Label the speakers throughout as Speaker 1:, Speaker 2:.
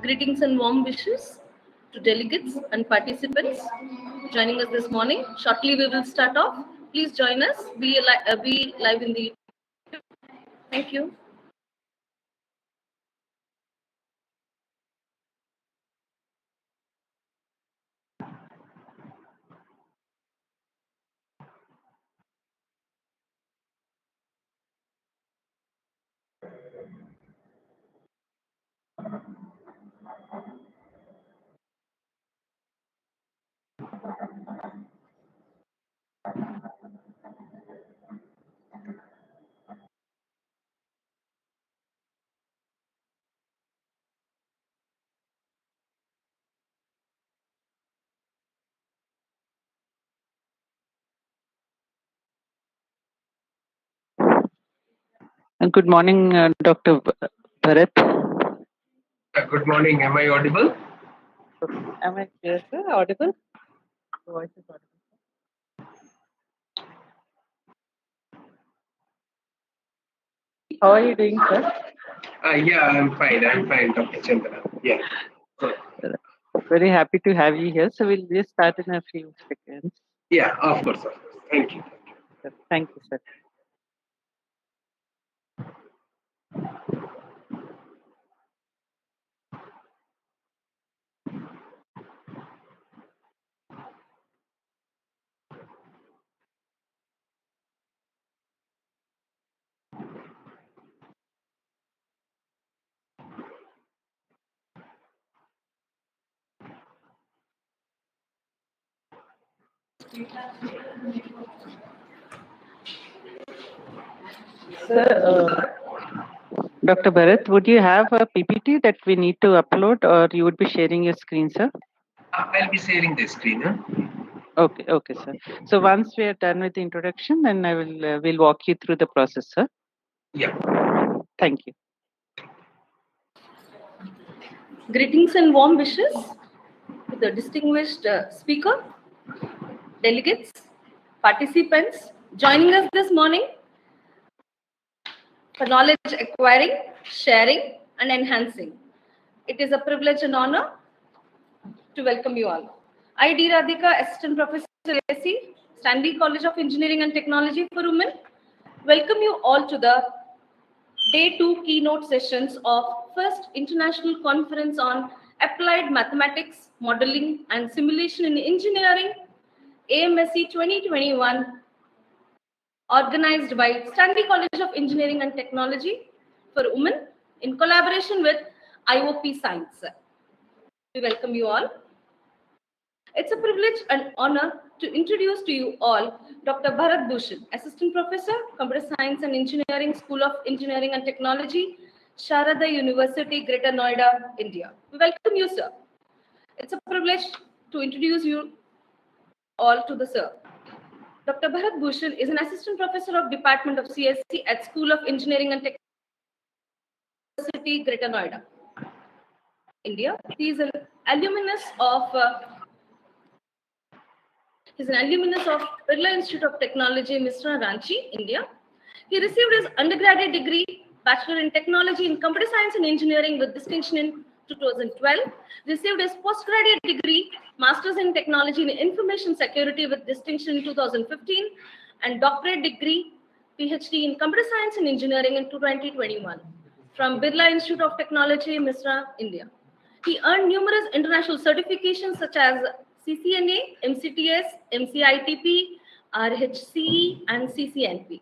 Speaker 1: Greetings and warm wishes to delegates and participants joining us this morning. Shortly we will start off. Please join us. Be live in the. Thank you.
Speaker 2: Good morning, Dr. Bharat.
Speaker 3: Good morning. Am I audible?
Speaker 2: Am I clear, sir? Audible? The voice is audible. How are you doing, sir?
Speaker 3: Yeah, I'm fine, Dr. Chandra. Yeah.
Speaker 2: Very happy to have you here. So we'll just start in a few seconds.
Speaker 3: Yeah, of course. Thank you.
Speaker 2: Thank you, sir. Sir, Dr. Bharat, would you have a PPT that we need to upload, or you would be sharing your screen, sir?
Speaker 3: I'll be sharing the screen. Huh?
Speaker 2: Okay, sir. So once we are done with the introduction, then we'll walk you through the process, sir.
Speaker 3: Yeah.
Speaker 2: Thank you.
Speaker 1: Greetings and warm wishes to the distinguished speaker, delegates, participants joining us this morning for knowledge acquiring, sharing, and enhancing. It is a privilege and honor to welcome you all. I, D. Radhika, Assistant Professor AC, Stanley College of Engineering and Technology for Women, welcome you all to the Day 2 keynote sessions of First International Conference on Applied Mathematics, Modeling and Simulation in Engineering, AMSE 2021, organized by Stanley College of Engineering and Technology for Women in collaboration with IOP Science. We welcome you all. It's a privilege and honor to introduce to you all Dr. Bharat Bhushan, Assistant Professor, Computer Science and Engineering, School of Engineering and Technology, Sharada University, Greater Noida, India. We welcome you, sir. It's a privilege to introduce you all to the sir. Dr. Bharat Bhushan is an Assistant Professor of Department of CSC at School of Engineering and Technology, Greater Noida, India. He is an alumnus of Birla Institute of Technology, Misra, Ranchi, India. He received his undergraduate degree, Bachelor in Technology in Computer Science and Engineering with distinction in 2012. Received his postgraduate degree, Masters in Technology in Information Security with distinction in 2015, and doctorate degree, PhD in Computer Science and Engineering in 2021 from Birla Institute of Technology, Misra, India. He earned numerous international certifications such as CCNA, MCTS, MCITP, RHCE, and CCNP.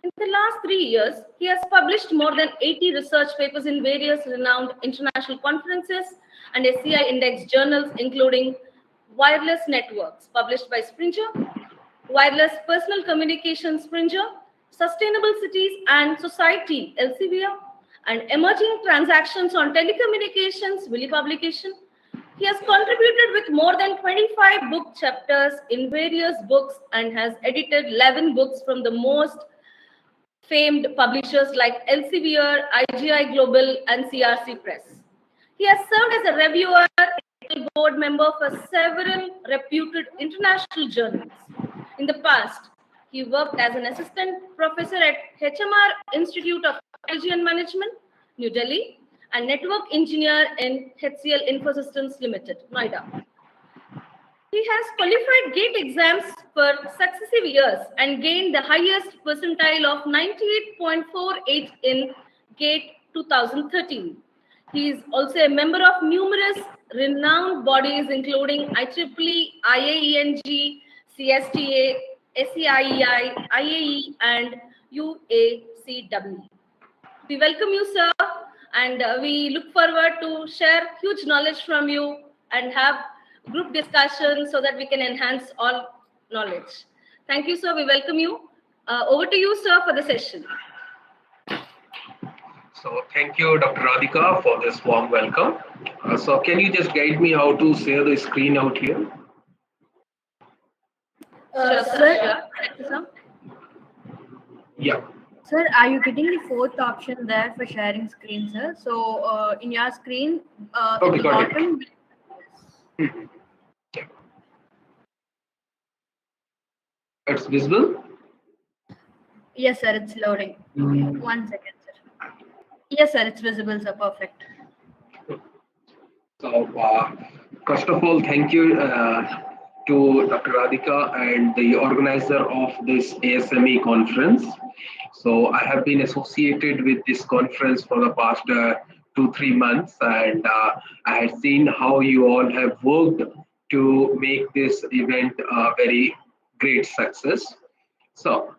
Speaker 1: In the last 3 years, he has published more than 80 research papers in various renowned international conferences and SCI index journals, including Wireless Networks, published by Springer, Wireless Personal Communication, Springer, Sustainable Cities and Society, Elsevier, and Emerging Transactions on Telecommunications, Willy publication. He has contributed with more than 25 book chapters in various books and has edited 11 books from the most famed publishers like Elsevier, IGI Global, and CRC Press. He has served as a reviewer and board member for several reputed international journals. In the past, he worked as an assistant professor at HMR Institute of Technology and Management, New Delhi, and network engineer in HCL Infosystems Limited, Noida. He has qualified GATE exams for successive years and gained the highest percentile of 98.48 in GATE 2013. He is also a member of numerous renowned bodies including IEEE, IAENG, CSTA, SEIEI, IAE, and UACW. We welcome you, sir, and we look forward to share huge knowledge from you and have group discussion so that we can enhance all knowledge. Thank you, sir. We welcome you. Over to you, sir, for the session.
Speaker 3: So thank you, Dr. Radhika, for this warm welcome. So can you just guide me how to share the screen out here?
Speaker 1: Sure, sir. Sure.
Speaker 3: Yeah.
Speaker 4: Sir, are you getting the fourth option there for sharing screen, sir? So in your screen,
Speaker 3: Okay,
Speaker 4: the
Speaker 3: got it.
Speaker 4: bottom.
Speaker 3: Mhm. Yeah. It's visible?
Speaker 4: Yes, sir, it's loading. 1 second, sir. Yes, sir, it's visible, sir. Perfect.
Speaker 3: So, first of all, thank you to Dr. Radhika and the organizer of this ASME conference. So, I have been associated with this conference for the past 2-3 months, and I have seen how you all have worked to make this event a very great success. So,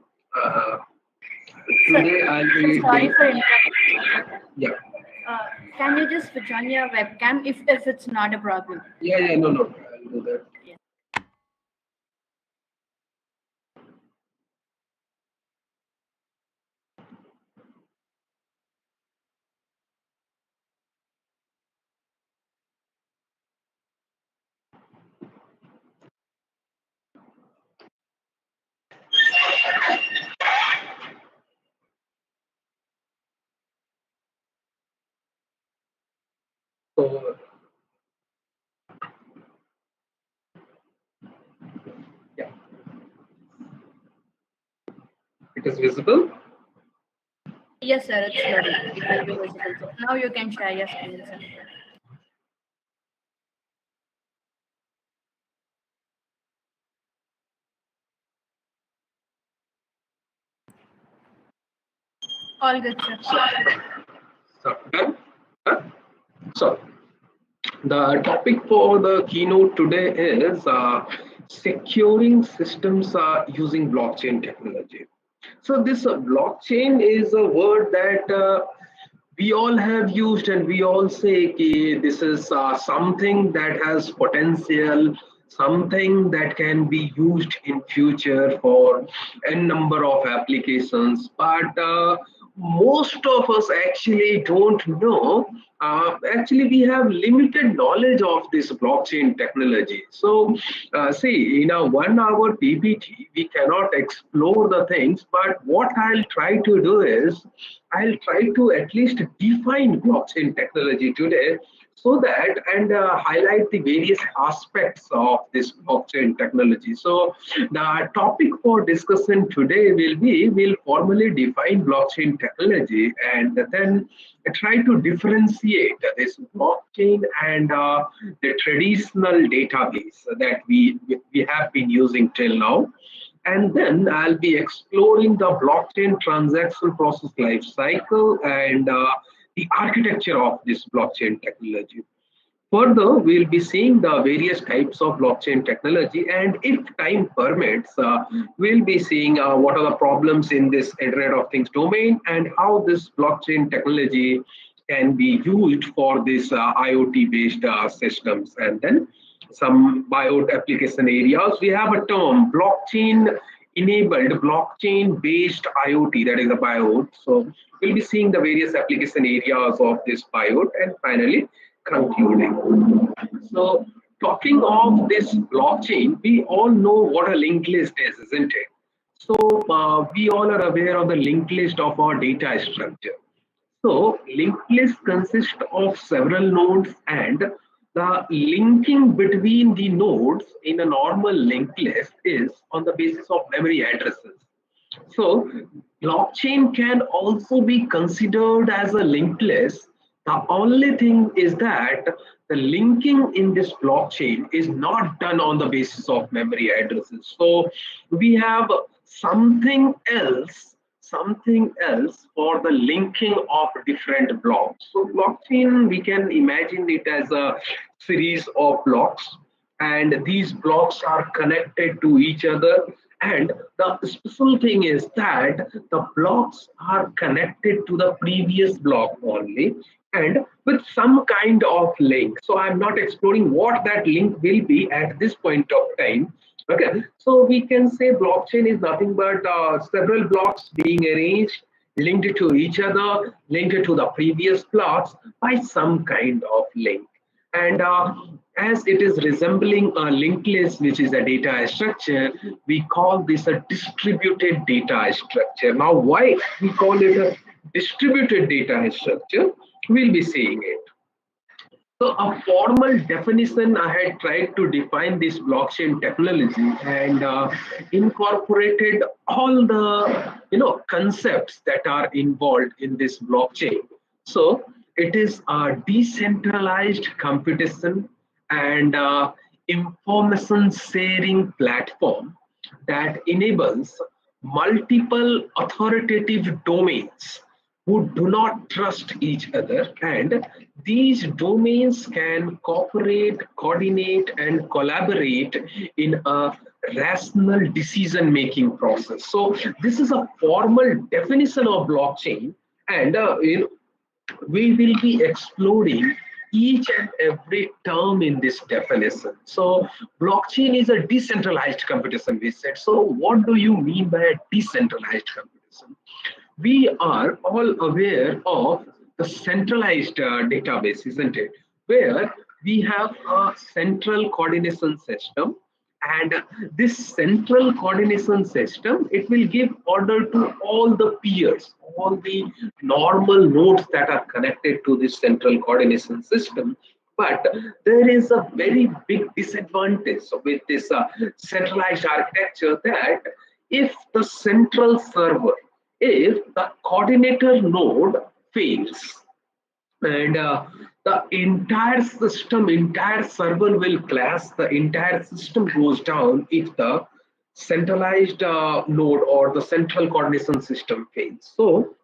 Speaker 3: today I'll be
Speaker 4: Sorry for interrupting.
Speaker 3: yeah.
Speaker 4: Can you just switch on your webcam if it's not a problem?
Speaker 3: Yeah, no, I'll do that. So, yeah, it is visible.
Speaker 4: Yes, sir, it's loading. It will be visible, sir. Now you can share your screen, sir. All good, sir.
Speaker 3: So, done? Huh? So, the topic for the keynote today is securing systems using blockchain technology. So, this blockchain is a word that we all have used, and we all say this is something that has potential, something that can be used in future for a number of applications, but most of us actually don't know. Actually, we have limited knowledge of this blockchain technology. So see, in a 1 hour PPT we cannot explore the things, but what I'll try to do is I'll try to at least define blockchain technology today, so that and highlight the various aspects of this blockchain technology. So the topic for discussion today will be, we'll formally define blockchain technology and then try to differentiate this blockchain and the traditional database that we have been using till now. And then I'll be exploring the blockchain transaction process life cycle and the architecture of this blockchain technology. Further, we'll be seeing the various types of blockchain technology, and if time permits, we'll be seeing what are the problems in this Internet of Things domain and how this blockchain technology can be used for this IoT-based systems. And then some bio application areas. We have a term, blockchain-enabled, blockchain-based IoT, that is a biot. So we'll be seeing the various application areas of this biot, and finally, concluding. So talking of this blockchain, we all know what a linked list is, isn't it? So we all are aware of the linked list of our data structure. So linked list consists of several nodes, and the linking between the nodes in a normal linked list is on the basis of memory addresses. So blockchain can also be considered as a linked list. The only thing is that the linking in this blockchain is not done on the basis of memory addresses. So we have something else for the linking of different blocks. So blockchain, we can imagine it as a series of blocks, and these blocks are connected to each other. And the special thing is that the blocks are connected to the previous block only, and with some kind of link. So I'm not exploring what that link will be at this point of time. Okay, so we can say blockchain is nothing but several blocks being arranged, linked to each other, linked to the previous blocks by some kind of link. And as it is resembling a linked list, which is a data structure, we call this a distributed data structure. Now, why we call it a distributed data structure? We'll be seeing it. So a formal definition, I had tried to define this blockchain technology and incorporated all the concepts that are involved in this blockchain. So it is a decentralized computation and information sharing platform that enables multiple authoritative domains who do not trust each other, and these domains can cooperate, coordinate, and collaborate in a rational decision making process. So this is a formal definition of blockchain, and we will be exploring each and every term in this definition. So blockchain is a decentralized computation, we said. So what do you mean by a decentralized computation? We are all aware of the centralized database, isn't it? Where we have a central coordination system, and this central coordination system, it will give order to all the peers, all the normal nodes that are connected to this central coordination system. But there is a very big disadvantage with this centralized architecture, that if the central server, if the coordinator node fails, and the entire system, entire server will crash, the entire system goes down if the centralized node or the central coordination system fails. So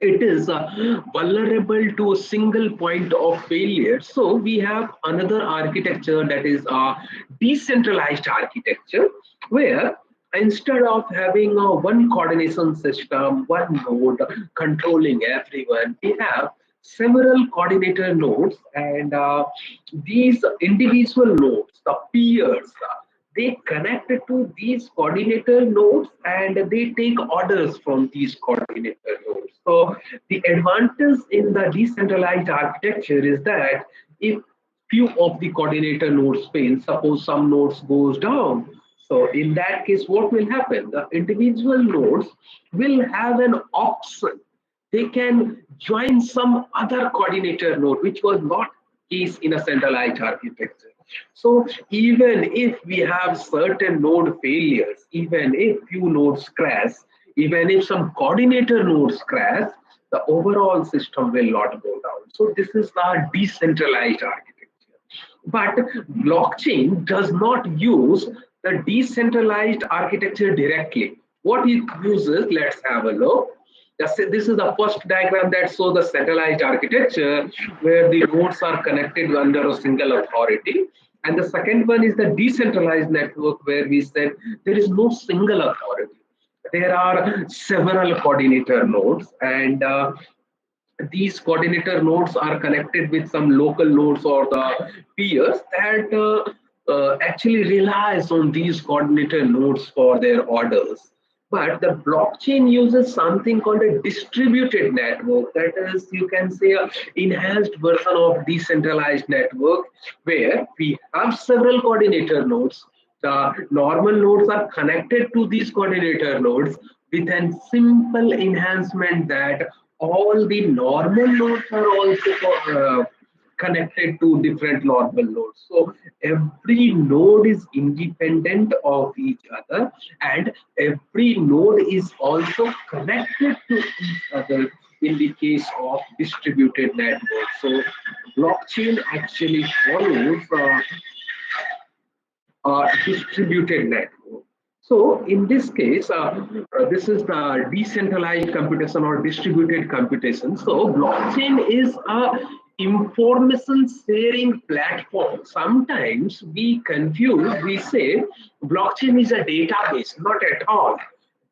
Speaker 3: it is vulnerable to a single point of failure. So we have another architecture, that is a decentralized architecture, where instead of having a one coordination system, one node controlling everyone, we have several coordinator nodes, and these individual nodes, the peers, they connect to these coordinator nodes, and they take orders from these coordinator nodes. So the advantage in the decentralized architecture is that if few of the coordinator nodes fail, suppose some nodes goes down, so in that case, what will happen? The individual nodes will have an option. They can join some other coordinator node, which was not case in a centralized architecture. So even if we have certain node failures, even if few nodes crash, even if some coordinator nodes crash, the overall system will not go down. So this is the decentralized architecture. But blockchain does not use the decentralized architecture directly. What it uses, let's have a look. This is the first diagram that shows the centralized architecture, where the nodes are connected under a single authority. And the second one is the decentralized network, where we said there is no single authority. There are several coordinator nodes, and these coordinator nodes are connected with some local nodes or the peers that actually relies on these coordinator nodes for their orders. But the blockchain uses something called a distributed network. That is, you can say, an enhanced version of decentralized network, where we have several coordinator nodes. The normal nodes are connected to these coordinator nodes with a simple enhancement that all the normal nodes are also connected to different normal nodes. So every node is independent of each other, and every node is also connected to each other in the case of distributed network. So blockchain actually follows distributed network. So in this case, this is the decentralized computation or distributed computation. So blockchain is a information sharing platform. Sometimes we confuse, we say blockchain is a database, not at all.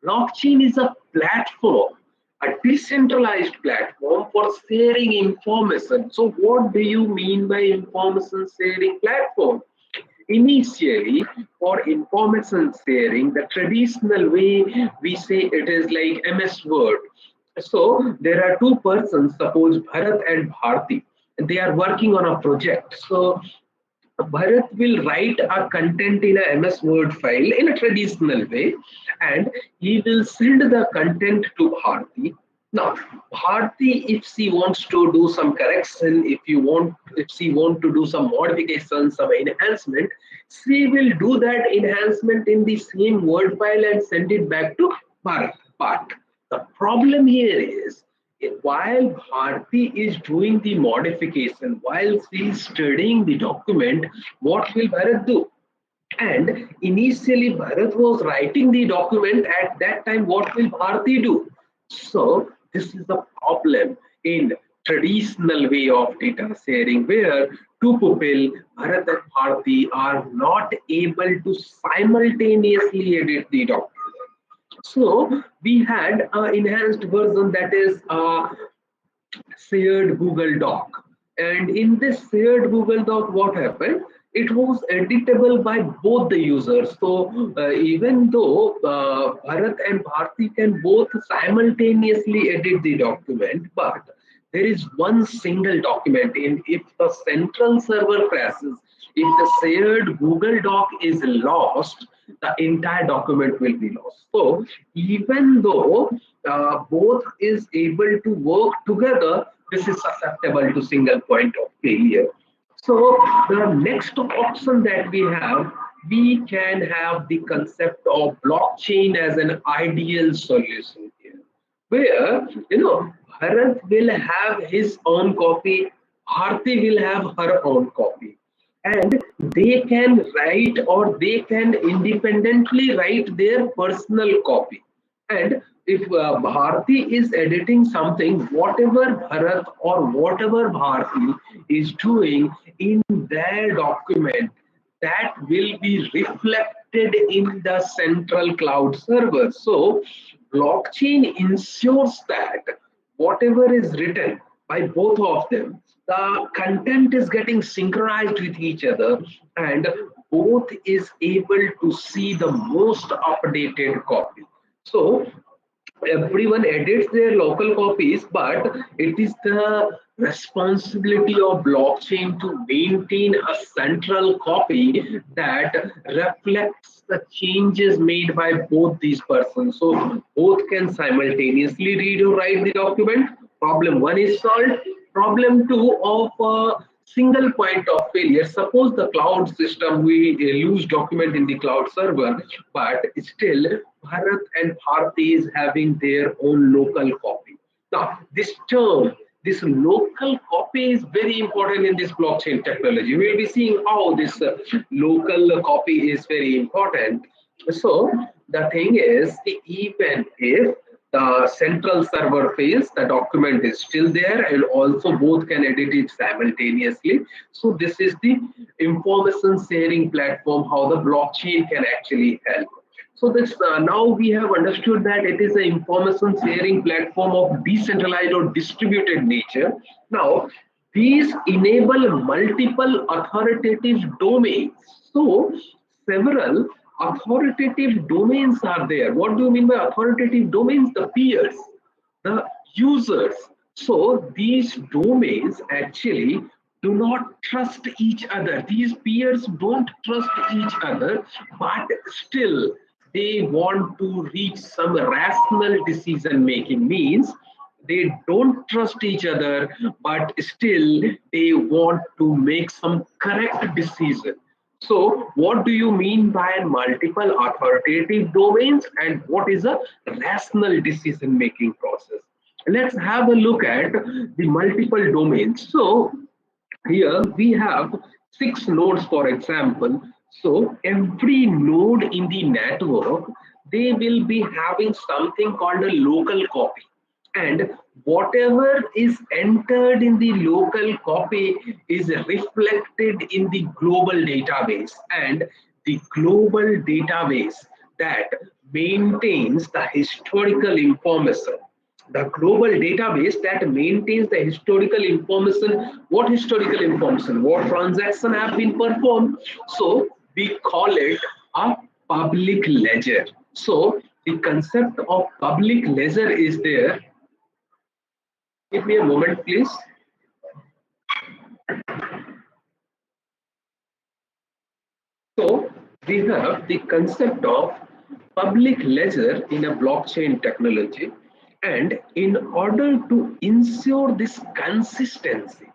Speaker 3: Blockchain is a platform, a decentralized platform for sharing information. So what do you mean by information sharing platform? Initially, for information sharing, the traditional way we say it is like MS Word. So there are two persons, suppose Bharat and Bharti, and they are working on a project. So Bharat will write a content in a MS Word file in a traditional way, and he will send the content to Bharti. Now, Bharti, if she wants to do some correction, if she want to do some modification, some enhancement, she will do that enhancement in the same Word file and send it back to Bharat. But the problem here is, while Bharti is doing the modification, while she is studying the document, what will Bharat do? And initially, Bharat was writing the document. At that time, what will Bharti do? So this is the problem in traditional way of data sharing, where two people, Bharat and Bharti, are not able to simultaneously edit the document. So we had an enhanced version, that is shared Google Doc. And in this shared Google Doc, what happened? It was editable by both the users. So even though Bharat and Bharti can both simultaneously edit the document, but there is one single document. In if the central server crashes, if the shared Google Doc is lost, the entire document will be lost. So even though both is able to work together, this is susceptible to single point of failure. So the next option that we can have the concept of blockchain as an ideal solution here, where Bharat will have his own copy, Bharti will have her own copy, and they can write or they can independently write their personal copy. And if Bharti is editing something, whatever Bharat or whatever Bharti is doing in their document, that will be reflected in the central cloud server. So blockchain ensures that whatever is written by both of them, the content is getting synchronized with each other, and both is able to see the most updated copy. So everyone edits their local copies, but it is the responsibility of blockchain to maintain a central copy that reflects the changes made by both these persons. So both can simultaneously read or write the document. Problem one is solved. Problem two of single point of failure. Suppose the cloud system, we lose document in the cloud server, but still Bharat and Bharti is having their own local copy. Now, this term, this local copy is very important in this blockchain technology. We'll be seeing how this local copy is very important. So the thing is, even if the central server fails, the document is still there, and also both can edit it simultaneously. So this is the information sharing platform, how the blockchain can actually help. So this now we have understood that it is an information sharing platform of decentralized or distributed nature. Now these enable multiple authoritative domains. So several authoritative domains are there. What do you mean by authoritative domains? The peers, the users. So these domains actually do not trust each other. These peers don't trust each other, but still they want to reach some rational decision making. Means they don't trust each other, but still they want to make some correct decision. So what do you mean by multiple authoritative domains, and what is a rational decision making process? let's have a look at the multiple domains. So here we have 6 nodes, for example. So every node in the network, they will be having something called a local copy. And whatever is entered in the local copy is reflected in the global database. And the global database that maintains the historical information, the global database that maintains the historical information. What historical information? What transaction have been performed? So we call it a public ledger. So the concept of public ledger is there. Give me a moment, please. So we have the concept of public ledger in a blockchain technology. And in order to ensure this consistency,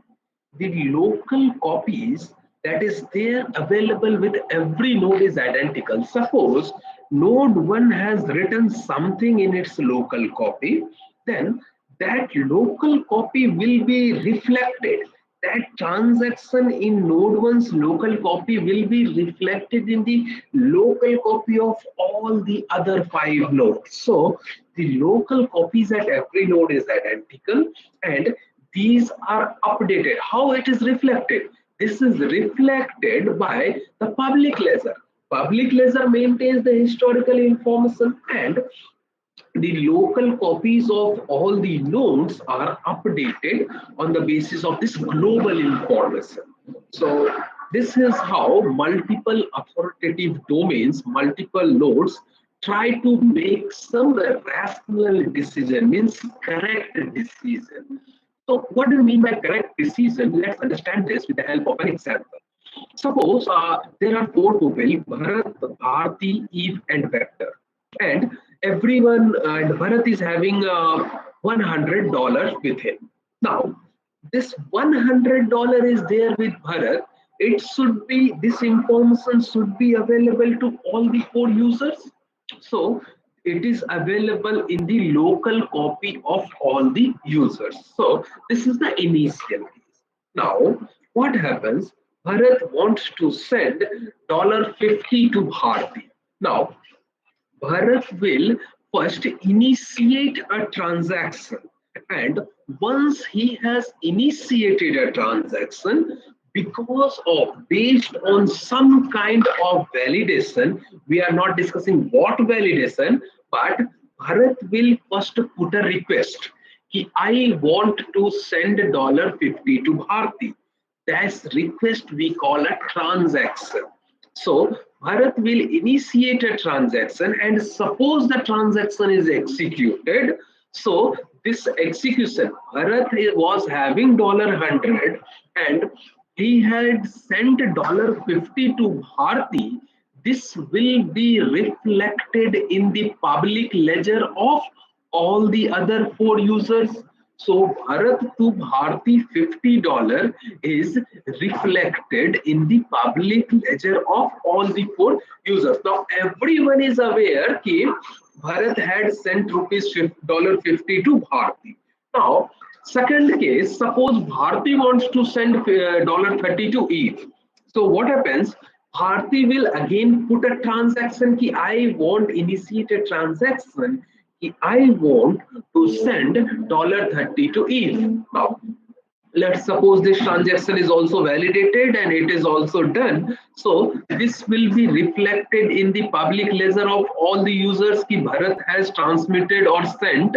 Speaker 3: the local copies that is there available with every node is identical. Suppose node 1 has written something in its local copy, then that local copy will be reflected. That transaction in node 1's local copy will be reflected in the local copy of all the other 5 nodes. So the local copies at every node is identical, and these are updated. How it is reflected? This is reflected by the public ledger. Public ledger maintains the historical information, and the local copies of all the nodes are updated on the basis of this global information. So this is how multiple authoritative domains, multiple nodes, try to make some rational decision, means correct decision. So what do you mean by correct decision? Let's understand this with the help of an example. Suppose there are 4 people, Bharat, Bharti, Eve, and Vector, and everyone, and Bharat is having $100 with him. Now, this $100 is there with Bharat. It should be, this information should be available to all the 4 users. So it is available in the local copy of all the users. So this is the initial case. Now, what happens? Bharat wants to send $50 to Bharti. Now, Bharat will first initiate a transaction, and once he has initiated a transaction, because of, based on some kind of validation, we are not discussing what validation, but Bharat will first put a request. I want to send $50 to Bharti. That request we call a transaction. So Bharat will initiate a transaction, and suppose the transaction is executed. So this execution, Bharat was having $100 and he had sent $50 to Bharti. This will be reflected in the public ledger of all the other 4 users. So Bharat to Bharti $50 is reflected in the public ledger of all the 4 users. Now everyone is aware that Bharat had sent $50 to Bharti. Now second case, suppose Bharti wants to send $30 to Eve. So what happens? Bharti will again put a transaction ki I want initiate a transaction. I want to send $30 to Eve. Now, let's suppose this transaction is also validated and it is also done. So this will be reflected in the public ledger of all the users ki Bharat has transmitted or sent,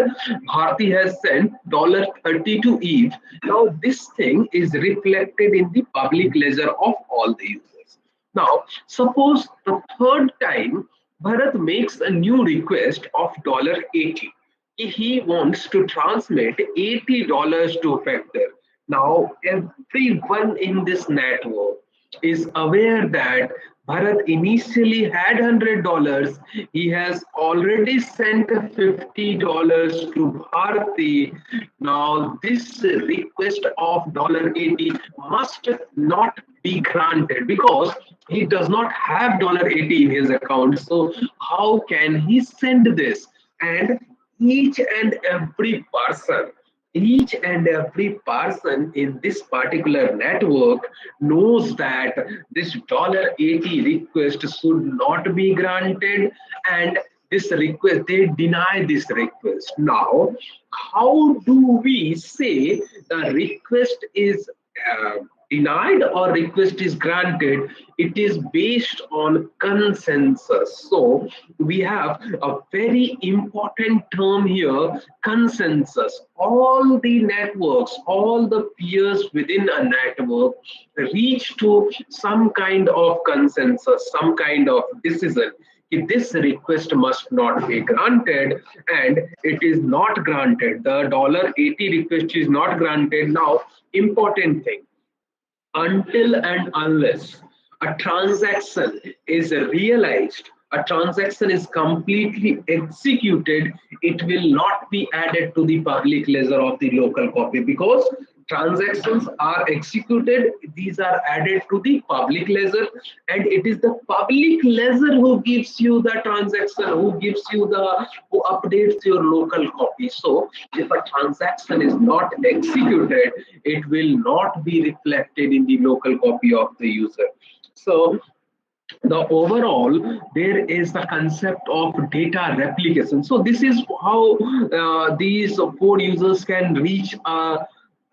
Speaker 3: Bharti has sent $30 to Eve. Now this thing is reflected in the public ledger of all the users. Now, suppose the third time Bharat makes a new request of $80. He wants to transmit $80 to Vector. Now, everyone in this network is aware that Bharat initially had $100. He has already sent $50 to Bharti. Now, this request of $80 must not be granted because he does not have $80 in his account. So, how can he send this? And each and every person each and every person in this particular network knows that this $80 request should not be granted, and this request, they deny this request. Now, how do we say the request is denied or request is granted? It is based on consensus. So we have a very important term here, consensus. All the networks, all the peers within a network reach to some kind of consensus, some kind of decision. If this request must not be granted, and it is not granted, the $80 request is not granted. Now, important thing, until and unless a transaction is realized, a transaction is completely executed, it will not be added to the public ledger of the local copy, because transactions are executed, these are added to the public ledger, and it is the public ledger who gives you the transaction, who updates your local copy. So if a transaction is not executed, it will not be reflected in the local copy of the user. So the overall, there is the concept of data replication. So this is how these code users can reach a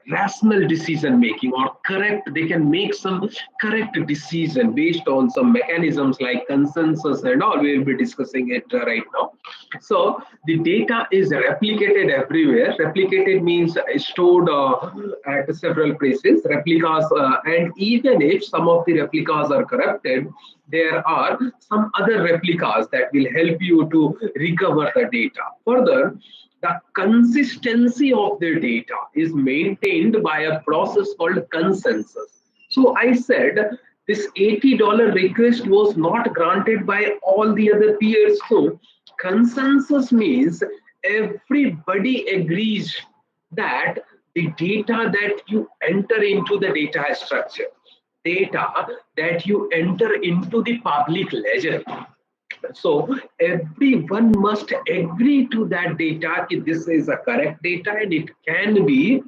Speaker 3: rational decision making, or correct, they can make some correct decision based on some mechanisms like consensus and all. We will be discussing it right now. So the data is replicated everywhere. Replicated means stored at several places, replicas, and even if some of the replicas are corrupted, there are some other replicas that will help you to recover the data. Further, the consistency of the data is maintained by a process called consensus. So I said this $80 request was not granted by all the other peers. So consensus means everybody agrees that the data that you enter into the data structure, data that you enter into the public ledger, so everyone must agree to that data that this is a correct data and it can be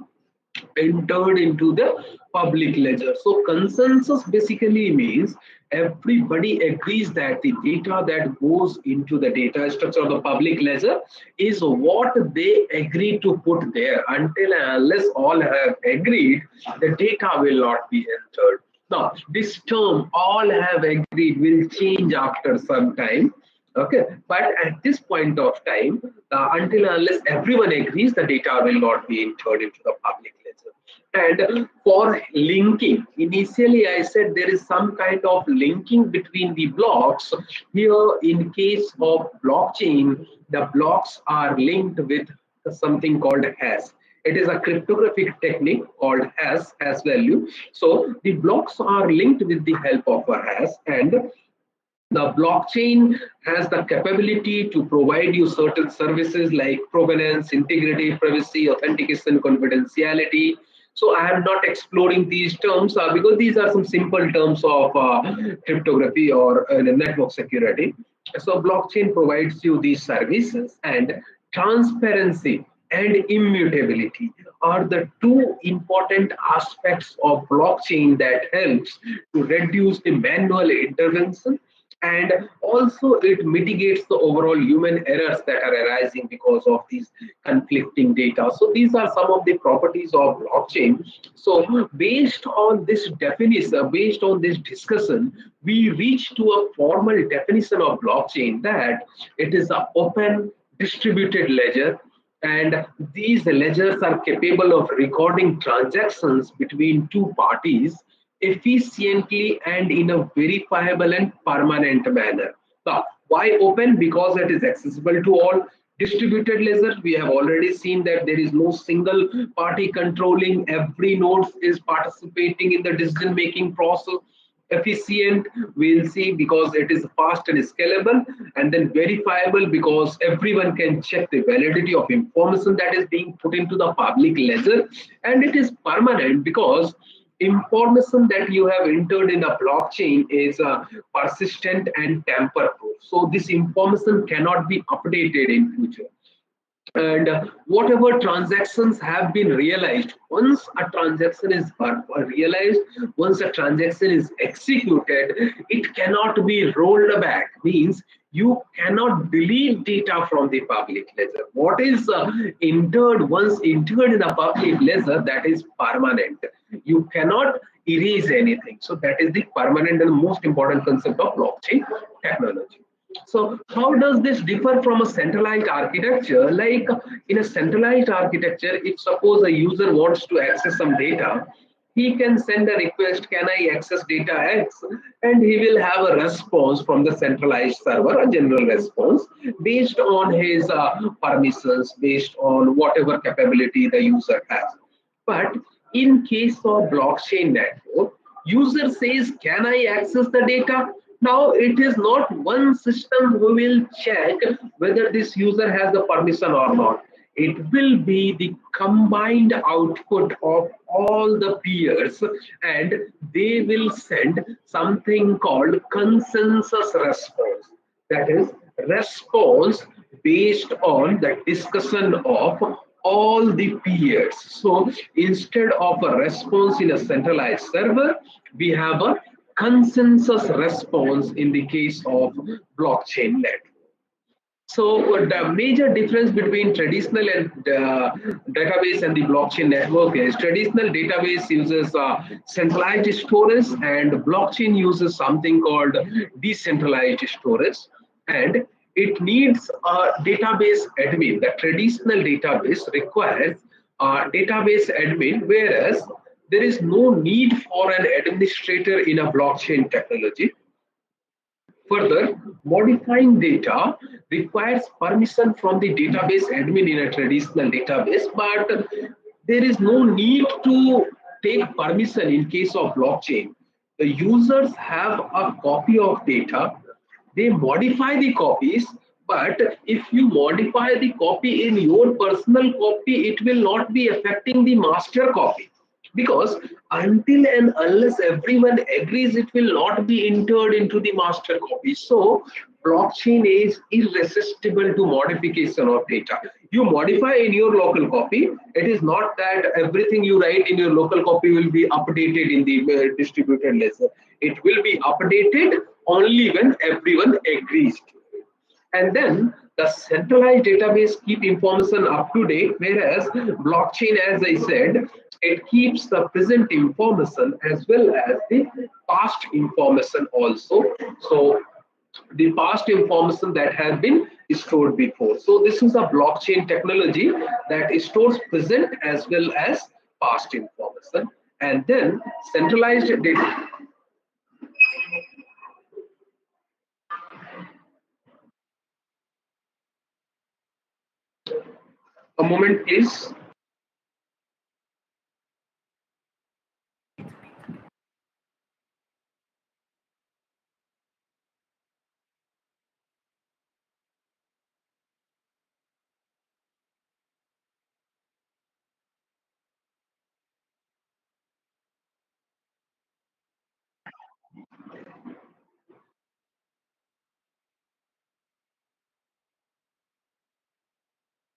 Speaker 3: entered into the public ledger. So consensus basically means everybody agrees that the data that goes into the data structure of the public ledger is what they agree to put there. Until and unless all have agreed, the data will not be entered. Now, this term all have agreed will change after some time. Okay, but at this point of time, until and unless everyone agrees, the data will not be entered into the public ledger. And for linking, initially I said there is some kind of linking between the blocks. Here, in case of blockchain, the blocks are linked with something called hash. It is a cryptographic technique called hash value. So the blocks are linked with the help of a hash, and the blockchain has the capability to provide you certain services like provenance, integrity, privacy, authentication, confidentiality. So I am not exploring these terms because these are some simple terms of cryptography or network security. So blockchain provides you these services, and transparency and immutability are the two important aspects of blockchain that helps to reduce the manual intervention, and also it mitigates the overall human errors that are arising because of these conflicting data. So these are some of the properties of blockchain. So based on this definition, based on this discussion, we reach to a formal definition of blockchain, that it is an open distributed ledger, and these ledgers are capable of recording transactions between two parties efficiently and in a verifiable and permanent manner. Now, why open? Because it is accessible to all. Distributed ledger, we have already seen that there is no single party controlling, every node is participating in the decision making process. Efficient, we'll see, because it is fast and scalable, and then verifiable because everyone can check the validity of information that is being put into the public ledger, and it is permanent because information that you have entered in a blockchain is persistent and tamper proof. So this information cannot be updated in future. And whatever transactions have been realized, once a transaction is realized, once a transaction is executed, it cannot be rolled back. Means you cannot delete data from the public ledger. What is entered, once entered in a public ledger, that is permanent. You cannot erase anything. So that is the permanent and most important concept of blockchain technology. So how does this differ from a centralized architecture? Like in a centralized architecture, if suppose a user wants to access some data, he can send a request, can I access data X? And he will have a response from the centralized server, a general response based on his permissions, based on whatever capability the user has. But in case of blockchain network, user says, can I access the data? Now it is not one system who will check whether this user has the permission or not. It will be the combined output of all the peers, and they will send something called consensus response. That is response based on the discussion of all the peers. So instead of a response in a centralized server, we have a consensus response in the case of blockchain network. So the major difference between traditional and database and the blockchain network is traditional database uses centralized storage and blockchain uses something called decentralized storage, and it needs a database admin. The traditional database requires a database admin, whereas there is no need for an administrator in a blockchain technology. Further, modifying data requires permission from the database admin in a traditional database, but there is no need to take permission in case of blockchain. The users have a copy of data, they modify the copies, but if you modify the copy in your personal copy, it will not be affecting the master copy, because until and unless everyone agrees, it will not be entered into the master copy. So blockchain is irresistible to modification of data. You modify in your local copy, it is not that everything you write in your local copy will be updated in the distributed ledger. It will be updated only when everyone agrees to it. And then the centralized database keep information up to date, whereas blockchain, as I said, it keeps the present information as well as the past information also. So the past information that has been stored before. So this is a blockchain technology that stores present as well as past information. And then centralized data. A moment, please.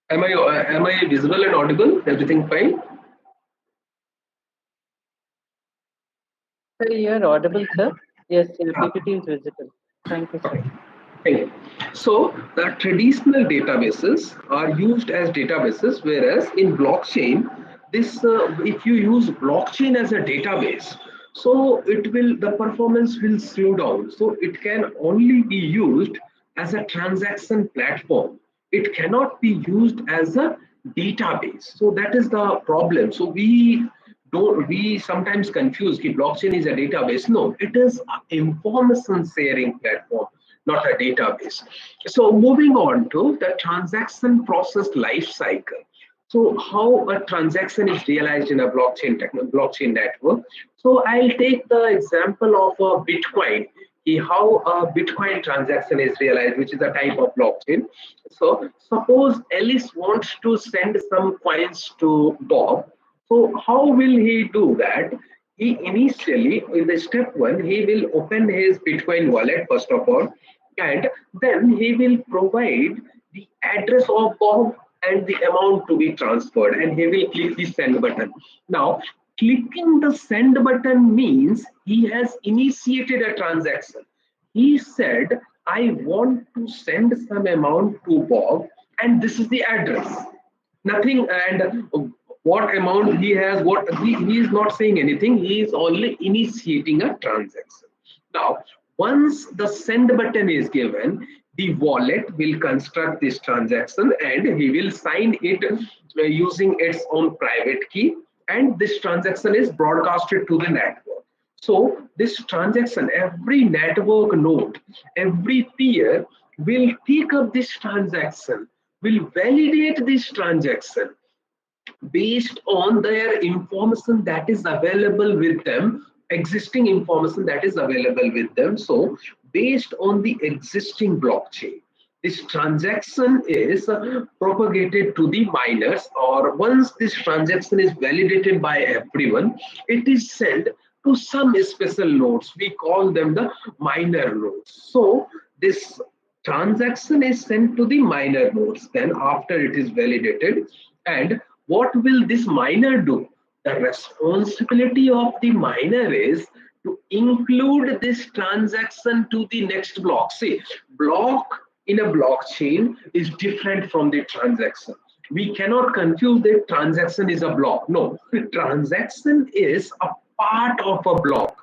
Speaker 3: Am I visible and audible? Everything fine?
Speaker 2: Sir, you are audible, sir. Yes, your PPT is visible. Thank you, sir.
Speaker 3: Okay. So the traditional databases are used as databases, whereas in blockchain, this if you use blockchain as a database, so the performance will slow down. So it can only be used as a transaction platform. It cannot be used as a database. So that is the problem. So we sometimes confuse that blockchain is a database. No, it is an information sharing platform, not a database. So moving on to the transaction process life cycle. So how a transaction is realized in a blockchain network. So I'll take the example of a Bitcoin. How a Bitcoin transaction is realized, which is a type of blockchain. So suppose Alice wants to send some coins to Bob. So how will he do that? He initially, in the step one, he will open his Bitcoin wallet first of all, and then he will provide the address of Bob. and the amount to be transferred, and he will click the send button. Now, clicking the send button means he has initiated a transaction. He said, I want to send some amount to Bob, and this is the address. Nothing, and what amount he has, what he is not saying anything, he is only initiating a transaction. Now, once the send button is given, the wallet will construct this transaction and he will sign it using its own private key, and this transaction is broadcasted to the network. So this transaction, every network node, every peer will pick up this transaction, will validate this transaction based on their information that is available with them, existing information that is available with them. So based on the existing blockchain, this transaction is propagated to the miners, or once this transaction is validated by everyone, it is sent to some special nodes. We call them the miner nodes. So this transaction is sent to the miner nodes then after it is validated. And what will this miner do? The responsibility of the miner is to include this transaction to the next block. See, block in a blockchain is different from the transaction. We cannot confuse that transaction is a block. No, transaction is a part of a block.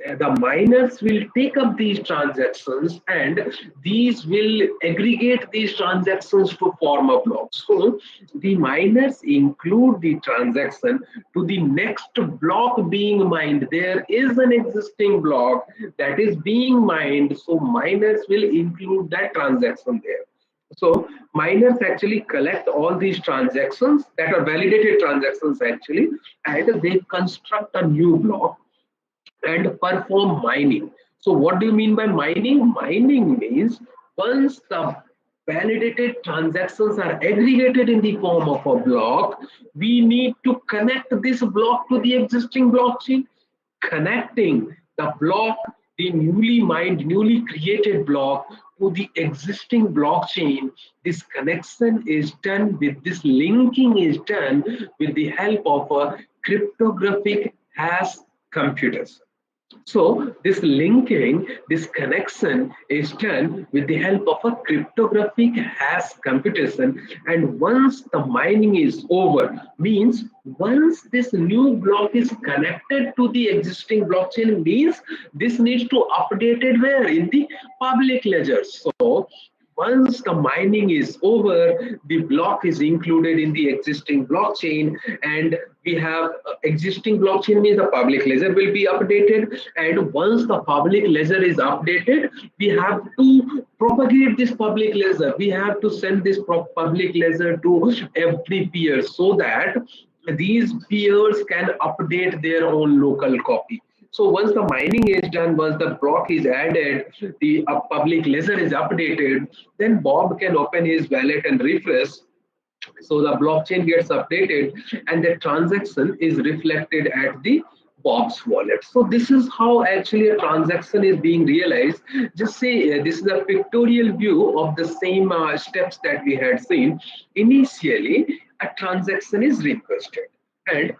Speaker 3: The miners will take up these transactions and these will aggregate these transactions to form a block. So the miners include the transaction to the next block being mined. There is an existing block that is being mined, so miners will include that transaction there. So miners actually collect all these transactions that are validated transactions actually, and they construct a new block and perform mining. So what do you mean by mining? Mining means once the validated transactions are aggregated in the form of a block, we need to connect this block to the existing blockchain. Connecting the block, the newly mined, newly created block to the existing blockchain, this connection is done with, this linking is done with the help of a cryptographic hash computers. So this linking, this connection is done with the help of a cryptographic hash computation. And once the mining is over, means once this new block is connected to the existing blockchain, means this needs to update it where? In the public ledger. So once the mining is over, the block is included in the existing blockchain, and we have existing blockchain means the public ledger will be updated. And once the public ledger is updated, we have to propagate this public ledger. We have to send this public ledger to every peer so that these peers can update their own local copy. So once the mining is done, once the block is added, the public ledger is updated, then Bob can open his wallet and refresh. So the blockchain gets updated and the transaction is reflected at the Bob's wallet. So this is how actually a transaction is being realized. Just say this is a pictorial view of the same steps that we had seen. Initially, a transaction is requested, and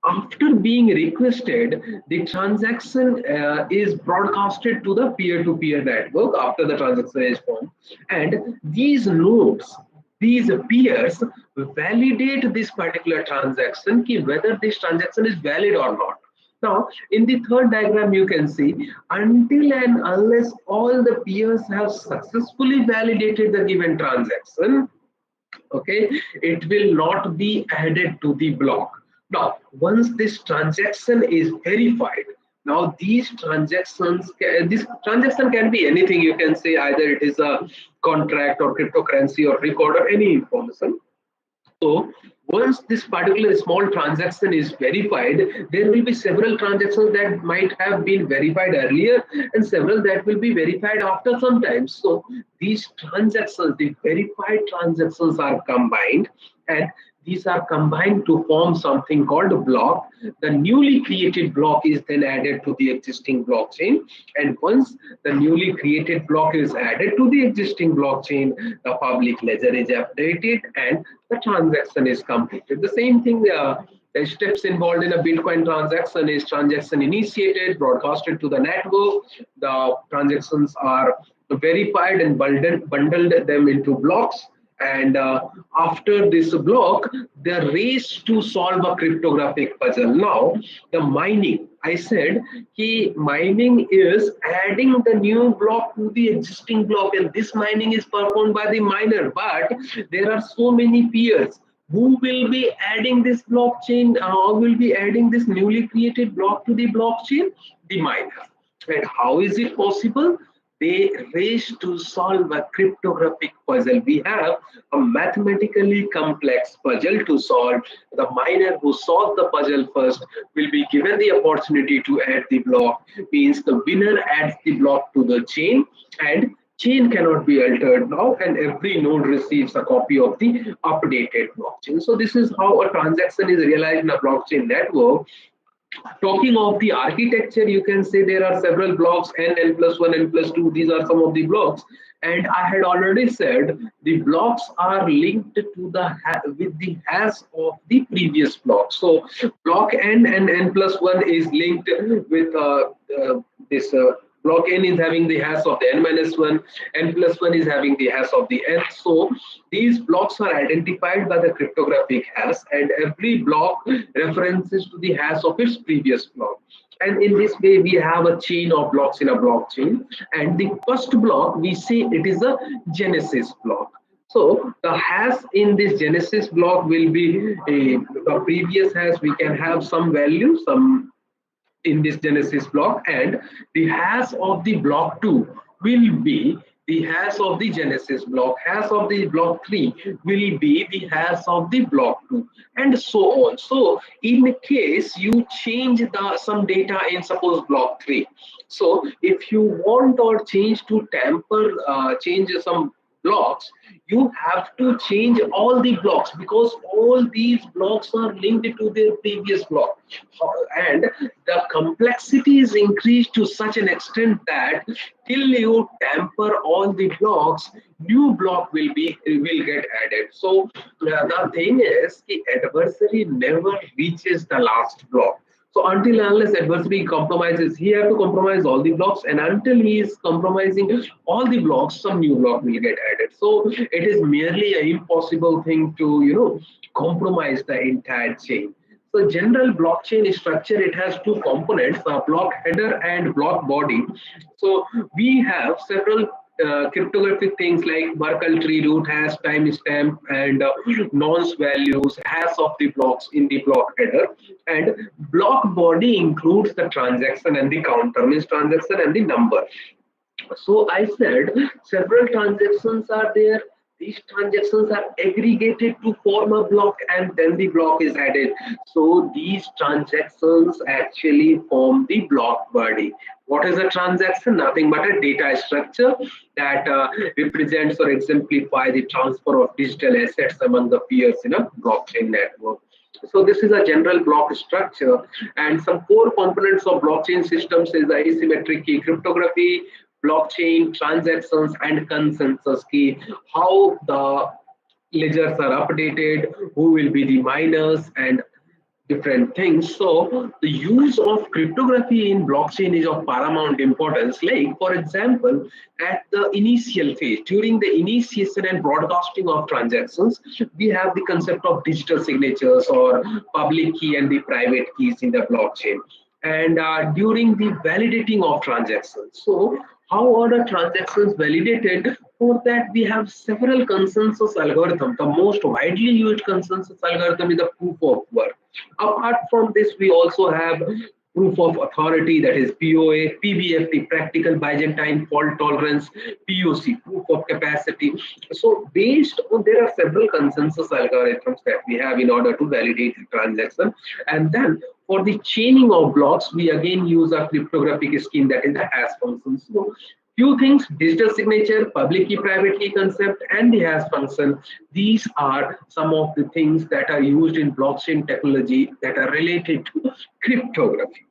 Speaker 3: after being requested, the transaction is broadcasted to the peer-to-peer network after the transaction is formed. And these nodes, these peers validate this particular transaction, whether this transaction is valid or not. Now, in the third diagram, you can see until and unless all the peers have successfully validated the given transaction, okay, it will not be added to the block. Now, once this transaction is verified, now these transactions, this transaction can be anything. You can say either it is a contract or cryptocurrency or record or any information. So once this particular small transaction is verified, there will be several transactions that might have been verified earlier and several that will be verified after some time. So these transactions, the verified transactions are combined, and these are combined to form something called a block. The newly created block is then added to the existing blockchain, and once the newly created block is added to the existing blockchain, the public ledger is updated and the transaction is completed. The same thing, the steps involved in a Bitcoin transaction is transaction initiated, broadcasted to the network, the transactions are verified and bundled them into blocks. And after this block, the race to solve a cryptographic puzzle. Now, the mining, I said, mining is adding the new block to the existing block, and this mining is performed by the miner. But there are so many peers who will be adding this blockchain, will be adding this newly created block to the blockchain, the miners. And how is it possible? They race to solve a cryptographic puzzle. We have a mathematically complex puzzle to solve. The miner who solved the puzzle first will be given the opportunity to add the block. Means the winner adds the block to the chain, and chain cannot be altered now, and every node receives a copy of the updated blockchain. So this is how a transaction is realized in a blockchain network. Talking of the architecture, you can say there are several blocks, n plus 1, n plus 2. These are some of the blocks. And I had already said the blocks are linked to the with the hash of the previous block. So block n and n plus 1 is linked with this block n is having the hash of the n minus 1, n plus 1 is having the hash of the n. So these blocks are identified by the cryptographic hash, and every block references to the hash of its previous block. And in this way, we have a chain of blocks in a blockchain. And the first block, we say it is a genesis block. So the hash in this genesis block will be the previous hash. We can have some value, some in this genesis block, and the hash of the block 2 will be the hash of the genesis block, hash of the block 3 will be the hash of the block 2, and so on. So in case you change some data in suppose block 3, so if you want or change to change some blocks, you have to change all the blocks, because all these blocks are linked to their previous block, and the complexity is increased to such an extent that till you tamper all the blocks, new block will get added. So the thing is, the adversary never reaches the last block. So until and unless adversary compromises, he has to compromise all the blocks, and until he is compromising all the blocks, some new block will get added. So it is merely an impossible thing to compromise the entire chain. So general blockchain structure, it has two components, a block header and block body. So we have several cryptographic things like Merkle tree, root hash, timestamp, and nonce values, hash of the blocks in the block header. And block body includes the transaction and the counter, means transaction and the number. So I said several transactions are there. These transactions are aggregated to form a block, and then the block is added. So these transactions actually form the block body. What is a transaction? Nothing but a data structure that represents or exemplifies the transfer of digital assets among the peers in a blockchain network. So this is a general block structure, and some core components of blockchain systems is the asymmetric key cryptography, blockchain, transactions, and consensus key. How the ledgers are updated, who will be the miners, and different things. So the use of cryptography in blockchain is of paramount importance. Like, for example, at the initial phase, during the initiation and broadcasting of transactions, we have the concept of digital signatures or public key and the private keys in the blockchain. And during the validating of transactions, so how are the transactions validated? For that, we have several consensus algorithms. The most widely used consensus algorithm is the proof of work. Apart from this, we also have proof of authority, that is POA, PBFT, practical Byzantine fault tolerance, POC, proof of capacity. So based on, there are several consensus algorithms that we have in order to validate the transaction. And then for the chaining of blocks, we again use a cryptographic scheme, that is the hash function. So few things: digital signature, public key, private key concept, and the hash function. These are some of the things that are used in blockchain technology that are related to cryptography.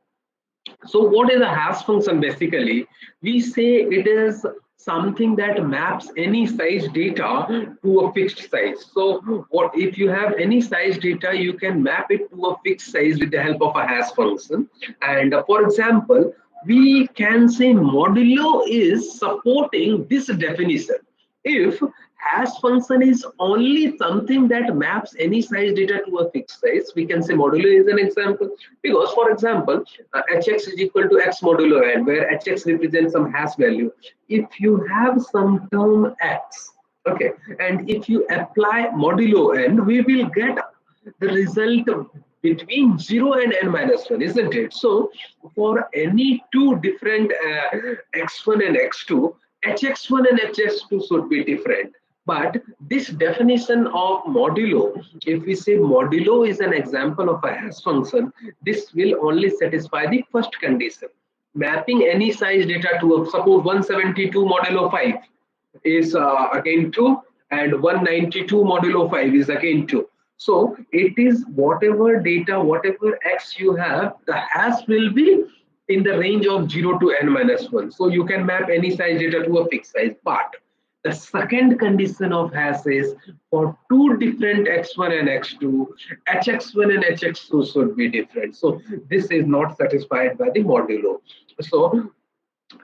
Speaker 3: So what is a hash function? Basically, we say it is something that maps any size data to a fixed size. So what if you have any size data, you can map it to a fixed size with the help of a hash function. And for example, we can say modulo is supporting this definition. If hash function is only something that maps any size data to a fixed size, we can say modulo is an example. Because for example, hx is equal to x modulo n, where hx represents some hash value. If you have some term x, okay, and if you apply modulo n, we will get the result between 0 and n minus 1, isn't it? So for any two different x1 and x2, hx1 and hx2 should be different. But this definition of modulo, if we say modulo is an example of a hash function, this will only satisfy the first condition. Mapping any size data to, suppose 172 modulo 5 is again 2, and 192 modulo 5 is again 2. So it is whatever data, whatever x you have, the hash will be in the range of 0 to n minus 1. So you can map any size data to a fixed size. But the second condition of hash is for two different x1 and x2, hx1 and hx2 should be different. So this is not satisfied by the modulo. So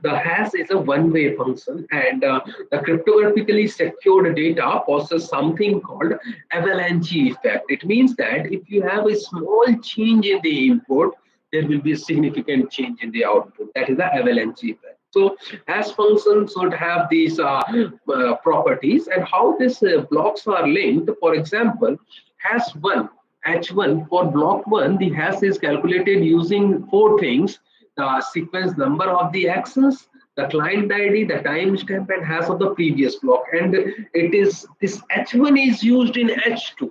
Speaker 3: the hash is a one-way function, and the cryptographically secured data possesses something called avalanche effect. It means that if you have a small change in the input, there will be a significant change in the output. That is the avalanche effect. So hash functions should have these properties, and how these blocks are linked. For example, hash 1, h1, for block 1, the hash is calculated using four things: the sequence number of the access, the client ID, the timestamp, and hash of the previous block. And it is this h1 is used in h2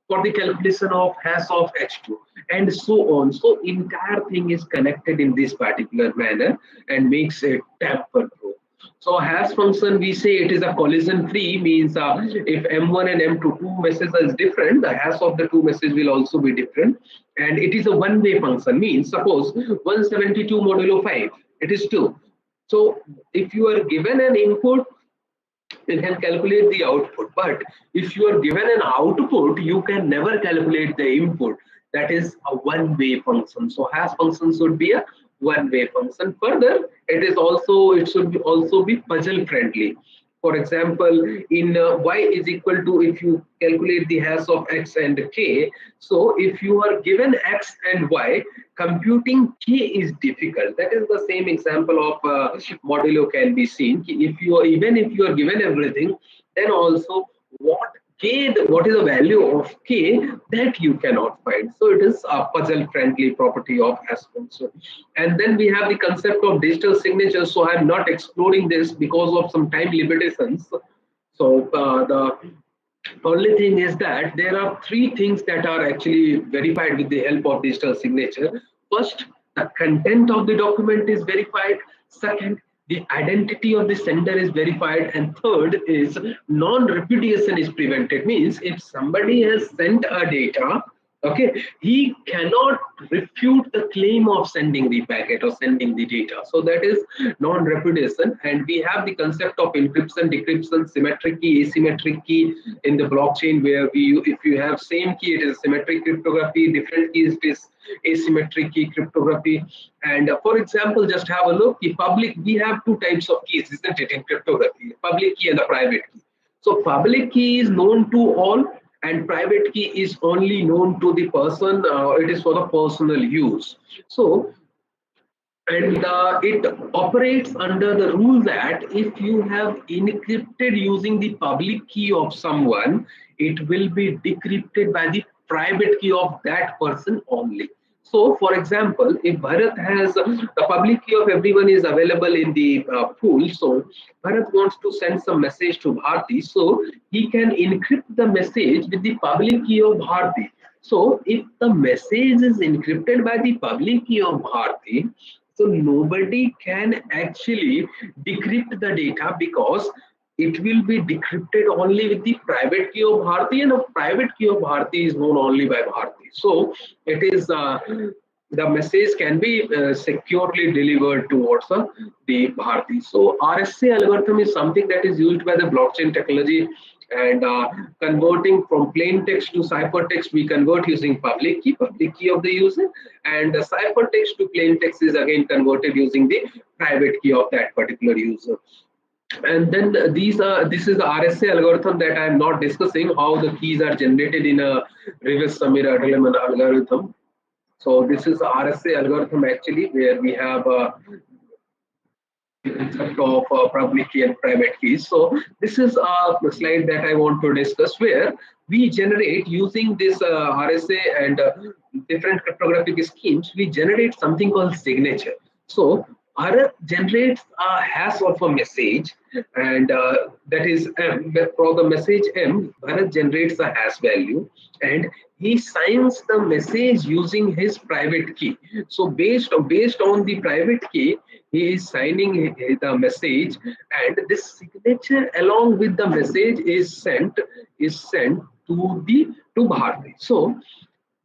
Speaker 3: for the calculation of hash of h2, and so on. So entire thing is connected in this particular manner and makes it tamper-proof. So hash function, we say it is a collision free, means if m1 and m2 two messages is different, the hash of the two messages will also be different. And it is a one-way function, means suppose 172 modulo 5, it is 2. So if you are given an input, you can calculate the output. But if you are given an output, you can never calculate the input. That is a one-way function. So hash function should be a one-way function. Further, it should also be puzzle friendly. For example, in y is equal to, if you calculate the hash of x and k, so if you are given x and y, computing k is difficult. That is the same example of modulo can be seen. If you are, even if you are given everything, then also what is the value of k, that you cannot find. So it is a puzzle friendly property of hash function. And then we have the concept of digital signature. So I'm not exploring this because of some time limitations. So the only thing is that there are three things that are actually verified with the help of digital signature. First, the content of the document is verified. Second, the identity of the sender is verified. And third is non-repudiation is prevented. Means if somebody has sent a data, okay, he cannot refute the claim of sending the packet or sending the data. So that is non-repudiation. And we have the concept of encryption, decryption, symmetric key, asymmetric key in the blockchain, where if you have same key, it is symmetric cryptography, different keys, it is asymmetric key cryptography. And for example, just have a look. We have two types of keys, isn't it, in cryptography: public key and the private key. So public key is known to all, and private key is only known to the person. It is for the personal use. So, and it operates under the rule that if you have encrypted using the public key of someone, it will be decrypted by the private key of that person only. So, for example, if Bharat has the public key of everyone is available in the pool, so Bharat wants to send some message to Bharti, so he can encrypt the message with the public key of Bharti. So, if the message is encrypted by the public key of Bharti, So nobody can actually decrypt the data because it will be decrypted only with the private key of Bharti, and a private key of Bharti is known only by Bharti. So it is the message can be securely delivered towards the Bharti. So RSA algorithm is something that is used by the blockchain technology, and converting from plain text to ciphertext, we convert using public key of the user, and the ciphertext to plain text is again converted using the private key of that particular user. And then this is the RSA algorithm that I am not discussing, how the keys are generated in a reverse Samira algorithm. So this is the RSA algorithm actually, where we have concept of public key and private keys. So this is a slide that I want to discuss, where we generate using this RSA and different cryptographic schemes, we generate something called signature. So Bharat generates a hash of a message, and that is M. For the message M, Bharat generates a hash value, and he signs the message using his private key. So based on the private key, he is signing the message, and this signature along with the message is sent to Bharti. So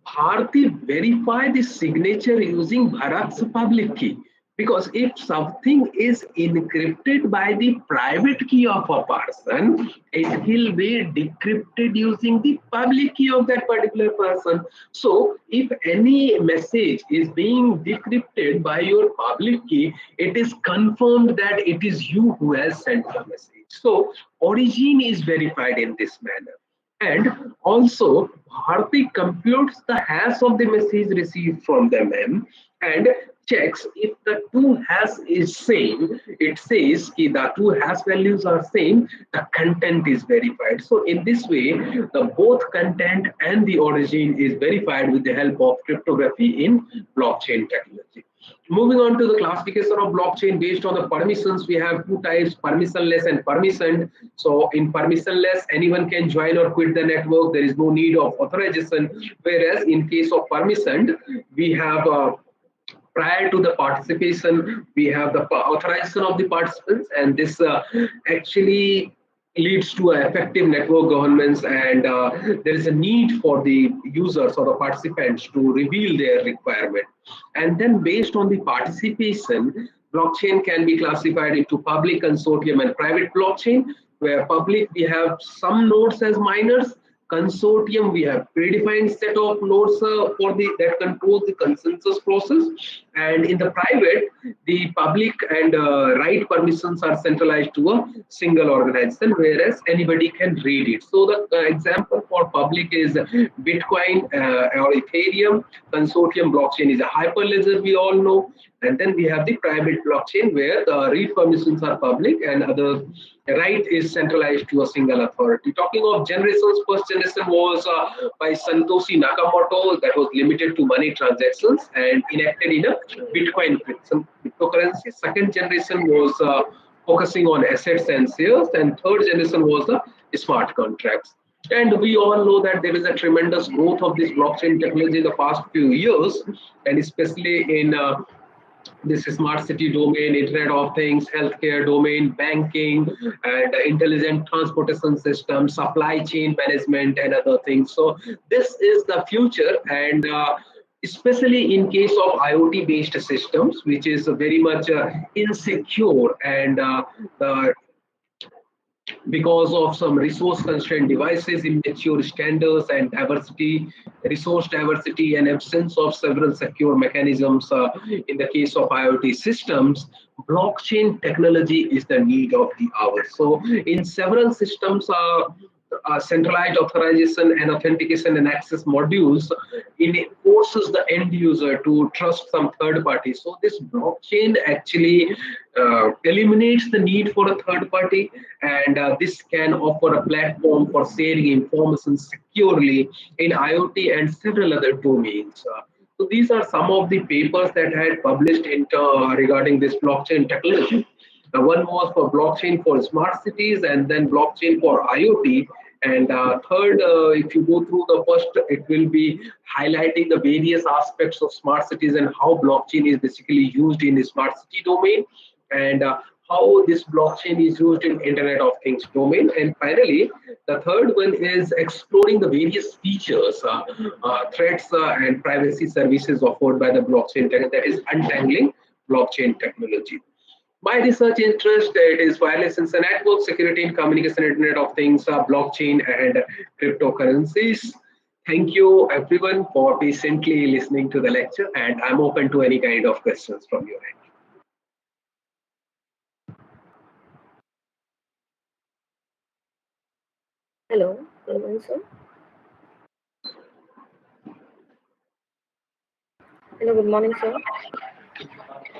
Speaker 3: Bharti verify the signature using Bharat's public key, because if something is encrypted by the private key of a person, it will be decrypted using the public key of that particular person. So if any message is being decrypted by your public key, it is confirmed that it is you who has sent the message. So origin is verified in this manner. And also, Bharti computes the hash of the message received from the mem and checks if the two hash is same. It says that the two hash values are same, the content is verified. So in this way, the both content and the origin is verified with the help of cryptography in blockchain technology. Moving on to the classification of blockchain based on the permissions, we have two types, permissionless and permissioned. So in permissionless, anyone can join or quit the network. There is no need of authorization. Whereas in case of permissioned, we have prior to the participation, we have the authorization of the participants, and this actually leads to effective network governance, and there is a need for the users or the participants to reveal their requirement. And then based on the participation, blockchain can be classified into public, consortium, and private blockchain, where public we have some nodes as miners, consortium we have predefined set of nodes that controls the consensus process, and in the private the public and write permissions are centralized to a single organization, whereas anybody can read it. So the example for public is Bitcoin or Ethereum. Consortium blockchain is a hyperledger, we all know. And then we have the private blockchain, where the read permissions are public and other right is centralized to a single authority. Talking of generations, first generation was by Satoshi Nakamoto, that was limited to money transactions and enacted in a Bitcoin cryptocurrency. Second generation was focusing on assets and shares, and third generation was the smart contracts. And we all know that there is a tremendous growth of this blockchain technology in the past few years, and especially in this smart city domain, Internet of Things, healthcare domain, banking, and intelligent transportation system, supply chain management, and other things. So this is the future, and especially in case of IoT-based systems, which is very much insecure, and because of some resource constrained devices, immature standards, and resource diversity, and absence of several secure mechanisms in the case of IoT systems, blockchain technology is the need of the hour. So in several systems, centralized authorization and authentication and access modules forces the end user to trust some third party. So this blockchain actually eliminates the need for a third party, and this can offer a platform for sharing information securely in IoT and several other domains. So these are some of the papers that I had published regarding this blockchain technology. One was for blockchain for smart cities, and then blockchain for IoT, And third, if you go through the first, it will be highlighting the various aspects of smart cities and how blockchain is basically used in the smart city domain, and how this blockchain is used in Internet of Things domain. And finally, the third one is exploring the various features, threats, and privacy services offered by the blockchain, that is untangling blockchain technology. My research interest, it is wireless sensor network, security and communication, Internet of Things, blockchain, and cryptocurrencies. Thank you everyone for patiently listening to the lecture, and I'm open to any kind of questions from your end.
Speaker 1: Hello, good morning, sir. Hello, good morning, sir.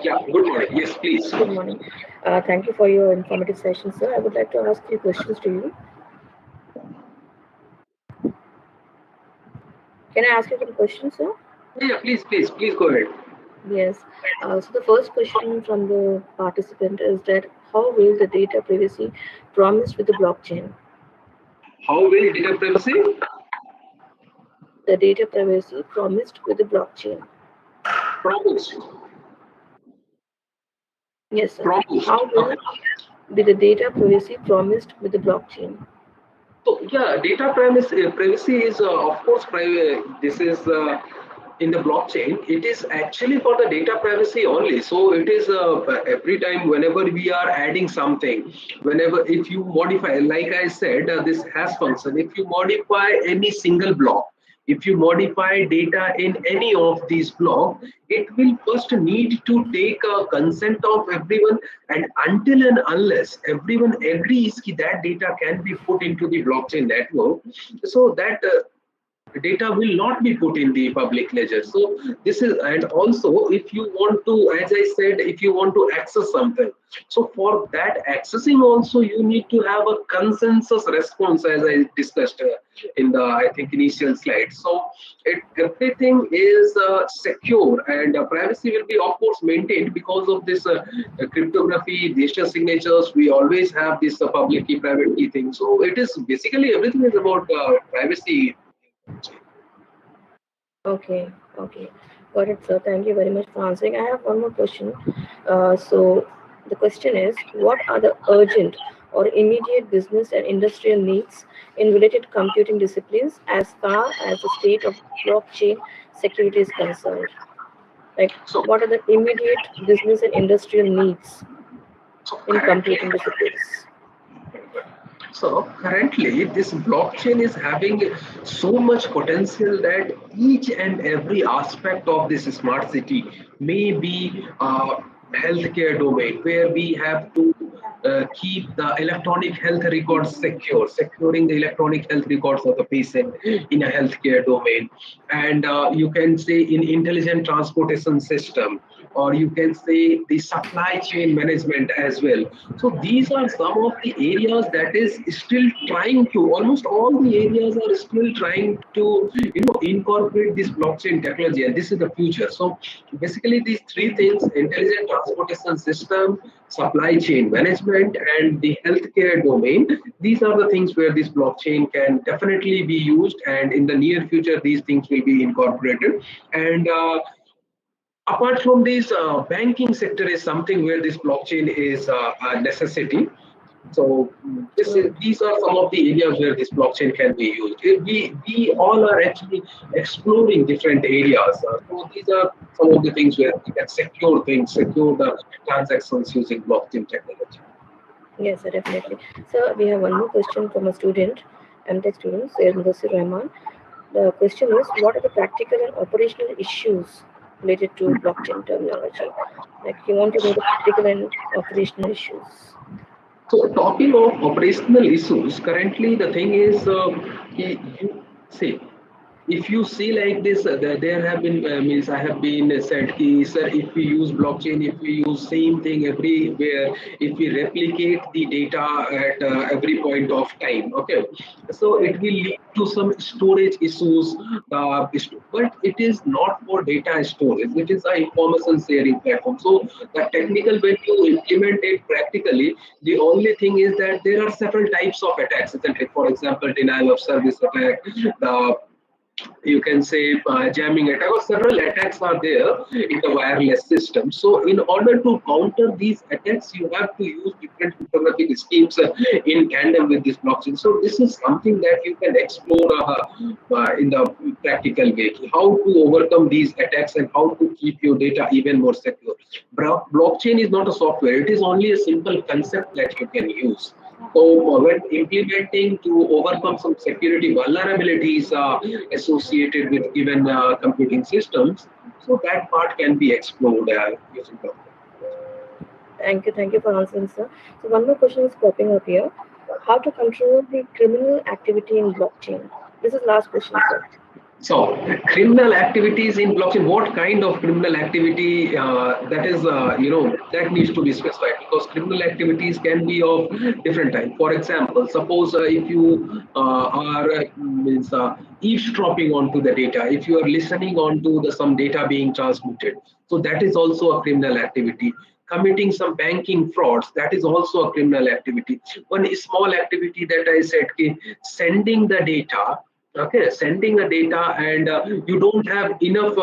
Speaker 3: Yeah, good morning. Yes, please.
Speaker 1: Good morning. Thank you for your informative session, sir. I would like to ask 3 questions to you. Can I ask you some questions, sir?
Speaker 3: Yeah, please go ahead.
Speaker 1: Yes. So the first question from the participant is that how will the data privacy promised with the blockchain?
Speaker 3: How will data privacy?
Speaker 1: The data privacy promised with the blockchain.
Speaker 3: Promised.
Speaker 1: Yes, sir.
Speaker 3: Promised.
Speaker 1: How will be the data privacy promised with the blockchain?
Speaker 3: So yeah, data privacy is of course private. This is in the blockchain. It is actually for the data privacy only. So it is every time whenever we are adding something, whenever if you modify, like I said, this hash function. If you modify any single block, if you modify data in any of these blocks, it will first need to take a consent of everyone, and until and unless everyone agrees that data can be put into the blockchain network, so that data will not be put in the public ledger. So this is, and also if you want to, as I said, if you want to access something, so for that accessing also you need to have a consensus response, as I discussed in the, I think, initial slide. So everything is secure, and privacy will be of course maintained because of this cryptography, digital signatures. We always have this public key private key thing. So it is basically everything is about privacy.
Speaker 1: Okay, okay. Got it, sir. Thank you very much for answering. I have one more question. So the question is, what are the urgent or immediate business and industrial needs in related computing disciplines as far as the state of blockchain security is concerned? Like,
Speaker 3: So,
Speaker 1: what are the immediate business and industrial needs in computing disciplines?
Speaker 3: So currently, this blockchain is having so much potential that each and every aspect of this smart city may be healthcare domain, where we have to keep the electronic health records secure, securing the electronic health records of the patient in a healthcare domain. And you can say in intelligent transportation system, or you can say the supply chain management as well. So these are some of the areas that is still trying to, almost all the areas are still trying to, incorporate this blockchain technology, and this is the future. So basically these three things: intelligent transportation system, supply chain management, and the healthcare domain. These are the things where this blockchain can definitely be used, and in the near future these things will be incorporated. And apart from this, banking sector is something where this blockchain is a necessity. So these are some of the areas where this blockchain can be used. We all are actually exploring different areas. So these are some of the things where we can secure things, secure the transactions using blockchain technology.
Speaker 1: Yes, sir, definitely. So we have one more question from a student, MTech student, Syed Mudassir Rahman. The question is, what are the practical and operational issues related to blockchain terminology? Like, you want to know the practical and operational issues.
Speaker 3: So talking of operational issues, currently the thing is, you see, if you see like this, there have been means I have been said, ki, sir, if we use blockchain, if we use same thing everywhere, if we replicate the data at every point of time, okay, so it will lead to some storage issues. But it is not for data storage. It is a information sharing platform. So the technical, when you implement it practically, the only thing is that there are several types of attacks, isn't it? For example, denial of service attack, the you can say jamming attack, or several attacks are there in the wireless system. So in order to counter these attacks, you have to use different cryptographic schemes in tandem with this blockchain. So this is something that you can explore in the practical way, how to overcome these attacks and how to keep your data even more secure. Blockchain is not a software, it is only a simple concept that you can use. So when implementing to overcome some security vulnerabilities associated with given computing systems, so that part can be explored using blockchain.
Speaker 1: Thank you for answering, sir. So one more question is popping up here. How to control the criminal activity in blockchain? This is last question, sir.
Speaker 3: So, criminal activities in blockchain, what kind of criminal activity that is, that needs to be specified, because criminal activities can be of different type. For example, suppose if you are means eavesdropping onto the data, if you are listening onto some data being transmitted, so that is also a criminal activity. Committing some banking frauds, that is also a criminal activity. One small activity that I said, sending the data, okay, sending a data, and you don't have enough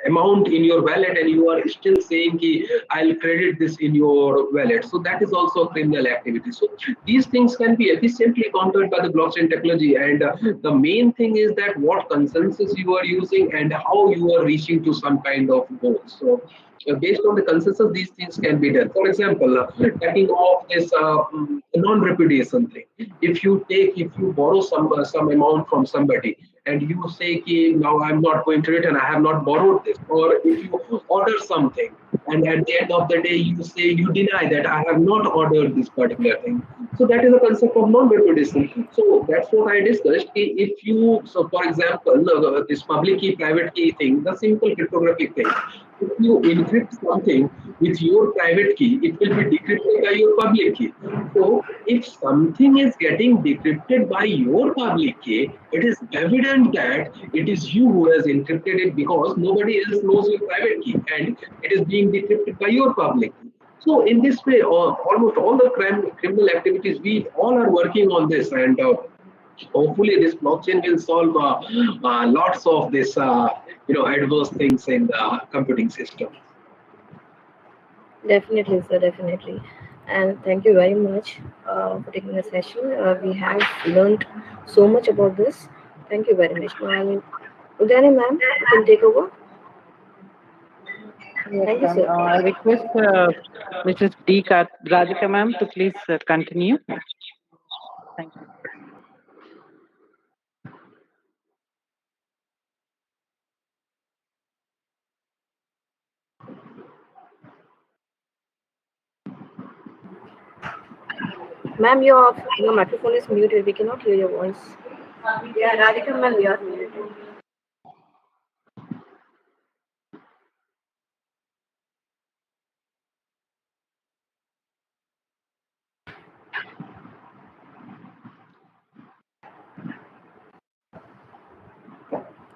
Speaker 3: amount in your wallet, and you are still saying ki, I'll credit this in your wallet, so that is also a criminal activity. So these things can be efficiently countered by the blockchain technology, and the main thing is that what consensus you are using and how you are reaching to some kind of goal. So based on the consensus, these things can be done. For example, taking off this non-repudiation thing. If you borrow some amount from somebody, and you say, ki, now I'm not going to return, I have not borrowed this. Or if you order something, and at the end of the day you say, you deny that I have not ordered this particular thing. So that is a concept of non-repudiation. So that's what I discussed. If you, so for example, this public key, private key thing, the simple cryptographic thing. If you encrypt something with your private key, it will be decrypted by your public key. So if something is getting decrypted by your public key, it is evident that it is you who has encrypted it, because nobody else knows your private key, and it is being decrypted by your public key. So in this way, almost all the criminal activities, we all are working on this, and hopefully this blockchain will solve lots of this adverse things in the computing system.
Speaker 1: Definitely, sir, definitely. And thank you very much for taking the session. We have learned so much about this. Thank you very much. Now, Udani ma'am, you can take over.
Speaker 2: Yes,
Speaker 1: Thank you,
Speaker 2: ma'am.
Speaker 1: sir.
Speaker 2: I request Mrs. Radhika ma'am to please continue. Thank you.
Speaker 1: Ma'am, your microphone is muted. We cannot hear your voice.
Speaker 4: Yeah, Radhika ma'am, you are muted.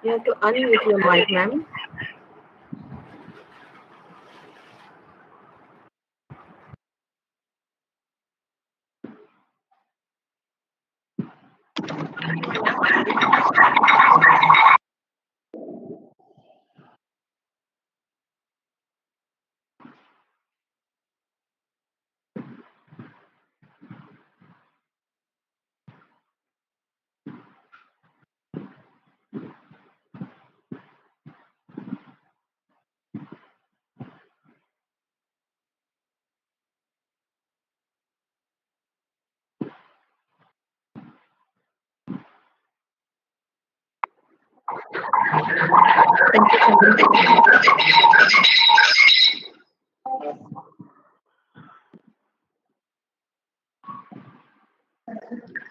Speaker 1: You have to unmute your mic, ma'am.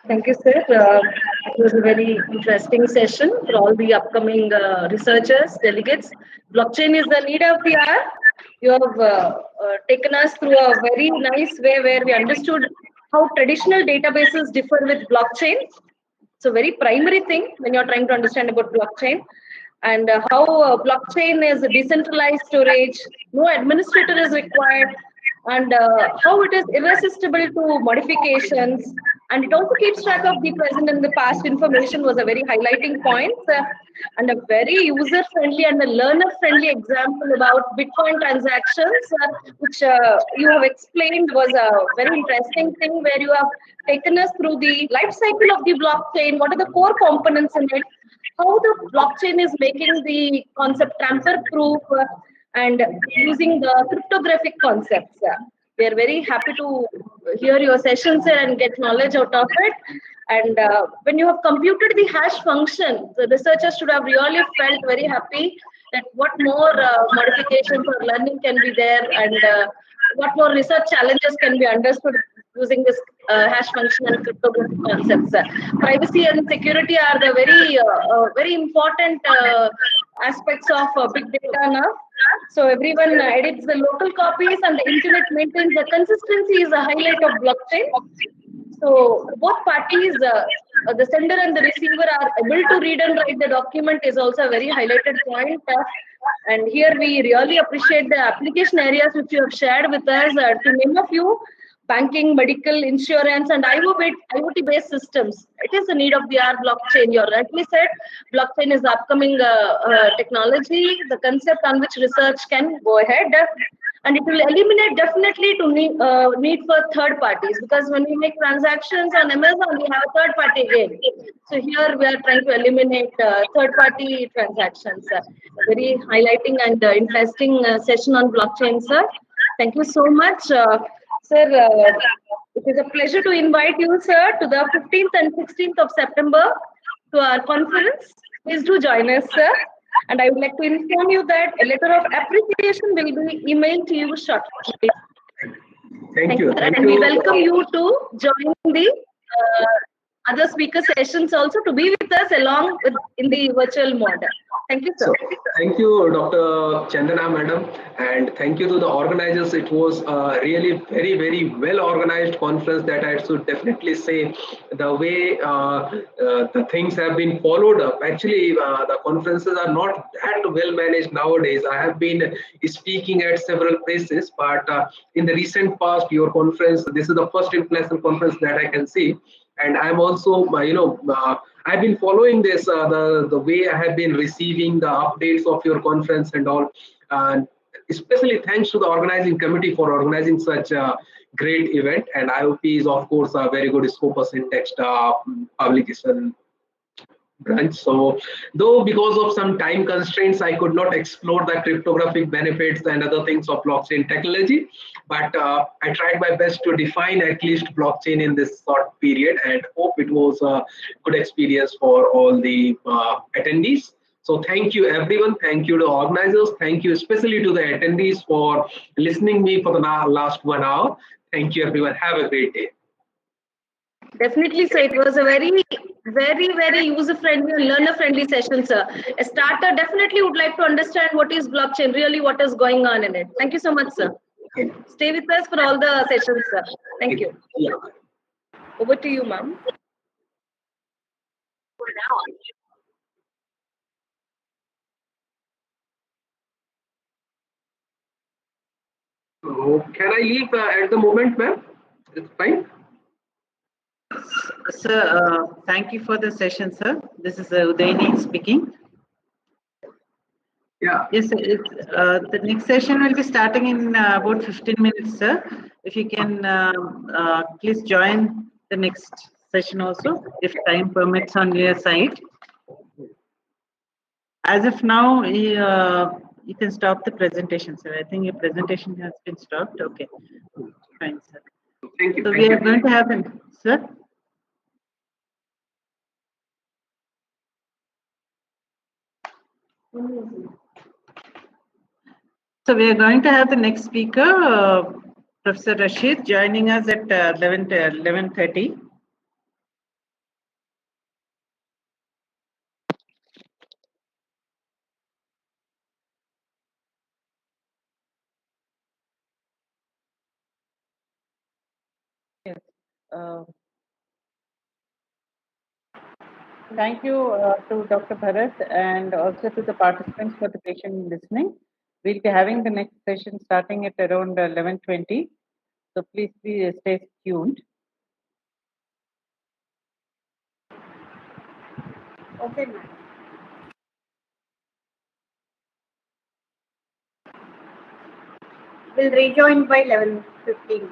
Speaker 5: Thank you, sir.
Speaker 1: It was a very interesting session for all the upcoming researchers, delegates. Blockchain is the need of the hour. You have taken us through a very nice way where we understood how traditional databases differ with blockchain. It's a very primary thing when you're trying to understand about blockchain, and how blockchain is a decentralized storage, no administrator is required, and how it is irresistible to modifications, and it also keeps track of the present and the past information was a very highlighting point, and a very user friendly and a learner friendly example about Bitcoin transactions, which you have explained was a very interesting thing where you have taken us through the life cycle of the blockchain, what are the core components in it, how the blockchain is making the concept tamper proof, and using the cryptographic concepts. We are very happy to hear your sessions and get knowledge out of it. And when you have computed the hash function, the researchers should have really felt very happy that what more modifications or learning can be there, and what more research challenges can be understood using this hash function and cryptographic concepts. Privacy and security are the very important aspects of big data now. So everyone edits the local copies and the internet maintains the consistency is a highlight of blockchain. So both parties, the sender and the receiver, are able to read and write the document is also a very highlighted point. And here we really appreciate the application areas which you have shared with us. To name a few: banking, medical, insurance, and IoT-based systems. It is the need of the hour blockchain. You rightly said, blockchain is the upcoming technology, the concept on which research can go ahead. And it will eliminate definitely to need for third parties, because when we make transactions on Amazon, we have a third party again. So here we are trying to eliminate third party transactions. Very highlighting and interesting session on blockchain, sir. Thank you so much. Sir, it is a pleasure to invite you, sir, to the 15th and 16th of September to our conference. Please do join us, sir. And I would like to inform you that a letter of appreciation will be emailed to you shortly.
Speaker 3: Thank you.
Speaker 1: And we welcome you to join the other speaker sessions also, to be with us along with in the virtual mode. Thank you, sir.
Speaker 3: So, thank you, Dr. Chandana, madam, and thank you to the organizers. It was a really very well organized conference that I should definitely say. The way the things have been followed up. Actually, the conferences are not that well managed nowadays. I have been speaking at several places, but in the recent past, your conference, this is the first international conference that I can see. And I'm also, I've been following this, the way I have been receiving the updates of your conference and all. And especially thanks to the organizing committee for organizing such a great event. And IOP is, of course, a very good Scopus in text publication branch. So though because of some time constraints, I could not explore the cryptographic benefits and other things of blockchain technology, but I tried my best to define at least blockchain in this short period, and hope it was a good experience for all the attendees. So thank you everyone, thank you to organizers, thank you especially to the attendees for listening me for the last 1 hour. Thank you everyone, have a great day.
Speaker 1: Definitely, sir. It was a very user-friendly and learner-friendly session, sir. A starter definitely would like to understand what is blockchain, really what is going on in it. Thank you so much, sir.
Speaker 3: Okay.
Speaker 1: Stay with us for all the sessions, sir. Thank you.
Speaker 3: Yeah.
Speaker 1: Over to you, ma'am.
Speaker 3: So can I leave at the moment, ma'am? It's fine.
Speaker 2: Sir, thank you for the session, sir. This is Udayini speaking.
Speaker 3: Yeah.
Speaker 2: Yes, sir. The next session will be starting in about 15 minutes, sir. If you can please join the next session also, if time permits on your side. As of now, you can stop the presentation, sir. I think your presentation has been stopped. Okay, fine, sir.
Speaker 3: Thank you.
Speaker 2: So we are going to have an, sir. So we are going to have the next speaker, Professor Rashid, joining us at 11:30. Uh, Thank you to Dr. Bharat and also to the participants for the patient listening. We'll be having the next session starting at around 11:20. So please stay tuned.
Speaker 4: Okay, ma'am. We'll rejoin by 11:15.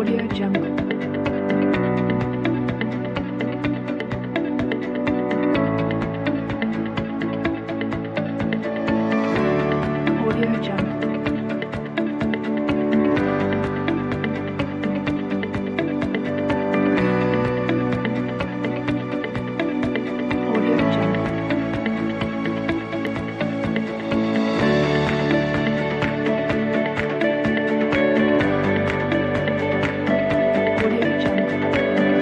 Speaker 5: Audio Jungle. Audio Jungle. Audio Jungle. Audio Jungle.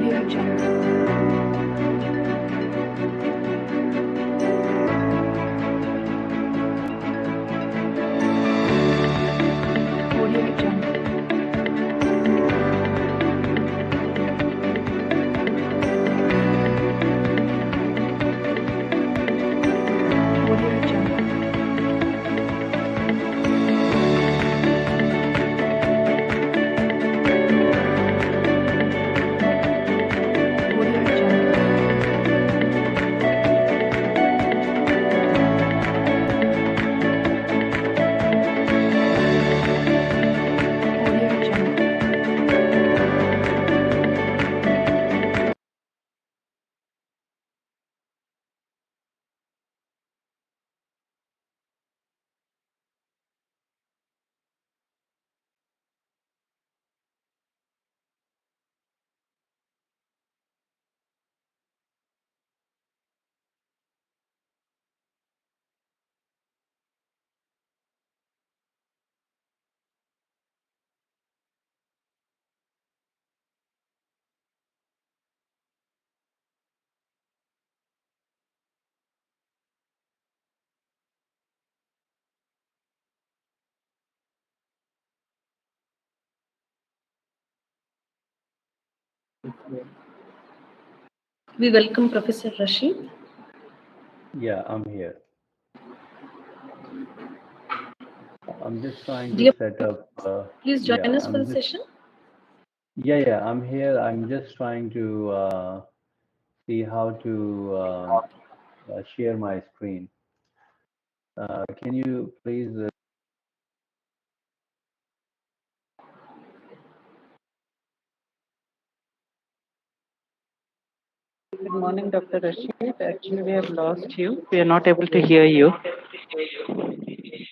Speaker 5: Audio Jungle. Audio Jungle. Audio Jungle. Audio Jungle. Audio Jungle.
Speaker 1: We welcome Professor Rashid.
Speaker 6: Yeah, I'm here. I'm just trying to
Speaker 1: Dear,
Speaker 6: set up.
Speaker 1: please join
Speaker 6: Yeah,
Speaker 1: us for
Speaker 6: I'm
Speaker 1: the
Speaker 6: just.
Speaker 1: session.
Speaker 6: Yeah, I'm here. I'm just trying to see how to share my screen. Can you please?
Speaker 2: Good morning, Dr. Rashid. Actually, we have lost you. We are not able to hear you.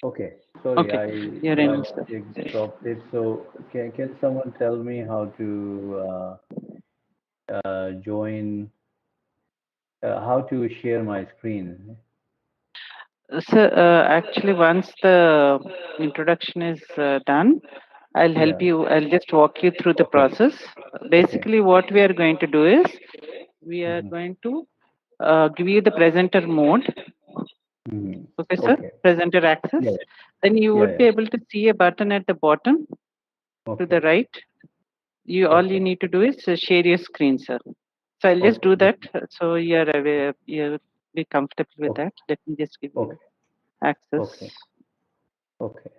Speaker 6: Okay, sorry,
Speaker 2: Okay,
Speaker 6: I
Speaker 2: you're in,
Speaker 6: got
Speaker 2: sir.
Speaker 6: dropped it. So can someone tell me how to join? How to share my screen?
Speaker 2: Sir, actually, once the introduction is done, I'll help
Speaker 6: Yeah.
Speaker 2: you. I'll just walk you through the
Speaker 6: Okay.
Speaker 2: process. Basically, what we are going to do is we are
Speaker 6: Mhm.
Speaker 2: going to give you the presenter mode.
Speaker 6: Mhm.
Speaker 2: Okay, sir.
Speaker 6: Okay.
Speaker 2: Presenter access.
Speaker 6: Yeah.
Speaker 2: Then you
Speaker 6: Yeah.
Speaker 2: would be able to see a button at the bottom to the
Speaker 6: Okay.
Speaker 2: right. All you
Speaker 6: Okay.
Speaker 2: need to do is share your screen, sir. So I'll just
Speaker 6: Okay.
Speaker 2: do that. So you're aware, you'll be comfortable with
Speaker 6: Okay.
Speaker 2: that. Let me just give you
Speaker 6: Okay.
Speaker 2: access.
Speaker 6: Okay. Okay.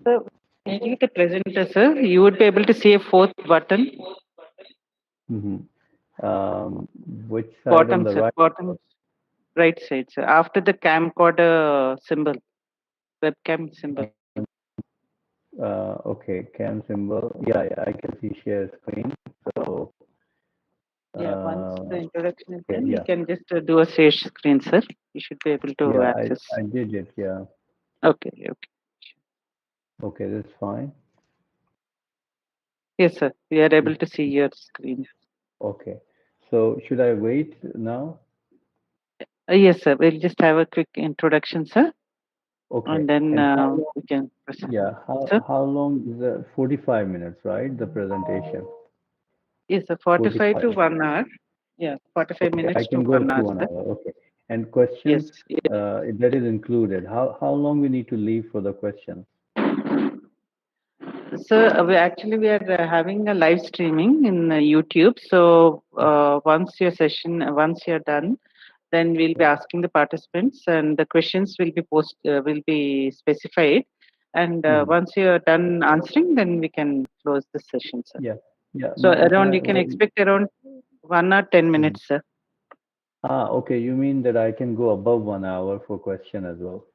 Speaker 2: So when you the presenter, sir, you would be able to see a fourth button,
Speaker 6: Mm-hmm. Which side on
Speaker 2: bottom,
Speaker 6: the
Speaker 2: sir,
Speaker 6: right?
Speaker 2: bottom right side, sir, after the camcorder symbol, webcam symbol.
Speaker 6: Okay, cam symbol. Yeah, I can see share screen. So,
Speaker 2: Yeah, once the introduction is
Speaker 6: okay,
Speaker 2: done, you
Speaker 6: yeah,
Speaker 2: can just do a share screen, sir. You should be able to
Speaker 6: yeah,
Speaker 2: access.
Speaker 6: I did it. Yeah.
Speaker 2: Okay, okay.
Speaker 6: Okay, that's fine.
Speaker 2: Yes, sir. We are able to see your screen.
Speaker 6: Okay. So should I wait now?
Speaker 2: Yes, sir. We'll just have a quick introduction, sir,
Speaker 6: Okay.
Speaker 2: and then
Speaker 6: And how long,
Speaker 2: we can proceed.
Speaker 6: yeah,
Speaker 2: Sir?
Speaker 6: how long is the 45 minutes, right? The presentation.
Speaker 2: Yes, sir. 45 to
Speaker 6: 45.
Speaker 2: 1 hour. Yeah, 45
Speaker 6: Okay, I
Speaker 2: minutes to
Speaker 6: can go
Speaker 2: 1
Speaker 6: up
Speaker 2: hour,
Speaker 6: to 1
Speaker 2: sir.
Speaker 6: hour. Okay. And questions,
Speaker 2: Yes. Yes.
Speaker 6: that is included. How long we need to leave for the questions?
Speaker 2: So we are having a live streaming in YouTube. So once you're done, then we'll be asking the participants, and the questions will be specified. And
Speaker 6: Mhm.
Speaker 2: once you are done answering, then we can close the session, sir.
Speaker 6: Yeah. Yeah.
Speaker 2: So around, you
Speaker 6: my-
Speaker 2: can expect around 1 or 10 minutes, sir.
Speaker 6: Okay. You mean that I can go above 1 hour for question as well?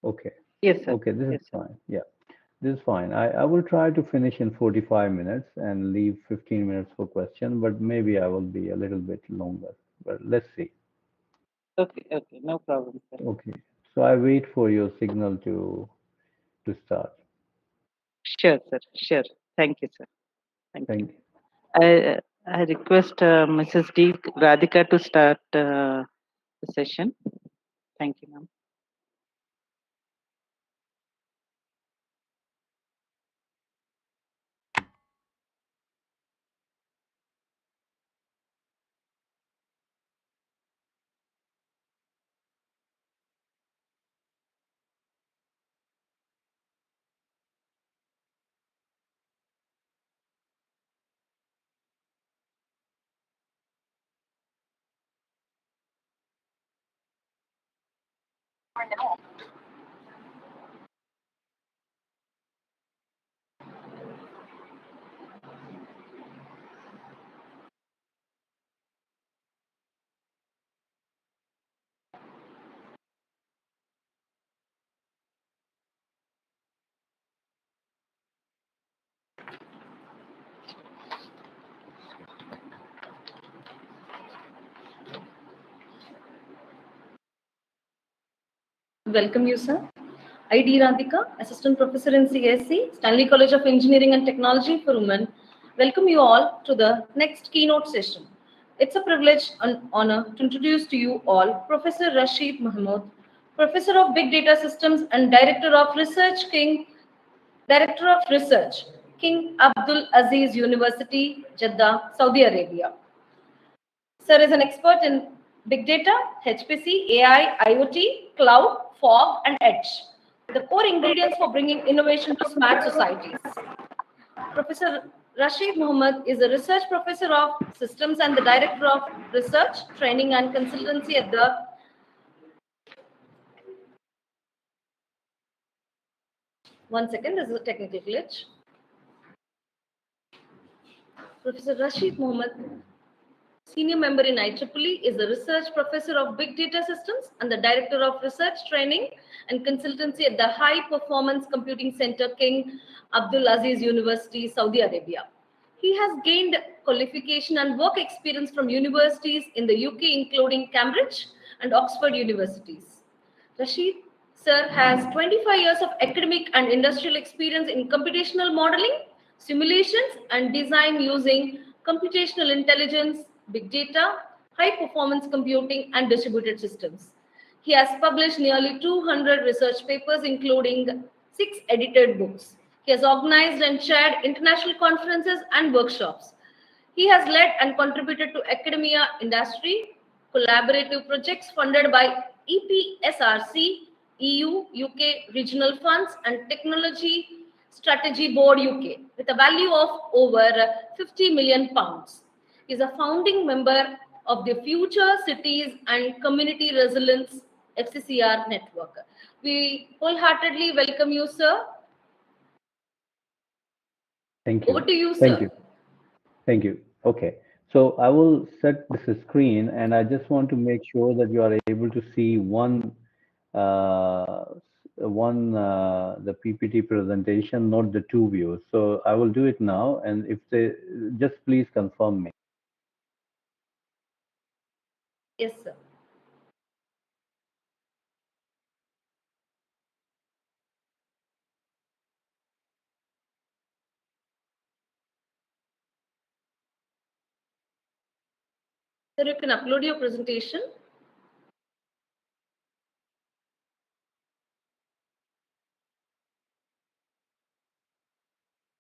Speaker 6: Okay.
Speaker 2: Yes, sir.
Speaker 6: Okay. This
Speaker 2: Yes,
Speaker 6: is
Speaker 2: sir.
Speaker 6: fine. Yeah. This is fine. I will try to finish in 45 minutes and leave 15 minutes for question, but maybe I will be a little bit longer. But let's see.
Speaker 2: Okay, okay, no problem, sir.
Speaker 6: Okay. So I wait for your signal to start.
Speaker 2: Sure, sir. Sure. Thank you, sir. Thank you.
Speaker 6: Thank you.
Speaker 2: I request Mrs. D. Radhika to start the session. Thank you, ma'am.
Speaker 1: Welcome you, sir. I, D. Radhika, Assistant Professor in CSC, Stanley College of Engineering and Technology for Women, welcome you all to the next keynote session. It's a privilege and honor to introduce to you all Professor Rashid Mahmood, Professor of Big Data Systems and Director of Research, King Abdul Aziz University, Jeddah, Saudi Arabia. Sir is an expert in big data, HPC, AI, IoT, cloud, fog, and edge, the core ingredients for bringing innovation to smart societies. Professor Rashid Mohammed is a research professor of systems and the director of research, training, and consultancy at the One second, this is a technical glitch. Professor Rashid Mohammed, senior member in IEEE, is a research professor of big data systems and the director of research training and consultancy at the High Performance Computing Center, King Abdul Aziz University, Saudi Arabia. He has gained qualification and work experience from universities in the UK, including Cambridge and Oxford universities. Rashid sir has 25 years of academic and industrial experience in computational modeling, simulations, and design using computational intelligence, big data, high performance computing, and distributed systems. He has published nearly 200 research papers, including 6 edited books. He has organized and chaired international conferences and workshops. He has led and contributed to academia industry collaborative projects funded by EPSRC, EU, UK regional funds, and Technology Strategy Board UK with a value of over 50 million pounds. He is a founding member of the Future Cities and Community Resilience FCCR network. We wholeheartedly welcome you, sir.
Speaker 6: Thank you.
Speaker 1: Over to you,
Speaker 6: Thank
Speaker 1: sir.
Speaker 6: you. Thank you. Okay. So I will set this screen and I just want to make sure that you are able to see the PPT presentation, not the two views. So I will do it now, and if they just please confirm me.
Speaker 1: Yes, sir. Sir, you can upload your presentation.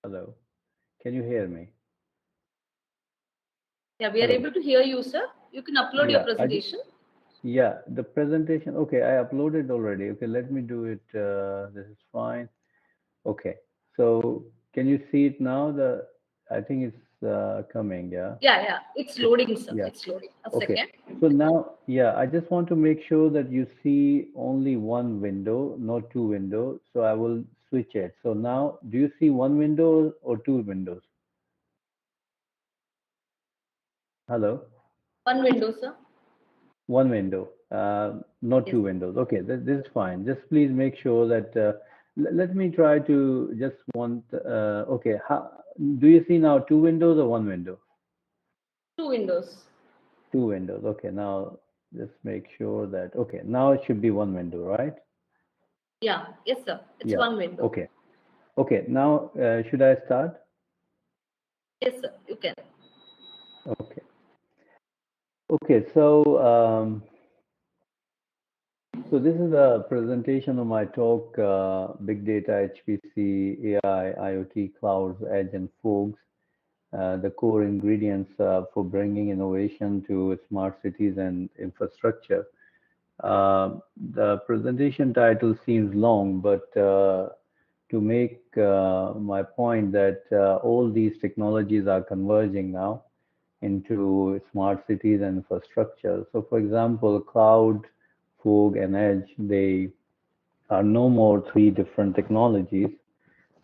Speaker 6: Hello. Can you hear me?
Speaker 1: Yeah, we are
Speaker 6: Hello.
Speaker 1: able to hear you, sir. You can upload your
Speaker 6: Yeah,
Speaker 1: presentation.
Speaker 6: yeah, the presentation. Okay, I uploaded already. Okay, let me do it. This is fine. Okay, so can you see it now? I think it's coming. Yeah.
Speaker 1: Yeah, it's loading, sir.
Speaker 6: Yeah.
Speaker 1: It's loading. A
Speaker 6: Okay.
Speaker 1: second.
Speaker 6: So now, yeah, I just want to make sure that you see only one window, not two windows. So I will switch it. So now, do you see one window or two windows? Hello?
Speaker 1: One window, sir.
Speaker 6: One window, not
Speaker 1: Yes.
Speaker 6: two windows. Okay, this is fine. Just please make sure that, let me try to just want, okay, do you see now two windows or one window?
Speaker 1: Two windows.
Speaker 6: Two windows. Okay, now just make sure that, okay, now it should be one window, right?
Speaker 1: Yeah. Yes, sir. It's
Speaker 6: Yeah,
Speaker 1: one window.
Speaker 6: okay. Okay, now should I start?
Speaker 1: Yes, sir. You can.
Speaker 6: Okay. Okay, so this is a presentation of my talk, Big Data, HPC, AI, IoT, Clouds, Edge, and Fogs, the core ingredients for bringing innovation to smart cities and infrastructure. The presentation title seems long, but to make my point that all these technologies are converging now into smart cities and infrastructure. So, for example, cloud, fog, and edge, they are no more three different technologies.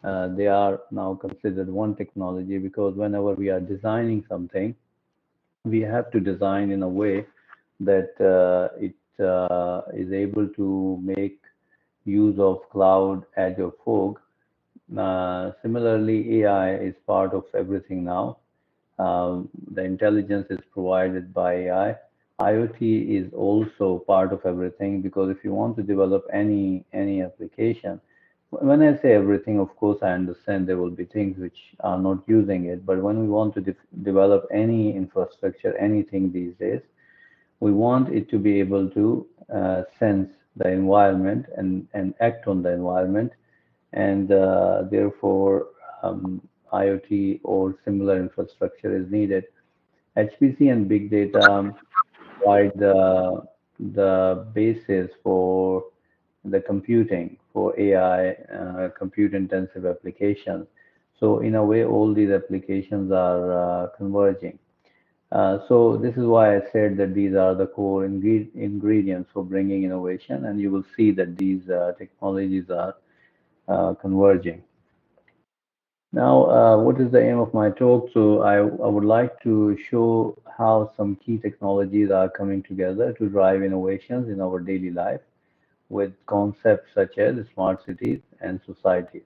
Speaker 6: They are now considered one technology because whenever we are designing something, we have to design in a way that it is able to make use of cloud, edge, or fog. Similarly, AI is part of everything now. The intelligence is provided by AI. IoT is also part of everything because if you want to develop any application, when I say everything, of course, I understand there will be things which are not using it. But when we want to develop any infrastructure, anything these days, we want it to be able to sense the environment and act on the environment, and therefore IoT or similar infrastructure is needed. HPC and big data provide the basis for the computing for AI, compute intensive applications. So in a way, all these applications are converging. So this is why I said that these are the core ingredients for bringing innovation, and you will see that these technologies are converging. Now, what is the aim of my talk? So I would like to show how some key technologies are coming together to drive innovations in our daily life with concepts such as smart cities and societies.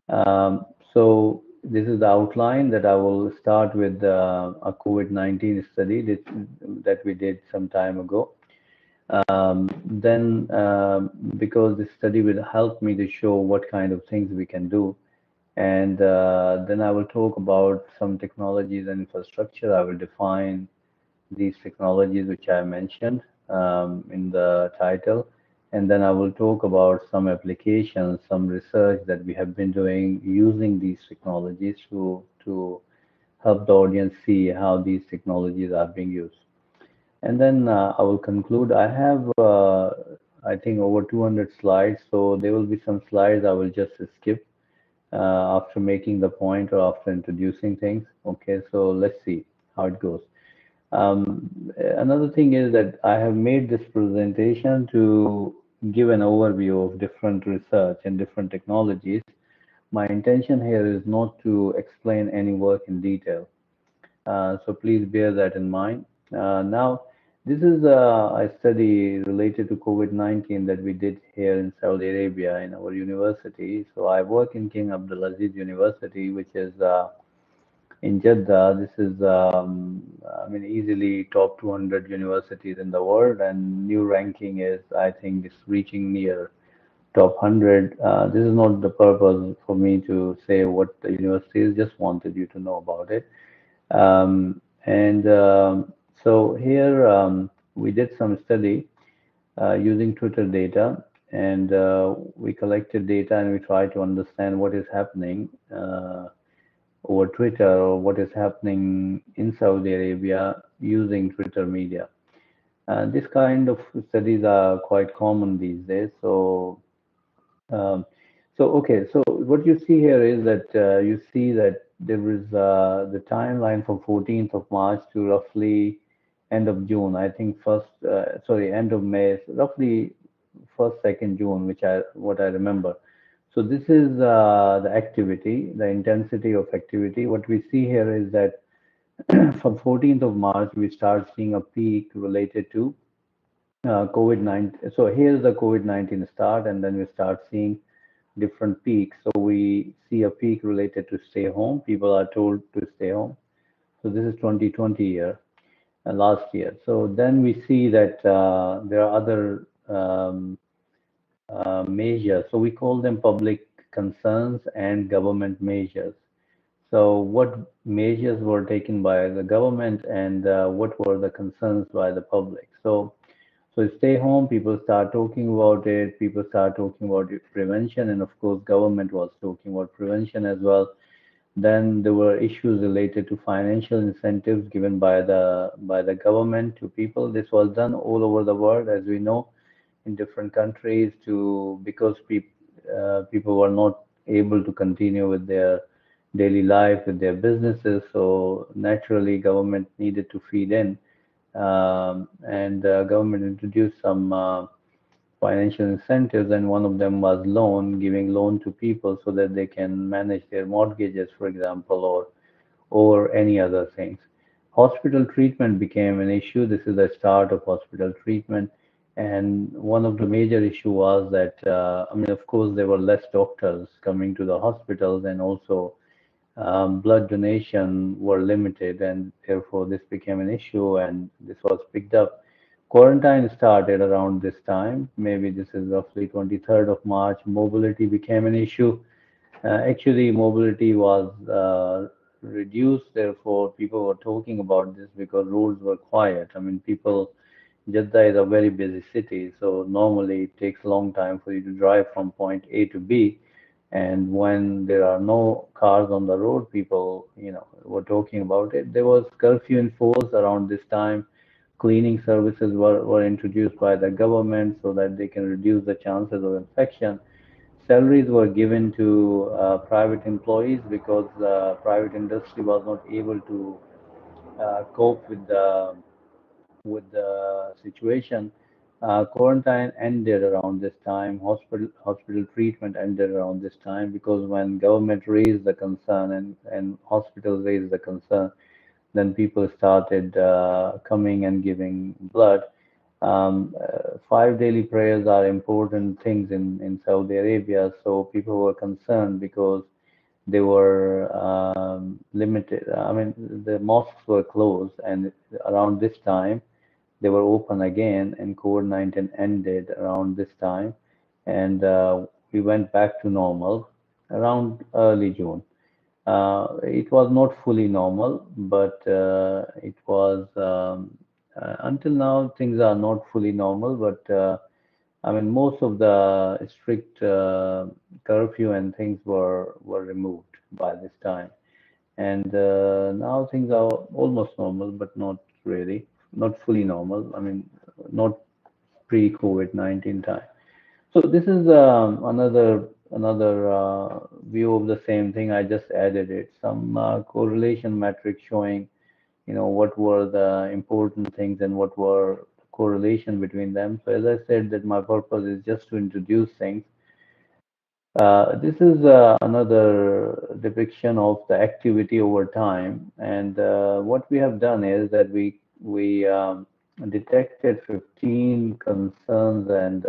Speaker 6: Um, so this is the outline that I will start with a COVID-19 study that we did some time ago. Then, because this study will help me to show what kind of things we can do, and then I will talk about some technologies and infrastructure. I will define these technologies which I mentioned in the title. And then I will talk about some applications, some research that we have been doing using these technologies to help the audience see how these technologies are being used. And then I will conclude. I have, I think, over 200 slides. So there will be some slides I will just skip after making the point or after introducing things. Okay, so let's see how it goes. Another thing is that I have made this presentation to give an overview of different research and different technologies. My intention here is not to explain any work in detail. So please bear that in mind. Now, this is a study related to COVID-19 that we did here in Saudi Arabia in our university. So I work in King Abdulaziz University, which is in Jeddah. This is, I mean, easily top 200 universities in the world, and new ranking is, I think, it's reaching near top 100. This is not the purpose for me to say what the university is, just wanted you to know about it. And so here we did some study using Twitter data, and we collected data and we tried to understand what is happening over Twitter or what is happening in Saudi Arabia using Twitter media. This kind of studies are quite common these days. Um, okay, so what you see here is that you see that there is the timeline from 14th of March to roughly end of June. I think end of May, roughly first, 2nd June, what I remember. So this is the activity, the intensity of activity. What we see here is that from 14th of March, we start seeing a peak related to COVID-19. So here's the COVID-19 start, and then we start seeing different peaks. So we see a peak related to stay home. People are told to stay home. So this is 2020 year, last year. So then we see that there are other measures. So we call them public concerns and government measures. So what measures were taken by the government and what were the concerns by the public? So stay home, people start talking about it, people start talking about prevention, and of course government was talking about prevention as well. Then there were issues related to financial incentives given by the government to people. This was done all over the world, as we know, in different countries to because people were not able to continue with their daily life, with their businesses. So naturally, government needed to feed in, and government introduced some financial incentives, and one of them was giving loan to people so that they can manage their mortgages, for example, or any other things. Hospital treatment became an issue. This is the start of hospital treatment. And one of the major issue was that, I mean, of course, there were less doctors coming to the hospitals, and also blood donation were limited, and therefore this became an issue, and this was picked up. Quarantine started around this time. Maybe this is roughly 23rd of March. Mobility became an issue. Actually, mobility was reduced. Therefore, people were talking about this because roads were quiet. I mean, Jeddah is a very busy city, so normally it takes a long time for you to drive from point A to B. And when there are no cars on the road, people, were talking about it. There was curfew enforced around this time. Cleaning services were introduced by the government so that they can reduce the chances of infection. Salaries were given to private employees because the private industry was not able to cope with the situation. Quarantine ended around this time. Hospital treatment ended around this time because when government raised the concern and hospitals raised the concern, then people started coming and giving blood. 5 daily prayers are important things in Saudi Arabia, so people were concerned because they were limited. I mean, the mosques were closed, and around this time they were open again, and COVID-19 ended around this time, and we went back to normal around early June. It was not fully normal, but it was until now things are not fully normal. But I mean, most of the strict curfew and things were removed by this time, and now things are almost normal, but not really, not fully normal. I mean, not pre-COVID-19 time. So this is another view of the same thing. I just added it. Some correlation metrics showing, what were the important things and what were correlation between them. So as I said, that my purpose is just to introduce things. This is another depiction of the activity over time, and what we have done is that we detected 15 concerns and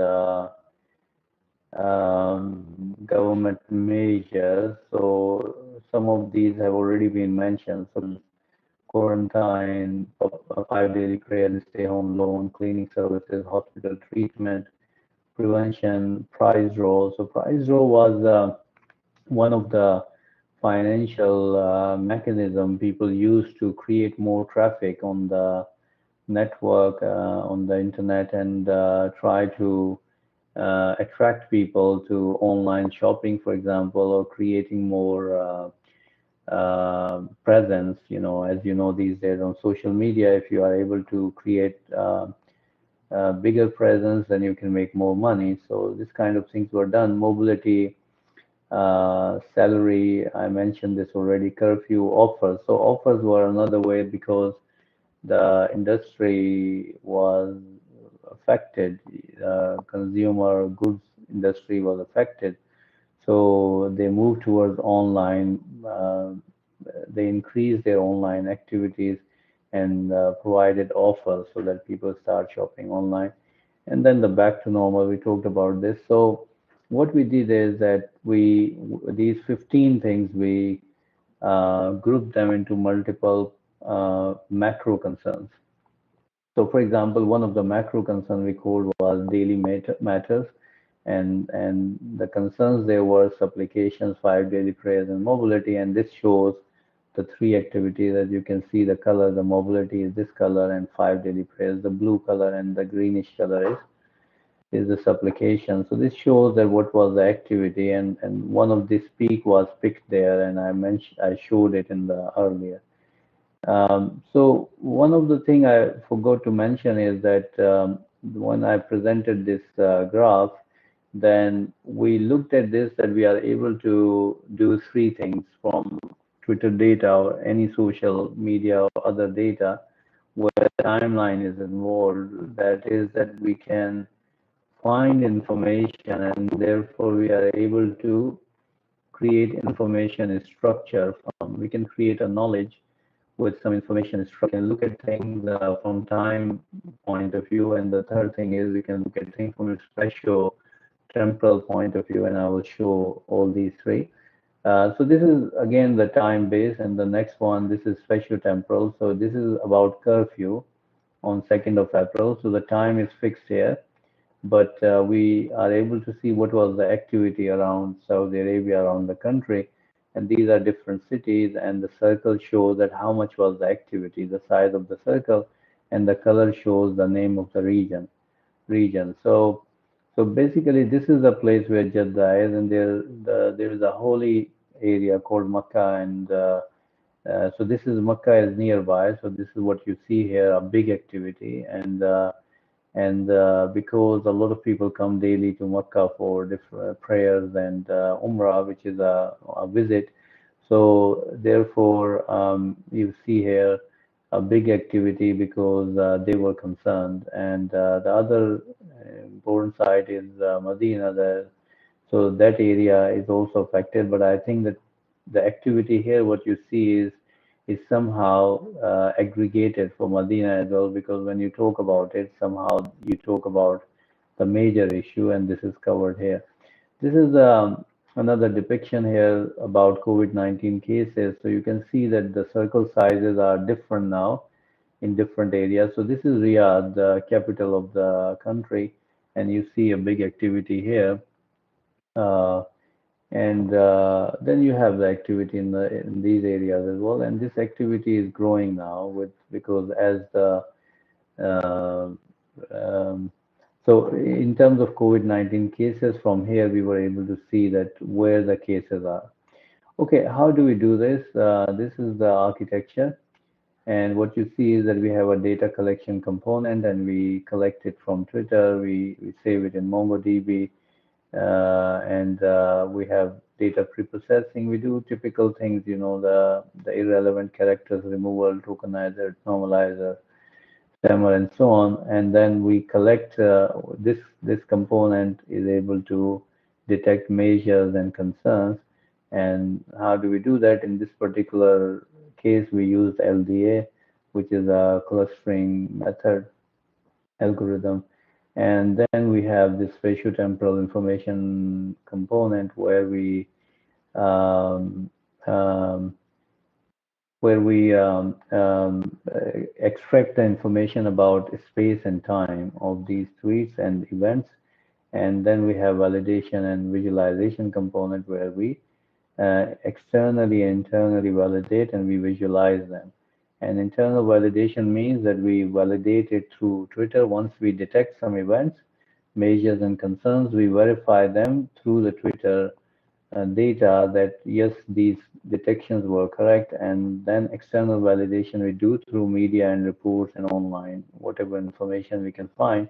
Speaker 6: government measures. So some of these have already been mentioned. So quarantine, 5 daily prayer, stay home loan, cleaning services, hospital treatment, prevention, price roll. So price roll was one of the financial mechanism people use to create more traffic on the network, on the internet, and try to attract people to online shopping, for example, or creating more presence. As you know, these days on social media, if you are able to create bigger presence, then you can make more money. So this kind of things were done. Mobility, salary, I mentioned this already, curfew, offers. So offers were another way because the industry was affected, consumer goods industry was affected. So they moved towards online. They increased their online activities and provided offers so that people start shopping online. And then the back to normal, we talked about this. So what we did is that these 15 things, we grouped them into multiple macro concerns. So, for example, one of the macro concerns we called was daily matters, and the concerns there were supplications, five daily prayers, and mobility. And this shows the three activities. As you can see, the color, the mobility is this color, and five daily prayers, the blue color, and the greenish color is the supplication. So this shows that what was the activity, and one of this peak was picked there, and I showed it in the earlier. So one of the thing I forgot to mention is that when I presented this graph, then we looked at this that we are able to do three things from Twitter data or any social media or other data where the timeline is involved. That is that we can find information and therefore we are able to create information structure from. We can create a knowledge with some information structure and look at things from time point of view. And the third thing is we can look at things from a spatial temporal point of view, and I will show all these three. So this is again the time base, and the next one, this is spatial temporal. So this is about curfew on 2nd of April. So the time is fixed here, but we are able to see what was the activity around Saudi Arabia, around the country. And these are different cities, and the circle shows that how much was the activity, the size of the circle, and the color shows the name of the region. So basically, this is the place where Jeddah is, and there is a holy area called Makkah, and so this is Makkah is nearby. So this is what you see here, a big activity, and because a lot of people come daily to Makkah for different prayers and Umrah, which is a visit. So therefore, you see here a big activity because they were concerned. And the other important site is Medina there. So that area is also affected. But I think that the activity here, what you see is somehow aggregated for Medina as well, because when you talk about it, somehow you talk about the major issue, and this is covered here. This is another depiction here about COVID-19 cases. So you can see that the circle sizes are different now in different areas. So this is Riyadh, the capital of the country, and you see a big activity here. Uh, and then you have the activity in these areas as well, and this activity is growing now because as the uh, um, so in terms of COVID-19 cases, from here we were able to see that where the cases are. Okay, how do we do this? This is the architecture, and what you see is that we have a data collection component, and we collect it from Twitter, we save it in MongoDB, and we have data preprocessing. We do typical things, the irrelevant characters removal, tokenizer, normalizer, stammer, and so on. And then we collect this component is able to detect measures and concerns. And how do we do that? In this particular case, we used LDA, which is a clustering method algorithm. And then we have this spatiotemporal information component um, um, where we extract the information about space and time of these tweets and events. And then we have validation and visualization component where we externally and internally validate and we visualize them. And internal validation means that we validate it through Twitter. Once we detect some events, measures, and concerns, we verify them through the Twitter data that yes, these detections were correct. And then external validation we do through media and reports and online, whatever information we can find.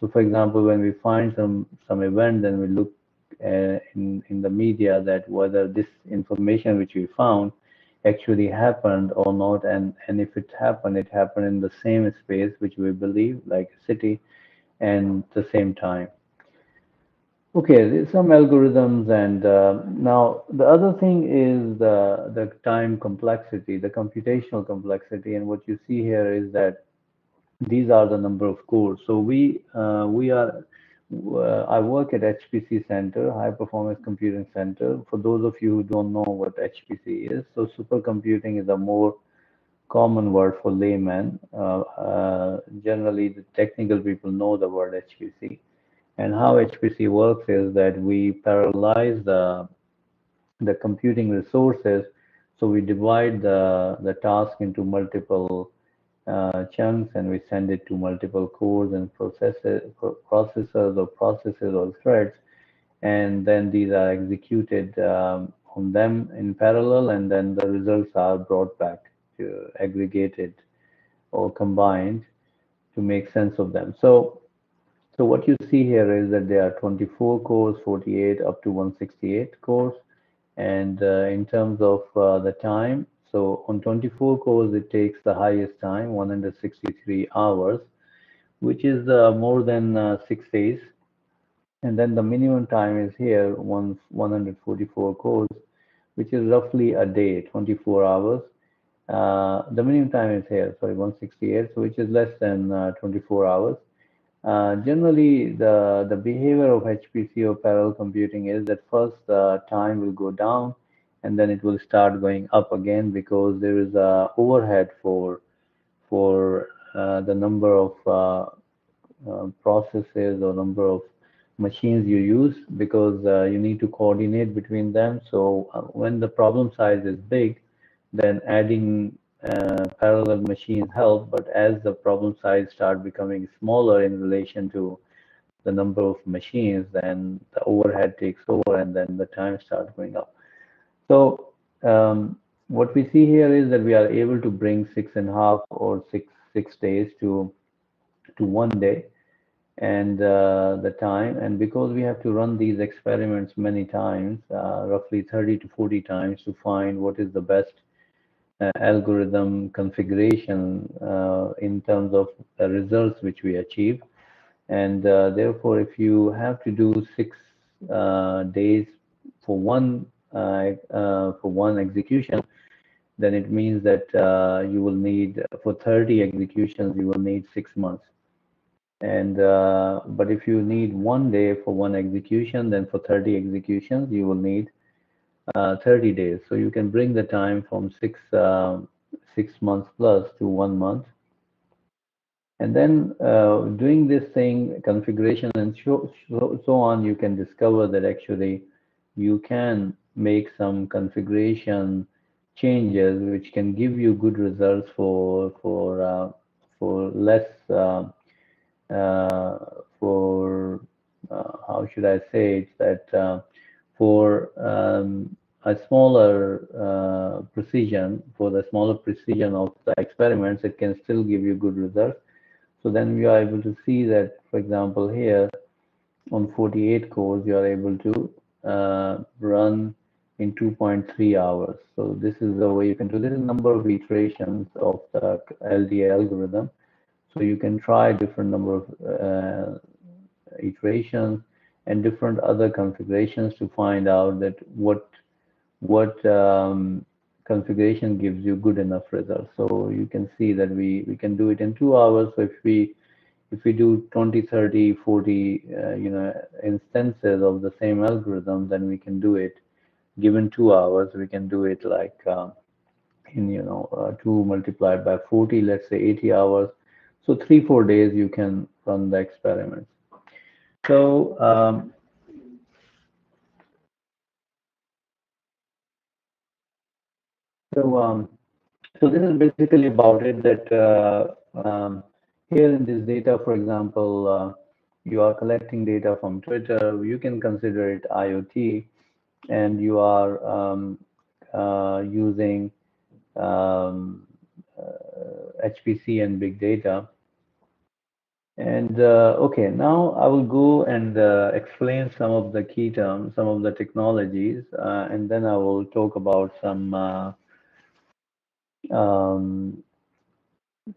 Speaker 6: So, for example, when we find some event, then we look in the media that whether this information which we found actually happened or not, and if it happened in the same space which we believe, like a city, and the same time. Okay, there's some algorithms, and now the other thing is the time complexity, the computational complexity, and what you see here is that these are the number of cores. So we are I work at HPC Center, High Performance Computing Center. For those of you who don't know what HPC is, so supercomputing is a more common word for layman. Generally, the technical people know the word HPC. And how HPC works is that we parallelize the computing resources. So we divide the task into multiple chunks, and we send it to multiple cores and processors or processes or threads. And then these are executed on them in parallel, and then the results are brought back to aggregated or combined to make sense of them. So what you see here is that there are 24 cores, 48 up to 168 cores. And in terms of the time, so on 24 cores, it takes the highest time, 163 hours, which is more than 6 days. And then the minimum time is here, 144 cores, which is roughly a day, 24 hours. The minimum time is here, sorry, 168, so which is less than 24 hours. Generally, the behavior of HPC or parallel computing is that first time will go down, and then it will start going up again because there is a overhead for the number of processes or number of machines you use, because you need to coordinate between them. So when the problem size is big, then adding parallel machines help. But as the problem size start becoming smaller in relation to the number of machines, then the overhead takes over, and then the time starts going up. So what we see here is that we are able to bring 6.5 or 6 days to 1 day, and the time. And because we have to run these experiments many times, roughly 30 to 40 times, to find what is the best algorithm configuration in terms of the results which we achieve. And therefore, if you have to do 6 days for one execution, then it means that you will need, for 30 executions, you will need 6 months. And but if you need 1 day for one execution, then for 30 executions, you will need 30 days. So you can bring the time from 6 months plus to 1 month. And then doing this thing, configuration and so on, you can discover that actually you can make some configuration changes which can give you good results for less uh, for how should I say it, that for a smaller precision, for the smaller precision of the experiments, it can still give you good results. So then we are able to see that, for example, here on 48 cores, you are able to run in 2.3 hours. So this is the way you can do. This is number of iterations of the LDA algorithm. So you can try different number of iterations and different other configurations to find out that what configuration gives you good enough results. So you can see that we can do it in 2 hours. So if we do 20, 30, 40 instances of the same algorithm, then we can do it given 2 hours. We can do it like in 2 multiplied by 40, let's say 80 hours. So 3-4 days you can run the experiments. So so this is basically about it, that here in this data, for example, you are collecting data from Twitter. You can consider it IoT, and you are using HPC and big data. And okay, now I will go and explain some of the key terms, some of the technologies, and then I will talk about some um,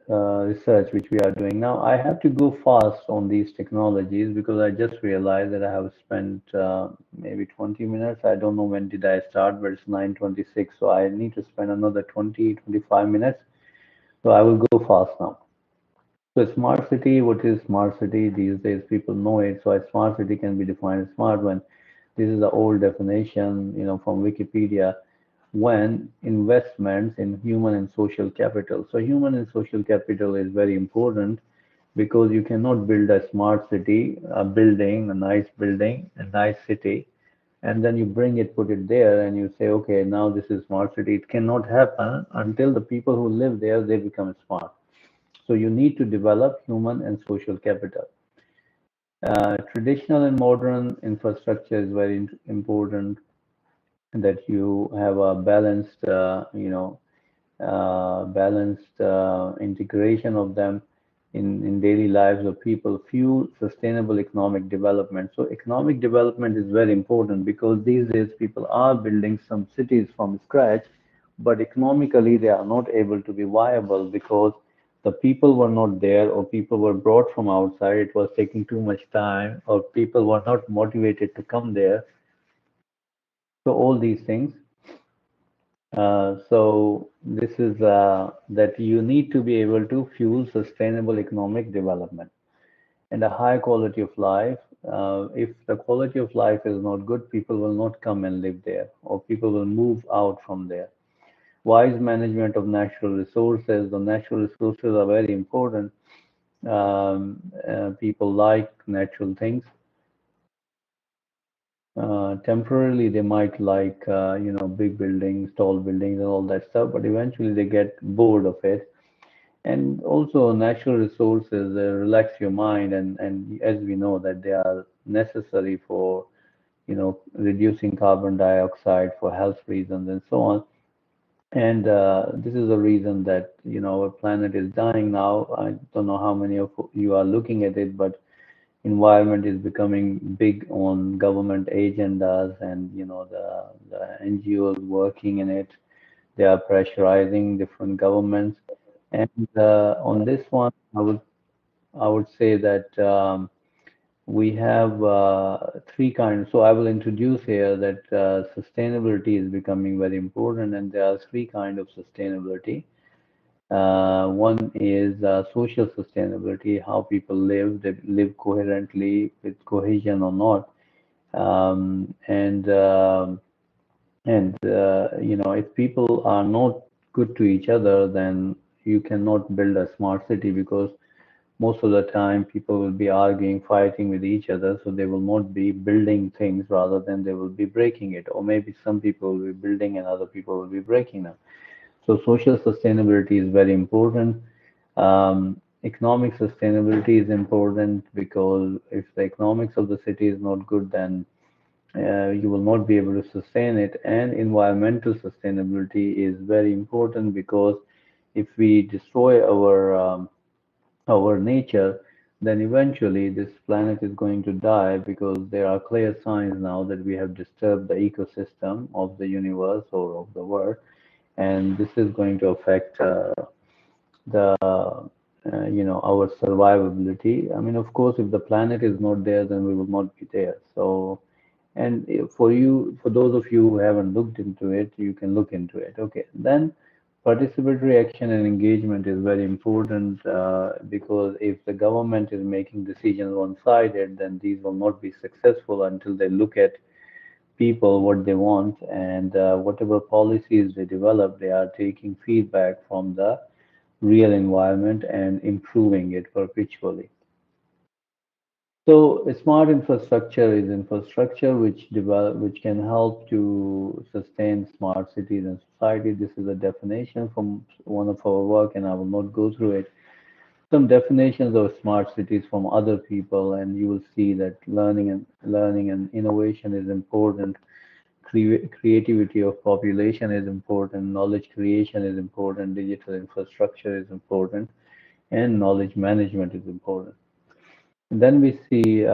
Speaker 6: research which we are doing. Now, I have to go fast on these technologies because I just realized that I have spent maybe 20 minutes. I don't know when did I start, but it's 9:26, so I need to spend another 20-25 minutes. So I will go fast now. So smart city, what is smart city? These days people know it. So a smart city can be defined as smart when this is the old definition, from Wikipedia, when investments in human and social capital. So human and social capital is very important because you cannot build a smart city, a building, a nice building, a nice city, and then you bring it, put it there, and you say, okay, now this is smart city. It cannot happen until the people who live there, they become smart. So you need to develop human and social capital. Traditional and modern infrastructure is very important, that you have a balanced integration of them in daily lives of people, fuel sustainable economic development. So economic development is very important because these days people are building some cities from scratch, but economically they are not able to be viable because the people were not there, or people were brought from outside. It was taking too much time, or people were not motivated to come there. So all these things. So this is that you need to be able to fuel sustainable economic development and a high quality of life. If the quality of life is not good, people will not come and live there, or people will move out from there. Wise management of natural resources. The natural resources are very important. People like natural things. Temporarily, they might like, big buildings, tall buildings, and all that stuff, but eventually they get bored of it. And also, natural resources relax your mind, and as we know that they are necessary for, reducing carbon dioxide for health reasons and so on. And this is the reason that, our planet is dying now. I don't know how many of you are looking at it, but environment is becoming big on government agendas, and the NGOs working in it. They are pressurizing different governments, and on this one, I would say that we have three kinds. So I will introduce here that sustainability is becoming very important, and there are three kinds of sustainability. One is social sustainability, how people live, they live coherently with cohesion or not. And if people are not good to each other, then you cannot build a smart city, because most of the time people will be arguing, fighting with each other, so they will not be building things, rather than they will be breaking it. Or maybe some people will be building and other people will be breaking them. So social sustainability is very important. Economic sustainability is important because if the economics of the city is not good, then you will not be able to sustain it. And environmental sustainability is very important because if we destroy our nature, then eventually this planet is going to die, because there are clear signs now that we have disturbed the ecosystem of the universe or of the world, and this is going to affect our survivability. I mean, of course, if the planet is not there, then we will not be there. So, and for those of you who haven't looked into it, you can look into it. Okay, then participatory action and engagement is very important, because if the government is making decisions one-sided, then these will not be successful until they look at people what they want, and whatever policies they develop, they are taking feedback from the real environment and improving it perpetually. So a smart infrastructure is infrastructure which can help to sustain smart cities and society. This is a definition from one of our work, and I will not go through it. Some definitions of smart cities from other people, and you will see that learning and innovation is important. Creativity of population is important. Knowledge creation is important. Digital infrastructure is important, and knowledge management is important. And then we see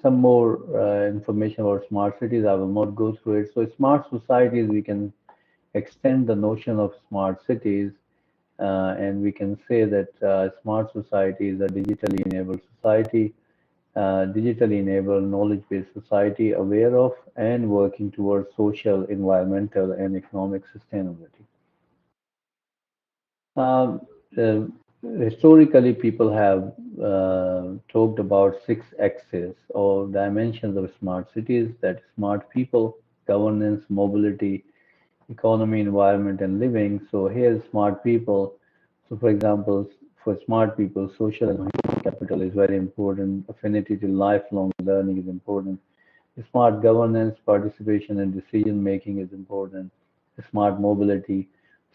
Speaker 6: some more information about smart cities. I will not go through it. So smart societies, we can extend the notion of smart cities and we can say that smart society is a digitally enabled society, digitally enabled knowledge-based society aware of and working towards social, environmental, and economic sustainability. Um, uh, Historically, people have talked about six axes or dimensions of smart cities, that smart people, governance, mobility, economy, environment, and living. So here's smart people. So for example, for smart people, social and human capital is very important. Affinity to lifelong learning is important. Smart governance, participation and decision making is important. Smart mobility,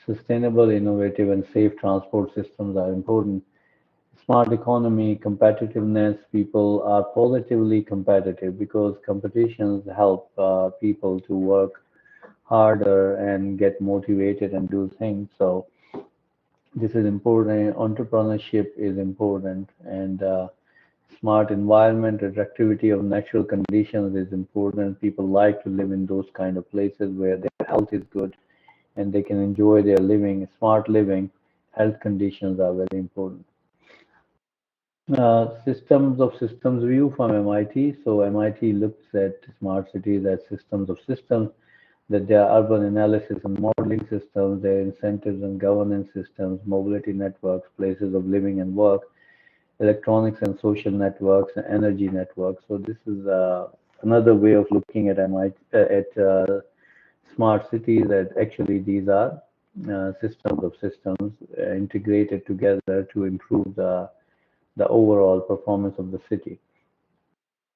Speaker 6: sustainable, innovative, and safe transport systems are important. Smart economy, competitiveness, people are positively competitive because competitions help people to work harder and get motivated and do things. So this is important. Entrepreneurship is important, and smart environment, attractivity of natural conditions is important. People like to live in those kind of places where their health is good and they can enjoy their living. Smart living, health conditions are very important. Systems of systems view from MIT. So MIT looks at smart cities as systems of systems, that there are urban analysis and modeling systems, there are incentives and governance systems, mobility networks, places of living and work, electronics and social networks, and energy networks. So this is another way of looking at MIT, at smart cities. That actually these are systems of systems integrated together to improve the overall performance of the city.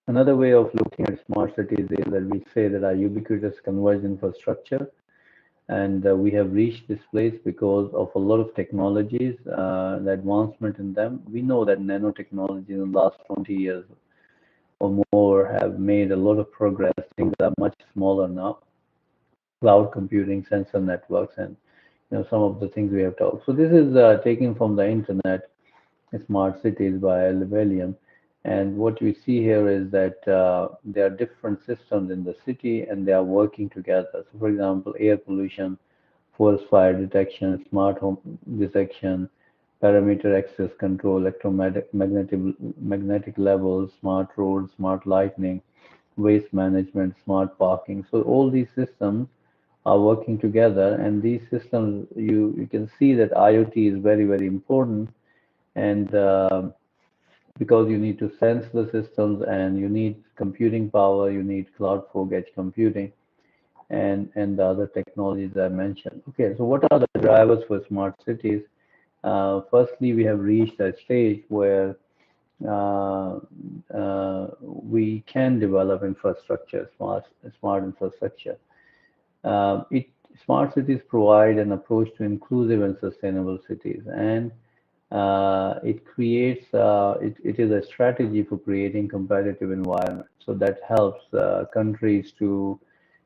Speaker 6: Another way of looking at smart cities is that we say that our ubiquitous converged infrastructure, and we have reached this place because of a lot of technologies, the advancement in them. We know that nanotechnology in the last 20 years or more have made a lot of progress. Things are much smaller now. Cloud computing, sensor networks, and some of the things we have talked. So this is taken from the internet, Smart Cities by William. And what we see here is that there are different systems in the city and they are working together. So, for example, air pollution, forest fire detection, smart home detection, parameter access control, magnetic levels, smart roads, smart lighting, waste management, smart parking. So all these systems are working together, and these systems, you can see that IoT is very, very important, and because you need to sense the systems and you need computing power, you need cloud edge computing, and the other technologies I mentioned. Okay, so what are the drivers for smart cities? Firstly, we have reached a stage where uh, we can develop infrastructure, smart infrastructure. It Smart cities provide an approach to inclusive and sustainable cities, and it creates it is a strategy for creating competitive environment. So that helps countries to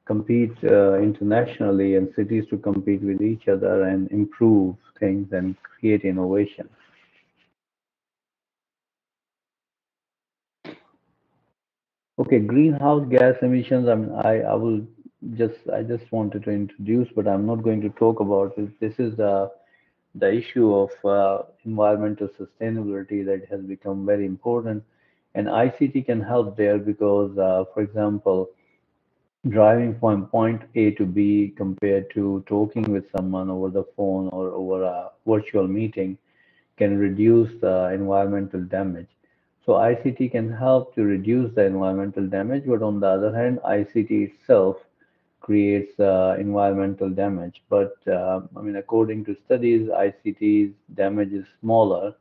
Speaker 6: compete internationally and cities to compete with each other and improve things and create innovation. Okay, greenhouse gas emissions. I just wanted to introduce, but I'm not going to talk about it. This is the issue of environmental sustainability that has become very important, and ICT can help there because, for example, driving from point A to B compared to talking with someone over the phone or over a virtual meeting can reduce the environmental damage. So ICT can help to reduce the environmental damage, but on the other hand, ICT itself creates environmental damage. But I mean, according to studies, ICT's damage is smaller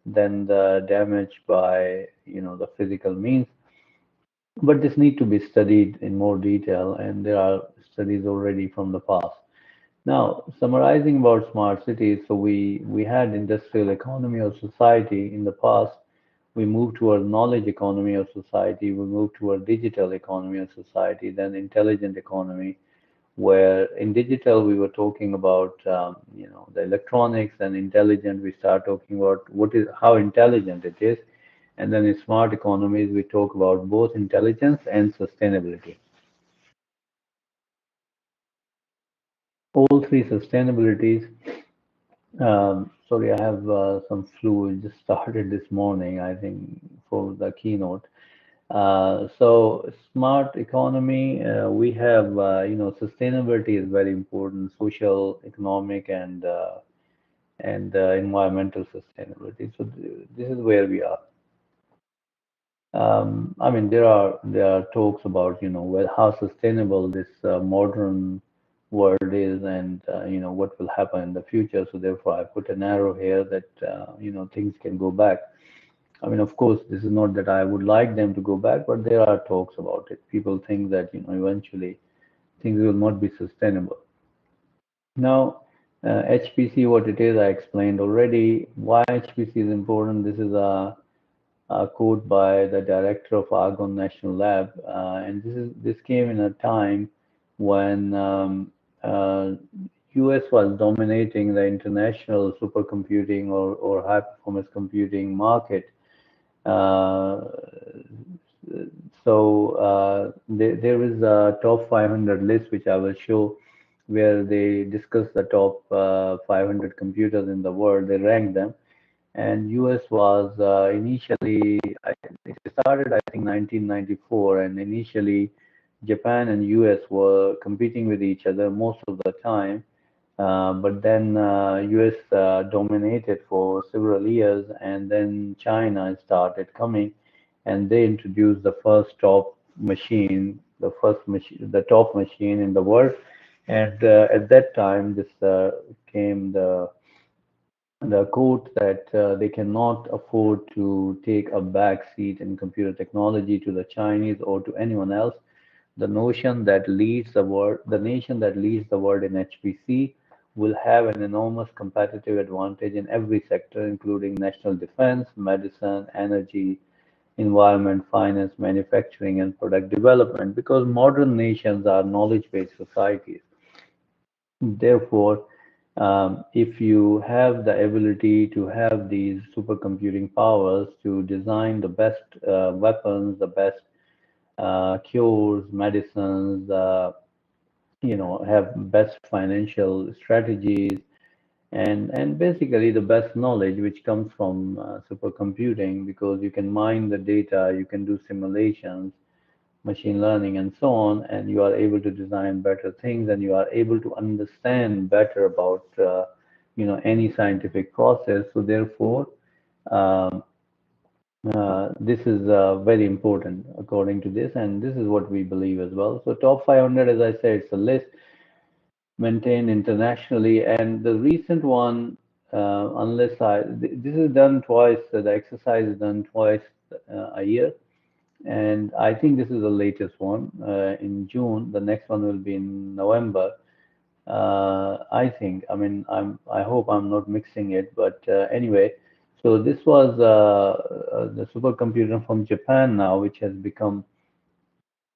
Speaker 6: than the damage by the physical means. But this need to be studied in more detail, and there are studies already from the past. Now, summarizing about smart cities, so we had industrial economy of society in the past. We moved toward knowledge economy of society. We moved toward digital economy of society, then intelligent economy, where in digital we were talking about the electronics, and intelligent we start talking about what is how intelligent it is, and then in smart economies we talk about both intelligence and sustainability. All three sustainabilities Sorry, I have some flu. It just started this morning, I think, for the keynote. So smart economy, we have, sustainability is very important, social, economic, and environmental sustainability. So this is where we are. I mean, there are talks about, how sustainable this modern world is, and what will happen in the future. So therefore, I put an arrow here that things can go back. I mean, of course, this is not that I would like them to go back, but there are talks about it. People think that eventually things will not be sustainable. Now, HPC, what it is, I explained already. Why HPC is important? This is a quote by the director of Argonne National Lab, and this came in a time when US was dominating the international supercomputing or high performance computing market. Uh, there is a top 500 list which I will show, where they discuss the top 500 computers in the world. They rank them, and US was initially, it started I think 1994, and initially Japan and US were competing with each other most of the time. But then US dominated for several years, and then China started coming, and they introduced the first top machine, the top machine in the world. And at that time, this came the quote that they cannot afford to take a back seat in computer technology to the Chinese or to anyone else. The nation that leads the world in HPC will have an enormous competitive advantage in every sector, including national defense, medicine, energy, environment, finance, manufacturing, and product development, because modern nations are knowledge-based societies. Therefore, if you have the ability to have these supercomputing powers to design the best weapons, the best cures, medicines, have best financial strategies, and basically the best knowledge which comes from supercomputing, because you can mine the data, you can do simulations, machine learning, and so on, and you are able to design better things, and you are able to understand better about any scientific process. So therefore, um, this is very important according to this, and this is what we believe as well. So top 500, as I said, it's a list maintained internationally, and the recent one, this is done twice. The exercise is done twice a year, and I think this is the latest one in June. The next one will be in November. I think. I mean, I hope I'm not mixing it, but anyway. So this was the supercomputer from Japan now, which has become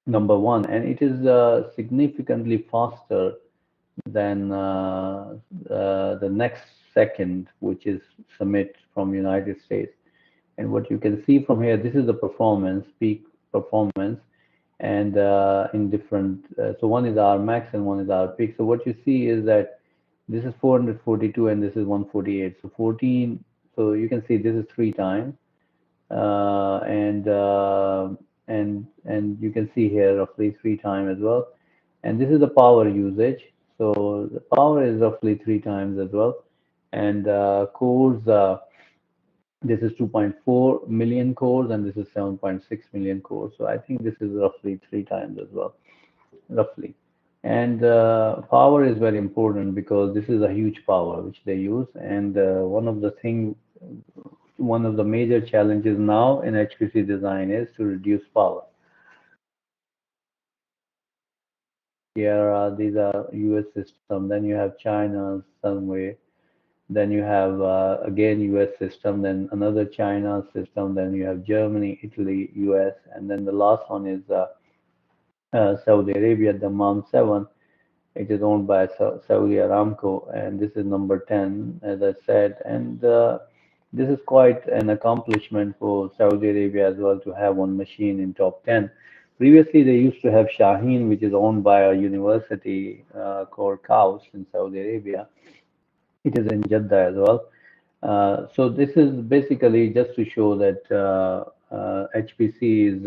Speaker 6: number one, and it is significantly faster than the next second, which is Summit from United States. And what you can see from here, this is the performance, peak performance, and in different, so one is our max and one is our peak. So what you see is that this is 442 and this is 148. So 14, so you can see this is 3 times, uh, and uh, and you can see here roughly 3 times as well. And this is the power usage. So the power is roughly 3 times as well. And cores, this is 2.4 million cores, and this is 7.6 million cores. So I think this is roughly 3 times as well, roughly. And power is very important because this is a huge power which they use. And one of the major challenges now in HPC design is to reduce power. Here, these are US system. Then you have China somewhere. Then you have again US system. Then another China system. Then you have Germany, Italy, US, and then the last one is Saudi Arabia, the MAM 7. It is owned by Saudi Aramco, and this is number 10, as I said. And this is quite an accomplishment for Saudi Arabia as well to have one machine in top 10. Previously, they used to have Shaheen, which is owned by a university called KAUS in Saudi Arabia. It is in Jeddah as well. So this is basically just to show that HPC is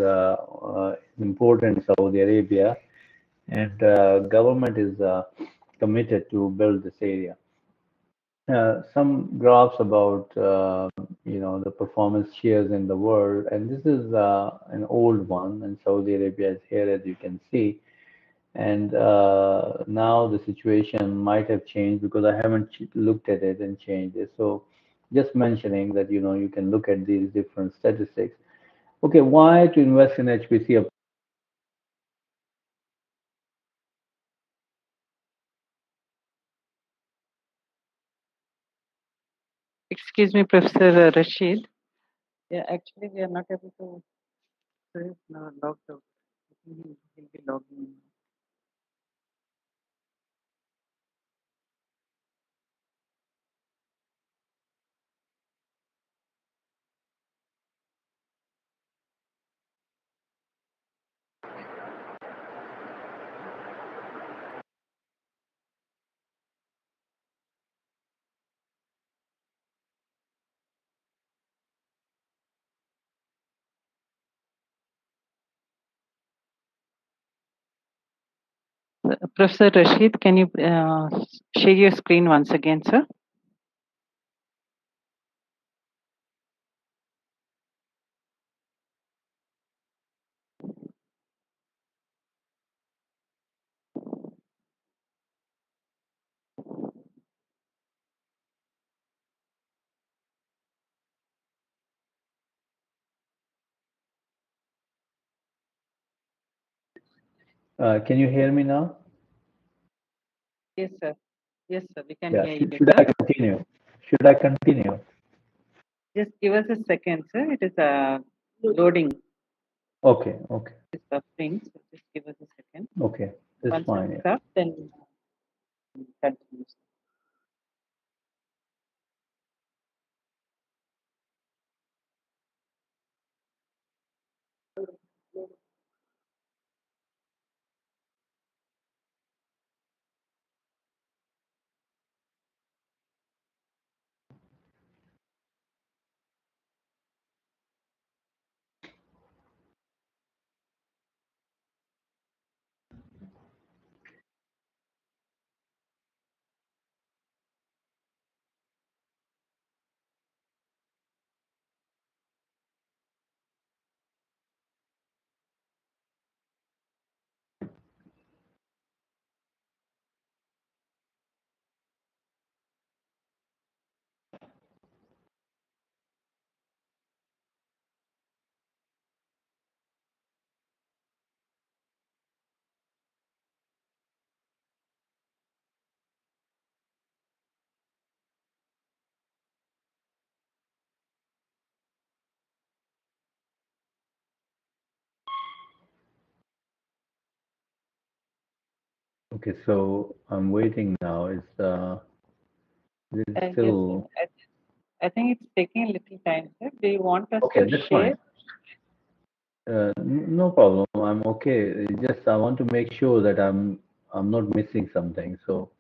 Speaker 6: important in Saudi Arabia, and government is committed to build this area. Some graphs about the performance shares in the world, and this is an old one, and Saudi Arabia is here, as you can see. And now the situation might have changed because I haven't looked at it and changed it. So just mentioning that you can look at these different statistics. Okay, why to invest in HPC?
Speaker 2: Excuse me, Professor Rashid. Yeah, actually, we are not able to. So it's now logged out. I think he'll be logging in. Professor Rashid, can you share your screen once again, sir?
Speaker 6: Can you hear me now?
Speaker 2: Yes, sir. Yes, sir. We can
Speaker 6: Yeah.
Speaker 2: hear you,
Speaker 6: Should I
Speaker 2: sir.
Speaker 6: continue? Should I continue?
Speaker 2: Just give us a second, sir. It is loading.
Speaker 6: Okay. Okay.
Speaker 2: It's buffering. So just give us a second.
Speaker 6: Okay. That's
Speaker 2: Once
Speaker 6: fine.
Speaker 2: it's
Speaker 6: Yeah.
Speaker 2: up, then continue.
Speaker 6: Okay. So I'm waiting now. Is it
Speaker 2: Yes,
Speaker 6: still?
Speaker 2: sir. I think it's taking a little time, sir. Do you want us
Speaker 6: Okay,
Speaker 2: to
Speaker 6: that's
Speaker 2: share?
Speaker 6: fine. No problem. I'm okay. It's just I want to make sure that I'm not missing something. So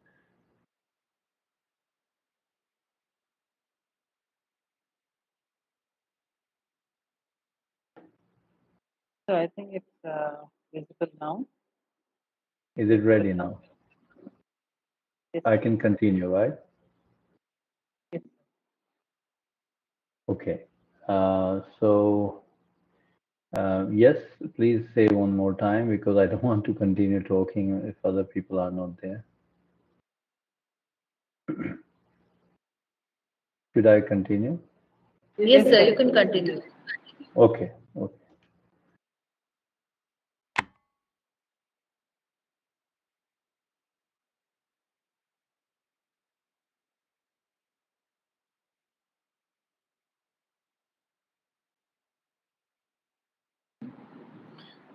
Speaker 2: So I think it's visible now.
Speaker 6: is it ready now?
Speaker 2: Yes,
Speaker 6: I can continue, right?
Speaker 2: yes.
Speaker 6: Okay. So yes, please say one more time because I don't want to continue talking if other people are not there. Should I continue?
Speaker 1: Yes, sir, you can continue.
Speaker 6: Okay. Okay.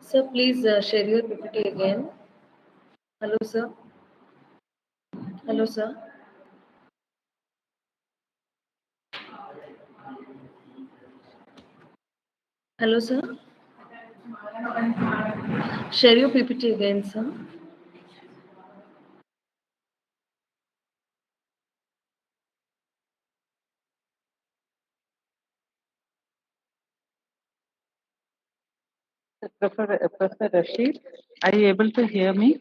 Speaker 1: Sir, please share your PPT again. Hello, sir. Hello, sir. Hello, sir. Share your PPT again, sir.
Speaker 2: Professor Rashid, are you able to hear me?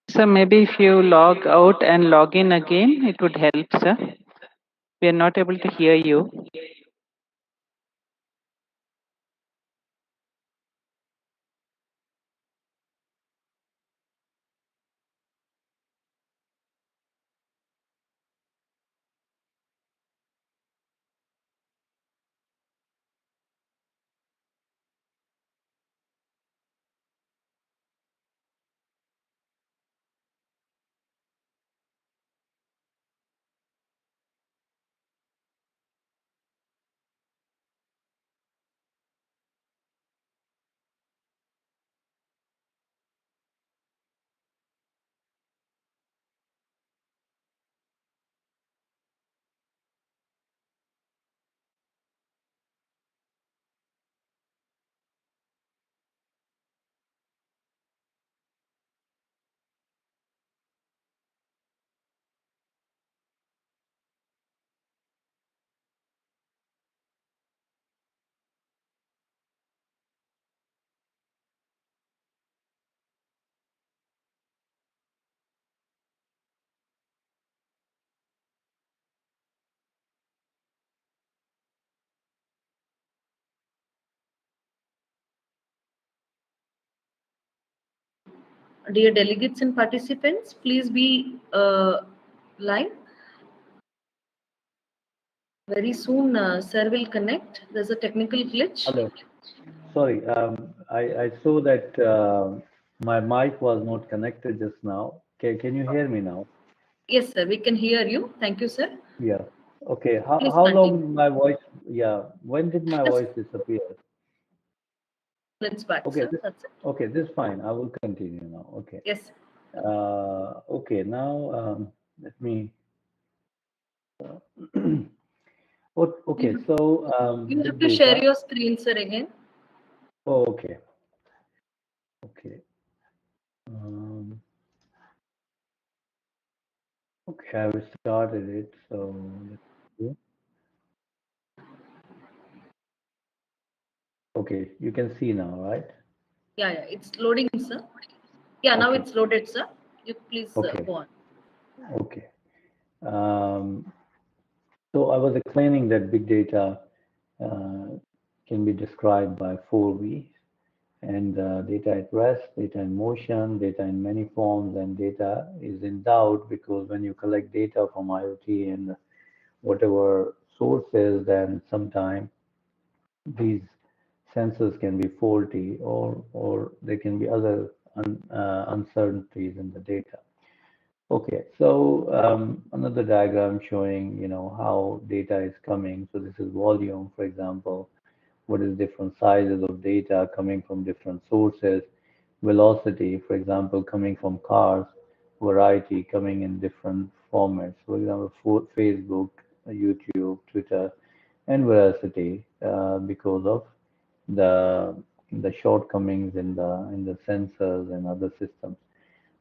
Speaker 2: So maybe if you log out and log in again, it would help, sir. We are not able to hear you.
Speaker 1: Dear delegates and participants, please be live. Very soon, sir will connect. There's a technical glitch.
Speaker 6: Hello. Sorry, I saw that my mic was not connected just now. Can you hear me now?
Speaker 1: Yes, sir, we can hear you. Thank you, sir.
Speaker 6: Yeah. Okay. How
Speaker 1: Please
Speaker 6: how
Speaker 1: continue.
Speaker 6: long my voice? Yeah. When did my
Speaker 1: Just
Speaker 6: voice disappear?
Speaker 1: minutes back,
Speaker 6: Okay.
Speaker 1: sir. That's it.
Speaker 6: Okay. This is fine. I will continue now. Okay.
Speaker 1: Yes.
Speaker 6: Okay. Now let me. Okay.
Speaker 1: You
Speaker 6: So
Speaker 1: you have
Speaker 6: big
Speaker 1: to share
Speaker 6: data.
Speaker 1: your screen, sir, again.
Speaker 6: Oh, okay. Okay. Um, okay. I started it. So let's see. Okay. You can see now, right?
Speaker 1: Yeah, yeah, it's loading, sir. Yeah, now
Speaker 6: Okay.
Speaker 1: it's loaded, sir. You please
Speaker 6: Okay.
Speaker 1: go on.
Speaker 6: Okay. Um, so I was explaining that big data uh, can be described by four V's, and data at rest, data in motion, data in many forms, and data is in doubt, because when you collect data from IoT and whatever sources, then sometimes these sensors can be faulty, or there can be other uncertainties in the data. Okay, so another diagram showing, how data is coming. So this is volume, for example. What is different sizes of data coming from different sources? Velocity, for example, coming from cars. Variety coming in different formats. For example, Facebook, YouTube, Twitter, and veracity, because of the the shortcomings in the sensors and other systems.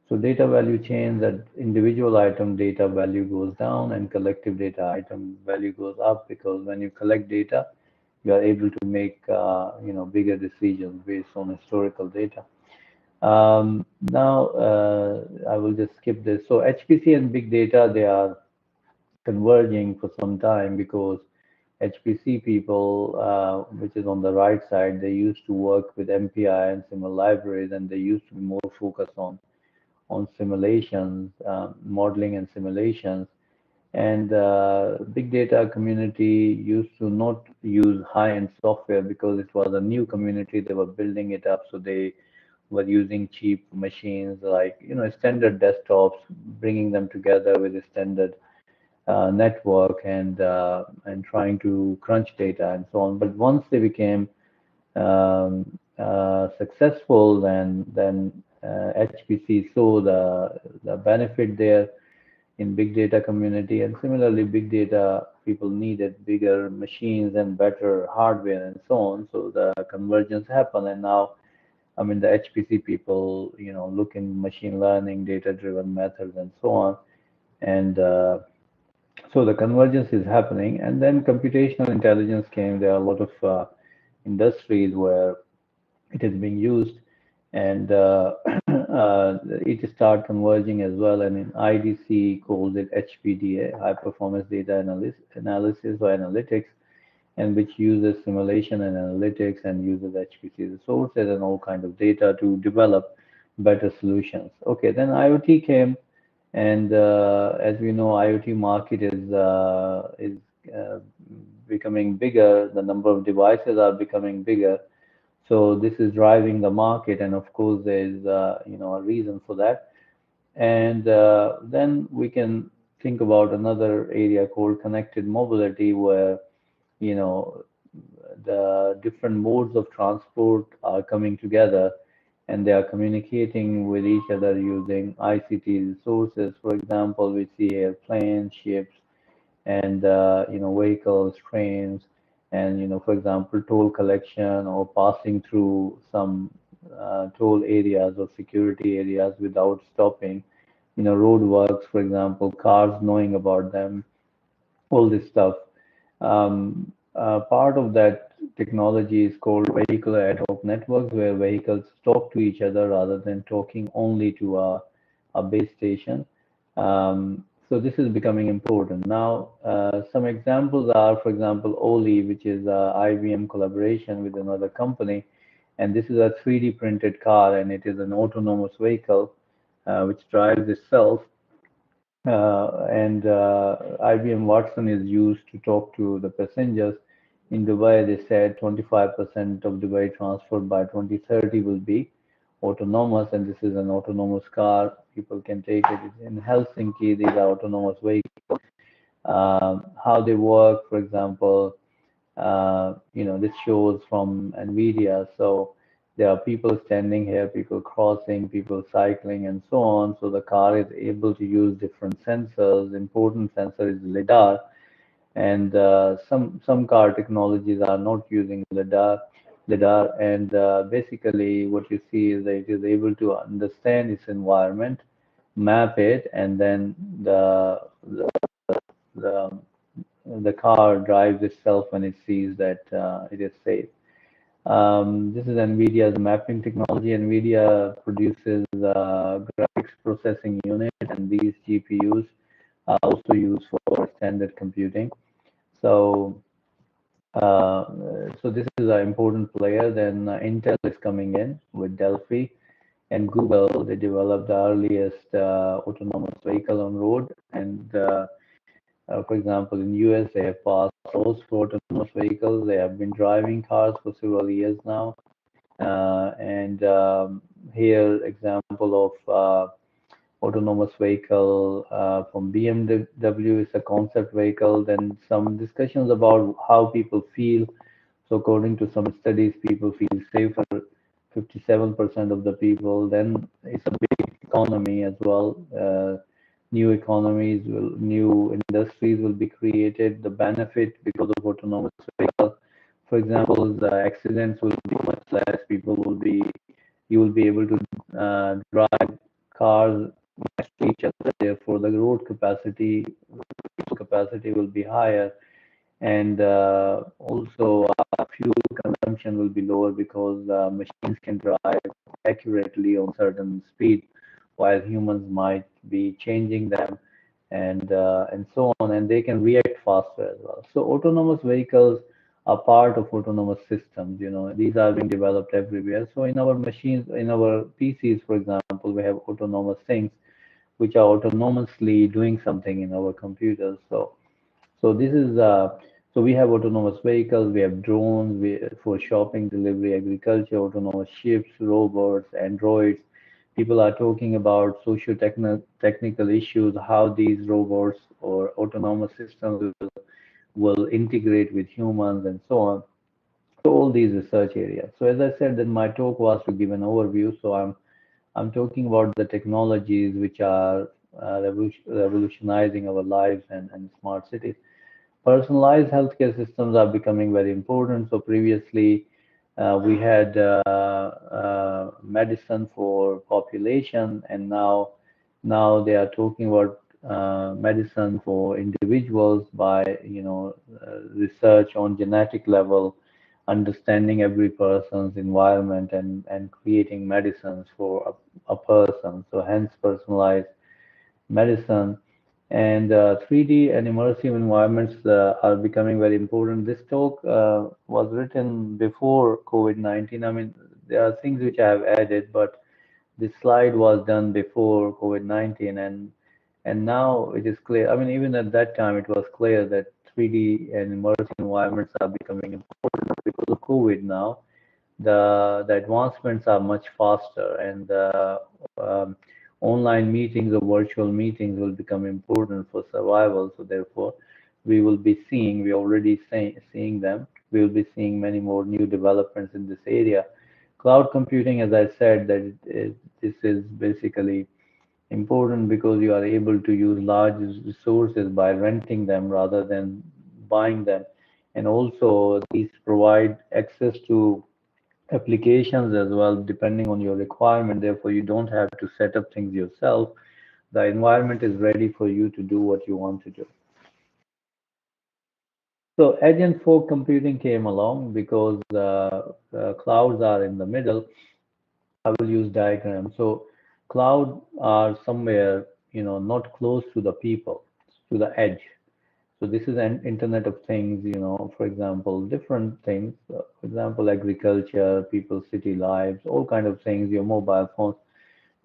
Speaker 6: So data value chain, that individual item data value goes down and collective data item value goes up, because when you collect data, you are able to make bigger decisions based on historical data. Now I will just skip this. So HPC and big data, they are converging for some time, because HPC people, which is on the right side, they used to work with MPI and similar libraries, and they used to be more focused on simulations, modeling and simulations. And big data community used to not use high-end software, because it was a new community. They were building it up, so they were using cheap machines, like standard desktops, bringing them together with a standard network, and trying to crunch data and so on. But once they became successful, then HPC saw the benefit there in big data community, and similarly, big data people needed bigger machines and better hardware and so on. So the convergence happened, and now, I mean, the HPC people, look in machine learning, data-driven methods, and so on. And so the convergence is happening, and then computational intelligence came. There are a lot of industries where it is being used, and it start converging as well. And in IDC calls it HPDA, high performance data analysis or analytics, and which uses simulation and analytics and uses HPC resources and all kind of data to develop better solutions. Okay, then IoT came, and as we know, IoT market is uh, becoming bigger. The number of devices are becoming bigger, so this is driving the market, and of course, there is a reason for that. And then we can think about another area called connected mobility, where you know the different modes of transport are coming together, and they are communicating with each other using ICT resources. For example, we see airplanes, ships, and vehicles, trains, and for example, toll collection or passing through some toll areas or security areas without stopping. Road works, for example, cars knowing about them, all this stuff. Part of that technology is called vehicular ad hoc networks, where vehicles talk to each other rather than talking only to a base station. So this is becoming important. Now, some examples are, for example, OLI, which is IBM collaboration with another company. And this is a 3D printed car, and it is an autonomous vehicle which drives itself. And IBM Watson is used to talk to the passengers. In Dubai, they said 25% of Dubai transport by 2030 will be autonomous, and this is an autonomous car. People can take it. In Helsinki, these are autonomous vehicles. How they work, for example, this shows from NVIDIA. So there are people standing here, people crossing, people cycling, and so on. So the car is able to use different sensors. Important sensor is lidar, and some car technologies are not using lidar, and basically what you see is that it is able to understand its environment, map it, and then the the car drives itself when it sees that it is safe. This is NVIDIA's mapping technology. NVIDIA produces graphics processing unit, and these GPUs are also used for standard computing. So, so this is an important player. Then Intel is coming in with Delphi, and Google. They developed the earliest autonomous vehicle on road, and for example, in US, they have passed laws for autonomous vehicles. They have been driving cars for several years now. And here, example of autonomous vehicle from BMW is a concept vehicle. Then some discussions about how people feel. So according to some studies, people feel safer. 57% of the people. Then it's a big economy as well. New economies new industries will be created. The benefit because of autonomous vehicle, for example, the accidents will be much less. You will be able to drive cars next to each other. Therefore, the road capacity will be higher, and also fuel consumption will be lower because machines can drive accurately on certain speed, while humans might be changing them, and so on, and they can react faster as well. So autonomous vehicles are part of autonomous systems. These are being developed everywhere. So in our machines, in our PCs, for example, we have autonomous things which are autonomously doing something in our computers. So this is so we have autonomous vehicles, we have drones for shopping, delivery, agriculture, autonomous ships, robots, androids. People are talking about socio-technical issues, how these robots or autonomous systems will integrate with humans and so on. So all these research areas. So as I said, that my talk was to give an overview. So I'm talking about the technologies which are revolutionizing our lives and smart cities. Personalized healthcare systems are becoming very important. So previously, we had medicine for population, and now they are talking about medicine for individuals by, research on genetic level, understanding every person's environment and creating medicines for a person. So hence personalized medicine. And 3D and immersive environments are becoming very important. This talk was written before COVID-19. I mean, there are things which I have added, but this slide was done before COVID-19, and now it is clear. I mean, even at that time, it was clear that 3D and immersive environments are becoming important because of COVID now. The advancements are much faster, and um, online meetings or virtual meetings will become important for survival. So therefore, we're already seeing them. We will be seeing many more new developments in this area. Cloud computing, as I said, this is basically important because you are able to use large resources by renting them rather than buying them. And also, these provide access to applications as well, depending on your requirement. Therefore, you don't have to set up things yourself. The environment is ready for you to do what you want to do. So edge and fog computing came along because clouds are in the middle. I will use diagram. So cloud are somewhere, not close to the people, to the edge. So this is an Internet of Things, for example, different things, for example, agriculture, people's city lives, all kind of things, your mobile phones.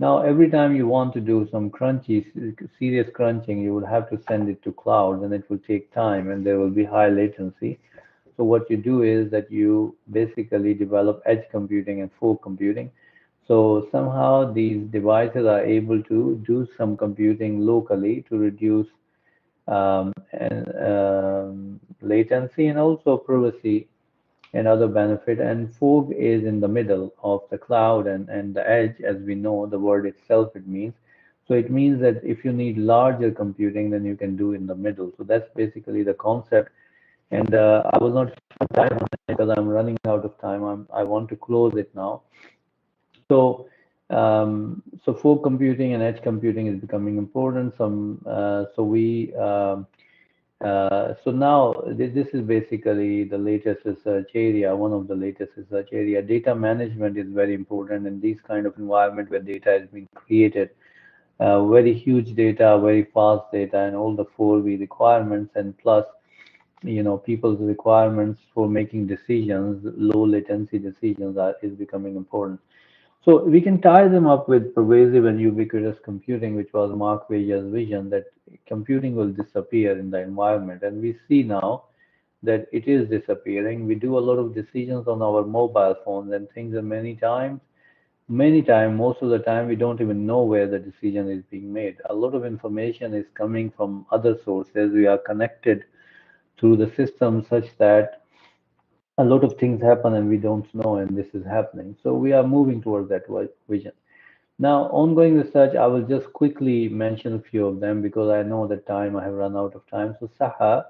Speaker 6: Now, every time you want to do some serious crunching, you would have to send it to cloud and it will take time and there will be high latency. So what you do is that you basically develop edge computing and fog computing. So somehow these devices are able to do some computing locally to reduce latency and also privacy and other benefit. And fog is in the middle of the cloud and the edge, as we know, the word itself it means. So it means that if you need larger computing, then you can do in the middle. So that's basically the concept. And I will not spend time on it because I'm running out of time. I want to close it now. So, so fog computing and edge computing is becoming important. So now this is basically the latest research area, one of the latest research area. Data management is very important in this kind of environment where data is being created. Very huge data, very fast data, and all the 4V requirements, and plus, people's requirements for making decisions, low latency decisions is becoming important. So we can tie them up with pervasive and ubiquitous computing, which was Mark Vager's vision that computing will disappear in the environment. And we see now that it is disappearing. We do a lot of decisions on our mobile phones and things, and most of the time, we don't even know where the decision is being made. A lot of information is coming from other sources. We are connected through the system such that a lot of things happen and we don't know, and this is happening. So we are moving towards that vision. Now, ongoing research, I will just quickly mention a few of them because I know that I have run out of time. So SAHA,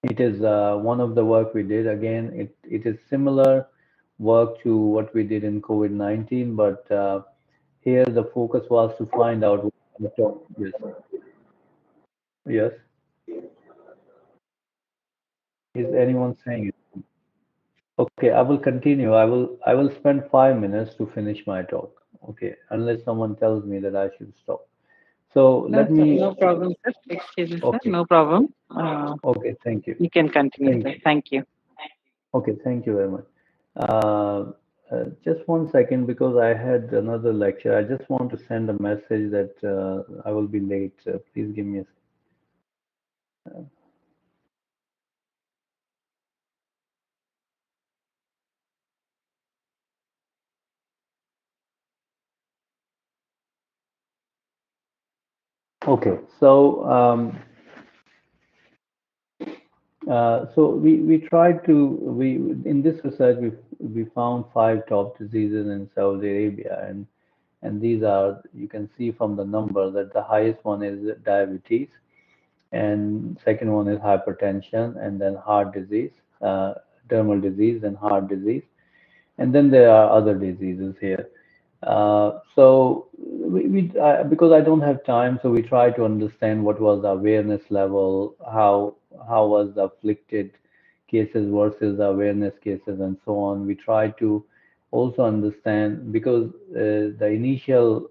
Speaker 6: it is one of the work we did. Again, it is similar work to what we did in COVID-19, but here the focus was to find out. Yes, yes. Is anyone saying it? Okay, I will continue. I will spend 5 minutes to finish my talk. Okay, unless someone tells me that I should stop. So let me.
Speaker 2: No problem, sir. Excuse me, sir.
Speaker 6: Okay.
Speaker 2: No problem.
Speaker 6: Okay, thank you.
Speaker 2: You can continue,
Speaker 6: Thank
Speaker 2: sir.
Speaker 6: you.
Speaker 2: Thank you.
Speaker 6: Okay, thank you very much. Just 1 second because I had another lecture. I just want to send a message that I will be late. Please give me a second. Okay, so we tried to we in this research we found 5 top diseases in Saudi Arabia, and these are, you can see from the number that the highest one is diabetes, and second one is hypertension, and then heart disease, dermal disease, and heart disease, and then there are other diseases here. So because I don't have time, so we try to understand what was the awareness level, how was the afflicted cases versus the awareness cases, and so on. We try to also understand because the initial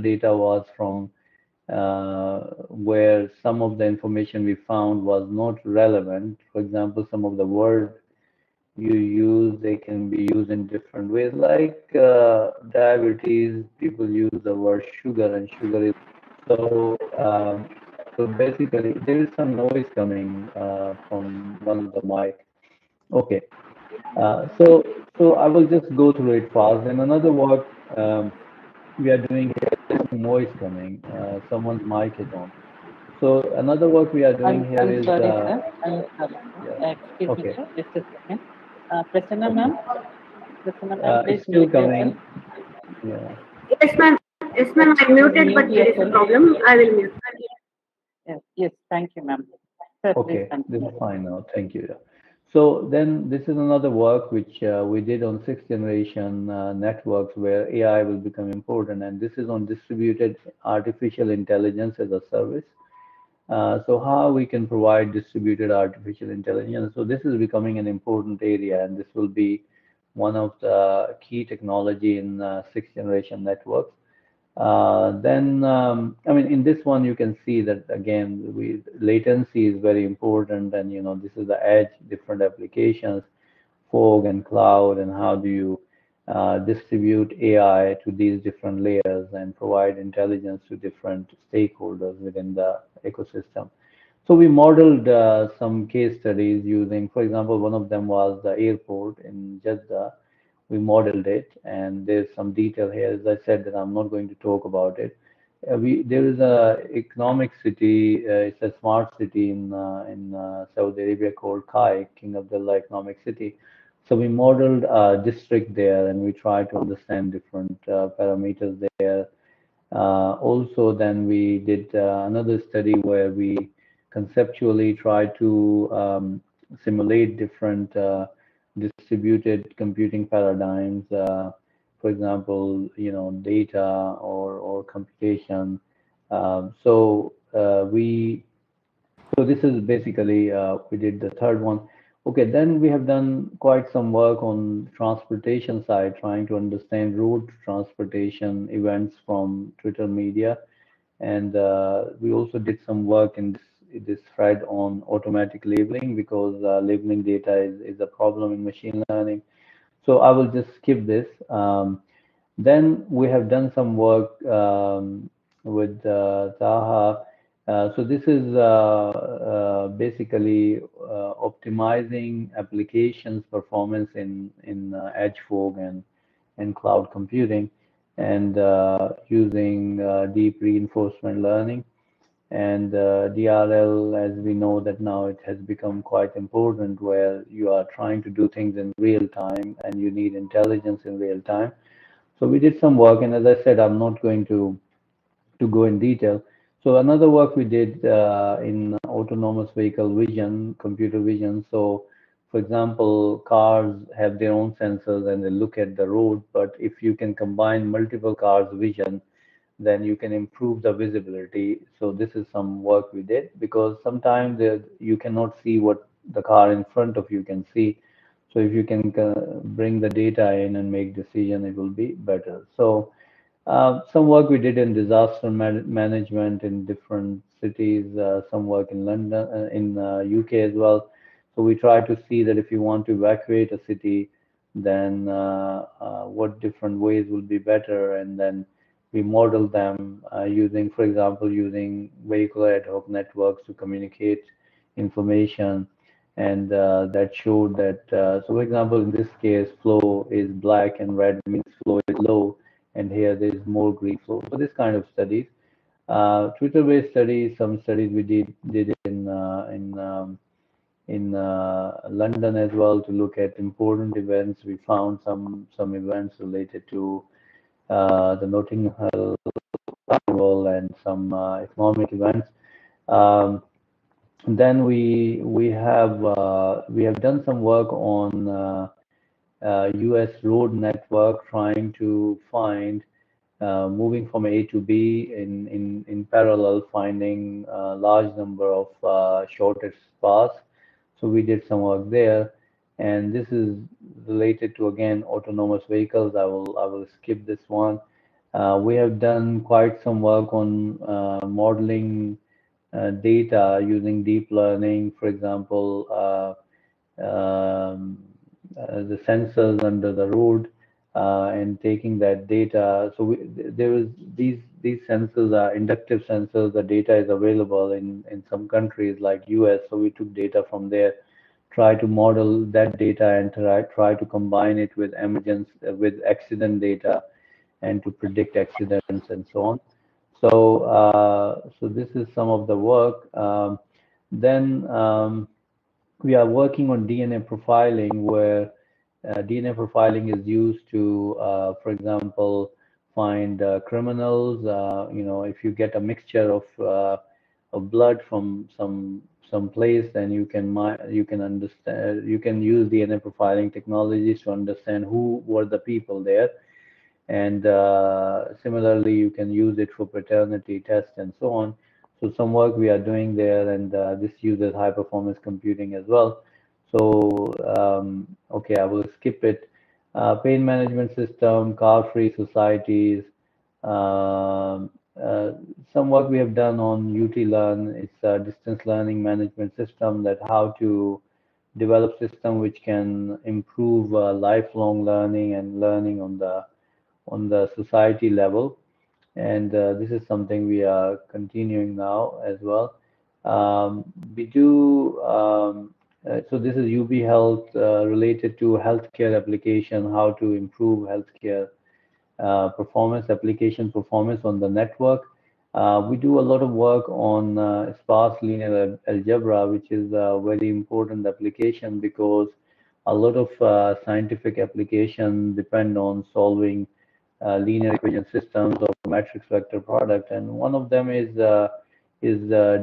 Speaker 6: data was from where some of the information we found was not relevant. For example, some of the words you use, they can be used in different ways. Like diabetes, people use the word sugar, and sugar is so basically there is some noise coming from one of the mic. Okay, so I will just go through it fast. And another work we are doing here is some noise coming. Someone's mic is on. So another work we are doing here
Speaker 2: I'm
Speaker 6: is
Speaker 2: sorry, sir. I'm sorry.
Speaker 6: yeah.
Speaker 2: Excuse me,
Speaker 6: Okay.
Speaker 2: sir. Just a second. Prasanna
Speaker 6: Okay.
Speaker 2: ma'am. Prasanna ma'am,
Speaker 6: It's
Speaker 2: please
Speaker 6: still
Speaker 2: mute yourself.
Speaker 6: coming. Yeah.
Speaker 4: Yes, ma'am. Yes, ma'am. I muted, but
Speaker 2: Mute
Speaker 4: there is a
Speaker 2: yourself.
Speaker 4: problem. I will mute.
Speaker 2: Yes, yes. Thank you, ma'am. Sir, please
Speaker 6: Okay, this
Speaker 2: continue.
Speaker 6: is fine now. Thank you. Yeah. So then this is another work which we did on sixth generation networks where AI will become important, and this is on distributed artificial intelligence as a service. So how we can provide distributed artificial intelligence. So this is becoming an important area, and this will be one of the key technology in sixth generation networks. I mean, in this one, you can see that again, latency is very important, and this is the edge, different applications, fog and cloud, and how do you distribute AI to these different layers and provide intelligence to different stakeholders within the ecosystem. So we modeled some case studies using, for example, one of them was the airport in Jeddah. We modeled it, and there's some detail here. As I said, that I'm not going to talk about it. There is a economic city. It's a smart city in Saudi Arabia called Kai, King Abdullah Economic City. So we modeled a district there, and we tried to understand different parameters there. Also, then we did another study where we conceptually tried to simulate different distributed computing paradigms. For example, data or computation. So so this is basically we did the third one. Okay, then we have done quite some work on transportation side, trying to understand road transportation events from Twitter media, and we also did some work in this thread on automatic labeling because labeling data is a problem in machine learning. So I will just skip this. Then we have done some work with Taha. So this is basically optimizing applications performance in edge fog and cloud computing, and using deep reinforcement learning. And DRL, as we know that now it has become quite important, where you are trying to do things in real time and you need intelligence in real time. So we did some work, and as I said, I'm not going to go in detail. So another work we did in autonomous vehicle vision, computer vision. So, for example, cars have their own sensors and they look at the road, but if you can combine multiple cars' vision, then you can improve the visibility. So this is some work we did because sometimes you cannot see what the car in front of you can see. So if you can bring the data in and make decision, it will be better. So some work we did in disaster management in different cities, some work in London, in UK as well. So we try to see that if you want to evacuate a city, then what different ways will be better, and then we model them using, for example, using vehicular ad hoc networks to communicate information. And that showed that, so for example, in this case, flow is black and red means flow is low, and here there is more green flow. So this kind of studies, Twitter-based studies, some studies we did in London as well to look at important events. We found some events related to the Notting Hill Carnival and some economic events. Um, then we have done some work on US road network, trying to find moving from A to B in parallel, finding a large number of shortest paths. So we did some work there, and this is related to again autonomous vehicles. I will skip this one. We have done quite some work on modeling data using deep learning, for example, the sensors under the road and taking that data. So there is these sensors are inductive sensors. The data is available in some countries like US. So we took data from there, try to model that data and try to combine it with emergence with accident data and to predict accidents and so on. So this is some of the work. Then we are working on DNA profiling, where DNA profiling is used to, for example, find criminals. If you get a mixture of blood from some place, then you can understand, you can use DNA profiling technologies to understand who were the people there. And similarly, you can use it for paternity tests and so on. So some work we are doing there, and this uses high performance computing as well. So okay, I will skip it. Pain management system, car-free societies. Um, uh, some work we have done on UT-Learn. It's a distance learning management system, that how to develop system which can improve lifelong learning and learning on the society level. And this is something we are continuing now as well. We do, so this is UB Health related to healthcare application, how to improve healthcare performance, application performance on the network. We do a lot of work on sparse linear algebra, which is a very important application because a lot of scientific applications depend on solving linear equation systems or matrix vector product, and one of them is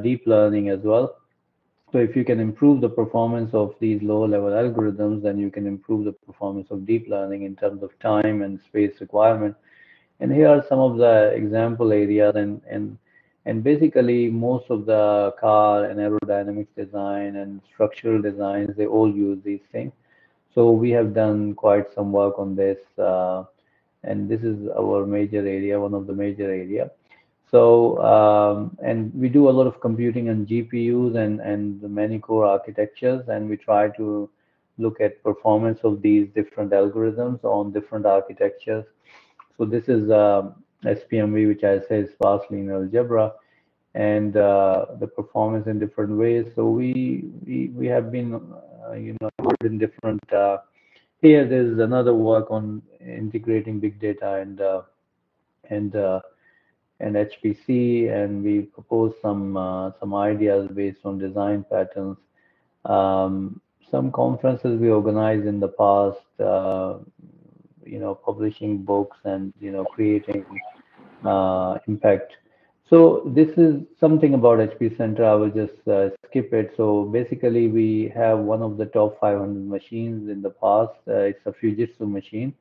Speaker 6: deep learning as well. So if you can improve the performance of these lower-level algorithms, then you can improve the performance of deep learning in terms of time and space requirement. And here are some of the example areas, and basically most of the car and aerodynamics design and structural designs, they all use these things. So we have done quite some work on this, and this is our major area, one of the major area. So, and we do a lot of computing on GPUs and the many core architectures, and we try to look at performance of these different algorithms on different architectures. So this is SPMV, which I say is sparse linear algebra, and the performance in different ways. So we have been, involved in different. Here, there's another work on integrating big data and and HPC, and we propose some ideas based on design patterns. Some conferences we organized in the past, publishing books and creating impact. So this is something about HP Center. I will just skip it. So basically, we have one of the top 500 machines in the past. It's a Fujitsu machine.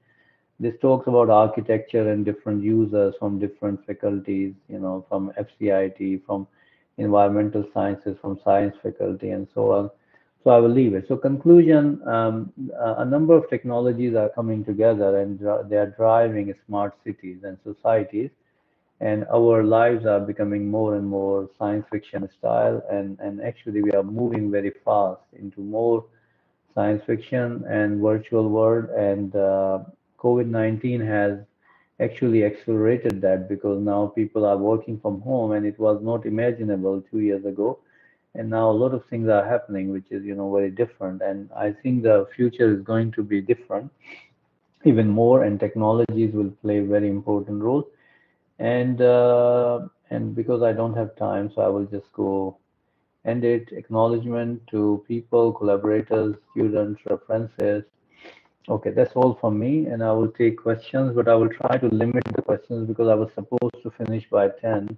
Speaker 6: This talks about architecture and different users from different faculties, from FCIT, from environmental sciences, from science faculty, and so on. So I will leave it. So conclusion, a number of technologies are coming together, and they are driving smart cities and societies, and our lives are becoming more and more science fiction style, and actually we are moving very fast into more science fiction and virtual world, and COVID-19 has actually accelerated that, because now people are working from home, and it was not imaginable 2 years ago, and now a lot of things are happening which is very different, and I think the future is going to be different even more, and technologies will play a very important role. And because I don't have time, so I will just go end it. Acknowledgement to people, collaborators, students, references. Okay, that's all from me, and I will take questions, but I will try to limit the questions because I was supposed to finish by 10.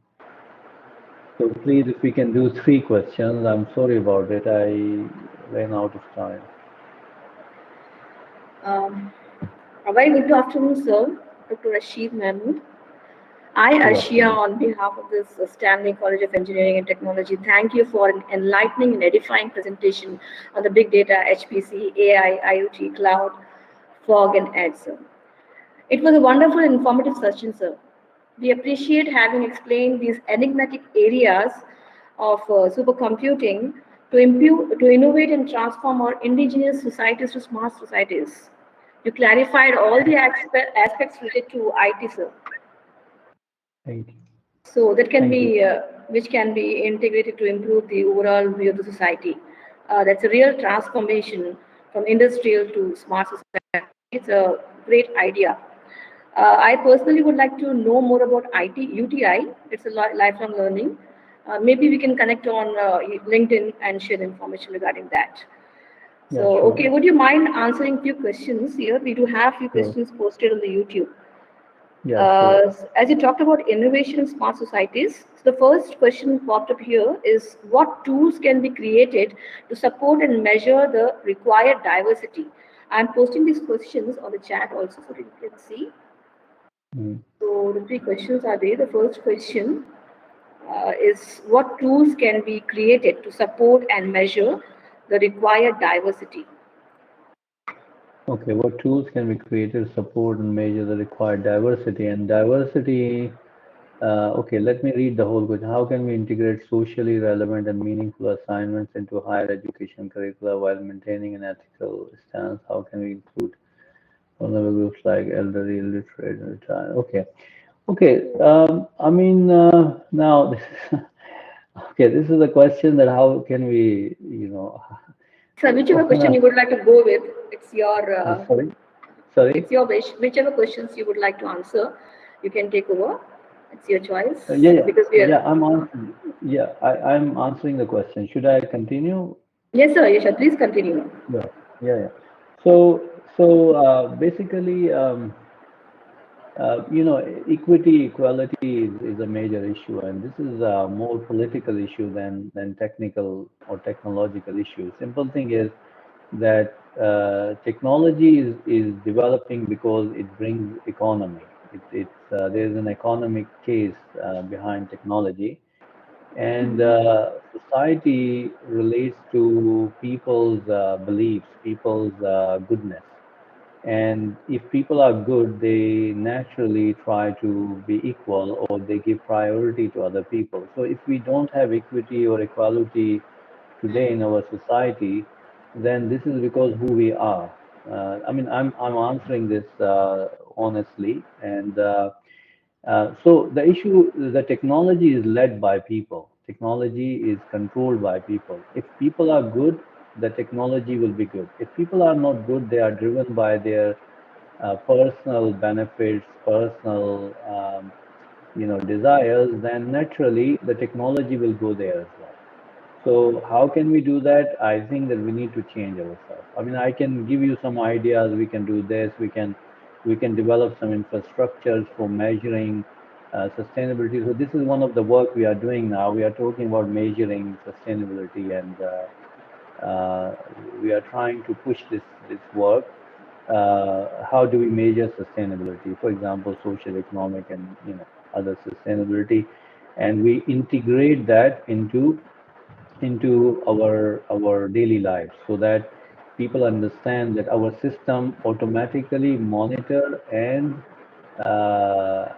Speaker 6: So please, if we can do 3 questions, I'm sorry about it. I ran out of time.
Speaker 1: Um, a very good afternoon, sir. Dr. Rashid Mahmood. I,
Speaker 6: Good
Speaker 1: Arshia,
Speaker 6: afternoon.
Speaker 1: on behalf of this Stanley College of Engineering and Technology, thank you for an enlightening and edifying presentation on the big data, HPC, AI, IoT, cloud, fog, and edge, sir. It was a wonderful and informative session, sir. We appreciate having explained these enigmatic areas of supercomputing to innovate and transform our indigenous societies to smart societies. You clarified all the aspects related to IT, sir.
Speaker 6: Thank you.
Speaker 1: So that can
Speaker 6: Thank you.
Speaker 1: be, which can be integrated to improve the overall view of the society. That's a real transformation from industrial to smart society. It's a great idea. I personally would like to know more about IT, UTI. It's a lifelong learning. Maybe we can connect on LinkedIn and share information regarding that.
Speaker 6: Yeah,
Speaker 1: So,
Speaker 6: sure.
Speaker 1: okay, would you mind answering few questions here? We do have few
Speaker 6: Sure.
Speaker 1: questions posted on the YouTube.
Speaker 6: Yeah, sure.
Speaker 1: As you talked about innovation in smart societies, so the first question popped up here is what tools can be created to support and measure the required diversity? I'm posting these questions on the chat also so that you can see.
Speaker 6: Mm.
Speaker 1: So the three questions are there. The first question is what tools can be created to support and measure the required diversity?
Speaker 6: Okay, what tools can be created to support and measure the required diversity? And diversity, okay, let me read the whole question. How can we integrate socially relevant and meaningful assignments into higher education curricula while maintaining an ethical stance? How can we include vulnerable groups like elderly, illiterate, and retired? Okay, okay. I mean, now this is, okay, this is a question that how can we,
Speaker 1: So whichever question you would like to go with,
Speaker 6: sorry, sorry.
Speaker 1: it's your wish. Whichever questions you would like to answer, you can take over. It's your choice
Speaker 6: Yeah, yeah,
Speaker 1: because we are.
Speaker 6: yeah. I'm answering. Yeah, I'm answering the question. Should I continue?
Speaker 1: Yes, sir. Yesha, please continue.
Speaker 6: Yeah, yeah, yeah. So basically, equity, equality is a major issue, and this is a more political issue than technical or technological issue. Simple thing is that technology is developing because it brings economy. There's an economic case behind technology, and society relates to people's beliefs, people's goodness. And if people are good, they naturally try to be equal or they give priority to other people. So if we don't have equity or equality today in our society, then this is because who we are. I mean, I'm answering this honestly, and so the issue, the technology is led by people. Technology is controlled by people. If people are good, the technology will be good. If people are not good, they are driven by their personal benefits, personal desires, then naturally the technology will go there as well. So how can we do that? I think that we need to change ourselves. I mean, I can give you some ideas. We can do this. We can develop some infrastructures for measuring sustainability. So this is one of the work we are doing now. We are talking about measuring sustainability, and we are trying to push this work. How do we measure sustainability? For example, social, economic, and other sustainability, and we integrate that into our daily lives so that people understand that our system automatically monitor and uh,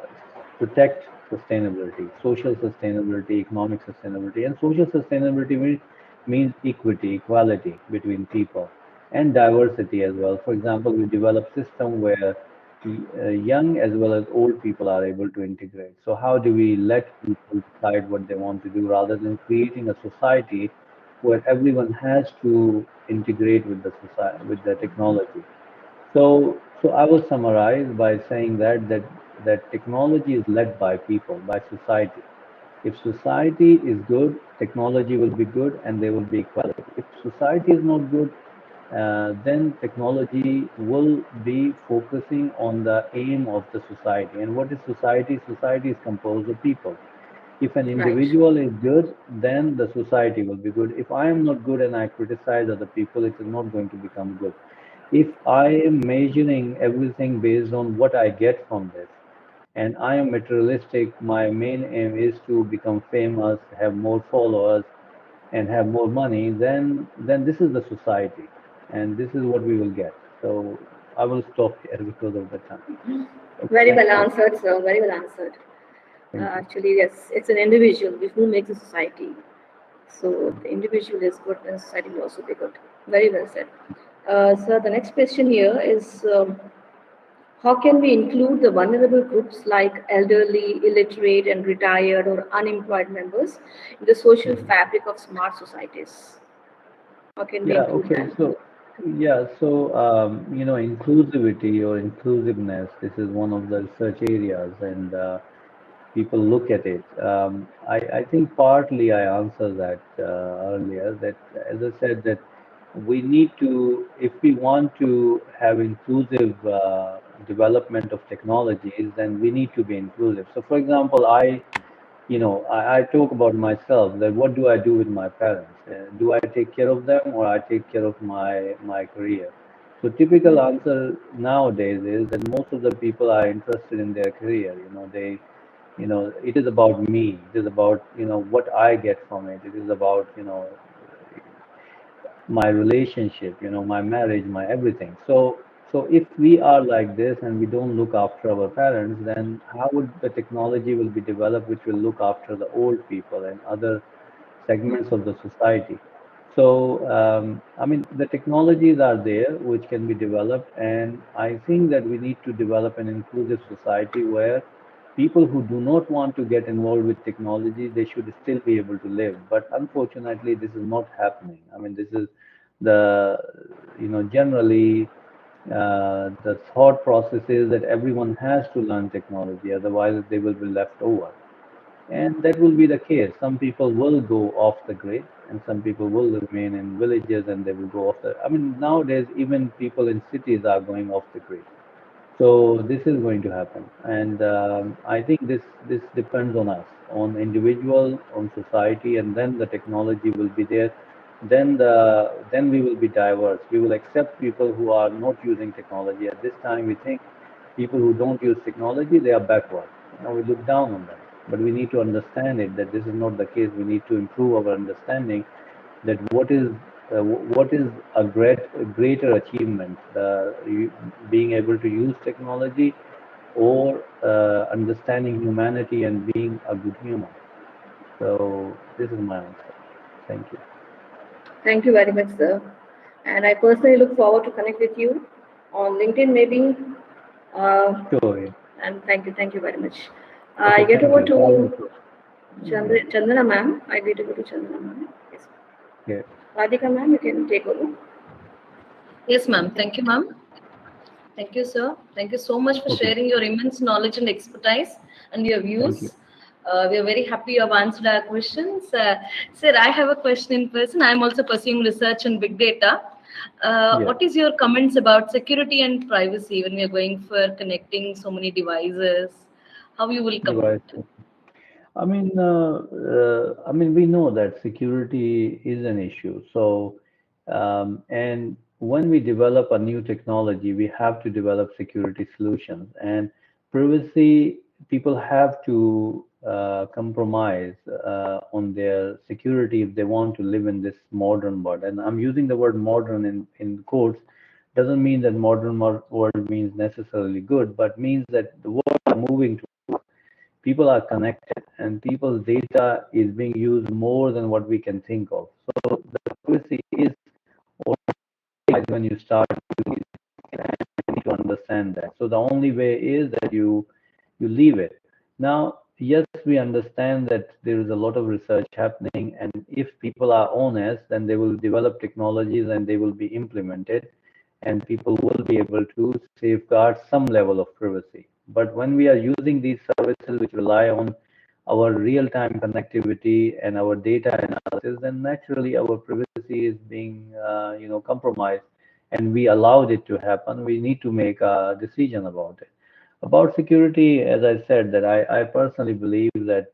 Speaker 6: protect sustainability, social sustainability, economic sustainability. And social sustainability means equity, equality between people, and diversity as well. For example, we develop system where young as well as old people are able to integrate. So how do we let people decide what they want to do rather than creating a society where everyone has to integrate with the society, with the technology? So I will summarize by saying that technology is led by people, by society. If society is good, technology will be good, and there will be equality. If society is not good, then technology will be focusing on the aim of the society. And what is society? Society is composed of people. If an
Speaker 1: Right.
Speaker 6: individual is good, then the society will be good. If I am not good and I criticize other people, it is not going to become good. if I am measuring everything based on what I get from this, and I am materialistic, my main aim is to become famous, have more followers, and have more money, then this is the society, and this is what we will get. So I will stop here because of the time. Okay,
Speaker 1: Very
Speaker 6: thank
Speaker 1: well
Speaker 6: you.
Speaker 1: answered, sir. Very well answered.
Speaker 6: Thank you.
Speaker 1: Actually, yes, it's an individual who makes a society. So the individual is good, and society will also be good. Very well said. So the next question here is, how can we include the vulnerable groups like elderly, illiterate, and retired or unemployed members in the social fabric of smart societies? How can we
Speaker 6: Yeah,
Speaker 1: include
Speaker 6: okay.
Speaker 1: them?
Speaker 6: So inclusivity or inclusiveness, this is one of the research areas, and people look at it. I think partly I answered that earlier, that as I said, that we need to, if we want to have inclusive development of technologies, then we need to be inclusive. So, for example, I talk about myself, that what do I do with my parents? Do I take care of them, or I take care of my career? So typical answer nowadays is that most of the people are interested in their career. It is about me. It is about, what I get from it. It is about, my relationship, my marriage, my everything. So if we are like this and we don't look after our parents, then how would the technology will be developed which will look after the old people and other segments of the society? So, I mean, the technologies are there which can be developed, and I think that we need to develop an inclusive society where people who do not want to get involved with technology, they should still be able to live. But unfortunately, this is not happening. I mean, this is the, generally the thought process is that everyone has to learn technology, otherwise they will be left over. And that will be the case. Some people will go off the grid, and some people will remain in villages and they will go off the. I mean, nowadays, even people in cities are going off the grid. So this is going to happen, and I think this depends on us, on individual, on society, and then the technology will be there. Then we will be diverse. We will accept people who are not using technology. At this time, we think people who don't use technology, they are backward. We look down on them. But we need to understand it, that this is not the case. We need to improve our understanding that what is a greater achievement, being able to use technology, or understanding humanity and being a good human. So this is my answer. Thank you.
Speaker 1: Thank you very much, sir. And I personally look forward to connect with you on LinkedIn, maybe. Uh,
Speaker 6: Sure. Yeah.
Speaker 1: and thank you very much. I
Speaker 6: Okay.
Speaker 1: get
Speaker 6: Thank
Speaker 1: over
Speaker 6: you.
Speaker 1: to Chandana ma'am. I get over to Chandana ma'am. Yes.
Speaker 6: Yeah.
Speaker 1: Radhika ma'am, you can take over.
Speaker 7: Yes, ma'am. Thank you, ma'am. Thank you, sir. Thank you so much for
Speaker 6: Okay.
Speaker 7: sharing your immense knowledge and expertise and your
Speaker 6: Thank you.
Speaker 7: views. We are very happy you have answered our questions. Sir, I have a question in person. I'm also pursuing research in big data.
Speaker 6: Yeah.
Speaker 7: What is your comments about security and privacy when we are going for connecting so many devices? How you will comment?
Speaker 6: Right. I mean, we know that security is an issue. So, and when we develop a new technology, we have to develop security solutions. And privacy, people have to compromise on their security if they want to live in this modern world. And I'm using the word modern in quotes. Doesn't mean that modern world means necessarily good, but means that the world are moving to, people are connected, and people's data is being used more than what we can think of. So the privacy is always when you start using it, and you need to understand that. So the only way is that you leave it. Now, yes, we understand that there is a lot of research happening, and if people are honest, then they will develop technologies and they will be implemented, and people will be able to safeguard some level of privacy. But when we are using these services which rely on our real-time connectivity and our data analysis, then naturally our privacy is being, compromised, and we allowed it to happen. We need to make a decision about it. About security, as I said, that I personally believe that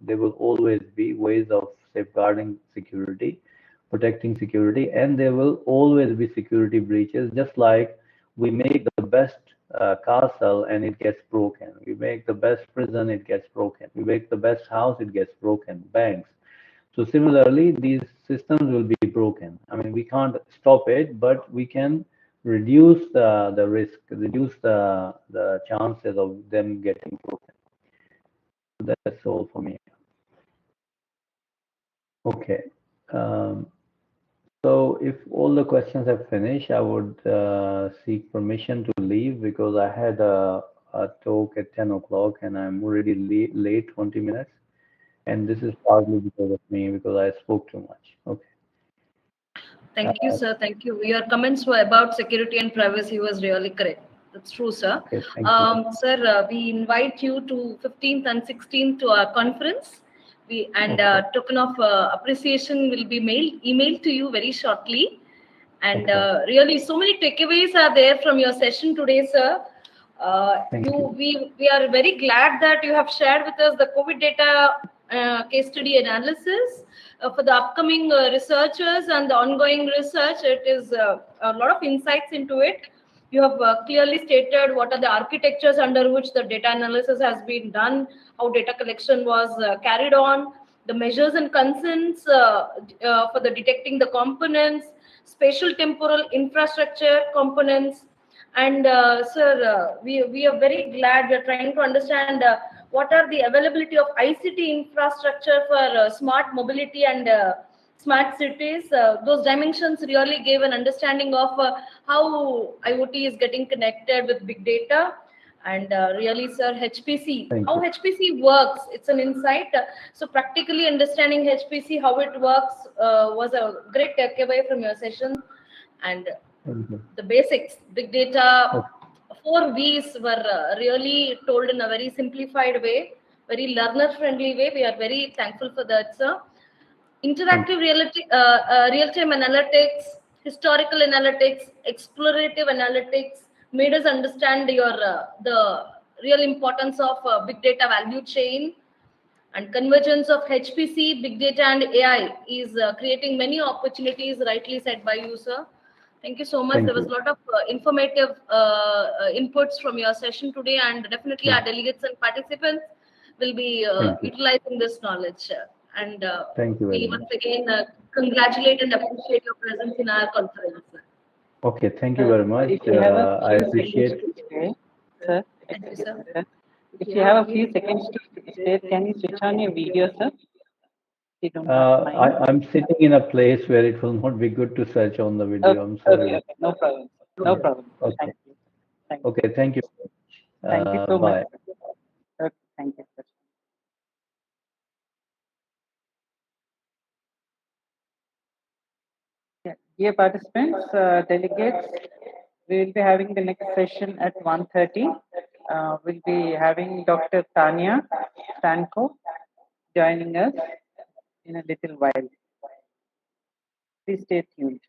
Speaker 6: there will always be ways of safeguarding security, protecting security, and there will always be security breaches, just like we make the best castle and it gets broken. We make the best prison, it gets broken. We make the best house, it gets broken. Banks. So similarly, these systems will be broken. I mean, we can't stop it, but we can reduce the risk, reduce the chances of them getting broken. That's all for me. Okay. So if all the questions have finished, I would seek permission to leave because I had a talk at 10 o'clock and I'm already late 20 minutes. And this is partly because of me, because I spoke too much. Okay.
Speaker 7: Thank you, sir. Thank you. Your comments were about security and privacy was really correct. That's true, sir.
Speaker 6: Okay, thank you.
Speaker 7: Sir, we invite you to 15th and 16th to our conference.
Speaker 6: Okay.
Speaker 7: Token of appreciation will be emailed to you very shortly. And
Speaker 6: Okay.
Speaker 7: really, so many takeaways are there from your session today, sir.
Speaker 6: Thank you.
Speaker 7: We are very glad that you have shared with us the COVID data case study analysis for the upcoming researchers and the ongoing research. It is a lot of insights into it. You have clearly stated what are the architectures under which the data analysis has been done, how data collection was carried on, the measures and consents for the detecting the components, spatial temporal infrastructure components. And sir, we are very glad we are trying to understand what are the availability of ICT infrastructure for smart mobility and smart cities. Those dimensions really gave an understanding of how IoT is getting connected with big data. And really, sir, HPC,
Speaker 6: Thank
Speaker 7: how
Speaker 6: you.
Speaker 7: HPC works, it's an insight. So practically understanding HPC, how it works, was a great takeaway from your session. And
Speaker 6: Thank you.
Speaker 7: the basics, big data,
Speaker 6: Okay.
Speaker 7: 4 V's were really told in a very simplified way, very learner-friendly way. We are very thankful for that, sir. Interactive real-time analytics, historical analytics, explorative analytics made us understand the real importance of big data value chain, and convergence of HPC, big data, and AI is creating many opportunities, rightly said by you, sir. Thank you so much.
Speaker 6: Thank
Speaker 7: There was a
Speaker 6: you.
Speaker 7: lot of informative inputs from your session today, and definitely our delegates and participants will be
Speaker 6: Thank you.
Speaker 7: utilizing this knowledge. And
Speaker 6: Thank you very
Speaker 7: we
Speaker 6: much.
Speaker 7: once again congratulate and appreciate your presence in our conference.
Speaker 6: Okay, thank you very much.
Speaker 2: If you have a
Speaker 6: I
Speaker 2: few
Speaker 6: appreciate.
Speaker 2: seconds to stay, sir.
Speaker 7: Thank you, sir.
Speaker 2: If you have a few seconds to stay, can you switch on your video, sir? You don't mind.
Speaker 6: I'm sitting in a place where it will not be good to search on the video. I'm sorry.
Speaker 2: Okay, no problem. No problem.
Speaker 6: Okay.
Speaker 2: Thank you. Thank you.
Speaker 6: Okay, thank you.
Speaker 2: Thank you so
Speaker 6: Bye.
Speaker 2: much. Okay, thank you, sir. Yeah. Dear participants, delegates, we will be having the next session at 1:30. We'll be having Dr. Tanya Stanko joining us in a little while. Please stay tuned.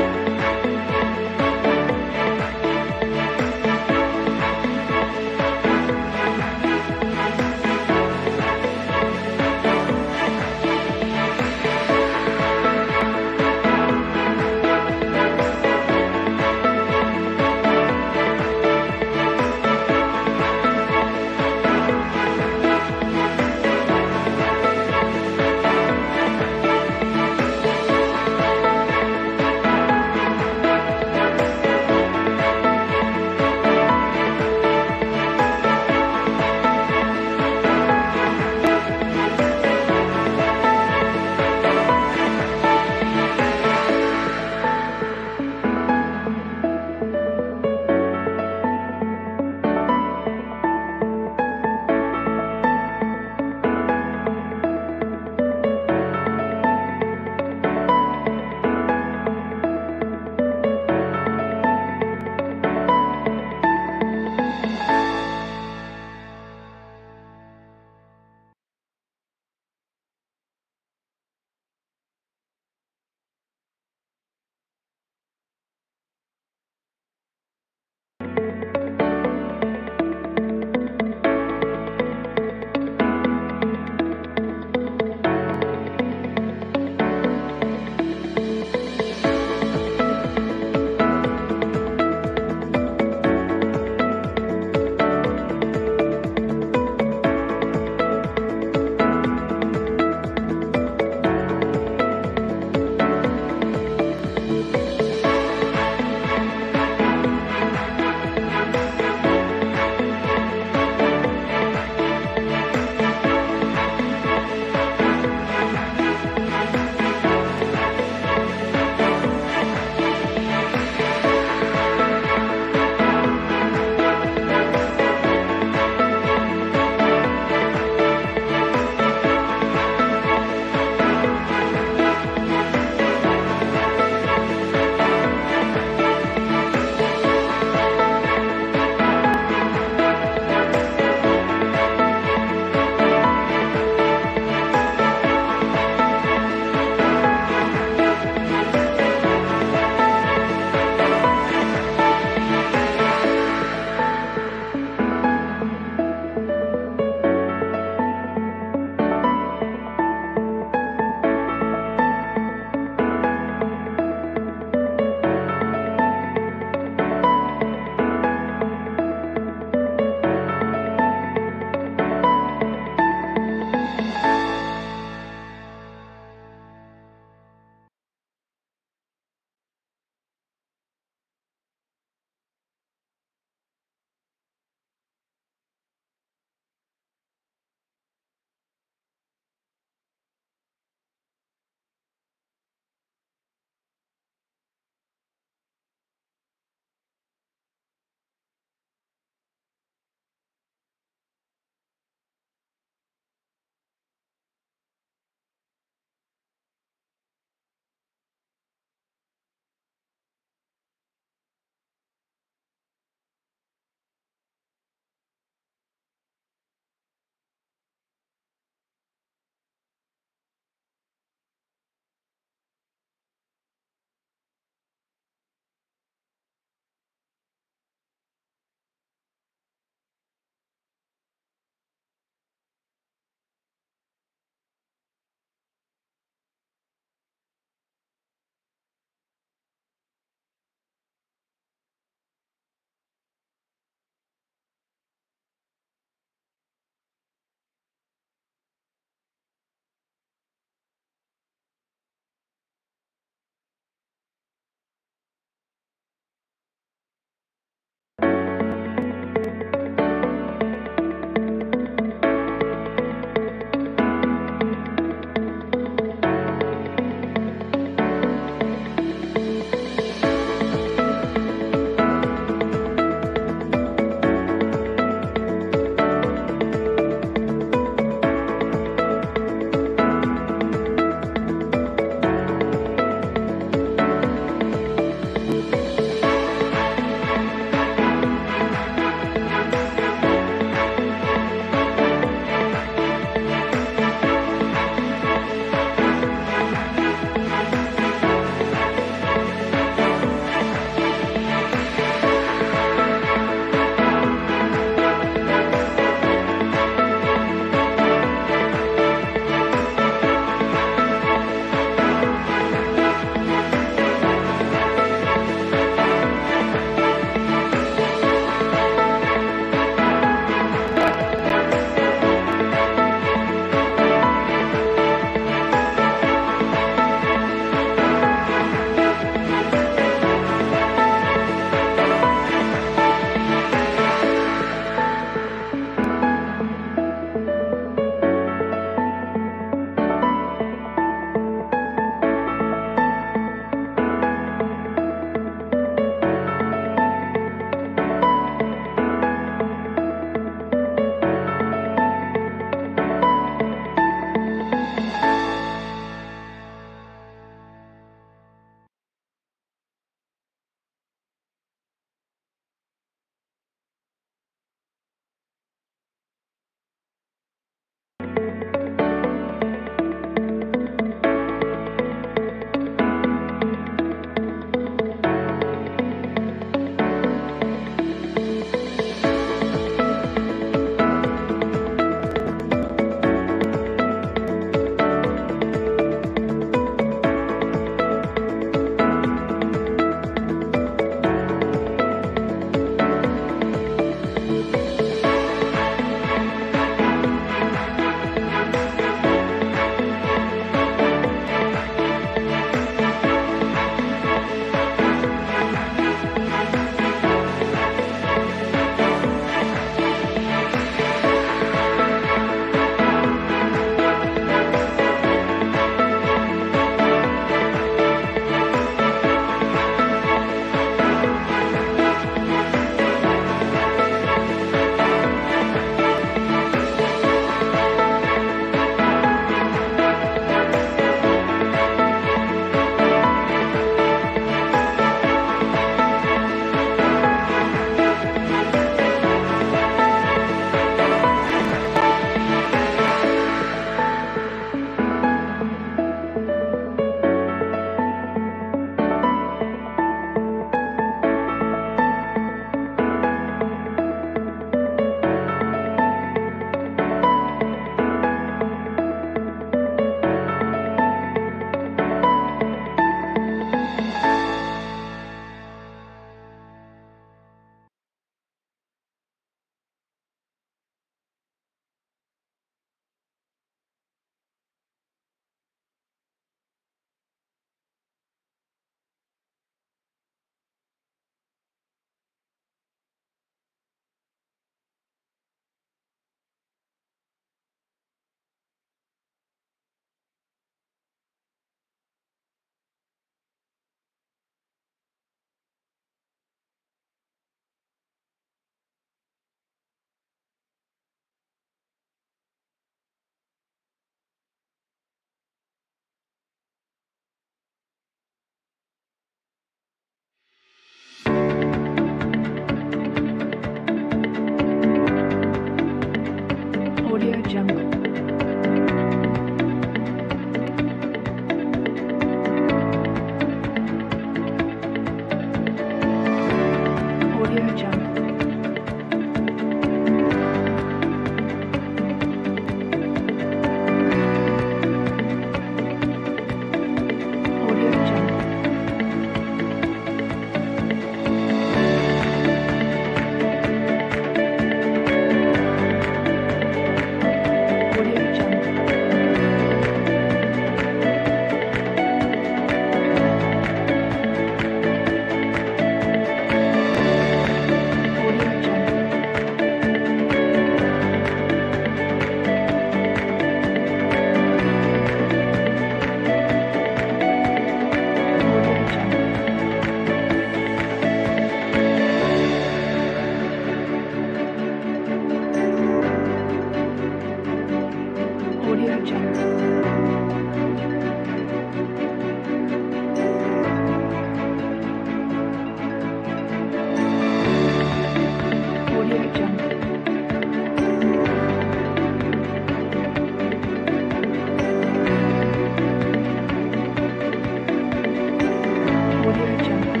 Speaker 5: Audio Jungle.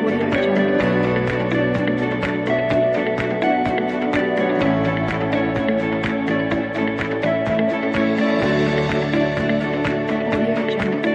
Speaker 5: Audio Jungle. Audio Jungle.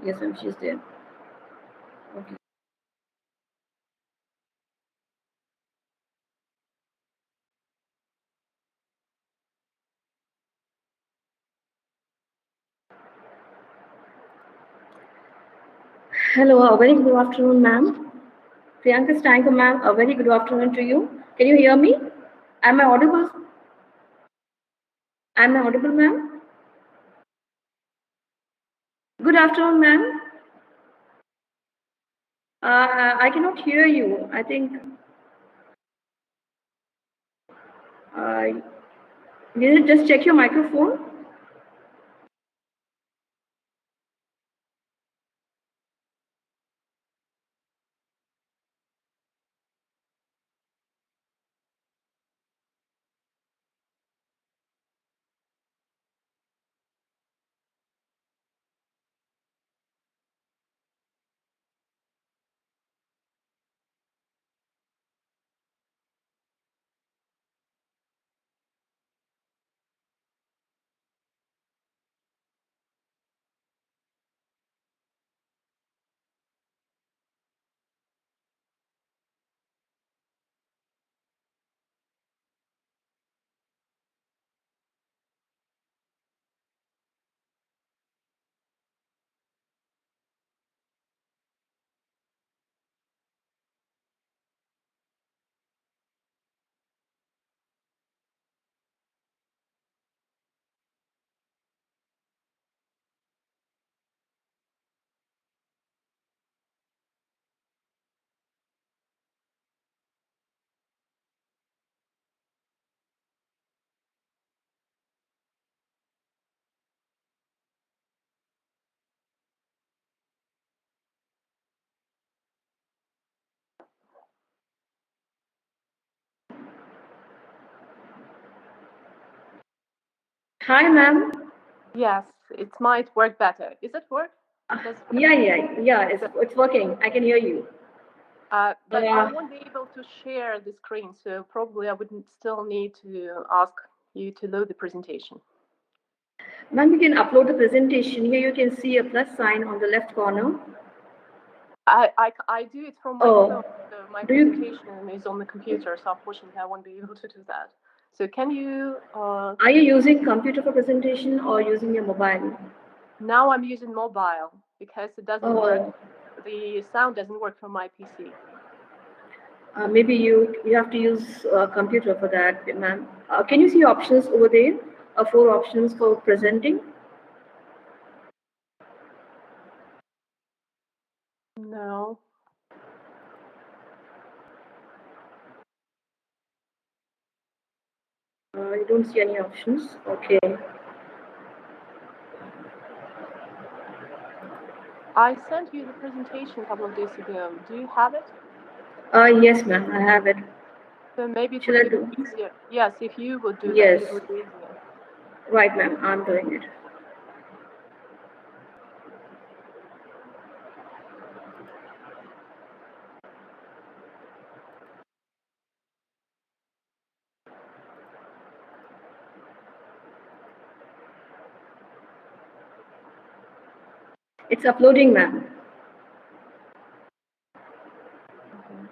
Speaker 1: Yes, ma'am, she's there. Okay. Hello, a very good afternoon, ma'am. Priyanka Stanko, ma'am, a very good afternoon to you. Can you hear me? Am I audible? Am I audible, ma'am? Good afternoon, ma'am. I cannot hear you. I think you just check your microphone. Hi, ma'am.
Speaker 5: Yes, it might work better. Is it work? Does it work?
Speaker 1: Yeah, it's working. I can hear you.
Speaker 5: But I won't be able to share the screen, so probably I would still need to ask you to load the presentation.
Speaker 1: Ma'am, you can upload the presentation. Here you can see a plus sign on the left corner.
Speaker 5: I do it from my
Speaker 1: Oh,
Speaker 5: phone, so my
Speaker 1: do you-
Speaker 5: presentation is on the computer, so unfortunately I won't be able to do that. So can you,
Speaker 1: Are you using computer for presentation or using your mobile?
Speaker 5: now I'm using mobile because it doesn't
Speaker 1: Oh,
Speaker 5: work, the sound doesn't work from my PC.
Speaker 1: maybe you have to use a computer for that, ma'am. Can you see options over there? 4 options for presenting.
Speaker 5: No.
Speaker 1: You don't see any options. Okay.
Speaker 5: I sent you the presentation a couple of days ago. Do you have it?
Speaker 1: Yes, ma'am. I have it.
Speaker 5: So maybe it
Speaker 1: Should
Speaker 5: would
Speaker 1: I
Speaker 5: be
Speaker 1: do?
Speaker 5: easier. Yes, if you would do that,
Speaker 1: Yes.
Speaker 5: it would be easier.
Speaker 1: Right, ma'am. I'm doing it. It's uploading, ma'am.
Speaker 5: Okay.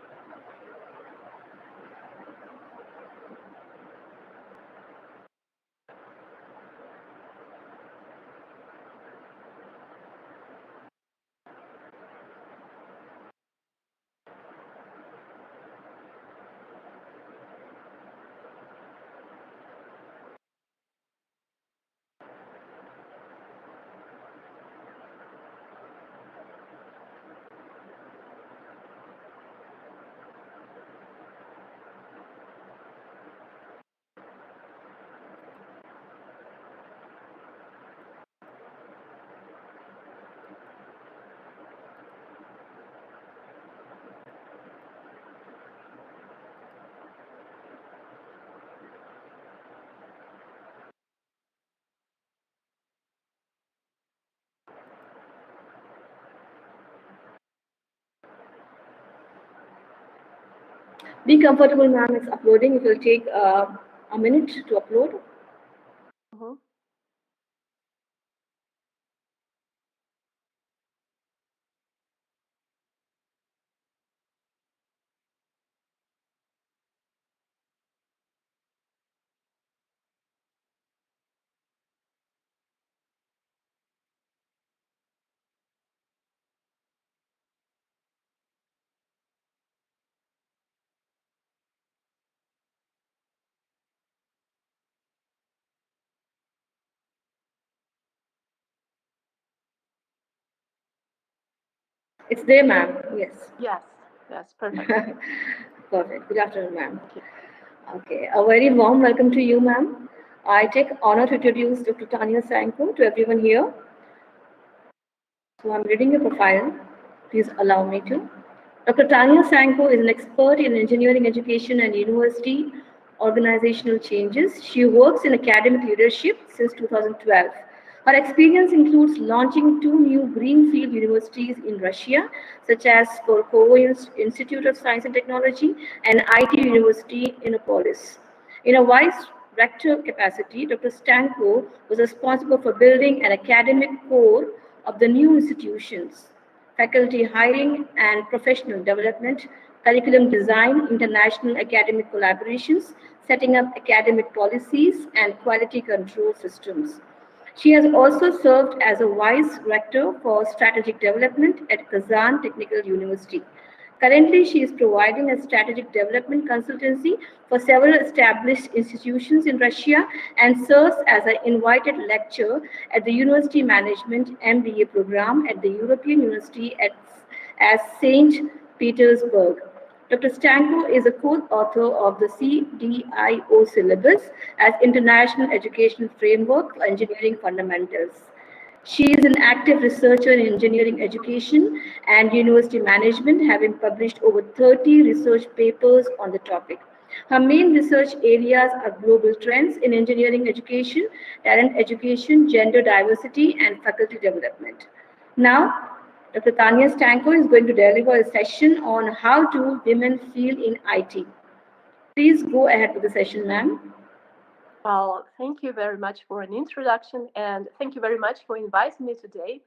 Speaker 1: Be comfortable, ma'am. It's uploading. It will take a minute to upload.
Speaker 5: Mm-hmm.
Speaker 7: It's there, ma'am. Yes.
Speaker 5: Yes, yes, perfect.
Speaker 7: Perfect. Good afternoon, ma'am.
Speaker 5: Okay.
Speaker 7: Okay, a very warm welcome to you, ma'am. I take honor to introduce Dr. Tanya Sanko to everyone here. So I'm reading your profile. Please allow me to. Dr. Tanya Sanko is an expert in engineering education and university organizational changes. She works in academic leadership since 2012. Her experience includes launching two new greenfield universities in Russia, such as Skolkovo Institute of Science and Technology and IT University in Innopolis. In a vice rector capacity, Dr. Stanko was responsible for building an academic core of the new institutions, faculty hiring and professional development, curriculum design, international academic collaborations, setting up academic policies, and quality control systems. She has also served as a vice rector for strategic development at Kazan Technical University. Currently, she is providing a strategic development consultancy for several established institutions in Russia and serves as an invited lecturer at the University Management MBA program at the European University at St. Petersburg. Dr. Stanko is a co-author of the CDIO syllabus as International Education Framework for Engineering Fundamentals. She is an active researcher in engineering education and university management, having published over 30 research papers on the topic. Her main research areas are global trends in engineering education, talent education, gender diversity, and faculty development. Now, Dr. Tanya Stanko is going to deliver a session on how do women feel in IT. Please go ahead with the session, ma'am.
Speaker 5: Well, thank you very much for an introduction, and thank you very much for inviting me today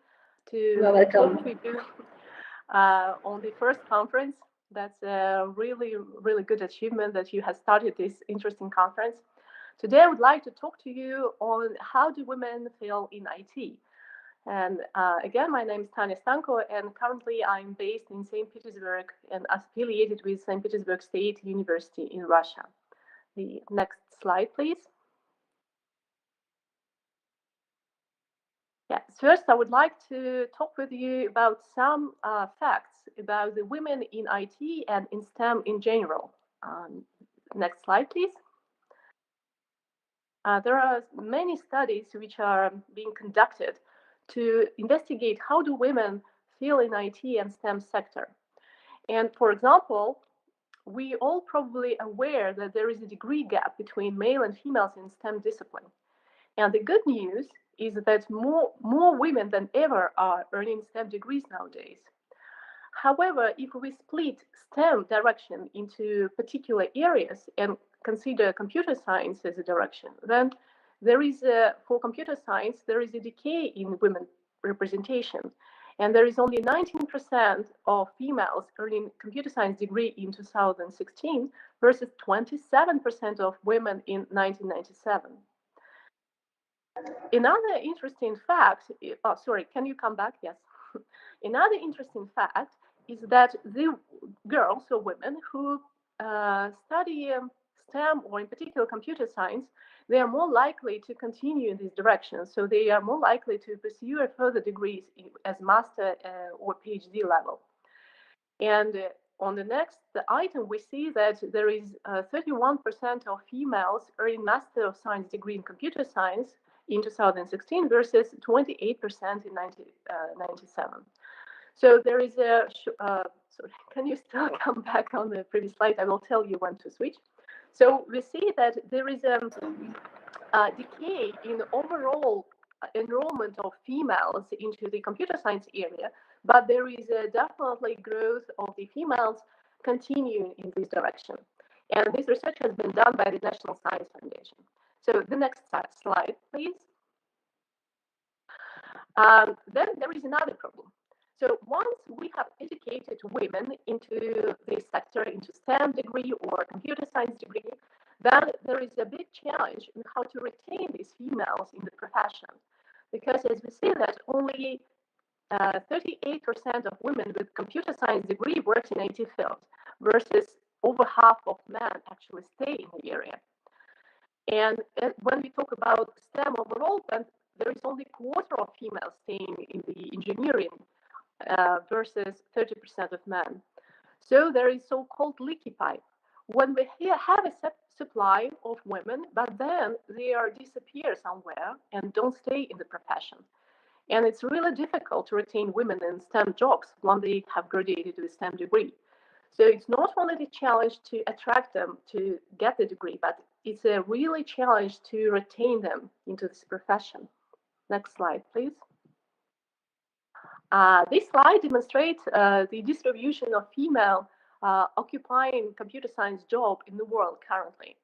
Speaker 7: You are
Speaker 5: to
Speaker 7: welcome.
Speaker 5: talk to you on the first conference. That's a really, really good achievement that you have started this interesting conference. Today, I would like to talk to you on how do women feel in IT. And again, my name is Tanya Stanko, and currently I'm based in St. Petersburg and affiliated with St. Petersburg State University in Russia. The next slide, please. Yeah, first, I would like to talk with you about some facts about the women in IT and in STEM in general. Next slide, please. There are many studies which are being conducted to investigate how do women feel in IT and STEM sector. And for example, we all probably aware that there is a degree gap between male and females in STEM discipline. And the good news is that more women than ever are earning STEM degrees nowadays. However, if we split STEM direction into particular areas and consider computer science as a direction, then for computer science, there is a decay in women representation. And there is only 19% of females earning computer science degree in 2016 versus 27% of women in 1997. Another interesting fact, sorry, can you come back? Yes. Another interesting fact is that the girls or women who study STEM or in particular computer science, they are more likely to continue in this direction. So they are more likely to pursue further degrees as master or PhD level. And on the next item, we see that there is 31% of females earning Master of Science degree in computer science in 2016 versus 28% in 1997. So there is a, sorry, can you still come back on the previous slide? I will tell you when to switch. So we see that there is a decay in overall enrollment of females into the computer science area, but there is a definitely growth of the females continuing in this direction. And this research has been done by the National Science Foundation. So the next slide, please. Then there is another problem. So once we have educated women into this sector, into STEM degree or computer science degree, then there is a big challenge in how to retain these females in the profession. Because as we see that only 38% of women with computer science degree work in IT field versus over half of men actually stay in the area. And when we talk about STEM overall, then there is only a quarter of females staying in the engineering versus 30% of men. So there is so-called leaky pipe. When we have a supply of women, but then they are disappear somewhere and don't stay in the profession. And it's really difficult to retain women in STEM jobs when they have graduated with a STEM degree. So it's not only the challenge to attract them to get the degree, but it's a really challenge to retain them into this profession. Next slide, please. This slide demonstrates the distribution of female occupying computer science job in the world currently.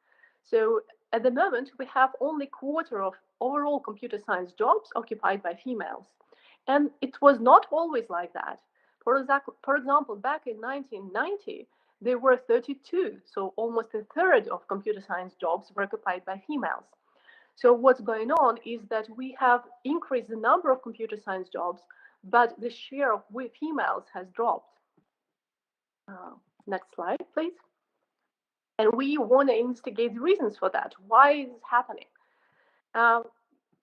Speaker 5: So at the moment, we have only quarter of overall computer science jobs occupied by females. And it was not always like that. For example, back in 1990, there were 32, so almost a third of computer science jobs were occupied by females. So what's going on is that we have increased the number of computer science jobs, but the share of females has dropped. Next slide, please. And we want to investigate the reasons for that. Why is this happening?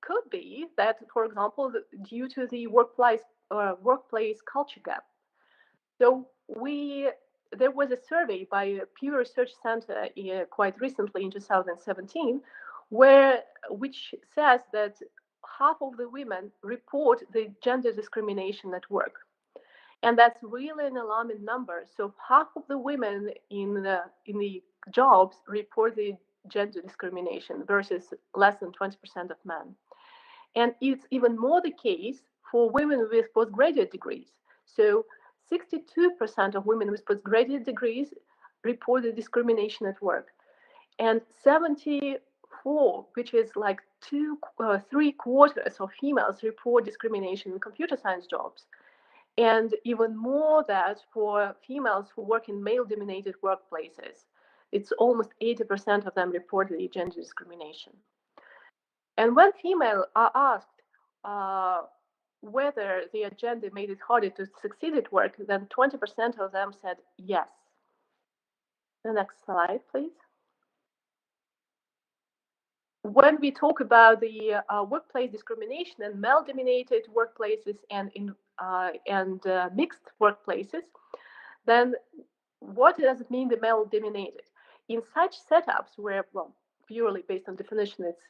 Speaker 5: Could be that, for example, due to the workplace culture gap. So there was a survey by a Pew Research Center quite recently in 2017, which says that half of the women report the gender discrimination at work. And that's really an alarming number. So half of the women in the jobs report the gender discrimination versus less than 20% of men. And it's even more the case for women with postgraduate degrees. So 62% of women with postgraduate degrees report the discrimination at work. And 74, which is like 3/4 of females report discrimination in computer science jobs. And even more that for females who work in male-dominated workplaces, it's almost 80% of them report the gender discrimination. And when females are asked whether their gender made it harder to succeed at work, then 20% of them said yes. The next slide, please. When we talk about the workplace discrimination in male-dominated workplaces and mixed workplaces, then what does it mean the male-dominated? In such setups where, well, purely based on definition, it's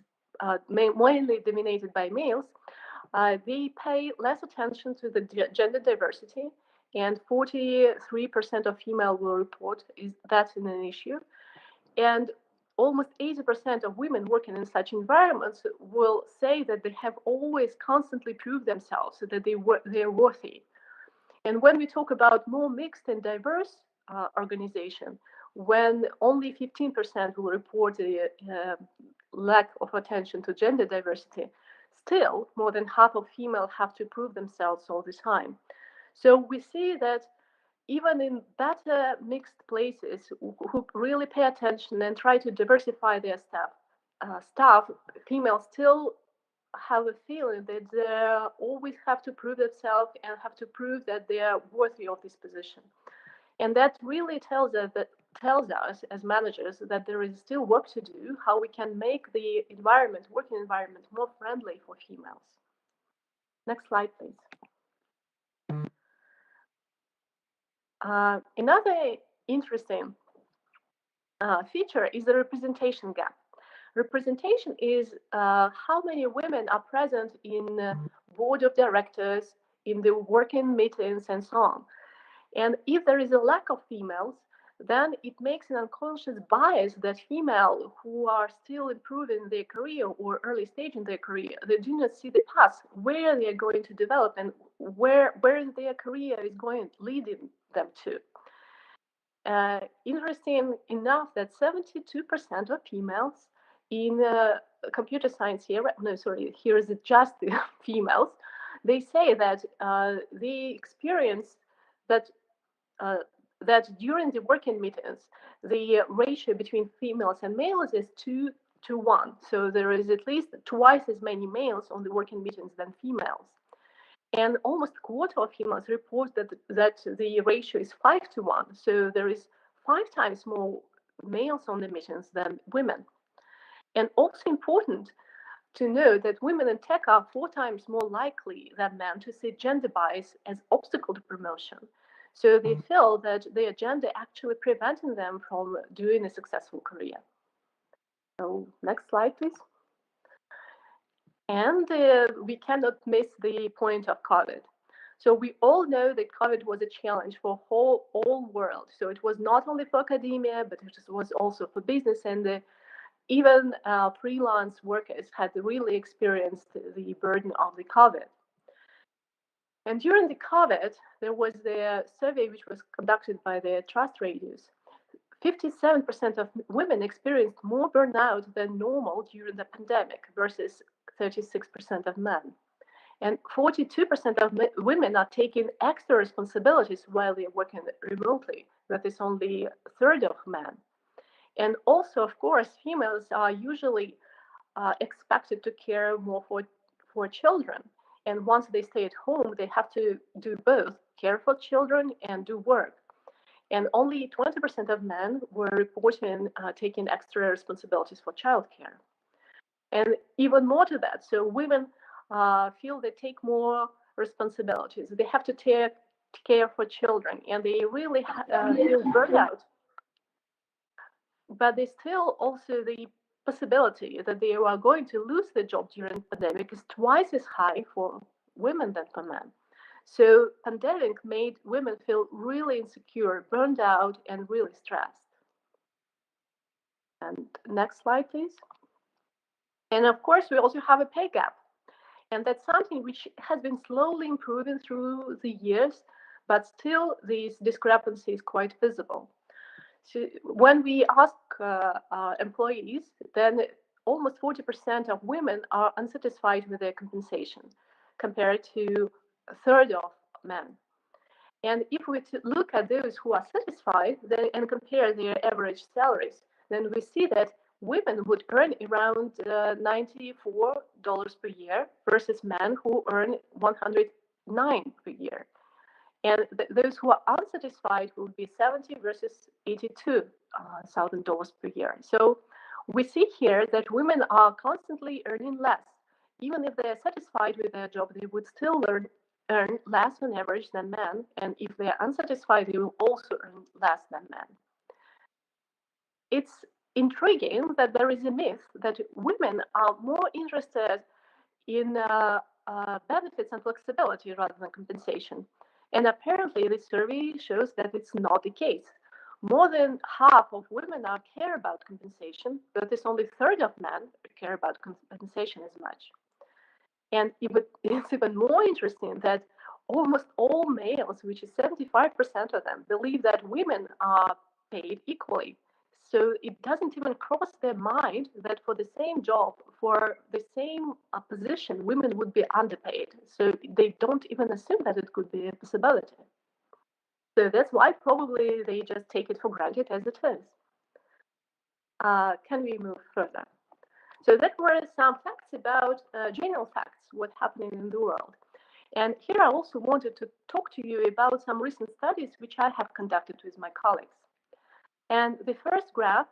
Speaker 5: mainly dominated by males, they pay less attention to the gender diversity, and 43% of female will report that's an issue. And almost 80% of women working in such environments will say that they have always constantly proved themselves, so that they're worthy. And when we talk about more mixed and diverse organization, when only 15% will report the lack of attention to gender diversity, still more than half of females have to prove themselves all the time. So we see that even in better mixed places who really pay attention and try to diversify their staff, females still have a feeling that they always have to prove themselves and have to prove that they are worthy of this position. And that really tells us as managers that there is still work to do, how we can make the working environment more friendly for females. Next slide, please. Another interesting feature is the representation gap. Representation is how many women are present in board of directors, in the working meetings, and so on. And if there is a lack of females, then it makes an unconscious bias that females who are still improving their career or early stage in their career, they do not see the path where they are going to develop and where their career is going leading them to. Interesting enough that 72% of females in computer science here is just the females, they say that they experience that during the working meetings, the ratio between females and males is 2:1. So there is at least twice as many males on the working meetings than females. And almost a quarter of females report that the ratio is 5:1. So there is 5 times more males on the meetings than women. And also important to know that women in tech are 4 times more likely than men to see gender bias as obstacle to promotion. So they feel that their gender actually preventing them from doing a successful career. So next slide, please. And we cannot miss the point of COVID. So we all know that COVID was a challenge for all world. So it was not only for academia, but it was also for business, and even freelance workers had really experienced the burden of the COVID. And during the COVID, there was the survey which was conducted by the Trust Radius. 57% of women experienced more burnout than normal during the pandemic versus 36% of men. And 42% of women are taking extra responsibilities while they're working remotely. That is only a third of men. And also, of course, females are usually expected to care more for children. And once they stay at home, they have to do both, care for children and do work. And only 20% of men were reporting taking extra responsibilities for childcare. And even more to that, so women feel they take more responsibilities. They have to take care for children, and they really feel burned out. But they still also the possibility that they are going to lose their job during the pandemic is twice as high for women than for men. So pandemic made women feel really insecure, burned out, and really stressed. And next slide, please. And of course, we also have a pay gap. And that's something which has been slowly improving through the years, but still this discrepancy is quite visible. So when we ask employees, then almost 40% of women are unsatisfied with their compensation compared to a third of men. And if we look at those who are satisfied and compare their average salaries, then we see that women would earn around $94 per year versus men who earn $109 per year. And those who are unsatisfied will be 70 versus $82,000 per year. So we see here that women are constantly earning less. Even if they're satisfied with their job, they would still earn less on average than men. And if they're unsatisfied, they will also earn less than men. It's intriguing that there is a myth that women are more interested in benefits and flexibility rather than compensation. And apparently, this survey shows that it's not the case. More than half of women care about compensation, but it's only a third of men care about compensation as much. And it's even more interesting that almost all males, which is 75% of them, believe that women are paid equally. So it doesn't even cross their mind that for the same job, for the same position, women would be underpaid. So they don't even assume that it could be a possibility. So that's why probably they just take it for granted as it is. Can we move further? So that were some facts about general facts, what's happening in the world. And here I also wanted to talk to you about some recent studies which I have conducted with my colleagues. And the first graph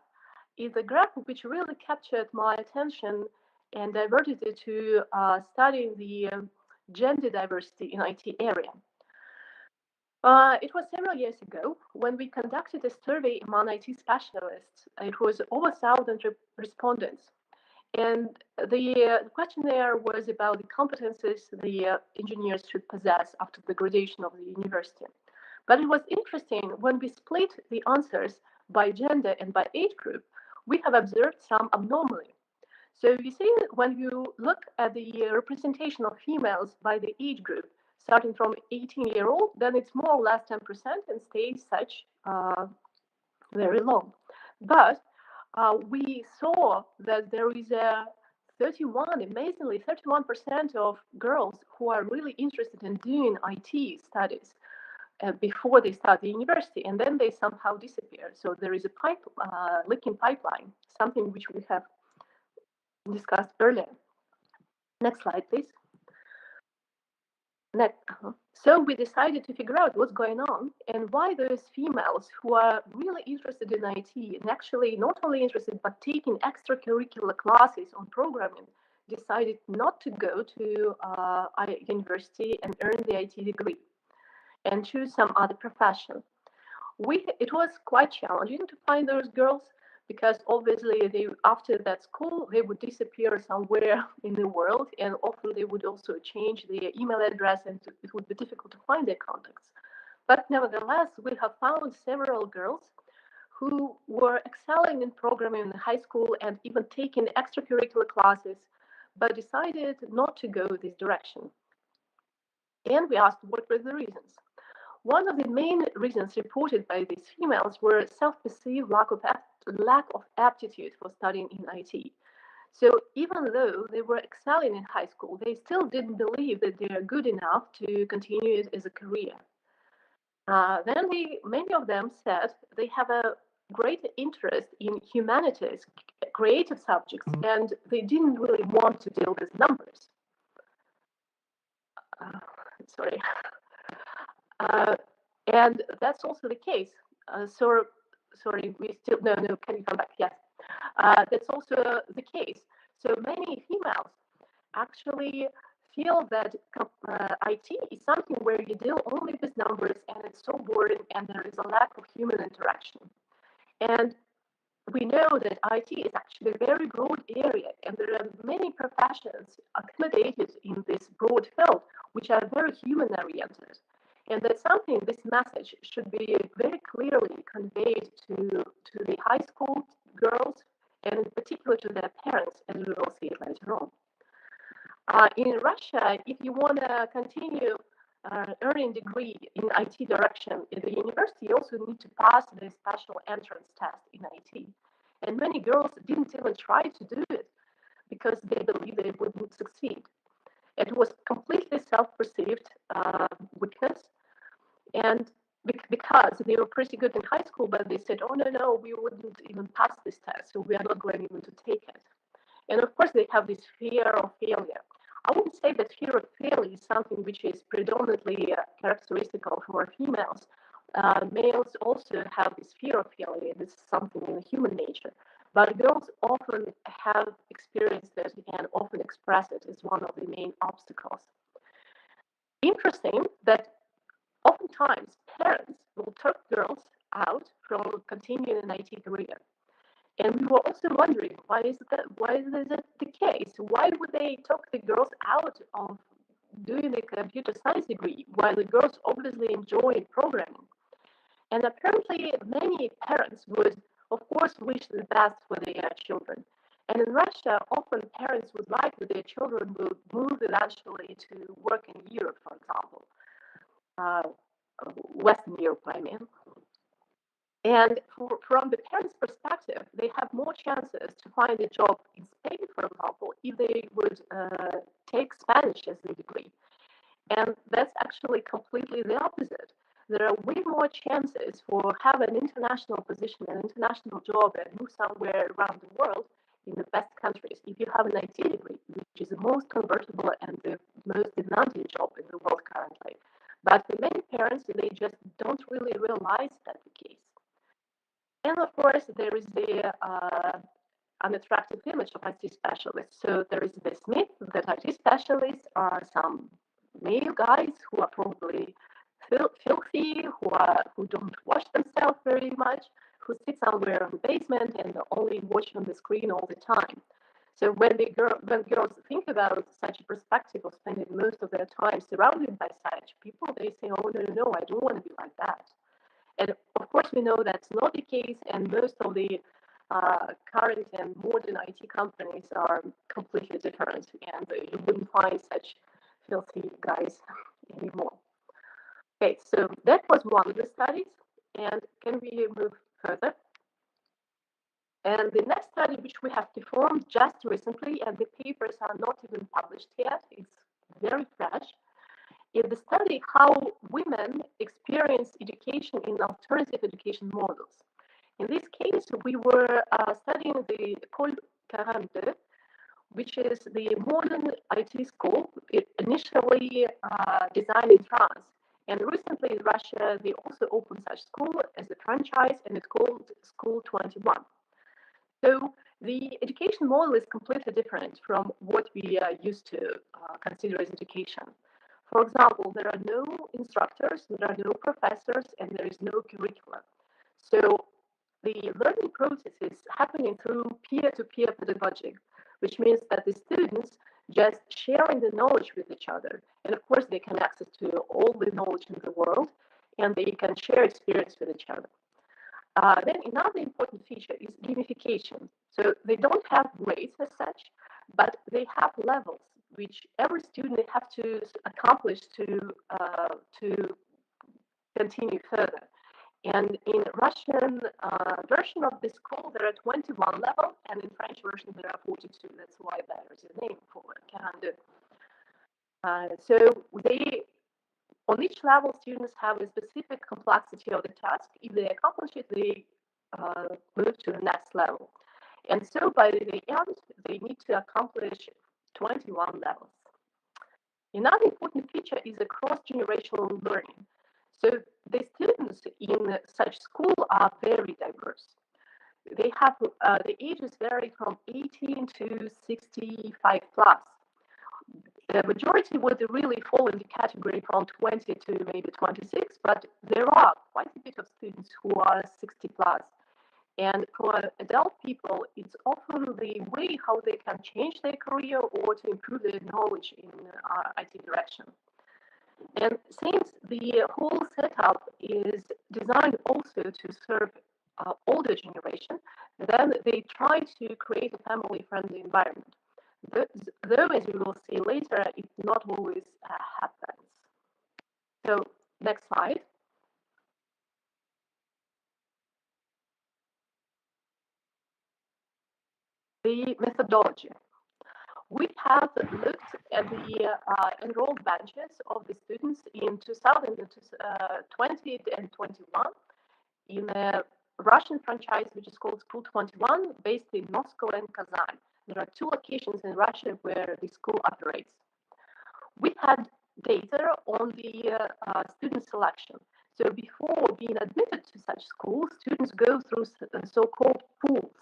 Speaker 5: is a graph which really captured my attention and diverted it to studying the gender diversity in IT area. It was several years ago when we conducted a survey among IT specialists. It was over 1,000 respondents. And the questionnaire was about the competences the engineers should possess after the graduation of the university. But it was interesting when we split the answers by gender and by age group, we have observed some anomaly. So you see, when you look at the representation of females by the age group, starting from 18-year-old, then it's more or less 10% and stays such very long. But we saw that there is amazingly 31% of girls who are really interested in doing IT studies before they start the university, and then they somehow disappear. So there is a leaking pipeline, something which we have discussed earlier. Next slide, please. So we decided to figure out what's going on and why those females who are really interested in IT and actually not only interested but taking extracurricular classes on programming decided not to go to university and earn the IT degree and choose some other profession. It was quite challenging to find those girls because obviously after that school they would disappear somewhere in the world, and often they would also change their email address and it would be difficult to find their contacts. But nevertheless, we have found several girls who were excelling in programming in high school and even taking extracurricular classes, but decided not to go this direction. And we asked what were the reasons. One of the main reasons reported by these females were self-perceived lack of aptitude for studying in IT. So even though they were excelling in high school, they still didn't believe that they are good enough to continue it as a career. Then many of them said they have a great interest in humanities, creative subjects, and they didn't really want to deal with numbers. Sorry. And that's also the case. Sorry, we still, no, can you come back? Yes. That's also the case. So many females actually feel that IT is something where you deal only with numbers and it's so boring and there is a lack of human interaction. And we know that IT is actually a very broad area and there are many professions accommodated in this broad field which are very human oriented. And that's something this message should be very clearly conveyed to the high school girls and in particular to their parents, as we will see later on. In Russia, if you want to continue earning degree in IT direction in the university, you also need to pass the special entrance test in IT. And many girls didn't even try to do it because they believed they wouldn't succeed. It was completely self-perceived weakness. And because they were pretty good in high school, but they said, oh, no, we wouldn't even pass this test, so we are not going even to take it. And of course, they have this fear of failure. I wouldn't say that fear of failure is something which is predominantly characteristic of our females. Males also have this fear of failure. This is something in human nature. But girls often have experienced it and often express it as one of the main obstacles. Interesting that oftentimes parents will talk girls out from continuing an IT career. And we were also wondering, why is that the case? Why would they talk the girls out of doing a computer science degree while the girls obviously enjoy programming? And apparently many parents would, of course, wish the best for their children. And in Russia, often parents would like that their children will move eventually to work in Europe, for example, Western Europe, I mean. And from the parents' perspective, they have more chances to find a job in Spain, for example, if they would take Spanish as a degree. And that's actually completely the opposite. There are way more chances for have an international position, an international job, and move somewhere around the world in the best countries if you have an IT degree, which is the most convertible and the most demanding job in the world currently. But for many parents, they just don't really realize that's the case. And of course, there is the unattractive image of IT specialists. So there is this myth that IT specialists are some male guys who are probably filthy, who don't wash themselves very much, who sit somewhere in the basement and only watch on the screen all the time. So when girls think about such a perspective of spending most of their time surrounded by such people, they say, oh, no, I don't want to be like that. And of course, we know that's not the case, and most of the current and modern IT companies are completely different, and you wouldn't find such filthy guys anymore. Okay, so that was one of the studies, and can we move further? And the next study, which we have performed just recently, and the papers are not even published yet, it's very fresh, is the study how women experience education in alternative education models. In this case, we were studying the École 42, which is the modern IT school, initially designed in France. And recently in Russia, they also opened such school as a franchise, and it's called School 21. So The education model is completely different from what we are used to consider as education. For example, there are no instructors, there are no professors, and there is no curriculum. So the learning process is happening through peer-to-peer pedagogy, which means that the students just sharing the knowledge with each other. And of course, they can access to all the knowledge in the world, and they can share experience with each other. Then another important feature is gamification. So they don't have grades as such, but they have levels which every student have to accomplish to continue further. And in Russian version of this school, there are 21 levels, and in French version, there are 42. That's why there is a name for it. So on each level, students have a specific complexity of the task. If they accomplish it, they move to the next level. And so by the end, they need to accomplish 21 levels. Another important feature is the cross-generational learning. So the students in such school are very diverse. They have the ages vary from 18 to 65 plus. The majority would really fall in the category from 20 to maybe 26, but there are quite a bit of students who are 60 plus. And for adult people, it's often the way how they can change their career or to improve their knowledge in IT direction. And since the whole setup is designed also to serve older generation, then they try to create a family-friendly environment. Though, as we will see later, it not always happens. So, next slide. The methodology. We have looked at the enrolled batches of the students in 2020 and 21 in a Russian franchise which is called School 21, based in Moscow and Kazan. There are two locations in Russia where the school operates. We had data on the student selection. So before being admitted to such schools, students go through so-called pools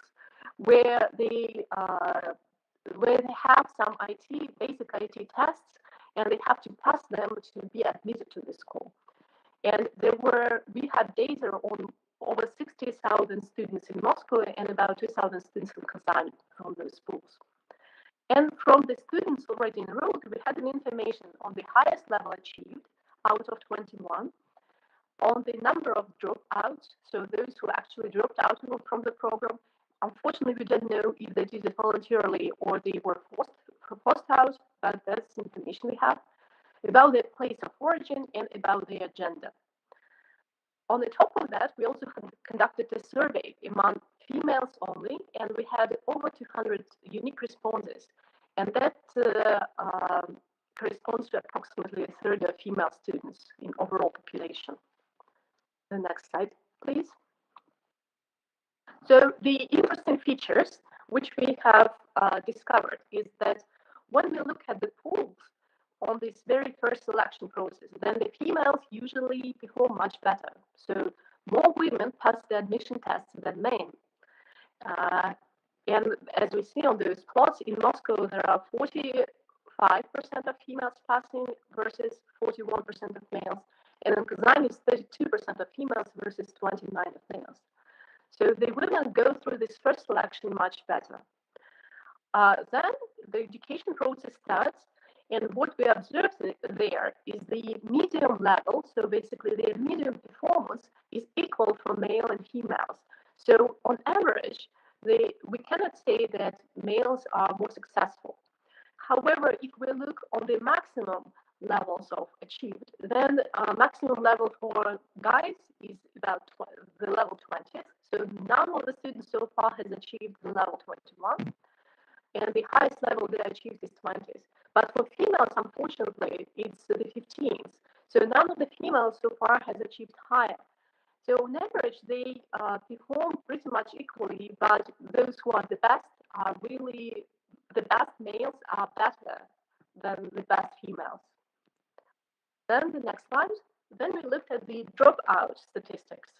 Speaker 5: where they have some basic IT tests, and they have to pass them to be admitted to the school. And we had data on over 60,000 students in Moscow and about 2,000 students in Kazan from those schools. And from the students already enrolled, we had an information on the highest level achieved out of 21, on the number of dropouts, so those who actually dropped out from the program. Unfortunately, we don't know if they did it voluntarily or they were forced out, but that's information we have about their place of origin and about their agenda. On the top of that, we also conducted a survey among females only, and we had over 200 unique responses, and that corresponds to approximately a third of female students in overall population. The next slide, please. So the interesting features which we have discovered is that when we look at the pools on this very first selection process, then the females usually perform much better. So more women pass the admission tests than men. And as we see on those plots, in Moscow, there are 45% of females passing versus 41% of males. And in Kazan, it's 32% of females versus 29% of males. So the women go through this first selection much better. Then the education process starts, and what we observe there is the medium level. So basically, their medium performance is equal for male and females. So on average, we cannot say that males are more successful. However, if we look on the maximum levels of achieved, then maximum level for guys is about the level 20. So none of the students so far has achieved the level 21, and the highest level they achieved is 20s. But for females, unfortunately, it's the 15s. So none of the females so far has achieved higher. So on average, they perform pretty much equally, but those who are the best are really, the best males are better than the best females. Then the next slide. Then we looked at the dropout statistics.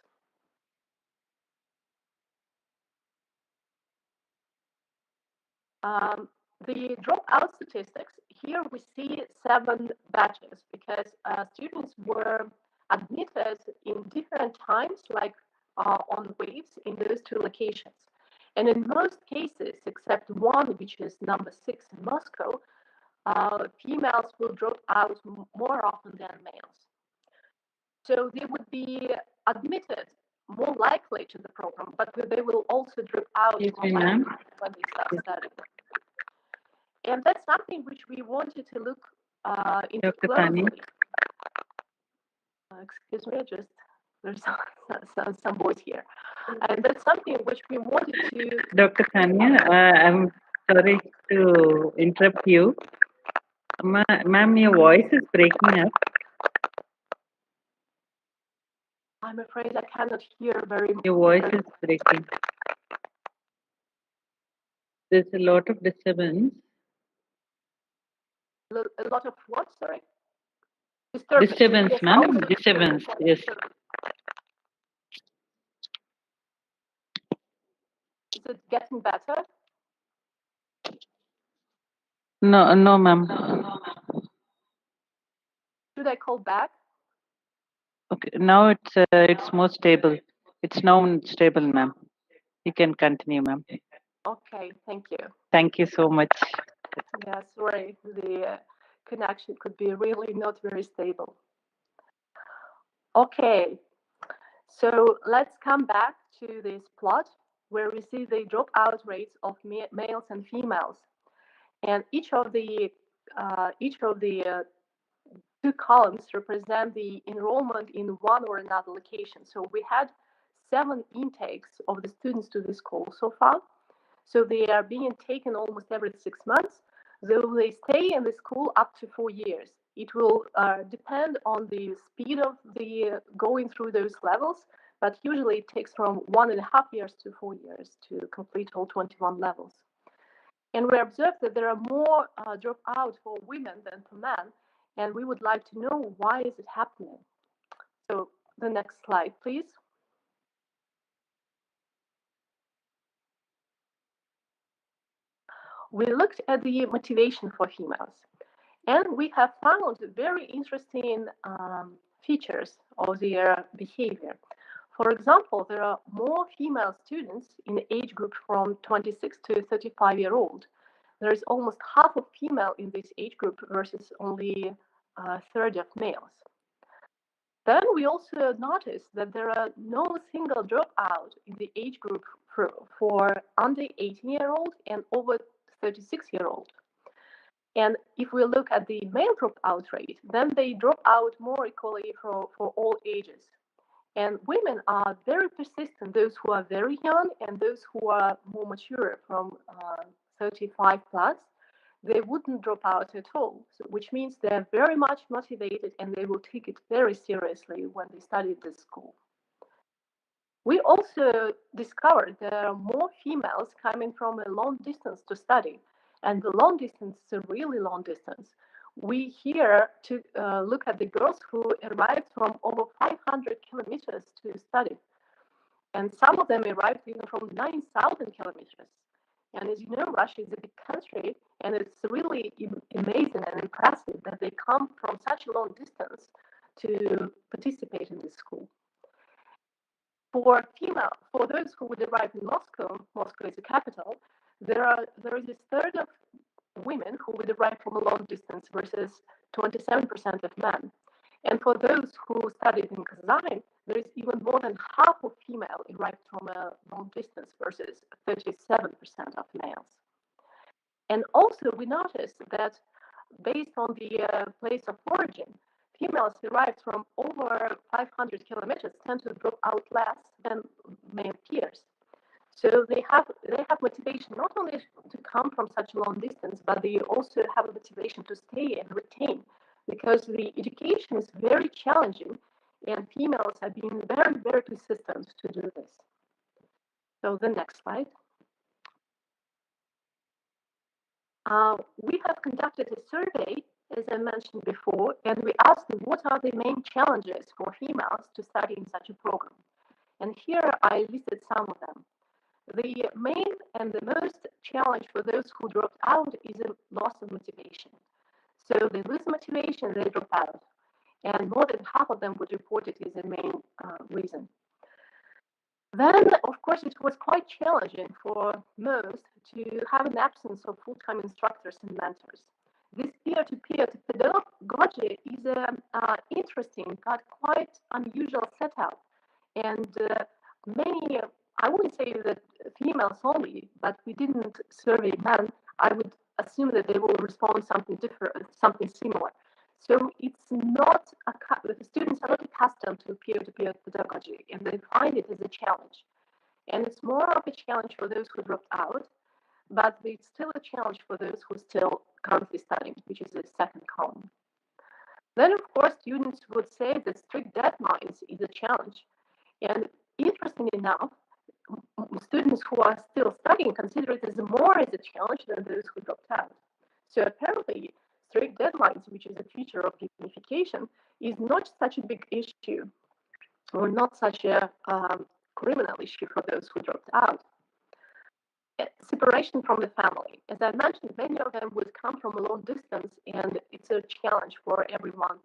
Speaker 5: The dropout statistics, here we see 7 batches because students were admitted in different times, like on waves in those 2 locations. And in most cases, except one, which is number 6 in Moscow, females will drop out more often than males. So they would be admitted more likely to the program, but they will also drop out more likely when they start studying. And that's something which we wanted to look into
Speaker 2: Dr.
Speaker 5: closely.
Speaker 2: Tanya?
Speaker 5: Excuse me, just there's some voice here. And that's something which we wanted to.
Speaker 2: Dr. Tanya, I'm sorry to interrupt you. Ma'am, your voice is breaking up.
Speaker 5: I'm afraid I cannot hear very much.
Speaker 2: Your voice is breaking. There's a lot of disturbance.
Speaker 5: A lot of what, sorry?
Speaker 2: Disturbance, ma'am. Disturbance, yes.
Speaker 5: Is it getting better?
Speaker 2: No, ma'am.
Speaker 5: Should I call back?
Speaker 2: Okay, now it's more stable. It's now stable, ma'am. You can continue, ma'am.
Speaker 5: Okay, thank you.
Speaker 2: Thank you so much.
Speaker 5: Yeah, sorry, the connection could be really not very stable. Okay, so let's come back to this plot where we see the dropout rates of males and females, and each of the 2 columns represent the enrollment in one or another location. So we had 7 intakes of the students to the school so far. So they are being taken almost every 6 months, though they stay in the school up to 4 years. It will depend on the speed of the going through those levels, but usually it takes from 1.5 years to 4 years to complete all 21 levels. And we observed that there are more dropout for women than for men, and we would like to know why is it happening. So the next slide, please. We looked at the motivation for females, and we have found very interesting features of their behavior. For example, there are more female students in the age group from 26 to 35-year-old. There is almost half of female in this age group versus only a third of males. Then we also noticed that there are no single dropout in the age group for under 18-year-old and over 36-year-old. And if we look at the male dropout rate, then they drop out more equally for all ages. And women are very persistent, those who are very young and those who are more mature from 35 plus, they wouldn't drop out at all, which means they're very much motivated and they will take it very seriously when they study at this school. We also discovered there are more females coming from a long distance to study, and the long distance is a really long distance. We here to look at the girls who arrived from over 500 kilometers to study, and some of them arrived even from 9,000 kilometers. And as you know, Russia is a big country, and it's really amazing and impressive that they come from such a long distance to participate in this school. For those who would arrive in Moscow is the capital, there is a third of women who would arrive from a long distance versus 27% of men. And for those who studied in Kazan, there is even more than half of female arrived from a long distance versus 37% of males. And also we noticed that based on the place of origin, females derived from over 500 kilometers tend to drop out less than male peers. So they have motivation not only to come from such a long distance, but they also have a motivation to stay and retain, because the education is very challenging and females have been very, very persistent to do this. So the next slide. We have conducted a survey, as I mentioned before, and we asked what are the main challenges for females to study in such a program. And here I listed some of them. The main and the most challenge for those who dropped out is a loss of motivation. So they lose motivation, they drop out. And more than half of them would report it as the main reason. Then, of course, it was quite challenging for most to have an absence of full-time instructors and mentors. This peer-to-peer pedagogy is an interesting but quite unusual setup. And many, I wouldn't say that females only, but we didn't survey men. I would assume that they will respond something different, something similar. So it's not, the students are not accustomed to peer-to-peer pedagogy, and they find it as a challenge. And it's more of a challenge for those who dropped out, but it's still a challenge for those who still currently studying, which is the second column. Then, of course, students would say that strict deadlines is a challenge. And interestingly enough, students who are still studying consider it as more as a challenge than those who dropped out. So apparently, strict deadlines, which is a feature of gamification, is not such a big issue or not such a criminal issue for those who dropped out. Separation from the family. As I mentioned, many of them would come from a long distance, and it's a challenge for everyone.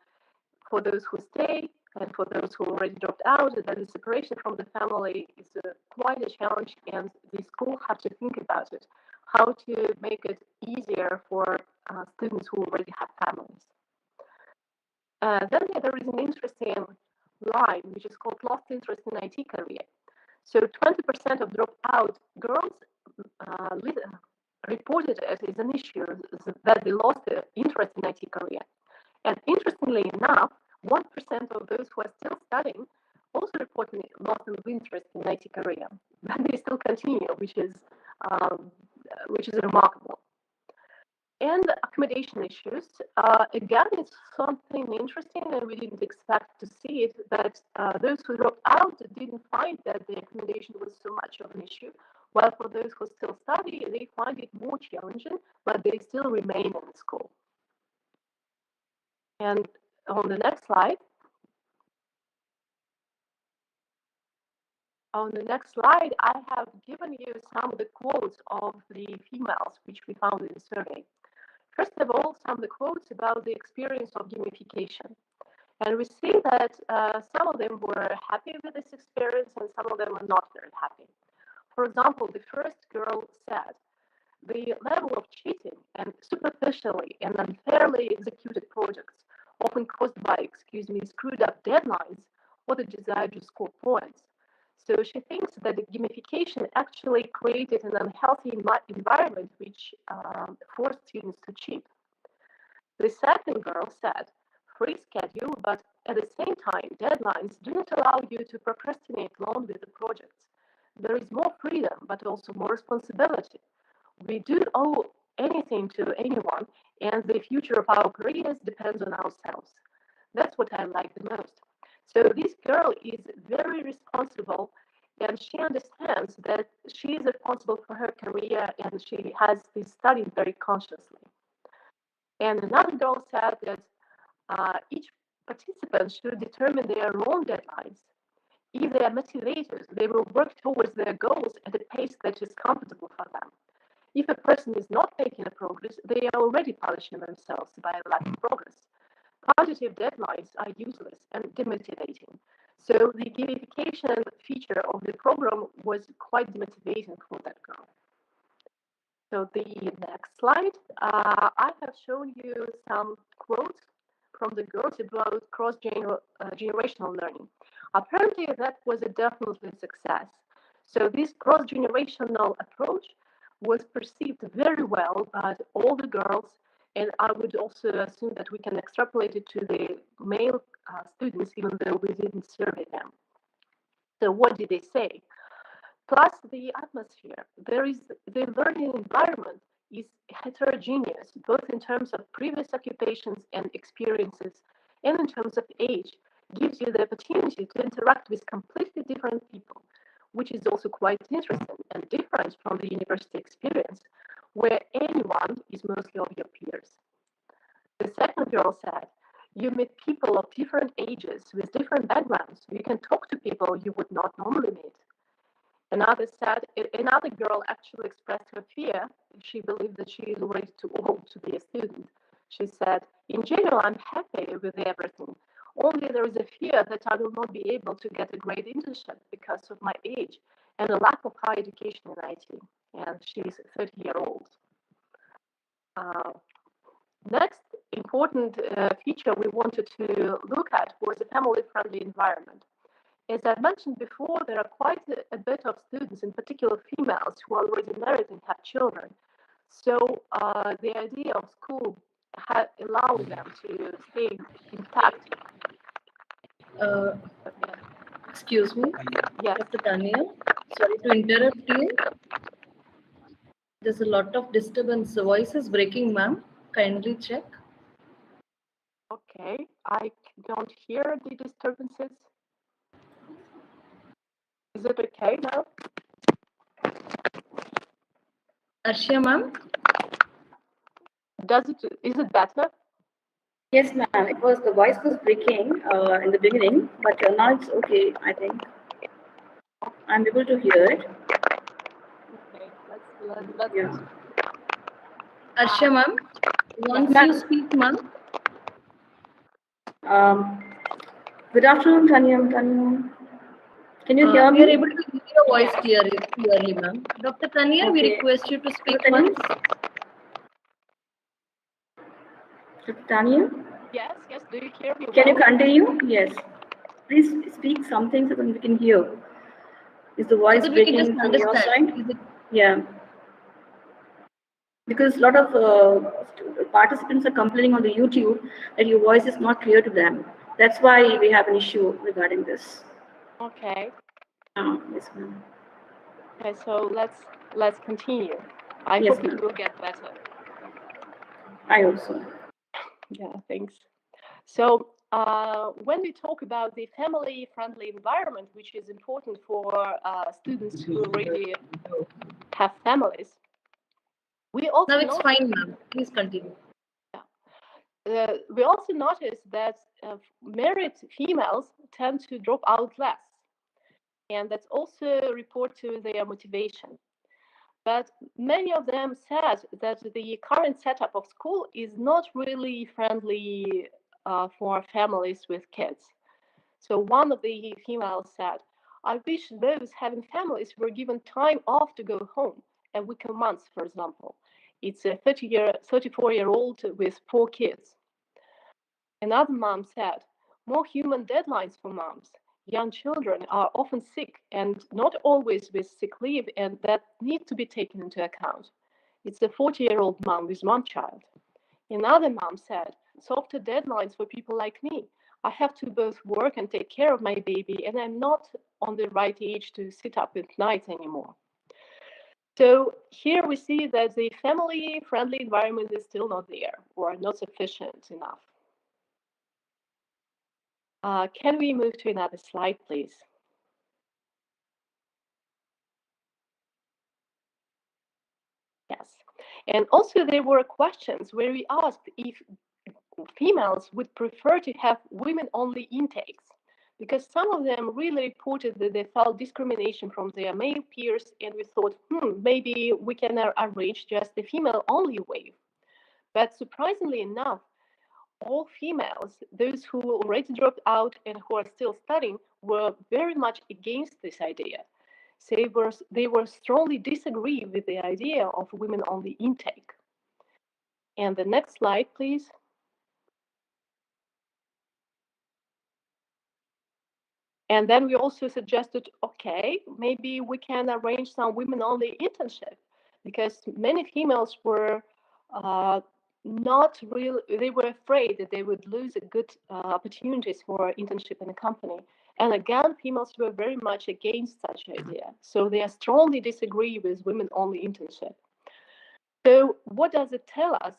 Speaker 5: For those who stay and for those who already dropped out, that the separation from the family is quite a challenge, and the school have to think about it, how to make it easier for students who already have families. Then there is an interesting line, which is called lost interest in IT career. So 20% of dropped out girls reported it as an issue that they lost their interest in IT career. And interestingly enough, 1% of those who are still studying also reported loss of interest in IT career. But they still continue, which is remarkable. And accommodation issues. Again, it's something interesting, and we didn't expect to see it, that those who dropped out didn't find that the accommodation was so much of an issue, while for those who still study, they find it more challenging, but they still remain in the school. And on the next slide, I have given you some of the quotes of the females which we found in the survey. First of all, some of the quotes about the experience of gamification. And we see that some of them were happy with this experience and some of them are not very happy. For example, the first girl said, the level of cheating and superficially and unfairly executed projects, often caused by, screwed up deadlines or the desire to score points. So she thinks that the gamification actually created an unhealthy environment which forced students to cheat. The second girl said, free schedule, but at the same time, deadlines do not allow you to procrastinate long with the projects. There is more freedom, but also more responsibility. We do owe anything to anyone, and the future of our careers depends on ourselves. That's what I like the most. So this girl is very responsible, and she understands that she is responsible for her career, and she has been studying very consciously. And another girl said that each participant should determine their own deadlines. If they are motivated, they will work towards their goals at a pace that is comfortable for them. If a person is not making a progress, they are already punishing themselves by lack of progress. Positive deadlines are useless and demotivating. So the gamification feature of the program was quite demotivating for that girl. So the next slide, I have shown you some quotes from the girls about cross-generational learning. Apparently, that was a definitely success. So this cross-generational approach was perceived very well by all the girls, and I would also assume that we can extrapolate it to the male students, even though we didn't survey them. So what did they say? Plus the atmosphere, the learning environment is heterogeneous, both in terms of previous occupations and experiences, and in terms of age, gives you the opportunity to interact with completely different people, which is also quite interesting and different from the university experience, where anyone is mostly of your peers. The second girl said, you meet people of different ages with different backgrounds. You can talk to people you would not normally meet. Another girl actually expressed her fear. She believed that she is already too old to be a student. She said, "In general, I'm happy with everything. Only there is a fear that I will not be able to get a great internship because of my age and a lack of higher education in IT." And she's a 30-year-old. Next important feature we wanted to look at was a family-friendly environment. As I mentioned before, there are quite a bit of students, in particular females, who are already married and have children. So the idea of school allowing them to stay intact.
Speaker 7: Excuse me,
Speaker 5: Yes.
Speaker 7: Dr. Tanya. Sorry to interrupt you. There's a lot of disturbance. The voice is breaking, ma'am. Kindly check.
Speaker 5: Okay, I don't hear the disturbances. Is it okay now?
Speaker 7: Arshia, ma'am.
Speaker 5: Is it better?
Speaker 8: Yes, ma'am. The voice was breaking in the beginning, but now it's okay, I think. I'm able to hear it.
Speaker 5: Okay, let's
Speaker 8: Yeah.
Speaker 7: Arshia, ma'am. Once
Speaker 8: Ma'am.
Speaker 7: you speak, ma'am.
Speaker 8: Good afternoon, Tanya. Can you hear
Speaker 7: We are
Speaker 8: me?
Speaker 7: able to hear your voice clearly, ma'am. Dr. Tanya, we
Speaker 8: Okay.
Speaker 7: request you to speak
Speaker 8: Dr. Tanya?
Speaker 7: once.
Speaker 8: Dr. Tanya?
Speaker 5: Yes, do you hear me?
Speaker 8: Can you continue? Yes. Please speak something so that we can hear. Is the voice
Speaker 7: So that we can
Speaker 8: breaking
Speaker 7: just
Speaker 8: from your
Speaker 7: understand.
Speaker 8: side? Yeah. Because a lot of participants are complaining on the YouTube that your voice is not clear to them. That's why we have an issue regarding this.
Speaker 5: Okay.
Speaker 8: Yes, ma'am.
Speaker 5: Okay, so let's continue. I
Speaker 8: Yes,
Speaker 5: hope it
Speaker 8: ma'am.
Speaker 5: will get better.
Speaker 8: I also.
Speaker 5: Yeah, thanks. So when we talk about the family-friendly environment, which is important for students who already have families, we also
Speaker 7: Now it's fine, ma'am. Please continue.
Speaker 5: We also notice that married females tend to drop out less, and that's also report to their motivation. But many of them said that the current setup of school is not really friendly for families with kids. So one of the females said, "I wish those having families were given time off to go home, a week a month, for example." It's a 34-year-old with 4 kids. Another mom said, "More human deadlines for moms. Young children are often sick and not always with sick leave, and that need to be taken into account." It's a 40-year-old mom with one child. Another mom said, "Softer deadlines for people like me. I have to both work and take care of my baby, and I'm not on the right age to sit up at night anymore." So here we see that the family-friendly environment is still not there or not sufficient enough. Can we move to another slide, please? Yes. And also there were questions where we asked if females would prefer to have women-only intakes, because some of them really reported that they felt discrimination from their male peers, and we thought, maybe we can arrange just a female-only wave. But surprisingly enough, all females, those who already dropped out and who are still studying, were very much against this idea. So they were strongly disagree with the idea of women-only intake. And the next slide, please. And then we also suggested, okay, maybe we can arrange some women-only internship, because many females were not real. They were afraid that they would lose good opportunities for internship in a company. And again, females were very much against such idea. So they strongly disagree with women-only internship. So what does it tell us?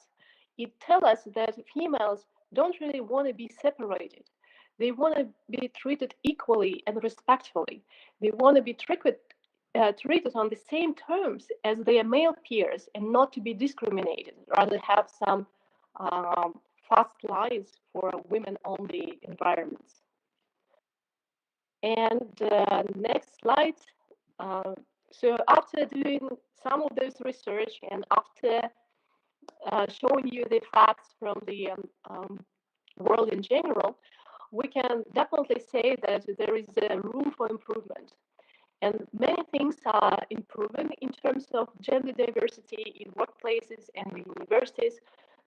Speaker 5: It tells us that females don't really want to be separated. They want to be treated equally and respectfully. They want to be treated on the same terms as their male peers and not to be discriminated, rather have some fast lines for women-only environments. And next slide. So after doing some of those research and after showing you the facts from the world in general, we can definitely say that there is room for improvement. And many things are improving in terms of gender diversity in workplaces and in universities,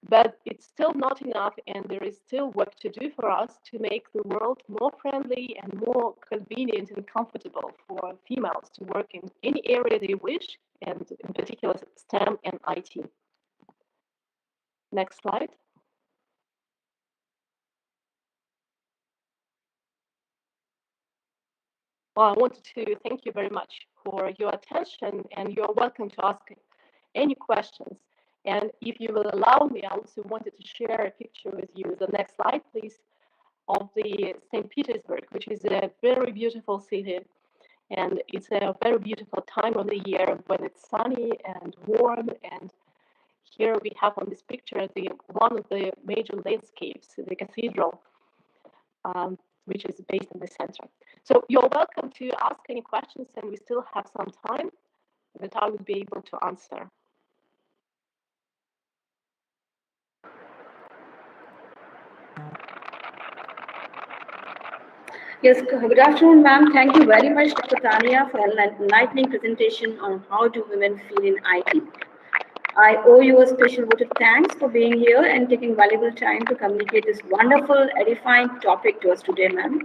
Speaker 5: but it's still not enough, and there is still work to do for us to make the world more friendly and more convenient and comfortable for females to work in any area they wish, and in particular STEM and IT. Next slide. Well, I wanted to thank you very much for your attention, and you're welcome to ask any questions. And if you will allow me, I also wanted to share a picture with you. The next slide, please, of the St. Petersburg, which is a very beautiful city. And it's a very beautiful time of the year when it's sunny and warm. And here we have on this picture one of the major landscapes, the cathedral, which is based in the center. So you're welcome to ask any questions, and we still have some time that I will be able to answer.
Speaker 8: Yes, good afternoon, ma'am. Thank you very much, Dr. Tania, for an enlightening presentation on how do women feel in IT. I owe you a special vote of thanks for being here and taking valuable time to communicate this wonderful, edifying topic to us today, ma'am.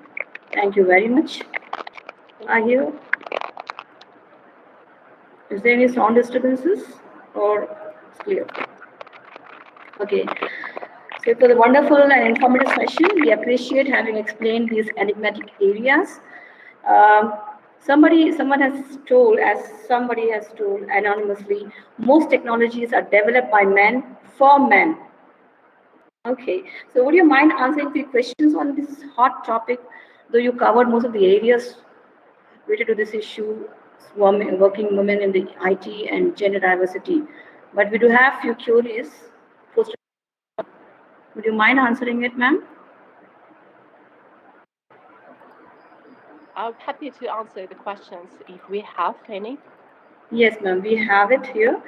Speaker 8: Thank you very much. Is there any sound disturbances or it's clear? Okay. So for the wonderful and informative session, we appreciate having explained these enigmatic areas. Somebody has told anonymously, most technologies are developed by men for men. Okay, so would you mind answering a few questions on this hot topic, though you covered most of the areas related to this issue, working women in the IT and gender diversity. But we do have few queries. Would you mind answering it, ma'am?
Speaker 5: I'm happy to answer the questions if we have any.
Speaker 8: Yes, ma'am, we have it here.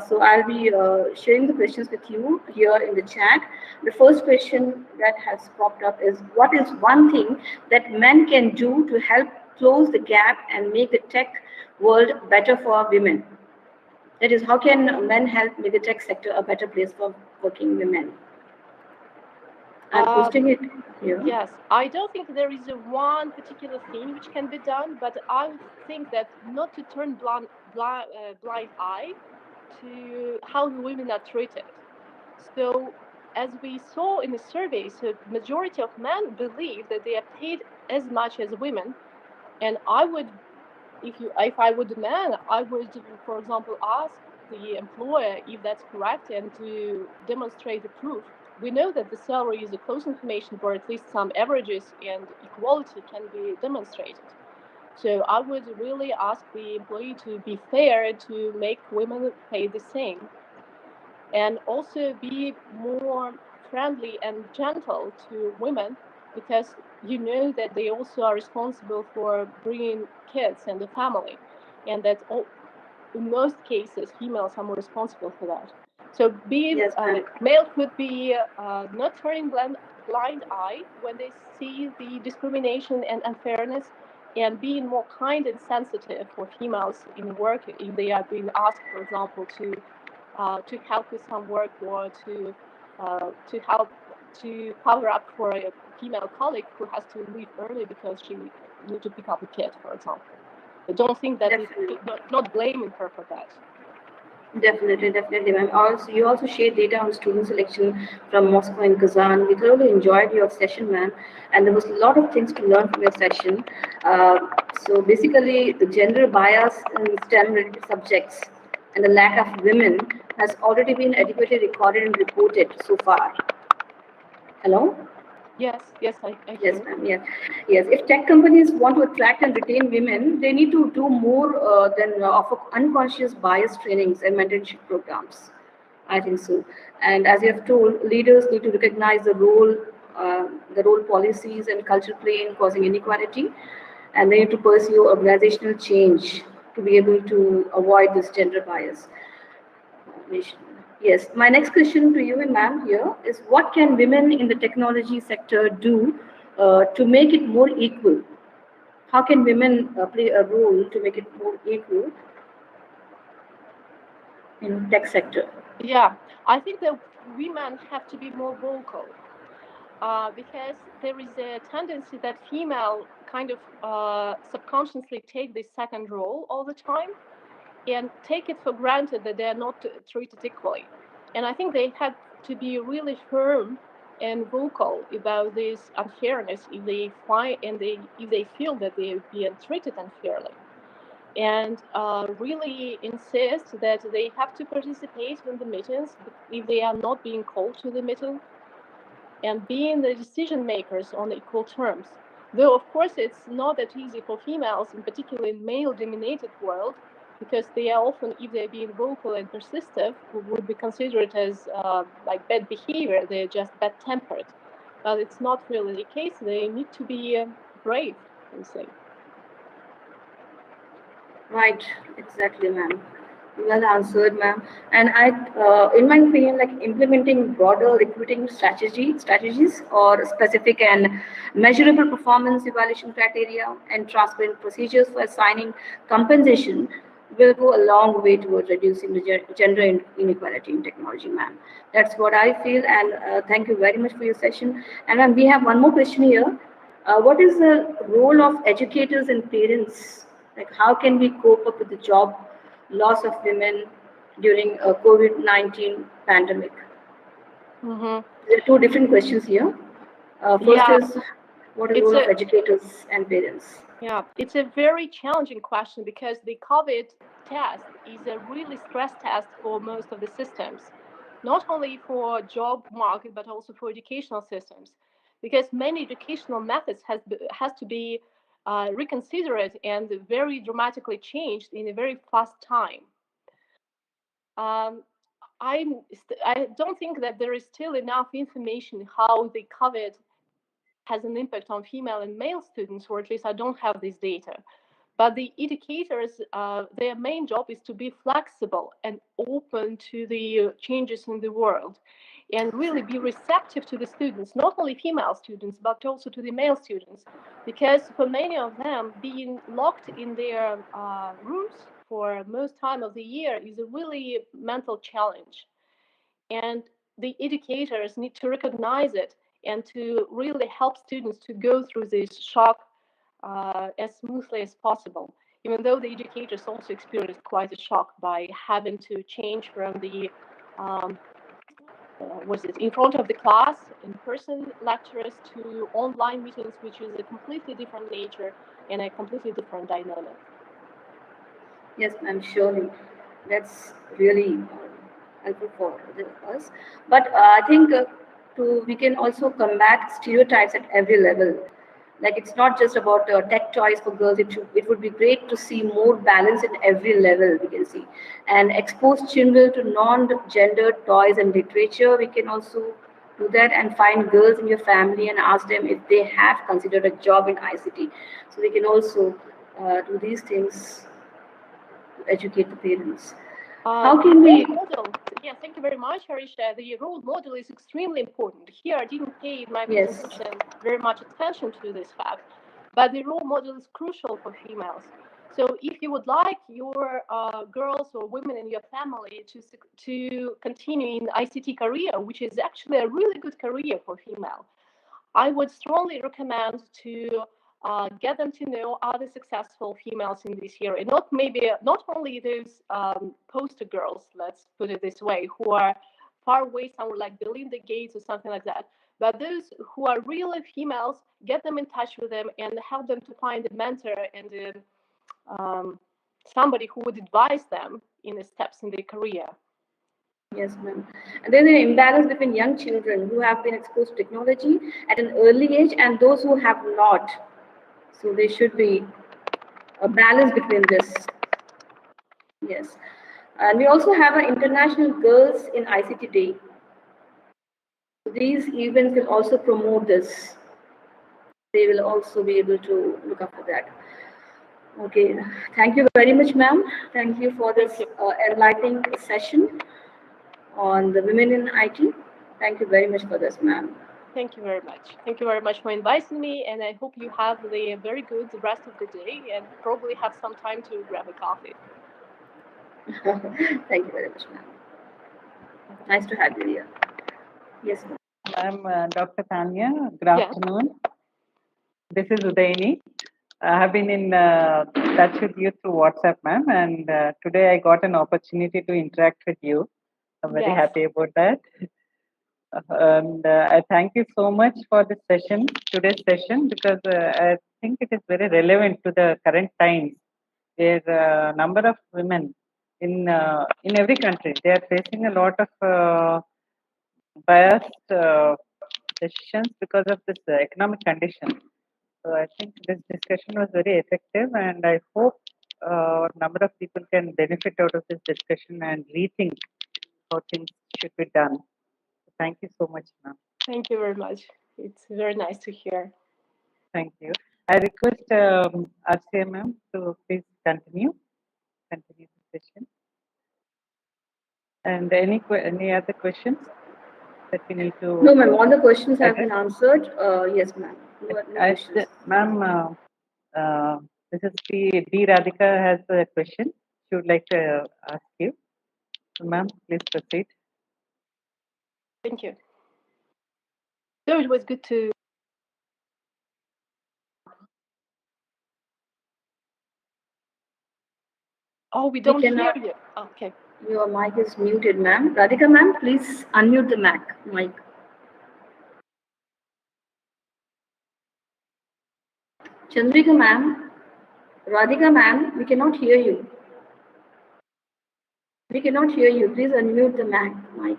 Speaker 8: So I'll be sharing the questions with you here in the chat. The first question that has popped up is, what is one thing that men can do to help close the gap and make the tech world better for women? That is, how can men help make the tech sector a better place for working women? I'm posting it here.
Speaker 5: Yes, I don't think there is one particular thing which can be done, but I think that not to turn blind eye to how the women are treated. So, as we saw in the survey, so majority of men believe that they are paid as much as women, and I would, if I were the man, I would, for example, ask the employer if that's correct and to demonstrate the proof. We know that the salary is a close information for at least some averages, and equality can be demonstrated. So I would really ask the employee to be fair, to make women pay the same, and also be more friendly and gentle to women, because you know that they also are responsible for bringing kids and the family, and that in most cases females are more responsible for that. So male could be not turning blind eye when they see the discrimination and unfairness, and being more kind and sensitive for females in work if they are being asked, for example, to help with some work, or to help to cover up for a female colleague who has to leave early because she needs to pick up a kid, for example. I don't think that not blaming her for that.
Speaker 8: Definitely, ma'am. Also, you also shared data on student selection from Moscow and Kazan. We thoroughly enjoyed your session, ma'am, and there was a lot of things to learn from your session. So basically, the gender bias in STEM-related subjects and the lack of women has already been adequately recorded and reported so far. Hello?
Speaker 5: Yes, yes, I
Speaker 8: yes, ma'am. Yes. If tech companies want to attract and retain women, they need to do more than offer unconscious bias trainings and mentorship programs. I think so. And as you have told, leaders need to recognize the role policies and culture play in causing inequality. and they need to pursue organizational change to be able to avoid this gender bias. Yes, my next question to you, ma'am, here is what can women in the technology sector do to make it more equal? How can women play a role to make it more equal in tech sector?
Speaker 5: Yeah, I think that women have to be more vocal because there is a tendency that female kind of subconsciously take this second role all the time and take it for granted that they are not treated equally. And I think they have to be really firm and vocal about this unfairness if they find and if they feel that they are being treated unfairly, and really insist that they have to participate in the meetings if they are not being called to the meeting, and being the decision makers on equal terms. Though, of course, it's not that easy for females, in particular in male-dominated world, because they are often, if they're being vocal and persistent, would be considered as like bad behavior. They're just bad-tempered. But it's not really the case. They need to be brave, I would say.
Speaker 8: Right, exactly, ma'am. Well answered, ma'am. And in my opinion, like implementing broader recruiting strategies or specific and measurable performance evaluation criteria and transparent procedures for assigning compensation will go a long way towards reducing the gender inequality in technology, ma'am. That's what I feel. And thank you very much for your session. And ma'am, we have one more question here. What is the role of educators and parents? Like, how can we cope up with the job loss of women during a COVID-19 pandemic?
Speaker 5: Mm-hmm.
Speaker 8: There are two different questions here. First is, what is the role of educators and parents?
Speaker 5: Yeah, it's a very challenging question because the COVID test is a really stress test for most of the systems, not only for job market, but also for educational systems, because many educational methods has to be reconsidered and very dramatically changed in a very fast time. I don't think that there is still enough information how the COVID has an impact on female and male students, or at least I don't have this data. But the educators, their main job is to be flexible and open to the changes in the world and really be receptive to the students, not only female students, but also to the male students. Because for many of them, being locked in their rooms for most time of the year is a really mental challenge. And the educators need to recognize it and to really help students to go through this shock as smoothly as possible, even though the educators also experienced quite a shock by having to change from the in front of the class, in-person lectures, to online meetings, which is a completely different nature and a completely different dynamic.
Speaker 8: Yes, I'm sure that's really helpful for us. But I think we can also combat stereotypes at every level. Like, it's not just about tech toys for girls. It would be great to see more balance in every level, we can see, and expose children to non-gendered toys and literature. We can also do that, and find girls in your family and ask them if they have considered a job in ICT. So we can also do these things to educate the parents. How can we?
Speaker 5: Yeah, thank you very much, Harisha. The role model is extremely important. Here, I didn't pay my
Speaker 8: Yes.
Speaker 5: presentation very much attention to this fact, but the role model is crucial for females. So, if you would like your girls or women in your family to continue in ICT career, which is actually a really good career for female, I would strongly recommend to get them to know other successful females in this area. Not only those poster girls, let's put it this way, who are far away somewhere like Belinda Gates or something like that, but those who are really females, get them in touch with them and help them to find a mentor and somebody who would advise them in the steps in their career.
Speaker 8: Yes, ma'am. And there's an imbalance between young children who have been exposed to technology at an early age and those who have not. So there should be a balance between this. Yes. And we also have an International Girls in ICT Day. These events will also promote this. They will also be able to look after that. Okay, thank you very much, ma'am. Thank you for this
Speaker 5: Thank you.
Speaker 8: enlightening session on the women in IT. Thank you very much for this, ma'am.
Speaker 5: Thank you very much. Thank you very much for inviting me, and I hope you have the very good rest of the day and probably have some time to grab a coffee.
Speaker 8: Thank you very much, ma'am. Nice to have you here. Yes, ma'am.
Speaker 2: I'm Dr. Tanya. Good
Speaker 5: Yeah.
Speaker 2: afternoon. This is Udaini. I have been in touch with you through WhatsApp, ma'am, and today I got an opportunity to interact with you. I'm very
Speaker 5: Yes.
Speaker 2: happy about that. And I thank you so much for this session, today's session, because I think it is very relevant to the current times, where number of women in every country, they are facing a lot of biased decisions because of this economic condition. So I think this discussion was very effective, and I hope a number of people can benefit out of this discussion and rethink how things should be done. Thank you so much, ma'am.
Speaker 5: Thank you very much. It's very nice to hear.
Speaker 2: Thank you. I request RCA ma'am to please continue the session. And any other questions that we need to?
Speaker 8: No, ma'am. All the questions have
Speaker 2: address?
Speaker 8: been answered. Yes, ma'am. No questions.
Speaker 2: Ma'am, this is D. Radhika has a question she would like to ask you. So, ma'am, please proceed.
Speaker 5: Thank you. So it was good to. Oh, we don't hear
Speaker 8: cannot-
Speaker 5: you. Okay.
Speaker 8: Your mic is muted, ma'am. Radhika, ma'am, please unmute the mic. Chandrika, ma'am. Radhika, ma'am, we cannot hear you. We cannot hear you. Please unmute the mic.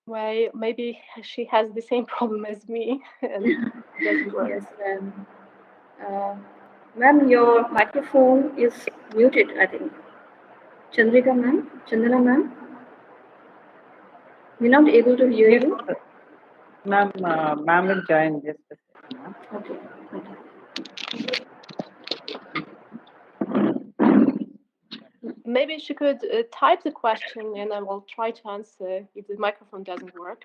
Speaker 5: Well, maybe she has the same problem as me and doesn't work.
Speaker 8: Yes, ma'am. Ma'am, your microphone is muted, I think. Chandrika, ma'am. Chandana, ma'am. We're not able to hear you.
Speaker 2: Ma'am, ma'am will join just a second, ma'am.
Speaker 8: Okay.
Speaker 5: Maybe she could type the question and I will try to answer if the microphone doesn't work.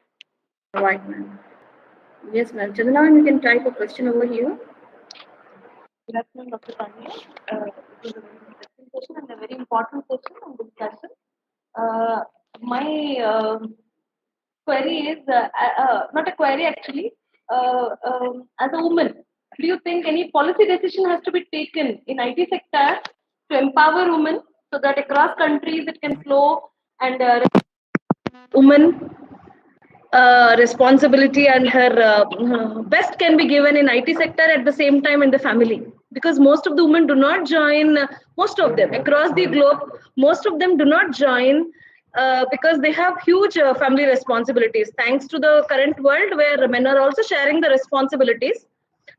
Speaker 8: Right, ma'am. Yes, ma'am. Chandana, ma'am, you can type a question over here.
Speaker 1: Good afternoon, Dr. Tanya. It was a very interesting session and a very important session and discussion. My query is not a query actually. As a woman, do you think any policy decision has to be taken in IT sector to empower women so that across countries it can flow and women responsibility and her best can be given in IT sector at the same time in the family, because most of the women do not join, most of them across the globe, most of them do not join because they have huge family responsibilities, thanks to the current world where men are also sharing the responsibilities.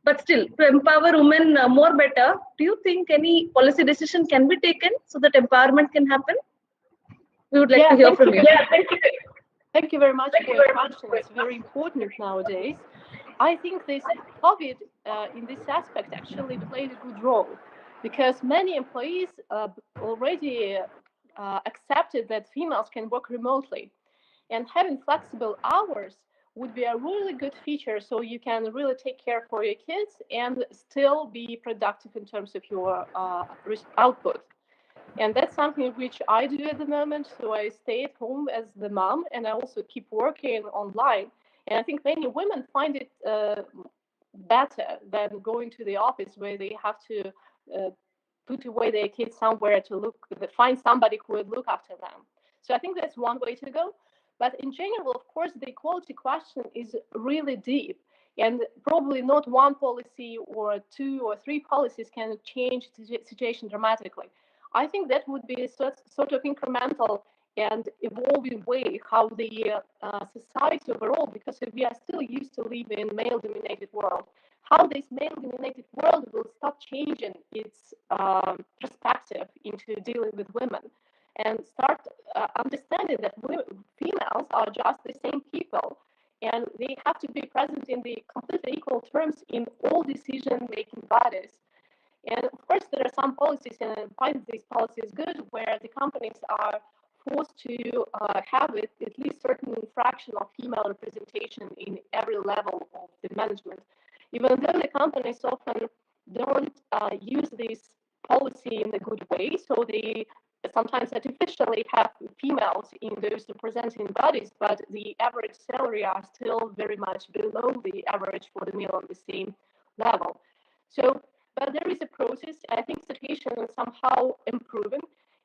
Speaker 1: But still, to empower women more better, do you think any policy decision can be taken so that empowerment can happen? We would like to hear from you.
Speaker 5: Yeah, thank you. Thank you very much for your question. It's very important nowadays. I think this COVID in this aspect actually played a good role because many employees already accepted that females can work remotely, and having flexible hours would be a really good feature so you can really take care for your kids and still be productive in terms of your output. And that's something which I do at the moment. So I stay at home as the mom, and I also keep working online. And I think many women find it better than going to the office where they have to put away their kids somewhere to find somebody who would look after them. So I think that's one way to go. But in general, of course, the equality question is really deep. And probably not one policy or two or three policies can change the situation dramatically. I think that would be a sort of incremental and evolving way how the society overall, because we are still used to live in male-dominated world, how this male-dominated world will start changing its perspective into dealing with women and start understanding that females are just the same people represented in the completely equal terms in all decision-making bodies. And of course, there are some policies, and I find these policies good, where the companies are forced to have at least certain fraction of female representation in every level of the management. Even though the companies often don't use this policy in a good way, so they sometimes artificially have females in those representing bodies, but the average salary are still very much below the average for the male on the same level. So, but there is a process. I think situation is somehow improving,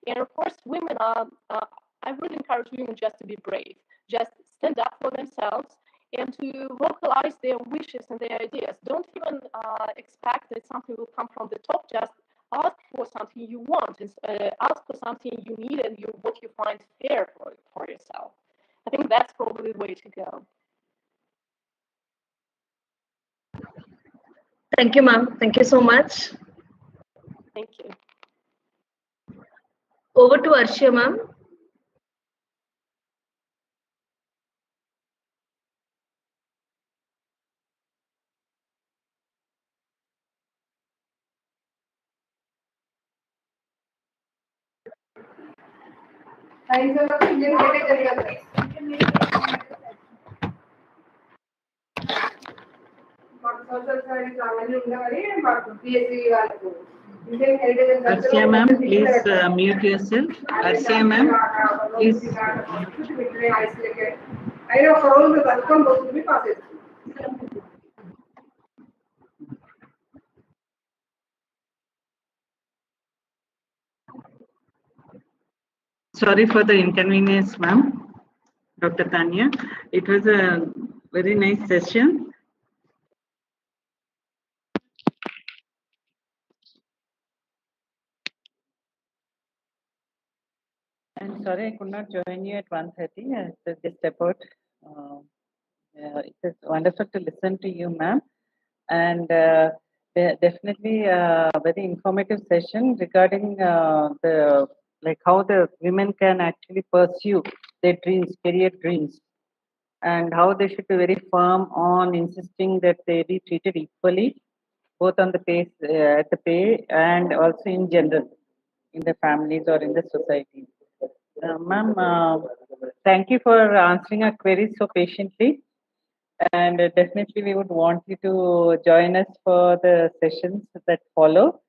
Speaker 5: and of course, women are. I really encourage women just to be brave, just stand up for themselves, and to vocalize their wishes and their ideas. Don't even expect that something will come from the top. Just ask for something you want, ask for something you need and what you find fair for yourself. I think that's probably the way to go.
Speaker 1: Thank you, ma'am. Thank you so much.
Speaker 5: Thank you.
Speaker 1: Over to Arshia, ma'am.
Speaker 2: Arsia ma'am, please mute yourself. Arsia ma'am, please. Sorry for the inconvenience, ma'am. Dr. Tanya, it was a very nice session. I'm sorry I could not join you at 1:30. I just about. It is wonderful to listen to you, ma'am, and definitely a very informative session regarding the like how the women can actually pursue their dreams, career dreams, and how they should be very firm on insisting that they be treated equally, both on the pay at the pay and also in general in the families or in the society. Ma'am, thank you for answering our queries so patiently. And definitely we would want you to join us for the sessions that follow.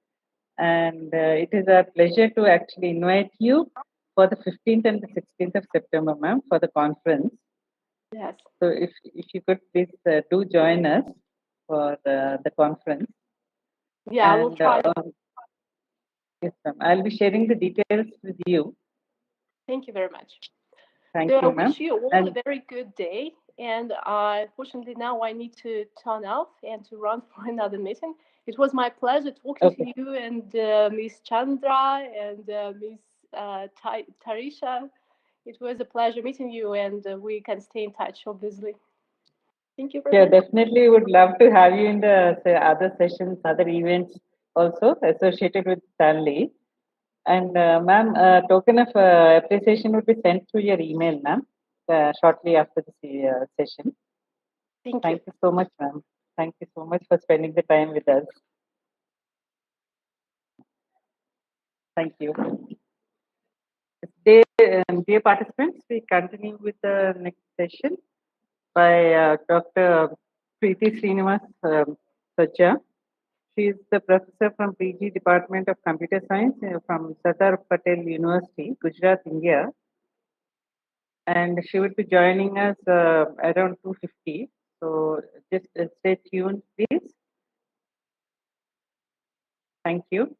Speaker 2: And it is our pleasure to actually invite you for the 15th and the 16th of September, ma'am, for the conference.
Speaker 5: Yes.
Speaker 2: So if you could please do join us for the conference.
Speaker 5: Yeah, I will try.
Speaker 2: Yes, ma'am. I'll be sharing the details with you.
Speaker 5: Thank you very much.
Speaker 2: Thank
Speaker 5: So
Speaker 2: you,
Speaker 5: I
Speaker 2: ma'am.
Speaker 5: wish you all a very good day. And unfortunately, now I need to turn off and to run for another meeting. It was my pleasure talking to you and Miss Chandra and Miss Tarisha. It was a pleasure meeting you, and we can stay in touch, obviously. Thank you very much.
Speaker 2: Definitely would love to have you in the other sessions, other events also associated with Stanley. And ma'am, a token of appreciation would be sent through your email, ma'am, shortly after the session.
Speaker 5: Thank
Speaker 2: you so much, ma'am. Thank you so much for spending the time with us. Thank you. Dear participants, we continue with the next session by Dr. Preeti Srinivas Sacha. She is the professor from PG Department of Computer Science from Sardar Patel University, Gujarat, India. And she will be joining us around 2:50. So just stay tuned, please. Thank you.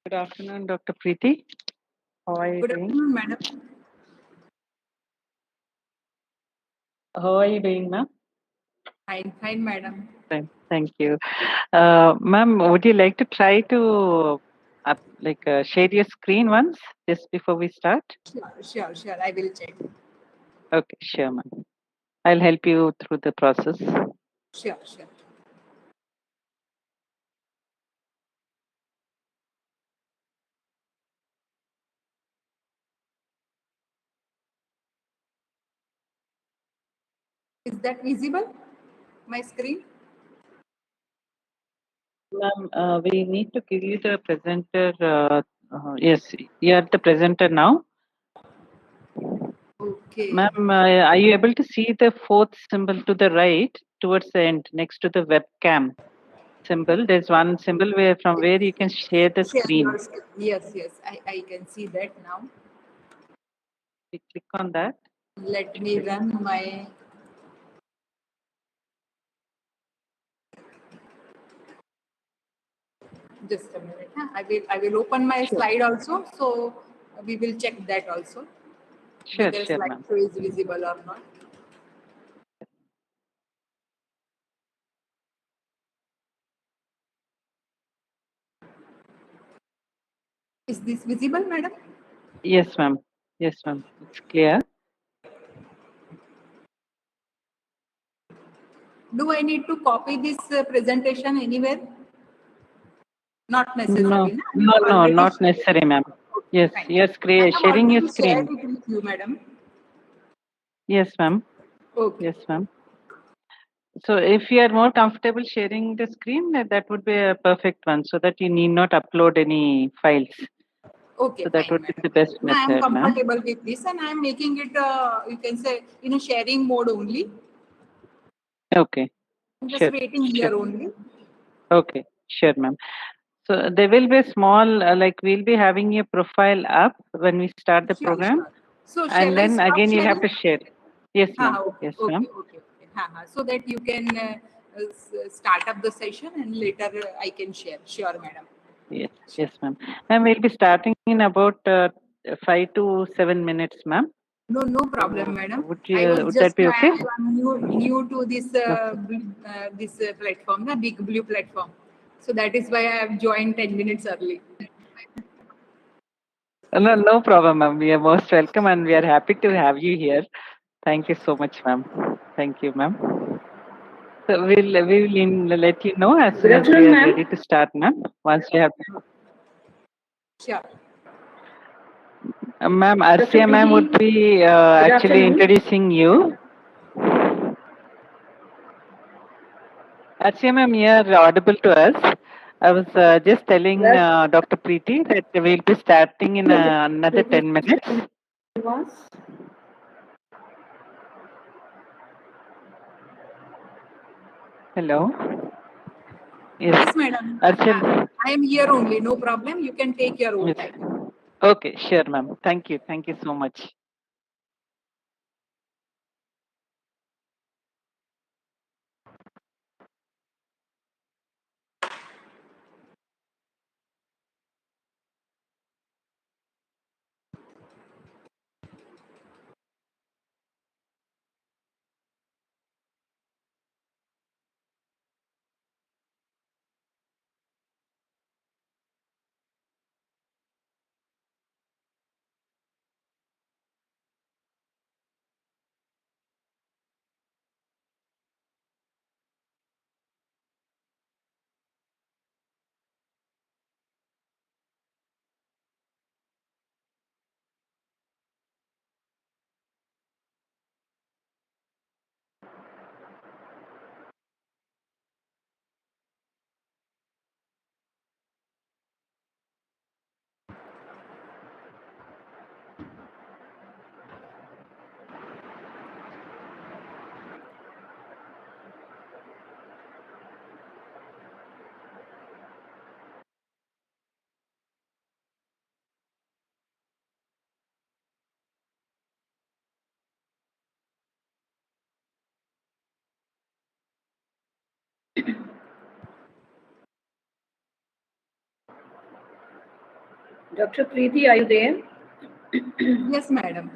Speaker 2: Good afternoon, Dr. Preeti. How are you
Speaker 9: Good
Speaker 2: doing?
Speaker 9: afternoon, madam.
Speaker 2: How are you doing, ma'am?
Speaker 9: Fine, madam.
Speaker 2: Thank you. Ma'am, would you like to try to share your screen once just before we start?
Speaker 9: Sure. I will check.
Speaker 2: Okay, sure, ma'am. I'll help you through the process.
Speaker 9: Sure. Is that visible? My screen?
Speaker 2: Ma'am, we need to give you the presenter. Yes, you are the presenter now.
Speaker 9: Okay.
Speaker 2: Ma'am, are you able to see the fourth symbol to the right towards the end next to the webcam symbol? There's one symbol from where you can share the
Speaker 9: Share
Speaker 2: screen.
Speaker 9: your screen. Yes. I can see that now.
Speaker 2: You click on that.
Speaker 9: Let me run my. Just a minute. Huh? I will open my
Speaker 2: Sure.
Speaker 9: slide also. So we will check that also.
Speaker 2: Sure,
Speaker 9: Whether
Speaker 2: sure, ma'am.
Speaker 9: slideshow is visible or not. Is this visible, madam?
Speaker 2: Yes, ma'am. Yes, ma'am. It's clear.
Speaker 9: Do I need to copy this presentation anywhere? Not
Speaker 2: No,
Speaker 9: necessarily.
Speaker 2: no, not necessary, ma'am. Yes,
Speaker 9: Fine.
Speaker 2: your
Speaker 9: I
Speaker 2: screen,
Speaker 9: have
Speaker 2: sharing your
Speaker 9: already shared
Speaker 2: screen.
Speaker 9: it with you, madam.
Speaker 2: Yes, ma'am.
Speaker 9: Okay.
Speaker 2: Yes, ma'am. So if you are more comfortable sharing the screen, that would be a perfect one, so that you need not upload any files.
Speaker 9: Okay,
Speaker 2: So that
Speaker 9: fine,
Speaker 2: would be
Speaker 9: madam.
Speaker 2: the best
Speaker 9: I am
Speaker 2: method, ma'am.
Speaker 9: comfortable with this, and I am making it, you can say, in a sharing mode only.
Speaker 2: Okay.
Speaker 9: I'm just
Speaker 2: Sure.
Speaker 9: waiting here only.
Speaker 2: Okay. Sure, ma'am. So there will be a small, we'll be having your profile up when we start the program.
Speaker 9: Sure. So shall
Speaker 2: And
Speaker 9: I
Speaker 2: then
Speaker 9: start
Speaker 2: again, you'll have
Speaker 9: sharing?
Speaker 2: to share. Yes, ma'am.
Speaker 9: Okay.
Speaker 2: Yes, ma'am.
Speaker 9: So that you can start up the session and later I can share. Sure, madam.
Speaker 2: Yes, ma'am. Ma'am, we'll be starting in about 5 to 7 minutes, ma'am.
Speaker 9: No problem, madam.
Speaker 2: Would
Speaker 9: Would
Speaker 2: that be okay?
Speaker 9: I'm new to this platform, the Big Blue platform. So that is why I have joined 10 minutes early.
Speaker 2: No problem, ma'am. We are most welcome and we are happy to have you here. Thank you so much, ma'am. Thank you, ma'am. So we will let you know as soon as we are ready to start, ma'am. Once we have.
Speaker 9: Sure.
Speaker 2: Ma'am, Arsia ma'am would be actually introducing you. Arsia ma'am, you are audible to us. I was just telling Dr. Preeti that we'll be starting in another 10 minutes. Hello.
Speaker 9: Yes, madam.
Speaker 10: Archana.
Speaker 9: I am here only. No problem. You can take your own
Speaker 10: Yes.
Speaker 9: time.
Speaker 10: Okay, sure, ma'am. Thank you. Thank you so much.
Speaker 8: Dr. Preeti, are you there?
Speaker 9: Yes, madam.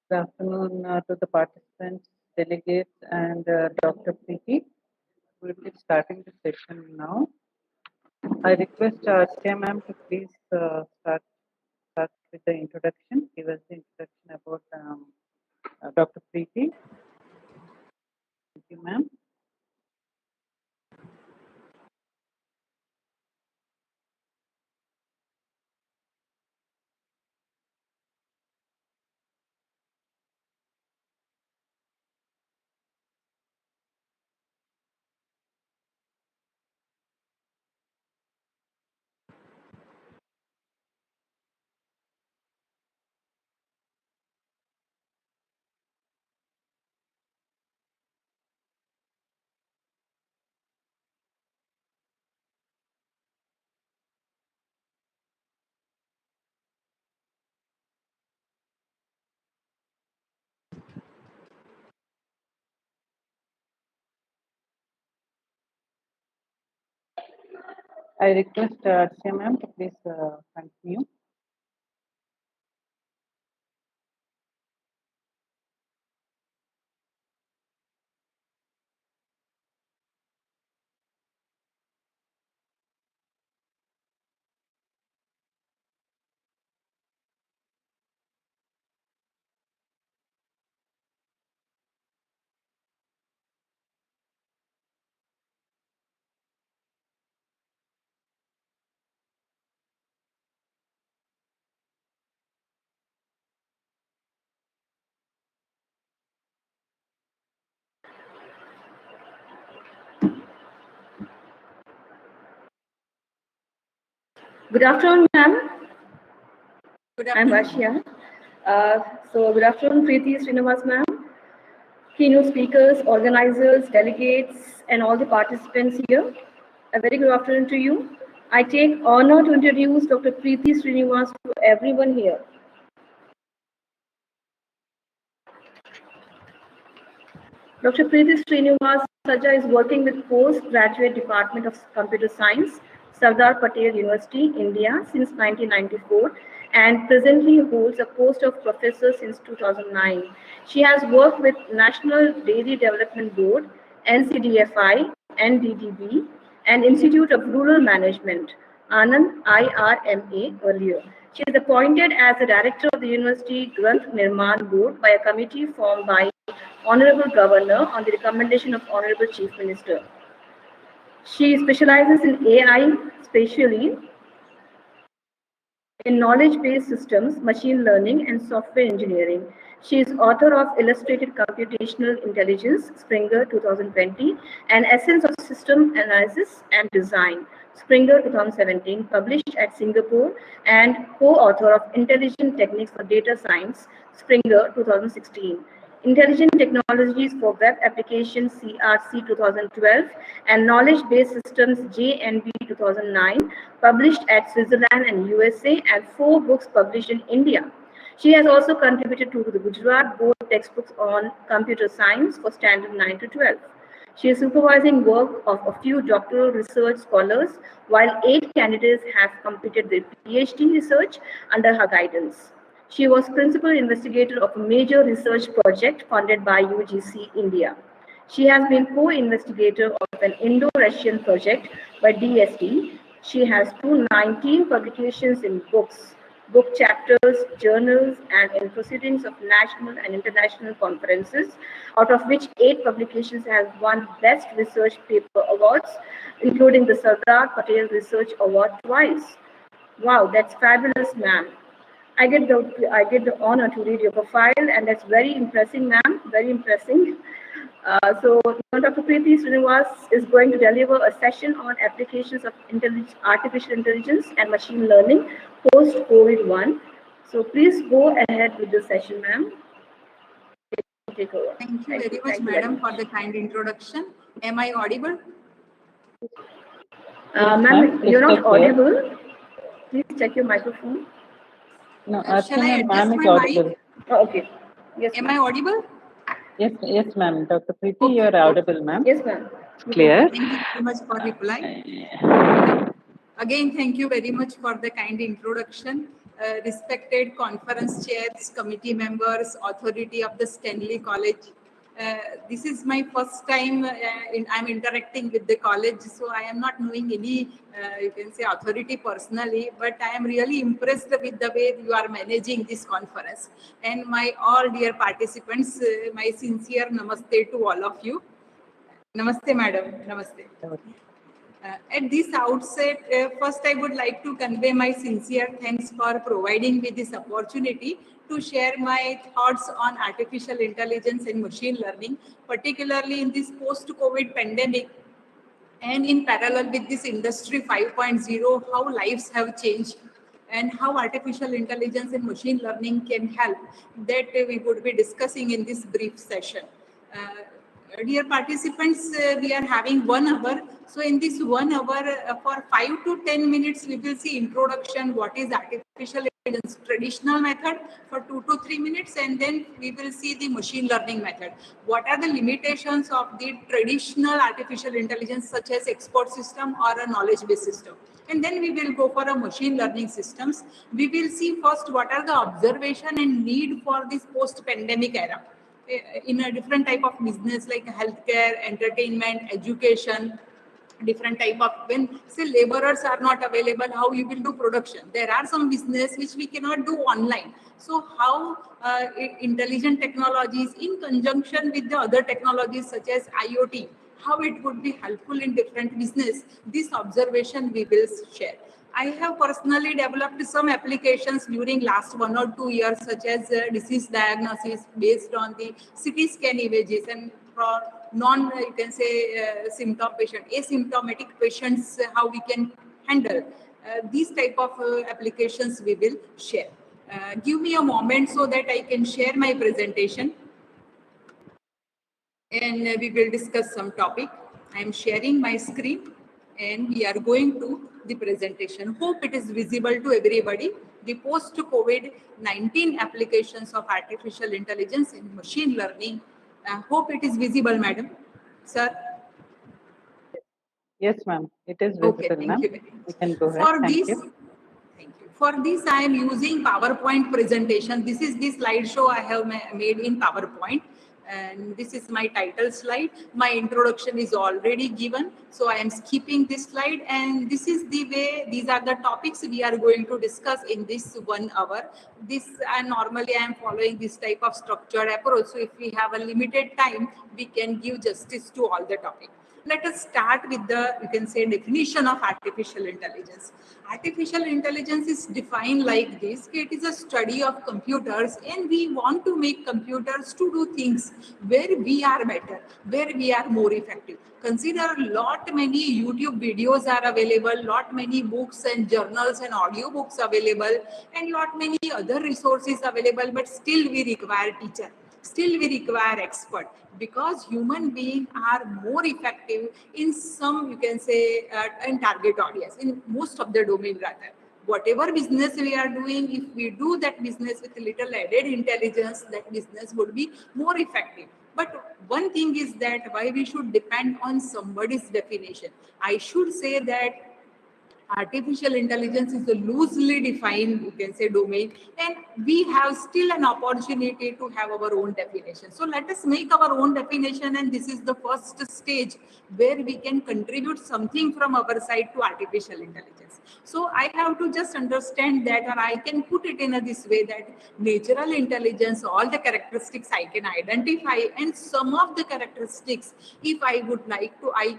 Speaker 2: Good afternoon to the participants, delegates, and Dr. Preeti. We'll be starting the session now. I request Chair Ma'am to please start with the introduction. Give us the introduction about Dr. Preeti. Thank you, ma'am. I request Chair Ma'am to please continue.
Speaker 8: Good afternoon, ma'am.
Speaker 9: Good
Speaker 8: I'm
Speaker 9: afternoon.
Speaker 8: Rashia. So good afternoon, Preeti Srinivas, ma'am. Keynote speakers, organizers, delegates, and all the participants here. A very good afternoon to you. I take honor to introduce Dr. Preeti Srinivas to everyone here. Dr. Preeti Srinivas Sajja is working with Postgraduate Department of Computer Science, Sardar Patel University, India since 1994 and presently holds a post of professor since 2009. She has worked with National Dairy Development Board, NCDFI, NDDB, and Institute of Rural Management, Anand IRMA earlier. She is appointed as the director of the University Granth Nirman Board by a committee formed by Honorable Governor on the recommendation of Honorable Chief Minister. She specializes in AI, spatially, in knowledge-based systems, machine learning, and software engineering. She is author of Illustrated Computational Intelligence, Springer 2020, and Essence of System Analysis and Design, Springer 2017, published at Singapore, and co-author of Intelligent Techniques for Data Science, Springer 2016. Intelligent Technologies for Web Applications CRC 2012 and Knowledge-Based Systems JNB 2009, published at Switzerland and USA, and 4 books published in India. She has also contributed to the Gujarat Board textbooks on computer science for standard 9 to 12. She is supervising work of a few doctoral research scholars, while 8 candidates have completed their PhD research under her guidance. She was principal investigator of a major research project funded by UGC India. She has been co-investigator of an Indo-Russian project by DSD. She has 219 publications in books, book chapters, journals, and in proceedings of national and international conferences, out of which 8 publications have won Best Research Paper Awards, including the Sardar Patel Research Award twice. Wow, that's fabulous, ma'am. I get the honor to read your profile, and that's very impressive, ma'am. Very impressive. So Dr. Preeti Srinivas is going to deliver a session on applications of artificial intelligence and machine learning post-COVID-1. So please go ahead with the session, ma'am. Take over.
Speaker 9: Thank you very much, madam, for the kind introduction. Am I audible?
Speaker 8: Ma'am, you're not audible. Please check your microphone.
Speaker 2: No,
Speaker 9: Shall I adjust
Speaker 2: ma'am is
Speaker 9: my
Speaker 2: audible.
Speaker 9: mic?
Speaker 8: Oh, okay. Yes.
Speaker 9: Am I audible?
Speaker 2: Yes, ma'am. Dr. Preeti,
Speaker 9: Okay,
Speaker 2: you are
Speaker 9: okay.
Speaker 2: audible, ma'am.
Speaker 8: Yes, ma'am.
Speaker 2: Clear.
Speaker 9: Thank you very much for reply. Again, thank you very much for the kind introduction. respected conference chairs, committee members, authority of the Stanley College. This is my first time I'm interacting with the college, so I am not knowing any, you can say, authority personally, but I am really impressed with the way you are managing this conference. And my all dear participants, my sincere namaste to all of you. Namaste, madam. Namaste. At this outset, first I would like to convey my sincere thanks for providing me this opportunity to share my thoughts on artificial intelligence and machine learning, particularly in this post-COVID pandemic and in parallel with this industry 5.0, how lives have changed and how artificial intelligence and machine learning can help, that we would be discussing in this brief session. Dear participants, we are having 1 hour. So in this 1 hour, for 5 to 10 minutes, we will see introduction, what is artificial intelligence, traditional method for 2 to 3 minutes, and then we will see the machine learning method. What are the limitations of the traditional artificial intelligence, such as expert system or a knowledge-based system? And then we will go for a machine learning systems. We will see first what are the observation and need for this post-pandemic era in a different type of business like healthcare, entertainment, education, different type of, when say laborers are not available, how you will do production. There are some business which we cannot do online. So how intelligent technologies in conjunction with the other technologies such as IoT, how it would be helpful in different business, this observation we will share. I have personally developed some applications during last 1 or 2 years, such as disease diagnosis based on the CT scan images, and for non, you can say, symptom patient, asymptomatic patients, how we can handle these type of applications we will share. Give me a moment so that I can share my presentation and we will discuss some topic. I am sharing my screen and we are going to the presentation. Hope it is visible to everybody. The post-COVID-19 applications of artificial intelligence and machine learning. Hope it is visible, madam. Sir?
Speaker 10: Yes, ma'am. It is visible,
Speaker 9: Okay, thank
Speaker 10: ma'am.
Speaker 9: you very much.
Speaker 10: You can go ahead.
Speaker 9: For
Speaker 10: Thank
Speaker 9: this,
Speaker 10: you.
Speaker 9: thank you. For this, I am using PowerPoint presentation. This is the slideshow I have made in PowerPoint. And this is my title slide. My introduction is already given, so I am skipping this slide. And this is the way, these are the topics we are going to discuss in this 1 hour. This, and normally I am following this type of structured approach. So if we have a limited time, we can give justice to all the topics. Let us start with the, you can say, definition of artificial intelligence. Artificial intelligence is defined like this. It is a study of computers, and we want to make computers to do things where we are better, where we are more effective. Consider lot many YouTube videos are available, lot many books and journals and audio books available, and lot many other resources available, but still we require teacher. Still we require expert, because human beings are more effective in some, you can say, in target audience, in most of the domain rather. Whatever business we are doing, if we do that business with little added intelligence, that business would be more effective. But one thing is that why we should depend on somebody's definition. I should say that artificial intelligence is a loosely defined, you can say, domain, and we have still an opportunity to have our own definition. So let us make our own definition, and this is the first stage where we can contribute something from our side to artificial intelligence. So I have to just understand that, or I can put it in this way, that natural intelligence, all the characteristics I can identify, and some of the characteristics, if I would like to, I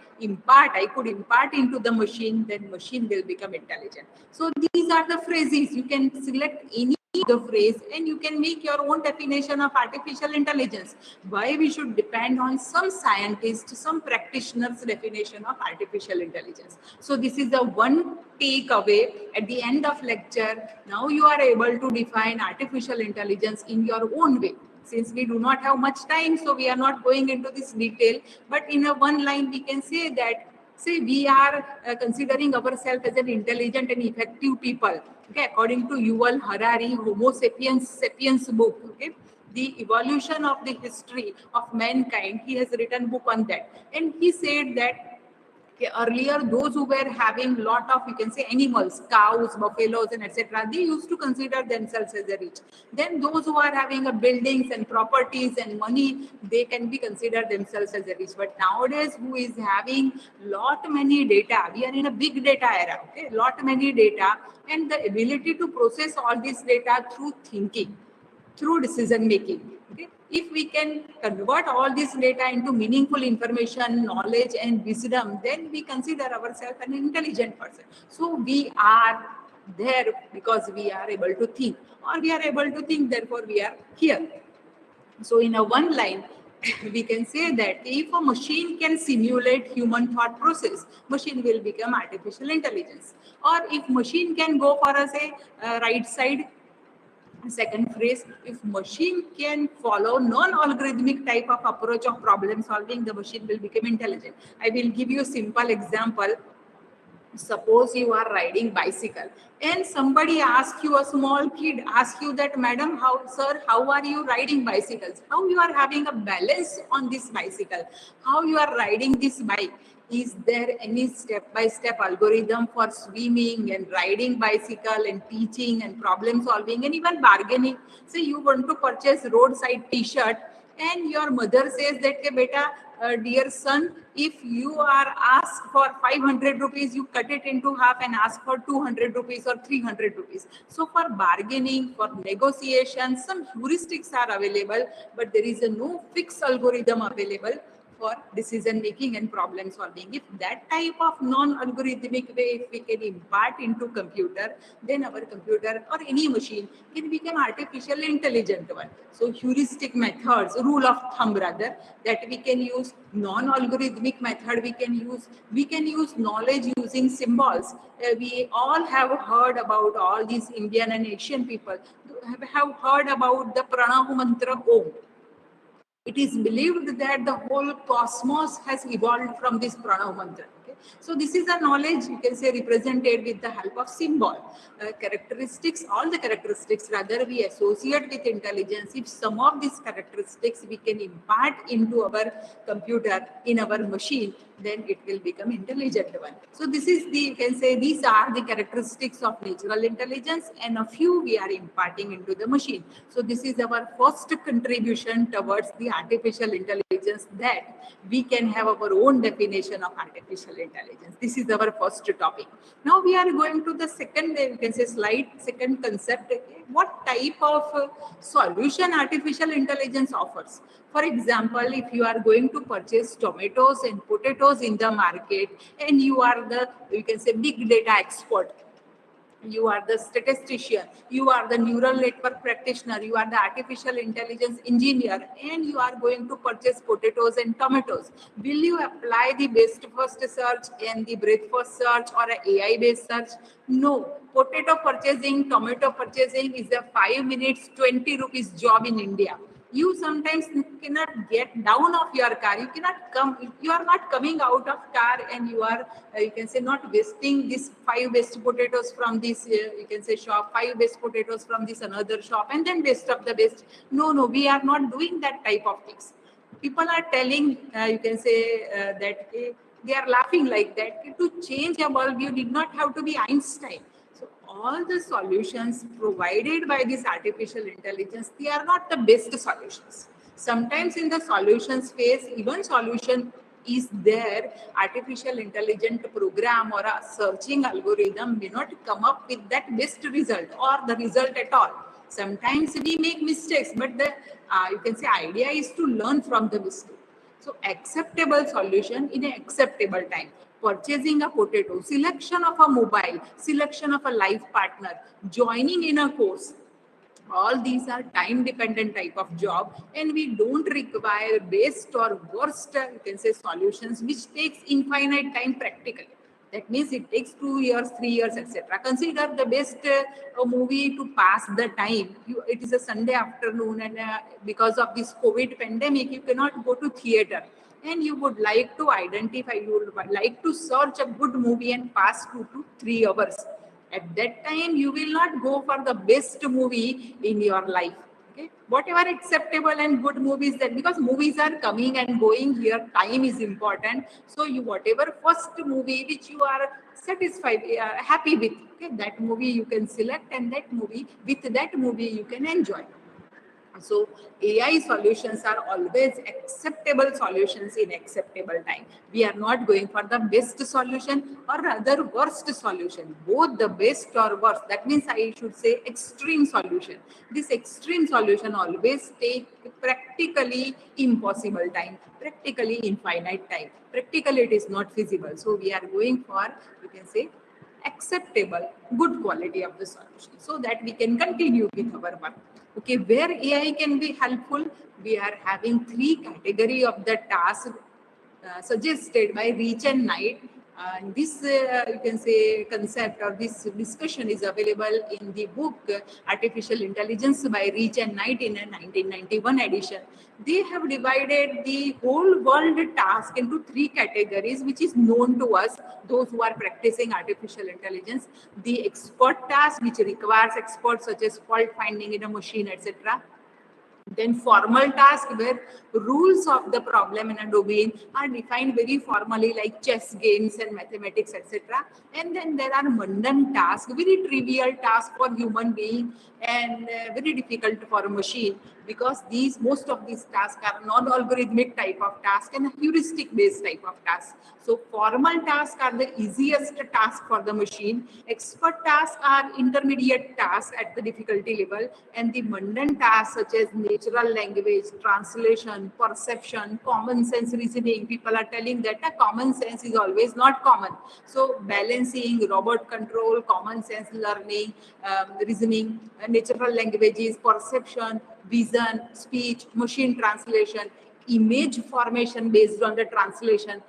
Speaker 9: could impart into the machine, then machine will become intelligent. So these are the phrases. You can select any the phrase and you can make your own definition of artificial intelligence. Why we should depend on some scientists, some practitioners' definition of artificial intelligence. So this is the one takeaway at the end of lecture. Now you are able to define artificial intelligence in your own way. Since we do not have much time, so we are not going into this detail, but in a one line we can say that, say we are considering ourselves as an intelligent and effective people. Okay, according to Yuval Harari, Homo sapiens book. Okay, the evolution of the history of mankind. He has written book on that, and he said that Okay, earlier, those who were having lot of, you can say, animals, cows, buffaloes, and etc., they used to consider themselves as a rich. Then those who are having a buildings and properties and money, they can be considered themselves as a rich. But nowadays, who is having lot many data? We are in a big data era. Okay, lot many data, and the ability to process all this data through thinking, through decision making. Okay? If we can convert all this data into meaningful information, knowledge, and wisdom, then we consider ourselves an intelligent person. So we are there because we are able to think, or we are able to think, therefore we are here. So in a one line, we can say that if a machine can simulate human thought process, machine will become artificial intelligence. Or if machine can go for a say right side, second phrase, if machine can follow non-algorithmic type of approach of problem solving, the machine will become intelligent. I will give you a simple example. Suppose you are riding bicycle and somebody asks you, a small kid asks you that, madam, how are you riding bicycles? How you are having a balance on this bicycle? How you are riding this bike? Is there any step-by-step algorithm for swimming and riding bicycle and teaching and problem solving and even bargaining? Say you want to purchase roadside t-shirt and your mother says that, hey, beta, dear son, if you are asked for 500 rupees, you cut it into half and ask for 200 rupees or 300 rupees. So for bargaining, for negotiation, some heuristics are available, but there is no fixed algorithm available for decision making and problem solving. If that type of non-algorithmic way, if we can impart into computer, then our computer or any machine can become artificial intelligent one. So heuristic methods, rule of thumb rather, that we can use non-algorithmic method, we can use knowledge using symbols. We all have heard about, all these Indian and Asian people have heard about the pranam mantra Om. It is believed that the whole cosmos has evolved from this pranam mantra. Okay? So this is a knowledge, you can say, represented with the help of symbol. Characteristics, all the characteristics rather we associate with intelligence. If some of these characteristics we can impart into our computer, in our machine, then it will become intelligent one. So this is the, you can say, these are the characteristics of natural intelligence, and a few we are imparting into the machine. So this is our first contribution towards the artificial intelligence, that we can have our own definition of artificial intelligence. This is our first topic. Now we are going to the second, you can say, slide, second concept. What type of solution artificial intelligence offers? For example, if you are going to purchase tomatoes and potatoes in the market, and you are the, you can say, big data expert, you are the statistician, you are the neural network practitioner, you are the artificial intelligence engineer, and you are going to purchase potatoes and tomatoes. Will you apply the best first search and the breadth first search or an AI based search? No. Potato purchasing, tomato purchasing is a 5 minutes, 20 rupees job in India. You sometimes cannot get down off your car. You cannot come. You are not coming out of car, and you are, you can say, not wasting this 5 best potatoes from this, you can say, shop, 5 best potatoes from this another shop, and then best of the best. No, we are not doing that type of things. People are telling, you can say, that they are laughing like that. To change a bulb, you did not have to be Einstein. So all the solutions provided by this artificial intelligence, they are not the best solutions. Sometimes in the solutions phase, even solution is there, artificial intelligent program or a searching algorithm may not come up with that best result or the result at all. Sometimes we make mistakes, but the you can say idea is to learn from the mistake. So acceptable solution in an acceptable time. Purchasing a potato, selection of a mobile, selection of a life partner, joining in a course. All these are time dependent type of job, and we don't require best or worst, you can say, solutions which takes infinite time practically. That means it takes 2 years, 3 years, etc. Consider the best movie to pass the time. It is a Sunday afternoon, and because of this COVID pandemic, you cannot go to theater. And you would like to identify, you would like to search a good movie and pass 2 to 3 hours. At that time, you will not go for the best movie in your life. Okay, whatever acceptable and good movies, that because movies are coming and going here, time is important. So you, whatever first movie which you are satisfied, happy with, okay, that movie you can select, and that movie, with that movie you can enjoy. So AI solutions are always acceptable solutions in acceptable time. We are not going for the best solution or rather worst solution, both the best or worst. That means I should say extreme solution. This extreme solution always take practically impossible time, practically infinite time. Practically it is not feasible. So we are going for, you can say, acceptable, good quality of the solution, so that we can continue with our work. Okay, where AI can be helpful, we are having 3 category of the task suggested by Reach and Knight. And this, you can say, concept or this discussion is available in the book Artificial Intelligence by Reach and Knight in a 1991 edition. They have divided the whole world task into 3 categories, which is known to us, those who are practicing artificial intelligence. The expert task, which requires experts such as fault finding in a machine, etc. Then formal task, where rules of the problem in a domain are defined very formally, like chess games and mathematics, etc. And then there are mundane tasks, very trivial tasks for human being and very difficult for a machine, because most of these tasks are non-algorithmic type of task and heuristic based type of task. So formal tasks are the easiest task for the machine. Expert tasks are intermediate tasks at the difficulty level, and the mundane tasks such as natural language, translation, perception, common sense reasoning. People are telling that common sense is always not common. So balancing, robot control, common sense learning, reasoning, natural languages, perception, vision, speech, machine translation, image formation based on the translation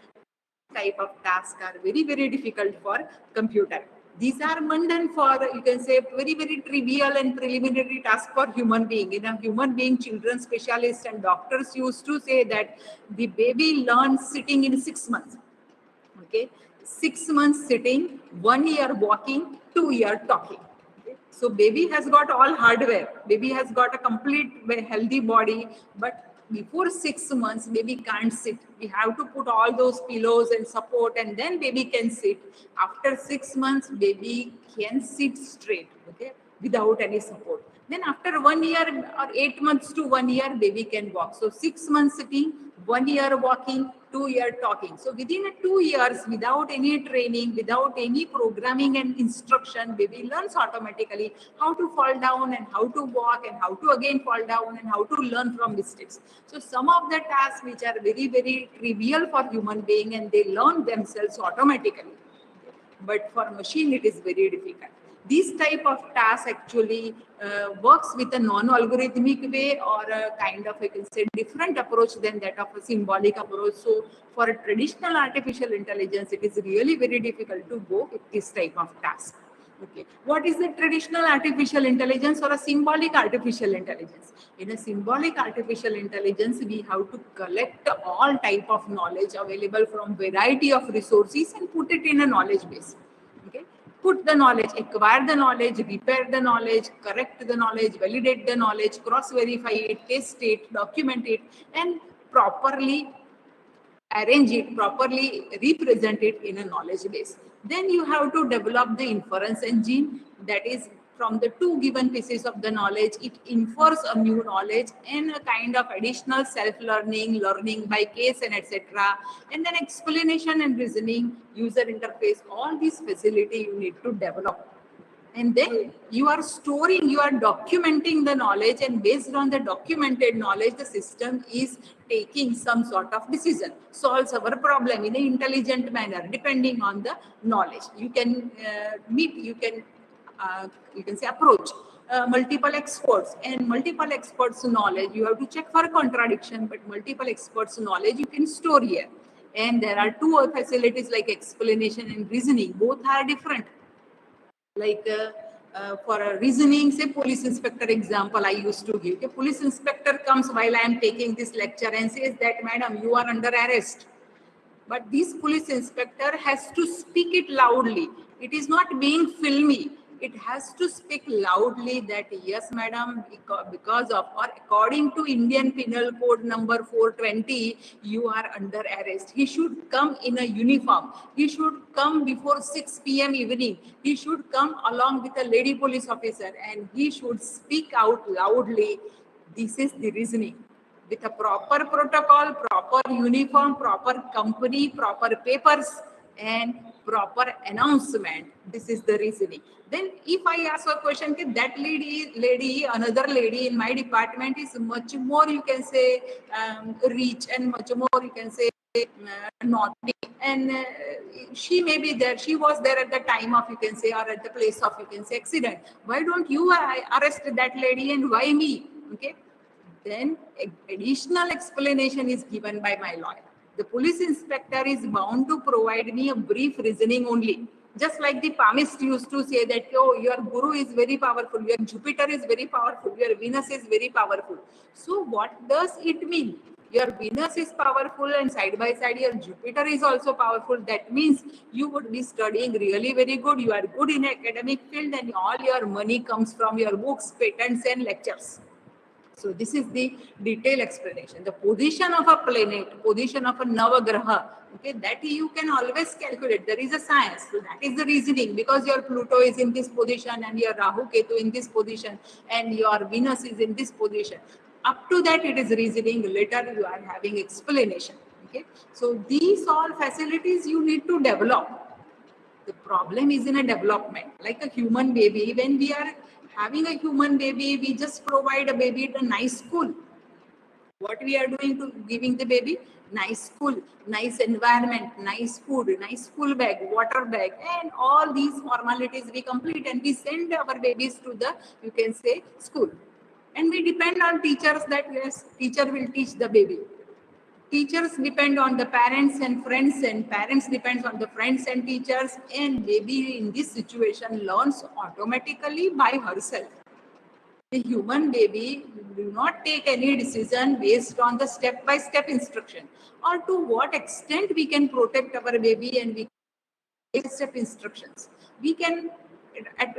Speaker 9: type of tasks are very, very difficult for computer. These are mundane for, you can say, very, very trivial and preliminary task for human being. In a human being, children specialists and doctors used to say that the baby learns sitting in 6 months. Okay, 6 months sitting, 1 year walking, 2 year talking. Okay? So baby has got all hardware. Baby has got a complete healthy body, but before 6 months, baby can't sit. We have to put all those pillows and support, and then baby can sit. After 6 months, baby can sit straight, okay, without any support. Then after 1 year or 8 months to 1 year, baby can walk. So 6 months sitting, 1 year walking, 2 year talking. So within 2 years, without any training, without any programming and instruction, baby learns automatically how to fall down and how to walk and how to again fall down and how to learn from mistakes. So some of the tasks which are very, very trivial for human being, and they learn themselves automatically. But for machine, it is very difficult. This type of task actually works with a non-algorithmic way, or a kind of, I can say, different approach than that of a symbolic approach. So for a traditional artificial intelligence, it is really very difficult to go with this type of task. Okay, what is the traditional artificial intelligence or a symbolic artificial intelligence? In a symbolic artificial intelligence, we have to collect all type of knowledge available from variety of resources and put it in a knowledge base. Okay, put the knowledge, acquire the knowledge, repair the knowledge, correct the knowledge, validate the knowledge, cross-verify it, test it, document it, and properly arrange it, properly represent it in a knowledge base. Then you have to develop the inference engine, that is, from the 2 given pieces of the knowledge, it infers a new knowledge and a kind of additional self-learning, learning by case, and etc. And then explanation and reasoning, user interface, all these facility you need to develop. And then you are storing, you are documenting the knowledge, and based on the documented knowledge, the system is taking some sort of decision, solves our problem in an intelligent manner, depending on the knowledge. You can you can say approach multiple experts, and multiple experts knowledge, you have to check for a contradiction, but multiple experts knowledge you can store here. And there are 2 facilities like explanation and reasoning, both are different. Like for a reasoning, say police inspector example I used to give. A police inspector comes while I am taking this lecture and says that, madam, you are under arrest. But this police inspector has to speak it loudly. It is not being filmy. it has to speak loudly that yes, madam, because of or according to Indian Penal Code number 420, you are under arrest. He should come in a uniform. He should come before 6 p.m. evening. He should come along with a lady police officer, and he should speak out loudly. This is the reasoning. With a proper protocol, proper uniform, proper company, proper papers, and proper announcement. This is the reasoning. Then if I ask a question, that lady, another lady in my department is much more, you can say, rich, and much more, you can say, naughty, and she may be there, she was there at the time of, you can say, or at the place of, you can say, accident. Why don't you arrest that lady, and why me? Okay. Then additional explanation is given by my lawyer. The police inspector is bound to provide me a brief reasoning only. Just like the palmist used to say that, oh, your guru is very powerful, your Jupiter is very powerful, your Venus is very powerful. So what does it mean? Your Venus is powerful, and side by side your Jupiter is also powerful. That means you would be studying really very good. You are good in academic field, and all your money comes from your books, patents, and lectures. So this is the detailed explanation. The position of a planet, position of a Navagraha, okay, that you can always calculate. There is a science. So that is the reasoning, because your Pluto is in this position, and your Rahu Ketu in this position, and your Venus is in this position. Up to that it is reasoning. Later you are having explanation. Okay. So these all facilities you need to develop. The problem is in a development. Like a human baby, when we are having a human baby, we just provide a baby at a nice school. What we are doing to giving the baby? Nice school, nice environment, nice food, nice school bag, water bag, and all these formalities we complete, and we send our babies to the, you can say, school. And we depend on teachers that yes, teacher will teach the baby. Teachers depend on the parents and friends, and parents depends on the friends and teachers, and baby in this situation learns automatically by herself. The human baby do not take any decision based on the step-by-step instruction, or to what extent we can protect our baby, and we can step instructions. We can,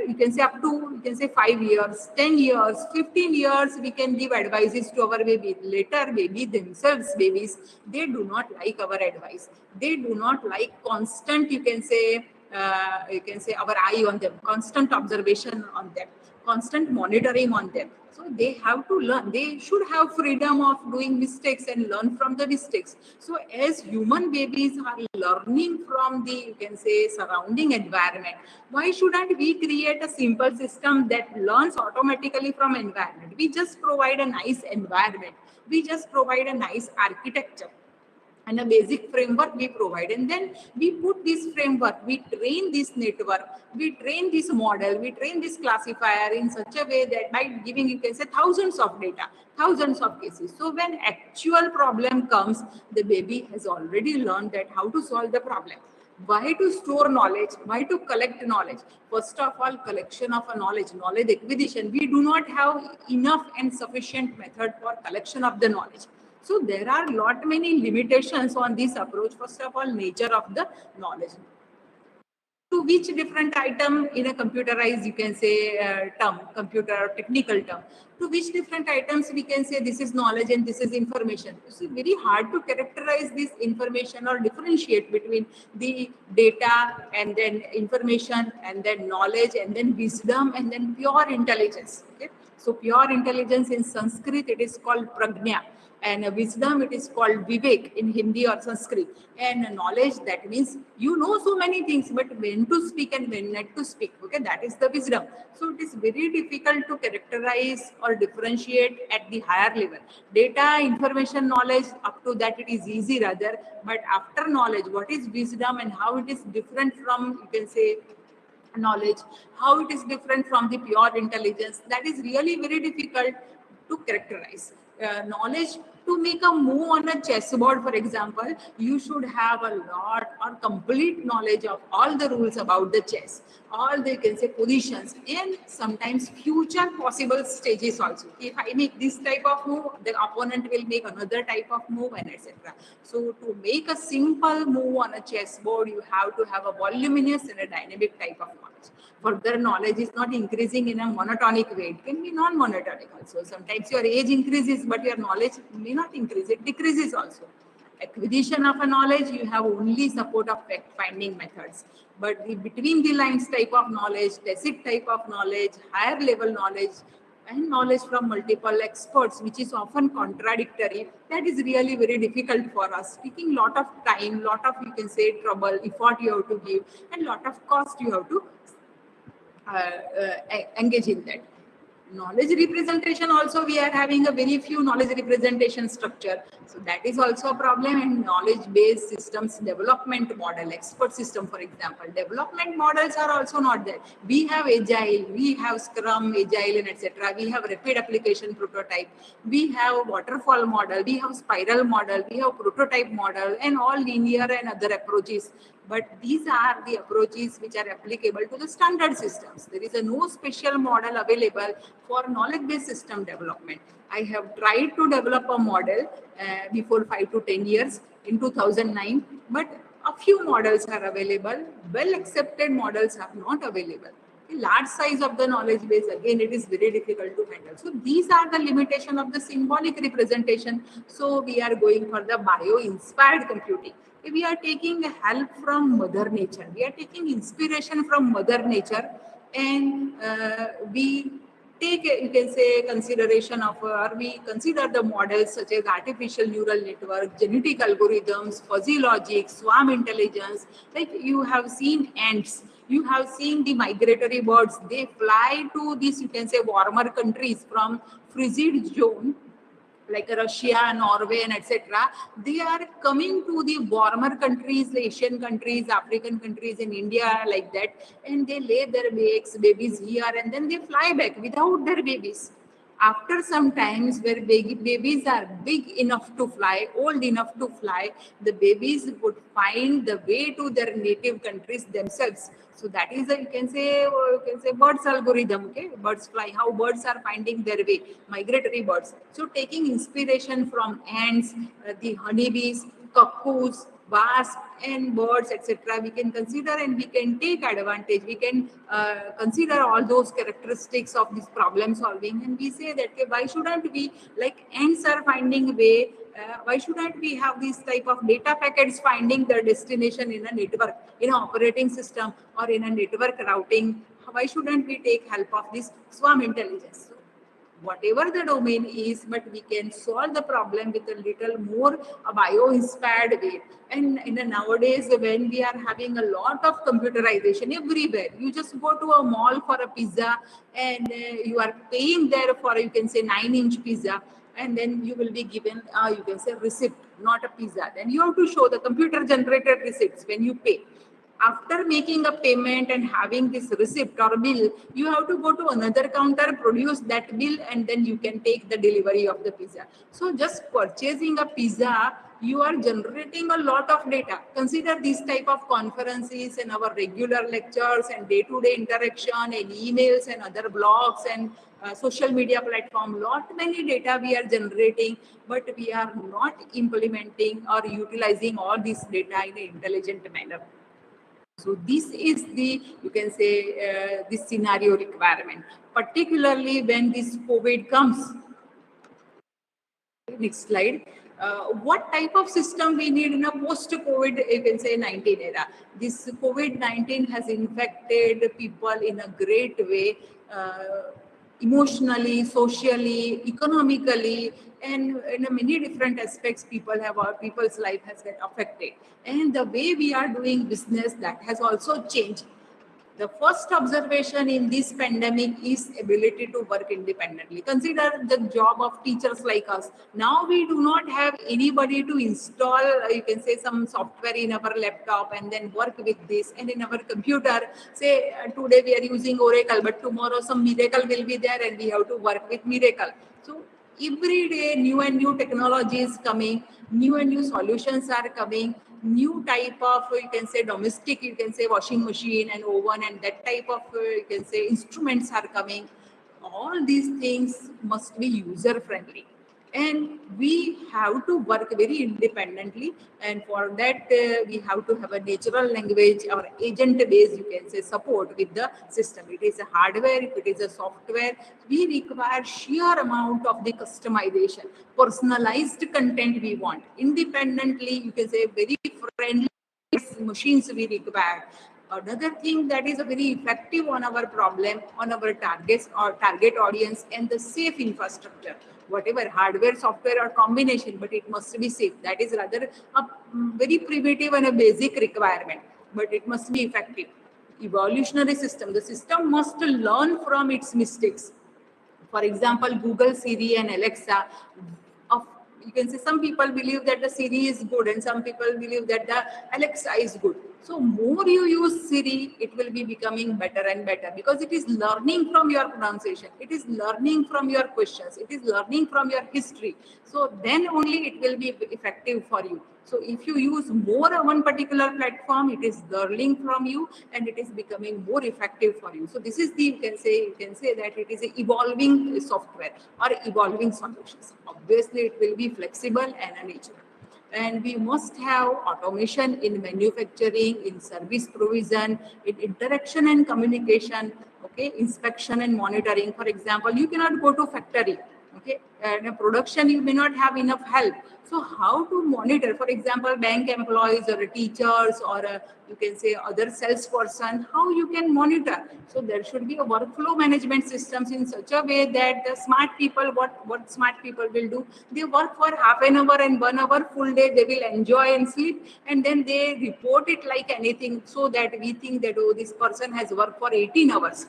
Speaker 9: you can say up to, you can say 5 years, 10 years, 15 years, we can give advices to our baby. Later, baby themselves, babies, they do not like our advice. They do not like constant, you can say our eye on them, constant observation on them, constant monitoring on them. So they have to learn. They should have freedom of doing mistakes and learn from the mistakes. So as human babies are learning from the, you can say, surrounding environment, why shouldn't we create a simple system that learns automatically from environment? We just provide a nice environment. We just provide a nice architecture and a basic framework we provide, and then we put this framework, we train this network, we train this model, we train this classifier in such a way that by giving, you can say, thousands of data, thousands of cases. So when actual problem comes, the baby has already learned that how to solve the problem. Why to store knowledge? Why to collect knowledge? First of all, collection of a knowledge acquisition. We do not have enough and sufficient method for collection of the knowledge. So there are many limitations on this approach. First of all, nature of the knowledge. To which different item in a computerized, you can say, term, computer technical term, to which different items we can say this is knowledge and this is information. It's very hard to characterize this information or differentiate between the data and then information and then knowledge and then wisdom and then pure intelligence. Okay? So pure intelligence in Sanskrit, it is called prajna. And wisdom, it is called vivek in Hindi or Sanskrit. And knowledge, that means you know so many things, but when to speak and when not to speak. Okay, that is the wisdom. So it is very difficult to characterize or differentiate at the higher level. Data, information, knowledge, up to that it is easy rather. But after knowledge, what is wisdom and how it is different from, you can say, knowledge, how it is different from the pure intelligence, that is really very difficult to characterize. Knowledge, to make a move on a chessboard, for example, you should have a lot or complete knowledge of all the rules about the chess, all the, you can say, positions, and sometimes future possible stages also. If I make this type of move, the opponent will make another type of move, and etc. So to make a simple move on a chessboard, you have to have a voluminous and a dynamic type of knowledge. further knowledge is not increasing in a monotonic way. It can be non-monotonic also. Sometimes your age increases, but your knowledge may not increase. It decreases also. Acquisition of a knowledge, you have only support of fact-finding methods. But the between the lines type of knowledge, tacit type of knowledge, higher level knowledge, and knowledge from multiple experts, which is often contradictory, that is really very difficult for us. Taking lot of time, lot of, you can say, trouble, effort you have to give, and lot of cost you have to engage in that. Knowledge representation also, we are having a very few knowledge representation structure. So that is also a problem. And knowledge-based systems development model, expert system, for example, development models are also not there. We have Agile, we have Scrum, Agile, and etc. We have rapid application prototype. We have waterfall model, we have spiral model, we have prototype model, and all linear and other approaches. But these are the approaches which are applicable to the standard systems. There is no special model available for knowledge-based system development. I have tried to develop a model before 5 to 10 years in 2009, but a few models are available. Well-accepted models are not available. The large size of the knowledge base, again, it is very difficult to handle. So these are the limitation of the symbolic representation. So we are going for the bio-inspired computing. We are taking help from Mother Nature. We are taking inspiration from Mother Nature, and we take, you can say, consideration of, or we consider the models such as artificial neural network, genetic algorithms, fuzzy logic, swarm intelligence. Like you have seen ants, you have seen the migratory birds. They fly to these, you can say, warmer countries from frigid zone, like Russia, Norway, and etc. They are coming to the warmer countries, the Asian countries, African countries, in India, like that, and they lay their babies here, and then they fly back without their babies. After some times, where babies are big enough to fly, old enough to fly, the babies would find the way to their native countries themselves. So that is a, you can say birds algorithm. Okay, birds fly. How birds are finding their way, migratory birds. So taking inspiration from ants, the honeybees, cuckoos, wasps, and birds, etc. we can consider, and we can take advantage. We can consider all those characteristics of this problem solving, and we say that, okay, why shouldn't we, like ants are finding way, why shouldn't we have these type of data packets finding their destination in a network, in an operating system, or in a network routing? Why shouldn't we take help of this swarm intelligence? So, whatever the domain is, but we can solve the problem with a little more bio-inspired way. And in nowadays, when we are having a lot of computerization everywhere, you just go to a mall for a pizza, and you are paying there for, you can say, 9-inch pizza, and then you will be given, you can say, receipt, not a pizza. Then you have to show the computer-generated receipts when you pay. After making a payment and having this receipt or bill, you have to go to another counter, produce that bill, and then you can take the delivery of the pizza. So just purchasing a pizza, you are generating a lot of data. Consider these type of conferences and our regular lectures and day-to-day interaction and emails and other blogs and social media platform. Lot many data we are generating, but we are not implementing or utilizing all this data in an intelligent manner. So this is the, you can say, this scenario requirement, particularly when this COVID comes. Next slide. What type of system we need in a post-COVID, you can say, 19 era? This COVID-19 has infected people in a great way, emotionally, socially, economically, and in many different aspects. People's life has been affected, and the way we are doing business, that has also changed. The first observation in this pandemic is ability to work independently. Consider the job of teachers like us. Now we do not have anybody to install, you can say, some software in our laptop and then work with this, and in our computer, say today we are using Oracle, but tomorrow some Miracle will be there and we have to work with Miracle. So every day new and new technology is coming, new and new solutions are coming, new type of, you can say, domestic, you can say, washing machine and oven and that type of, you can say, instruments are coming. All these things must be user friendly. And we have to work very independently, and for that we have to have a natural language or agent based, you can say, support with the system. It is a hardware, if it is a software, we require sheer amount of the customization, personalized content we want. Independently, you can say, very friendly machines we require. Another thing that is very effective on our problem, on our targets or target audience, and the safe infrastructure. Whatever hardware, software, or combination, but it must be safe. That is rather a very primitive and a basic requirement, but it must be effective. Evolutionary system. The system must learn from its mistakes. For example, Google, Siri, and Alexa. Of You can say some people believe that the Siri is good, and some people believe that the Alexa is good. So more you use Siri, it will be becoming better and better, because it is learning from your pronunciation, it is learning from your questions, it is learning from your history. So then only it will be effective for you. So if you use more on one particular platform, it is learning from you and it is becoming more effective for you. So this is the, you can say that it is an evolving software or evolving solutions. Obviously, it will be flexible and natural. And we must have automation in manufacturing, in service provision, in interaction and communication, okay, inspection and monitoring. For example, you cannot go to factory, okay, and a production you may not have enough help. So how to monitor, for example, bank employees or teachers or you can say other salesperson, how you can monitor? So there should be a workflow management systems in such a way that the smart people, what smart people will do, they work for half an hour and 1 hour full day, they will enjoy and sleep, and then they report it like anything, so that we think that, oh, this person has worked for 18 hours.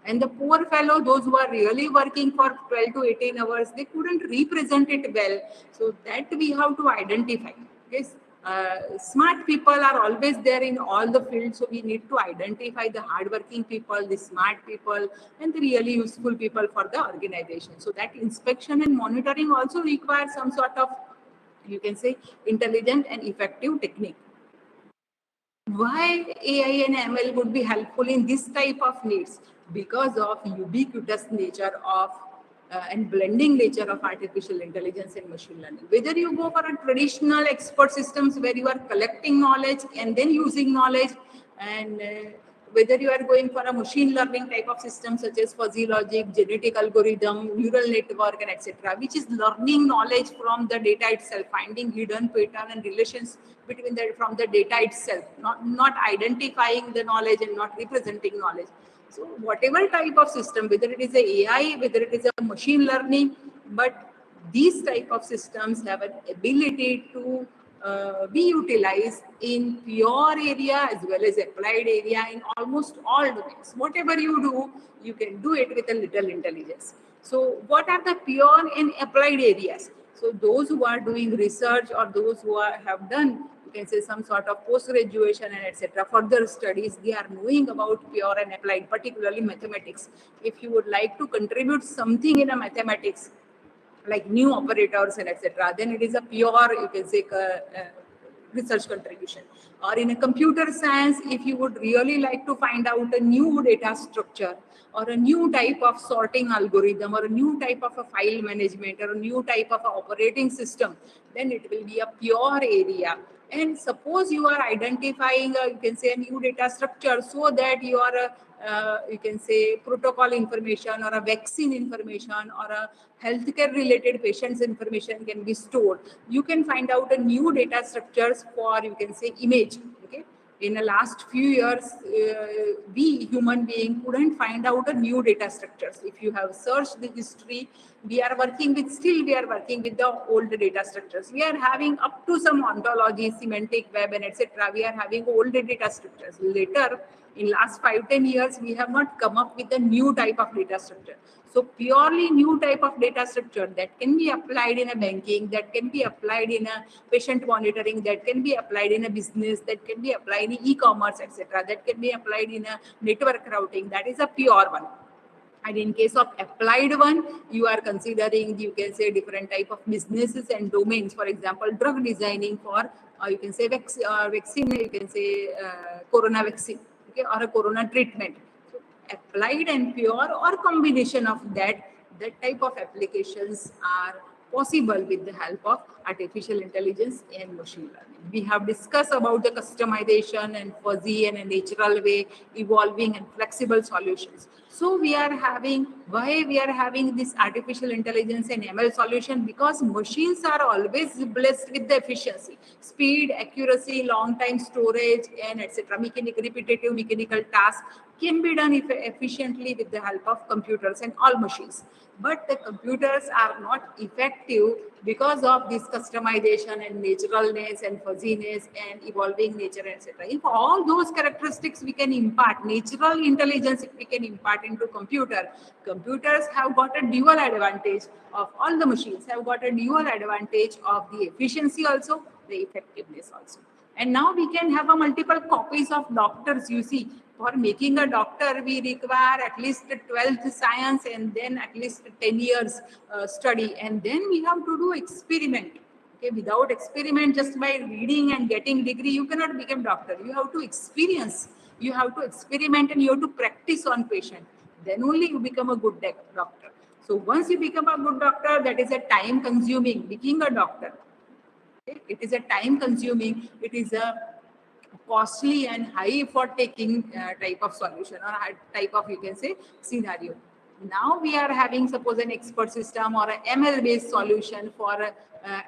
Speaker 9: And the poor fellow, those who are really working for 12 to 18 hours, they couldn't represent it well. So that we have to identify. Yes, smart people are always there in all the fields. So we need to identify the hardworking people, the smart people, and the really useful people for the organization. So that inspection and monitoring also requires some sort of, you can say, intelligent and effective technique. Why AI and ML would be helpful in this type of needs? Because of ubiquitous nature of and blending nature of artificial intelligence and machine learning. Whether you go for a traditional expert systems where you are collecting knowledge and then using knowledge, and whether you are going for a machine learning type of system such as fuzzy logic, genetic algorithm, neural network, and etc., which is learning knowledge from the data itself, finding hidden pattern and relations between from the data itself, not identifying the knowledge and not representing knowledge. So whatever type of system, whether it is a AI, whether it is a machine learning, but these type of systems have an ability to be utilized in pure area as well as applied area in almost all domains. Whatever you do, you can do it with a little intelligence. So what are the pure and applied areas? So those who are doing research or those who have done, you can say, some sort of post-graduation and etc., further studies, they are knowing about pure and applied, particularly mathematics. If you would like to contribute something in a mathematics, like new operators and etc., then it is a pure, you can say, research contribution. Or in a computer science, if you would really like to find out a new data structure or a new type of sorting algorithm or a new type of a file management or a new type of operating system, then it will be a pure area. And suppose you are identifying you can say a new data structure, so that you are you can say protocol information or a vaccine information or a healthcare related patients information can be stored. You can find out a new data structures for, you can say, image. Okay, in the last few years, we human being couldn't find out a new data structures. If you have searched the history, we are working with the old data structures. We are having up to some ontology, semantic web, and etc. We are having old data structures. Later, in last 5-10 years, we have not come up with a new type of data structure. So purely new type of data structure that can be applied in a banking, that can be applied in a patient monitoring, that can be applied in a business, that can be applied in e-commerce, etc., that can be applied in a network routing. That is a pure one. And in case of applied one, you are considering, you can say, different type of businesses and domains. For example, drug designing for, you can say, vaccine, you can say corona vaccine, okay, or a corona treatment. So applied and pure or combination of that type of applications are possible with the help of artificial intelligence and machine learning. We have discussed about the customization and fuzzy and a natural way, evolving and flexible solutions. So why we are having this artificial intelligence and ML solution? Because machines are always blessed with the efficiency, speed, accuracy, long time storage, and etc. Repetitive mechanical tasks can be done efficiently with the help of computers and all machines. But the computers are not effective because of this customization and naturalness and fuzziness and evolving nature, etc. If all those characteristics we can impart, natural intelligence if we can impart into computers have got a dual advantage of all the machines, have got a dual advantage of the efficiency also, the effectiveness also. And now we can have a multiple copies of doctors. You see, for making a doctor, we require at least 12th science and then at least 10 years study. And then we have to do experiment. Okay, without experiment, just by reading and getting degree, you cannot become doctor. You have to experience. You have to experiment and you have to practice on patient. Then only you become a good doctor. So once you become a good doctor, that is a time consuming, being a doctor. It is a time consuming, it is a costly and high effort taking type of solution or type of, you can say, scenario. Now we are having suppose an expert system or an ML based solution for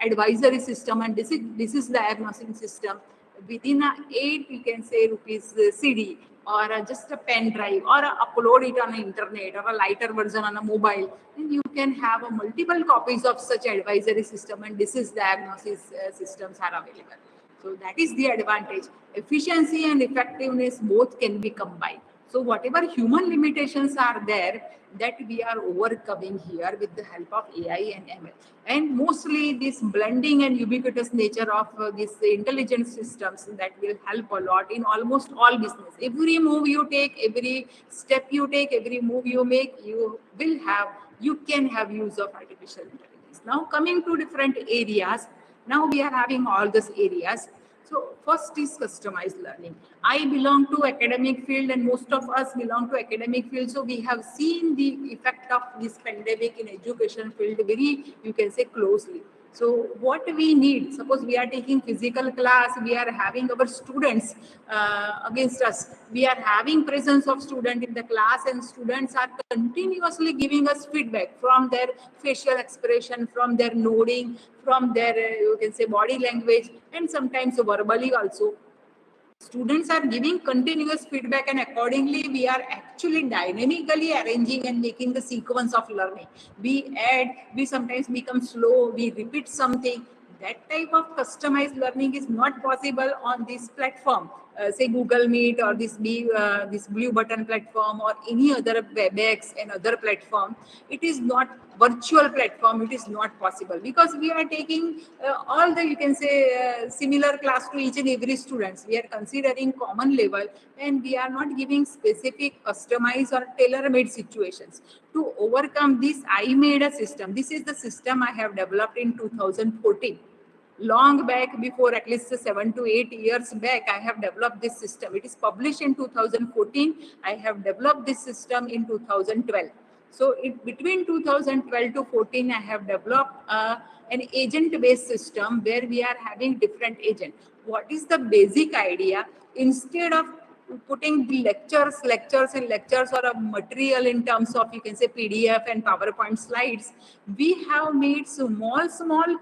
Speaker 9: advisory system, and this is diagnostic system within a 8, you can say, rupees CD or just a pen drive or upload it on the internet or a lighter version on a mobile, and you can have a multiple copies of such advisory system and disease diagnosis systems are available. So that is the advantage. Efficiency and effectiveness both can be combined. So whatever human limitations are there, that we are overcoming here with the help of AI and ML. And mostly this blending and ubiquitous nature of these intelligent systems, that will help a lot in almost all business. Every move you take, every step you take, every move you make, you can have use of artificial intelligence. Now coming to different areas, now we are having all these areas. So first is customized learning. I belong to academic field and most of us belong to academic field. So we have seen the effect of this pandemic in education field very, you can say, closely. So what we need, suppose we are taking physical class, we are having our students against us. We are having presence of student in the class and students are continuously giving us feedback from their facial expression, from their nodding, from their, you can say, body language, and sometimes verbally also. Students are giving continuous feedback, and accordingly we are actually dynamically arranging and making the sequence of learning. We add, we sometimes become slow, we repeat something. That type of customized learning is not possible on this platform, say Google Meet or this blue button platform or any other WebEx and other platform. It is not virtual platform, it is not possible because we are taking all the, you can say, similar class to each and every students. We are considering common level and we are not giving specific customized or tailor-made situations. To overcome this, I made a system. This is the system I have developed in 2014. Long back, before at least 7 to 8 years back, I have developed this system. It is published in 2014. I have developed this system in 2012. So between 2012 to 14, I have developed an agent-based system where we are having different agents. What is the basic idea? Instead of putting the lectures or a material in terms of, you can say, PDF and PowerPoint slides, we have made small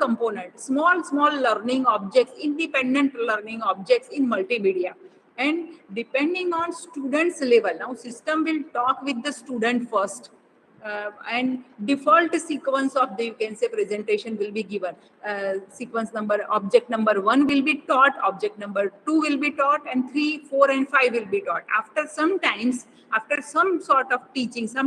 Speaker 9: components, small learning objects, independent learning objects in multimedia. And depending on students' level, now system will talk with the student first. And default sequence of the, you can say, presentation will be given. Sequence number, object number 1 will be taught, object number 2 will be taught, and 3, 4, and 5 will be taught. After some sort of teaching, say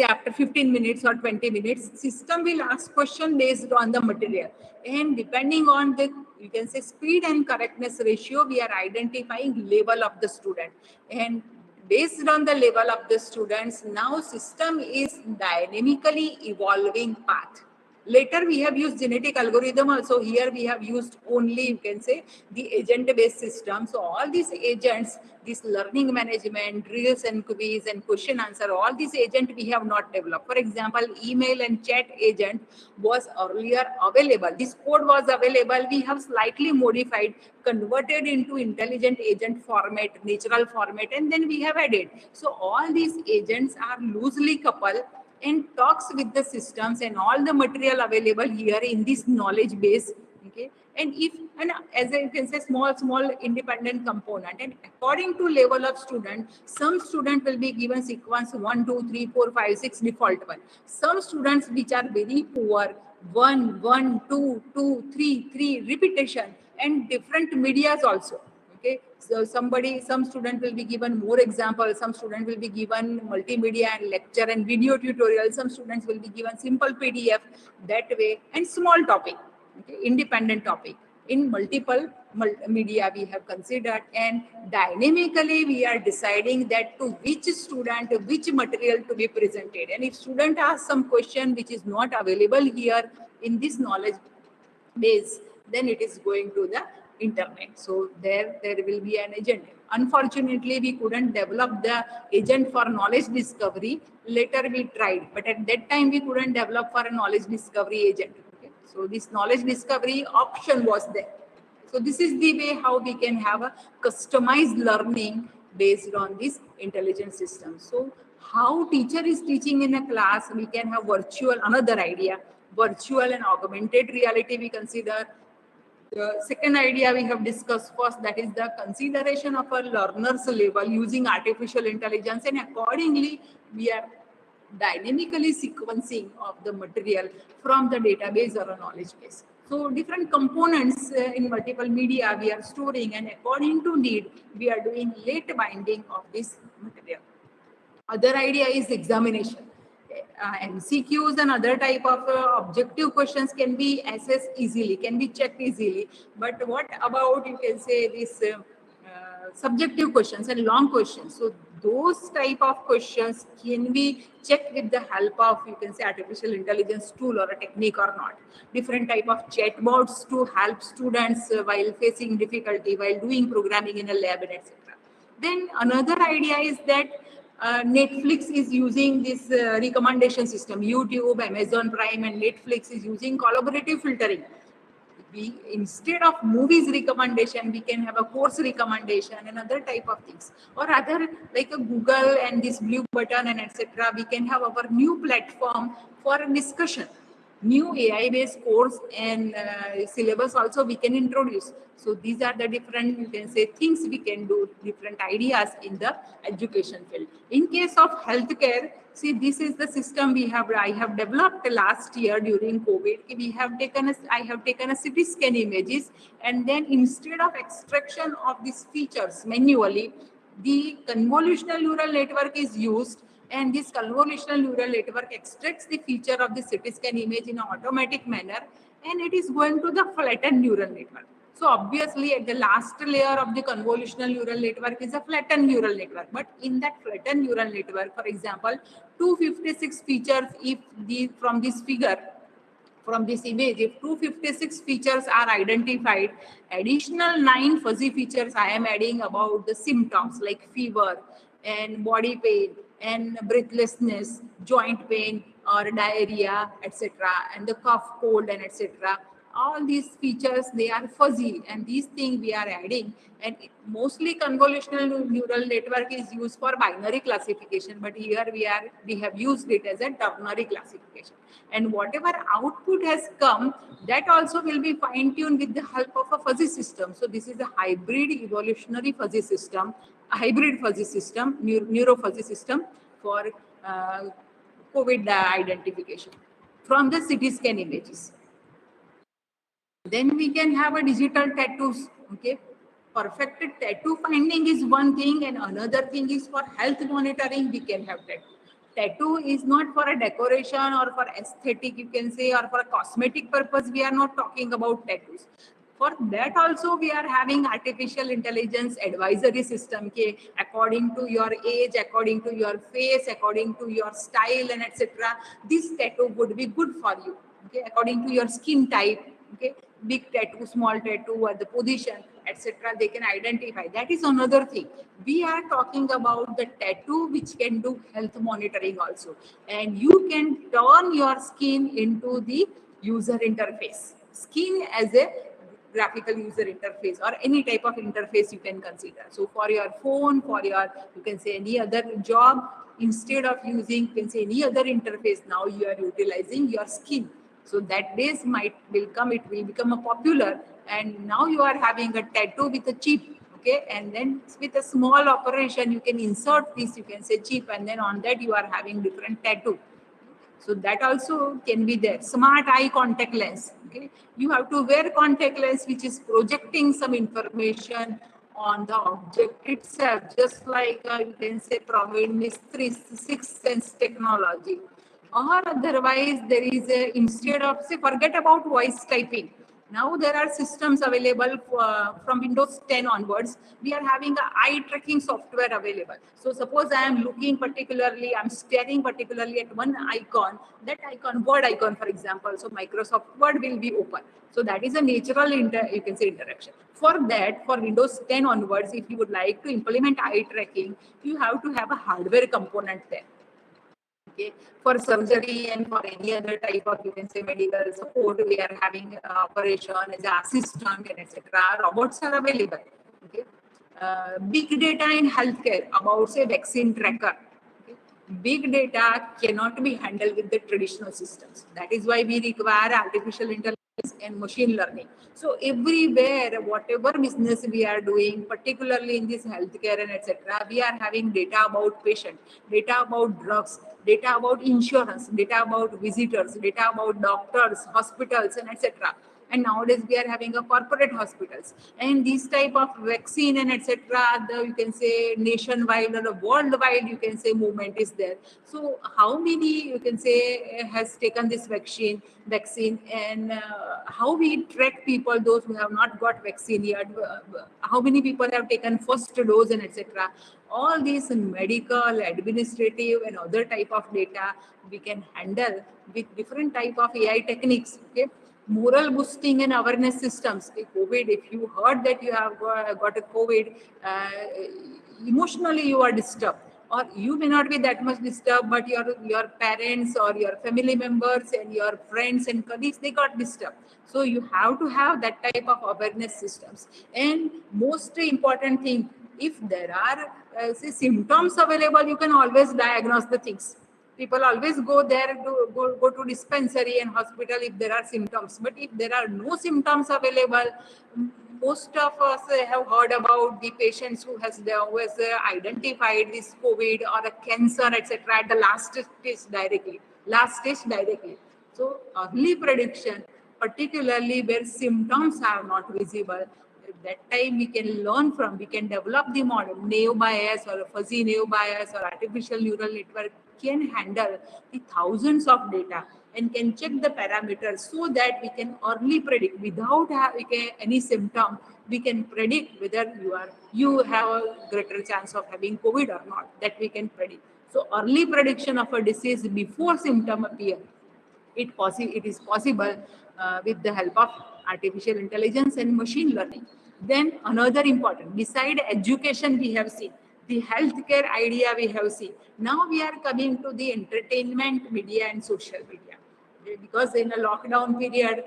Speaker 9: after 15 minutes or 20 minutes, system will ask question based on the material. And depending on the, you can say, speed and correctness ratio, we are identifying level of the student. And based on the level of the students, now system is dynamically evolving path. Later, we have used genetic algorithm also. Here we have used only, you can say, the agent-based system. So all these agents, this learning management, drills and quiz and question answer, all these agents we have not developed. For example, email and chat agent was earlier available. This code was available. We have slightly modified, converted into intelligent agent format, natural format, and then we have added. So all these agents are loosely coupled and talks with the systems and all the material available here in this knowledge base. Okay, and as you can say, small independent component, and according to level of student, some student will be given sequence 1 2 3 4 5 6 default one. Some students which are very poor, 1 1 2 2 3 3 repetition and different medias also. Okay, so some student will be given more examples, some student will be given multimedia and lecture and video tutorial, some students will be given simple PDF, that way, and small topic, okay, independent topic. In multiple media we have considered, and dynamically we are deciding that to which student which material to be presented. And if student asks some question which is not available here in this knowledge base, then it is going to the internet. So there will be an agent. Unfortunately, we couldn't develop the agent for knowledge discovery. Later we tried, but at that time we couldn't develop for a knowledge discovery agent. Okay? So this knowledge discovery option was there. So this is the way how we can have a customized learning based on this intelligent system. So how teacher is teaching in a class, we can have virtual, another idea, virtual and augmented reality we consider. The second idea we have discussed first, that is the consideration of a learner's level using artificial intelligence, and accordingly we are dynamically sequencing of the material from the database or a knowledge base. So different components in multiple media we are storing, and according to need we are doing late binding of this material. Other idea is examination. MCQs and other type of objective questions can be assessed easily, can be checked easily. But what about, you can say, this subjective questions and long questions? So those type of questions can be checked with the help of, you can say, artificial intelligence tool or a technique or not. Different type of chatbots to help students while facing difficulty, while doing programming in a lab, and etc. Then another idea is that Netflix is using this recommendation system. YouTube, Amazon Prime, and Netflix is using collaborative filtering. We, instead of movies recommendation, we can have a course recommendation and other type of things. Or other, like a Google and this blue button and etc. We can have our new platform for a discussion. New AI-based course and syllabus also we can introduce. So these are the different, you can say, things we can do, different ideas in the education field. In case of healthcare, see, this is the system I have developed last year during COVID. I have taken a CT scan images, and then instead of extraction of these features manually, the convolutional neural network is used, and this convolutional neural network extracts the feature of the CT scan image in an automatic manner, and it is going to the flattened neural network. So obviously at the last layer of the convolutional neural network is a flattened neural network. But in that flattened neural network, for example, 256 features, from this figure, from this image, if 256 features are identified, additional 9 fuzzy features I am adding about the symptoms like fever and body pain and breathlessness, joint pain or diarrhea, etc., and the cough, cold, and etc. All these features, they are fuzzy, and these things we are adding. And mostly convolutional neural network is used for binary classification, but here we have used it as a ternary classification. And whatever output has come, that also will be fine-tuned with the help of a fuzzy system. So this is a hybrid evolutionary fuzzy system, a hybrid fuzzy system, neuro-fuzzy system for COVID identification from the CT scan images. Then we can have a digital tattoos. Okay, perfected tattoo finding is one thing, and another thing is for health monitoring. We can have tattoo. Tattoo is not for a decoration or for aesthetic, you can say, or for a cosmetic purpose. We are not talking about tattoos. For that also, we are having artificial intelligence advisory system. Okay, according to your age, according to your face, according to your style, and etc. This tattoo would be good for you. okay, according to your skin type, okay, big tattoo, small tattoo, or the position, etc. They can identify. That is another thing. We are talking about the tattoo which can do health monitoring also, and you can turn your skin into the user interface. Skin as a graphical user interface or any type of interface you can consider. So for your phone, for your, you can say any other job, instead of using, you can say any other interface, now you are utilizing your skin. So that days will come, it will become a popular, and now you are having a tattoo with a chip, okay, and then with a small operation you can insert this, you can say chip, and then on that you are having different tattoo. So that also can be there. Smart eye contact lens. Okay, you have to wear contact lens which is projecting some information on the object itself, just like you can say probably sixth sense technology. Or otherwise, there is a, instead of, say, forget about voice typing. Now there are systems available from Windows 10 onwards. We are having a eye tracking software available. So suppose I am looking particularly, I'm staring particularly at one icon, that icon, word icon, for example. So Microsoft Word will be open. So that is a natural, you can say, interaction. For that, for Windows 10 onwards, if you would like to implement eye tracking, you have to have a hardware component there. Okay, for surgery and for any other type of, you can say, medical support, we are having operation as an assistant and etc. Robots are available. Okay, big data in healthcare about, say, vaccine tracker. Okay? Big data cannot be handled with the traditional systems. That is why we require artificial intelligence and machine learning. So everywhere, whatever business we are doing, particularly in this healthcare and etc., we are having data about patient, data about drugs, data about insurance, data about visitors, data about doctors, hospitals, and etc. And nowadays we are having a corporate hospitals, and this type of vaccine and etc., the, you can say, nationwide or worldwide, you can say, movement is there. So how many, you can say, has taken this vaccine, and how we track people, those who have not got vaccine yet, how many people have taken first dose and etc. All these medical, administrative, and other type of data we can handle with different type of AI techniques. Okay, moral boosting and awareness systems. COVID, if you heard that you have got a COVID, emotionally you are disturbed, or you may not be that much disturbed, but your parents or your family members and your friends and colleagues, they got disturbed. So you have to have that type of awareness systems. And most important thing, if there are say symptoms available, you can always diagnose the things. People always go there to go to dispensary and hospital if there are symptoms. But if there are no symptoms available, most of us have heard about the patients who has identified this COVID or a cancer, etc. at the last stage directly. So early prediction, particularly where symptoms are not visible, at that time we can learn from, we can develop the model. Naive bias or a fuzzy naive bias or artificial neural network can handle the thousands of data and can check the parameters, so that we can early predict without having any symptom. We can predict whether you have a greater chance of having COVID or not. That we can predict. So early prediction of a disease before symptom appear, it is possible with the help of artificial intelligence and machine learning. Then another important, beside education we have seen, the healthcare idea we have seen. Now we are coming to the entertainment media and social media. Because in a lockdown period,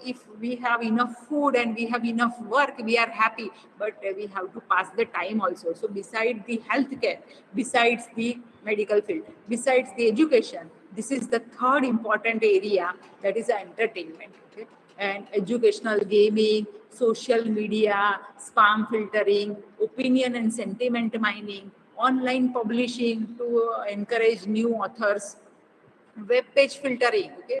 Speaker 9: if we have enough food and we have enough work, we are happy, but we have to pass the time also. So besides the healthcare, besides the medical field, besides the education, this is the third important area, that is entertainment. Okay? And educational gaming, social media, spam filtering, opinion and sentiment mining, online publishing to encourage new authors, web page filtering. Okay,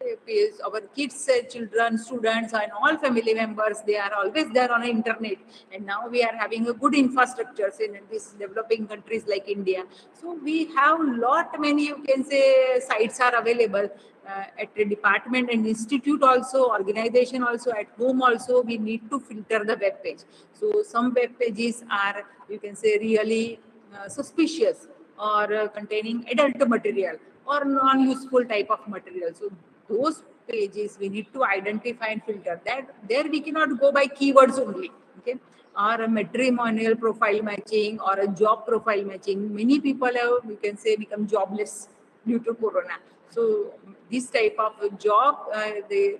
Speaker 9: our kids, children, students, and all family members, they are always there on the internet. And now we are having a good infrastructures in these developing countries like India. So we have many, you can say, sites are available at the department and institute also, organization also, at home also. We need to filter the web page. So some web pages are, you can say, really suspicious, or containing adult material or non-useful type of material. So those pages, we need to identify and filter that. There we cannot go by keywords only, okay, or a matrimonial profile matching or a job profile matching. Many people have, we can say, become jobless due to corona. So this type of job, the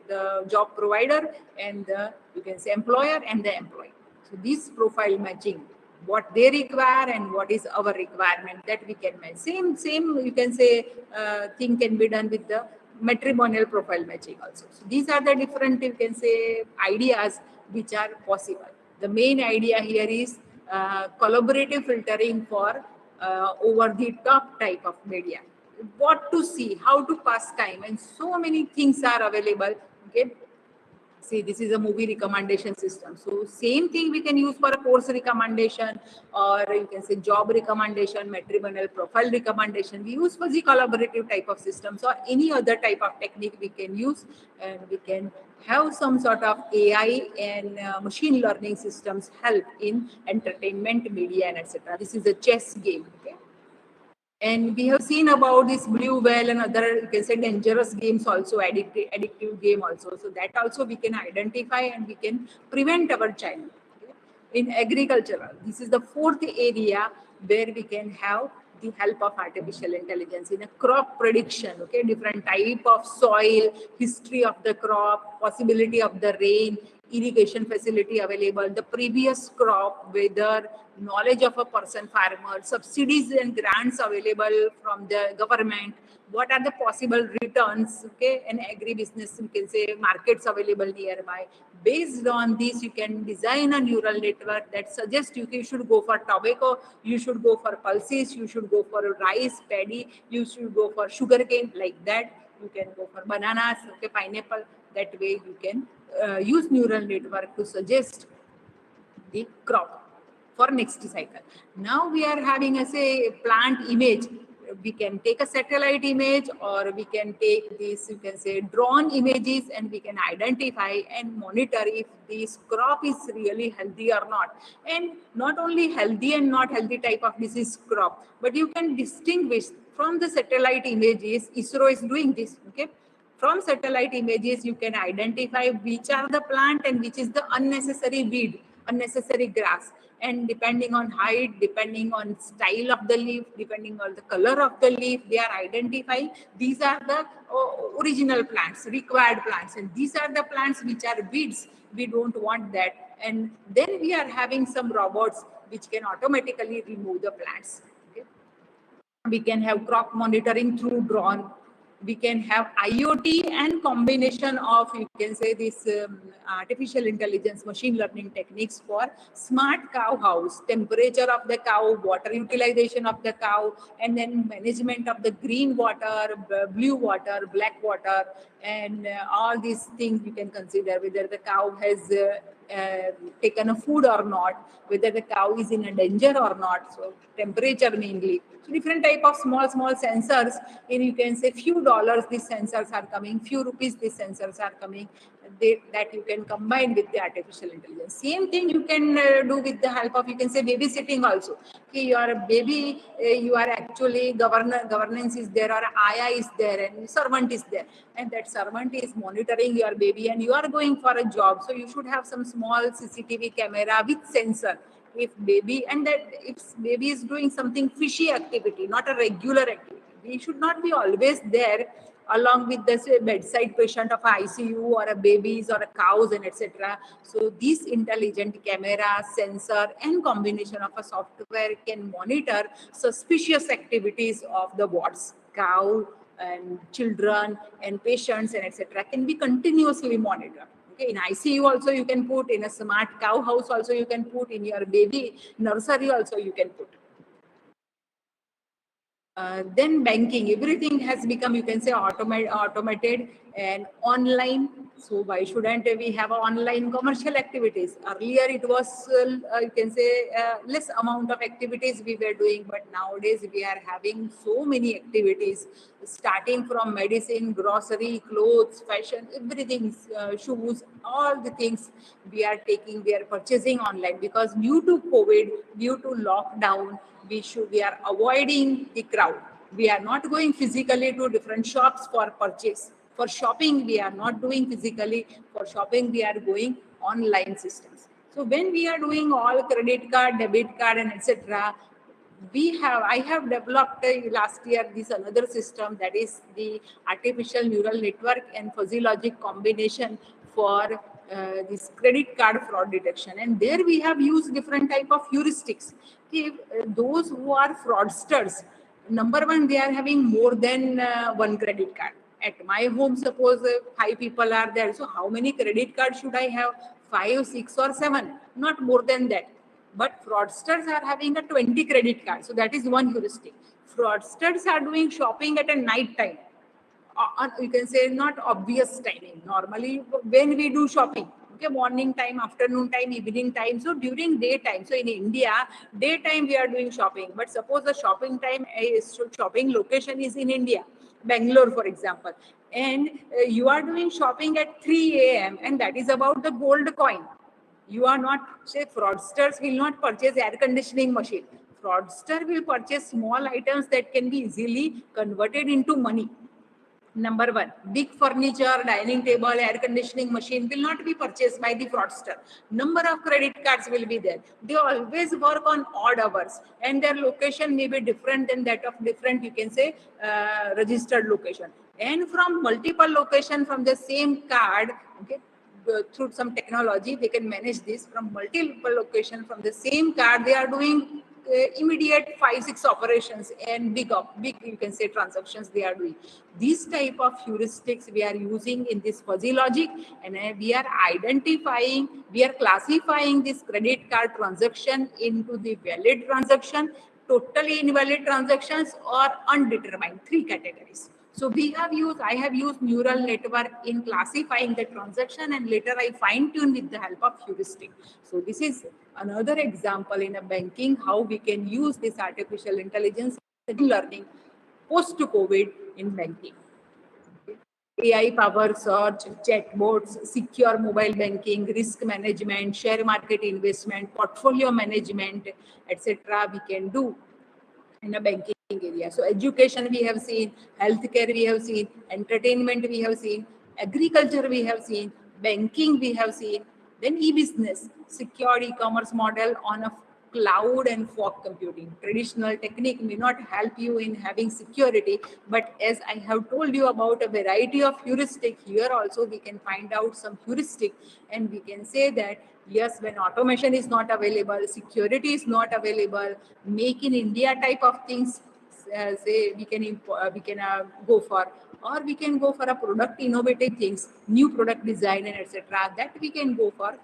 Speaker 9: job provider and the, you can say, employer and the employee. So this profile matching, what they require and what is our requirement, that we can match. Same you can say thing can be done with the matrimonial profile matching also. So these are the different, you can say, ideas which are possible. The main idea here is collaborative filtering for over the top type of media. What to see, how to pass time, and so many things are available. Okay. See, this is a movie recommendation system. So same thing we can use for a course recommendation, or you can say job recommendation, matrimonial profile recommendation. We use for the collaborative type of systems, or any other type of technique we can use, and we can have some sort of AI and machine learning systems help in entertainment, media, and etc. This is a chess game. Okay. And we have seen about this blue whale and other, you can say, dangerous games also, addictive game also. So that also we can identify and we can prevent our child. Okay. In agriculture, this is the fourth area where we can have the help of artificial intelligence in a crop prediction. Okay, different type of soil, history of the crop, possibility of the rain, irrigation facility available, the previous crop, weather, knowledge of a person farmer, subsidies and grants available from the government, what are the possible returns, okay, and agribusiness, you can say, markets available nearby. Based on this, you can design a neural network that suggests you should go for tobacco, you should go for pulses, you should go for rice, paddy, you should go for sugarcane, like that. You can go for bananas, okay, pineapple. That way you can use neural network to suggest the crop for next cycle. Now we are having as a plant image. We can take a satellite image, or we can take this, you can say, drone images, and we can identify and monitor if this crop is really healthy or not. And not only healthy and not healthy type of disease crop, but you can distinguish from the satellite images. ISRO is doing this, okay. From satellite images, you can identify which are the plant and which is the unnecessary weed, unnecessary grass. And depending on height, depending on style of the leaf, depending on the color of the leaf, they are identifying these are the original plants, required plants. And these are the plants which are weeds. We don't want that. And then we are having some robots which can automatically remove the plants. Okay? We can have crop monitoring through drone. We can have IoT and combination of, you can say, this artificial intelligence, machine learning techniques for smart cow house, temperature of the cow, water utilization of the cow, and then management of the green water, blue water, black water, and all these things you can consider, whether the cow has taken a food or not, whether the cow is in a danger or not. So temperature mainly. So different type of small sensors, and you can say few dollars these sensors are coming, few rupees these sensors are coming, that you can combine with the artificial intelligence. Same thing you can do with the help of, you can say, babysitting also. Okay, you are a baby, you are actually governance is there, or Aya is there, and servant is there, and that servant is monitoring your baby, and you are going for a job. So you should have some small CCTV camera with sensor. If baby, and that if baby is doing something fishy activity, not a regular activity, we should not be always there along with the bedside patient of ICU or a babies or a cows and etc. So this intelligent camera, sensor, and combination of a software can monitor suspicious activities of the wards, cow and children and patients and etc. can be continuously monitored. Okay, in ICU also you can put, in a smart cow house also you can put, in your baby nursery also you can put. Then banking, everything has become, you can say, automated and online. So why shouldn't we have online commercial activities? Earlier it was, you can say, less amount of activities we were doing, but nowadays we are having so many activities, starting from medicine, grocery, clothes, fashion, everything, shoes, all the things we are purchasing online, because due to COVID, due to lockdown, we are avoiding the crowd. We are not going physically to different shops for purchase. For shopping, we are not doing physically. For shopping, we are going online systems. So when we are doing all credit card, debit card, and etc., I have developed last year this another system, that is the artificial neural network and fuzzy logic combination for this credit card fraud detection. And there we have used different type of heuristics. Okay, those who are fraudsters, number one, they are having more than one credit card. At my home, suppose 5 people are there. So how many credit cards should I have? 5, 6, or 7? Not more than that. But fraudsters are having a 20 credit card. So that is one heuristic. Fraudsters are doing shopping at a night time. You can say not obvious timing. Normally, when we do shopping, okay, morning time, afternoon time, evening time. So during daytime. So in India, daytime we are doing shopping. But suppose the shopping time, shopping location is in India, Bangalore, for example, and you are doing shopping at 3 a.m. and that is about the gold coin. You are not, say, fraudsters will not purchase air conditioning machine. Fraudster will purchase small items that can be easily converted into money. Number one, big furniture, dining table, air conditioning machine will not be purchased by the fraudster. Number of credit cards will be there. They always work on odd hours and their location may be different than that of different, you can say, registered location. And from multiple location from the same card, okay, through some technology, they can manage this from multiple location from the same card. They are doing immediate 5-6 operations and big you can say transactions they are doing. These type of heuristics we are using in this fuzzy logic, and we are classifying this credit card transaction into the valid transaction, totally invalid transactions, or undetermined, 3 categories. So I have used neural network in classifying the transaction, and later I fine tune with the help of heuristic. So this is another example in a banking, how we can use this artificial intelligence and learning post-COVID in banking. AI-powered search, chatbots, secure mobile banking, risk management, share market investment, portfolio management, etc. we can do in a banking area. So education we have seen, healthcare we have seen, entertainment we have seen, agriculture we have seen, banking we have seen, then e-business, secure e-commerce model on a cloud and fog computing. Traditional technique may not help you in having security, but as I have told you about a variety of heuristic, here also we can find out some heuristic, and we can say that yes, when automation is not available, security is not available, make in India type of things, say we can go for, or we can go for a product innovative things, new product design and etc. That we can go for.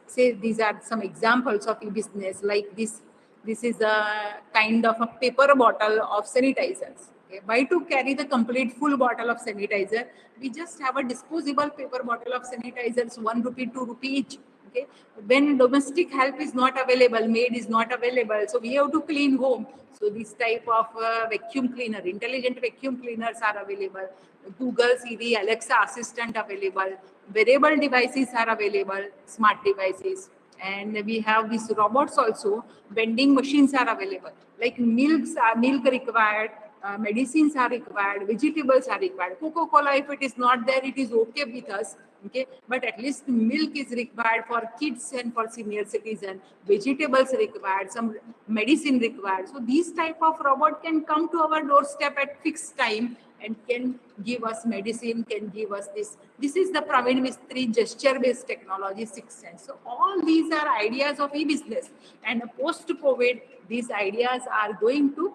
Speaker 9: Say these are some examples of e-business, like this. This is a kind of a paper bottle of sanitizers. Okay. Why to carry the complete full bottle of sanitizer? We just have a disposable paper bottle of sanitizers, 1 rupee, 2 rupee each. Okay. When domestic help is not available, maid is not available, so we have to clean home. So this type of vacuum cleaner, intelligent vacuum cleaners are available. Google, Siri, Alexa assistant available. Wearable devices are available, smart devices. And we have these robots also. Vending machines are available. Like milk required, medicines are required, vegetables are required. Coca-Cola, if it is not there, it is okay with us. Okay, but at least milk is required for kids and for senior citizens. Vegetables required, some medicine required. So these type of robot can come to our doorstep at fixed time and can give us medicine, can give us this. This is the Praveen Mistry gesture-based technology, 6th Sense. So all these are ideas of e-business, and post-COVID, these ideas are going to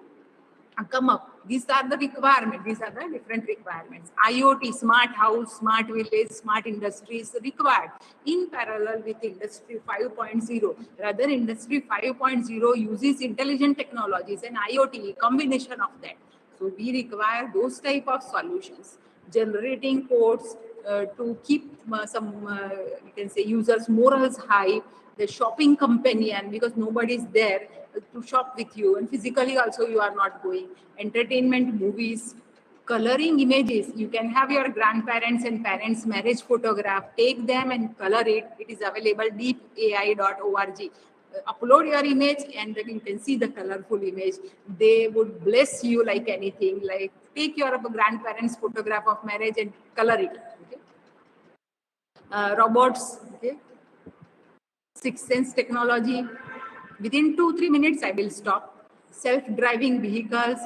Speaker 9: come up. These are the requirements. These are the different requirements. IoT, smart house, smart village, smart industries required in parallel with Industry 5.0. Rather, Industry 5.0 uses intelligent technologies and IoT, a combination of that. So we require those type of solutions, generating codes to keep you can say users' morals high, the shopping companion, because nobody is there to shop with you, and physically also you are not going. Entertainment, movies, coloring images. You can have your grandparents and parents' marriage photograph, take them and color it. It is available deepai.org. Upload your image and then you can see the colorful image. They would bless you like anything, like take your grandparents' photograph of marriage and color it. Okay? Robots, okay? Sixth sense technology. Within 2-3 minutes, I will stop. Self-driving vehicles,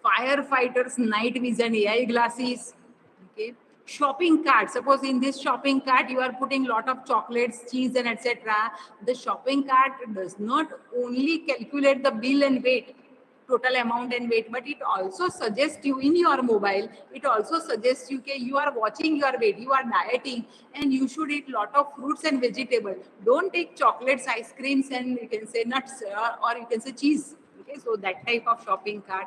Speaker 9: firefighters, night vision, AI glasses. Okay. Shopping cart. Suppose in this shopping cart you are putting lot of chocolates, cheese, and etc. The shopping cart does not only calculate the bill and weight, total amount and weight, but it also suggests you in your mobile. It also suggests you okay, you are watching your weight, you are dieting, and you should eat lot of fruits and vegetables. Don't take chocolates, ice creams, and you can say nuts or you can say cheese. Okay, so that type of shopping cart.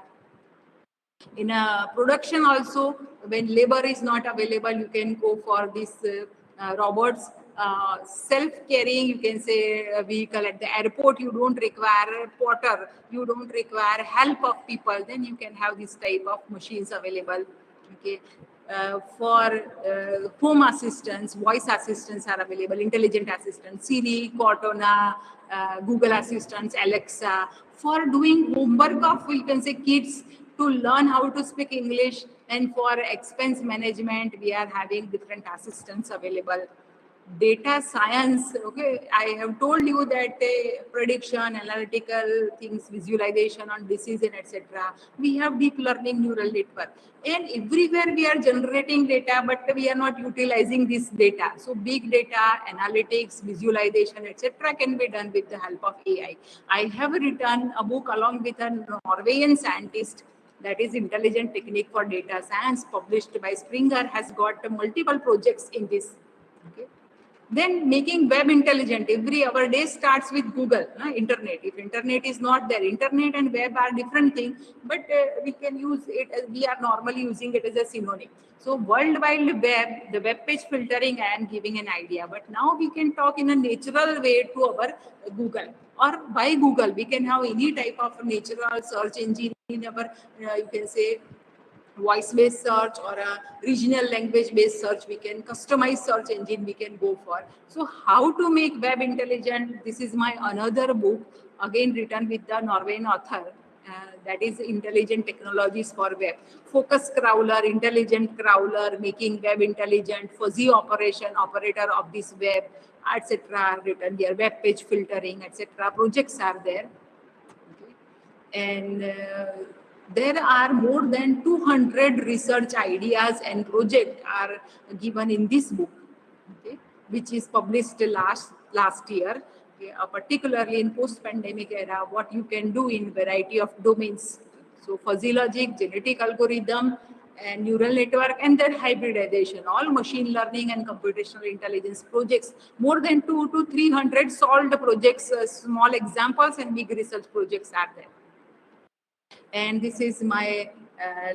Speaker 9: In a production also, when labor is not available, you can go for these robots. Self-carrying, you can say a vehicle at the airport, you don't require a porter, you don't require help of people, then you can have this type of machines available. Okay. For home assistants, voice assistants are available, intelligent assistants, Siri, Cortana, Google Assistants, Alexa. For doing homework of, you can say, kids to learn how to speak English, and for expense management, we are having different assistants available. Data science, okay, I have told you that prediction, analytical things, visualization on disease and etc. We have deep learning neural network, and everywhere we are generating data, but we are not utilizing this data. So big data, analytics, visualization, etc. can be done with the help of AI. I have written a book along with a Norwegian scientist, that is Intelligent Technique for Data Science, published by Springer, has got multiple projects in this. Okay. Then making web intelligent. Our day starts with Google, internet. If internet is not there, internet and web are different things, but we can use it as, we are normally using it as a synonym. So World Wide Web, the web page filtering, I am giving an idea, but now we can talk in a natural way to our Google, or by Google, we can have any type of natural search engine in our, you can say, voice-based search or a regional language-based search. We can customize search engine we can go for. So how to make web intelligent? This is my another book, again written with the Norwegian author. That is Intelligent Technologies for Web. Focus crawler, intelligent crawler, making web intelligent, fuzzy operation, operator of this web, etc. written here. Web page filtering, etc. Projects are there. Okay. And there are more than 200 research ideas and projects are given in this book, okay, which is published last year, okay, particularly in post-pandemic era, what you can do in variety of domains. So fuzzy logic, genetic algorithm, and neural network, and their hybridization, all machine learning and computational intelligence projects. More than 200 to 300 solved projects, small examples and big research projects are there. And this is my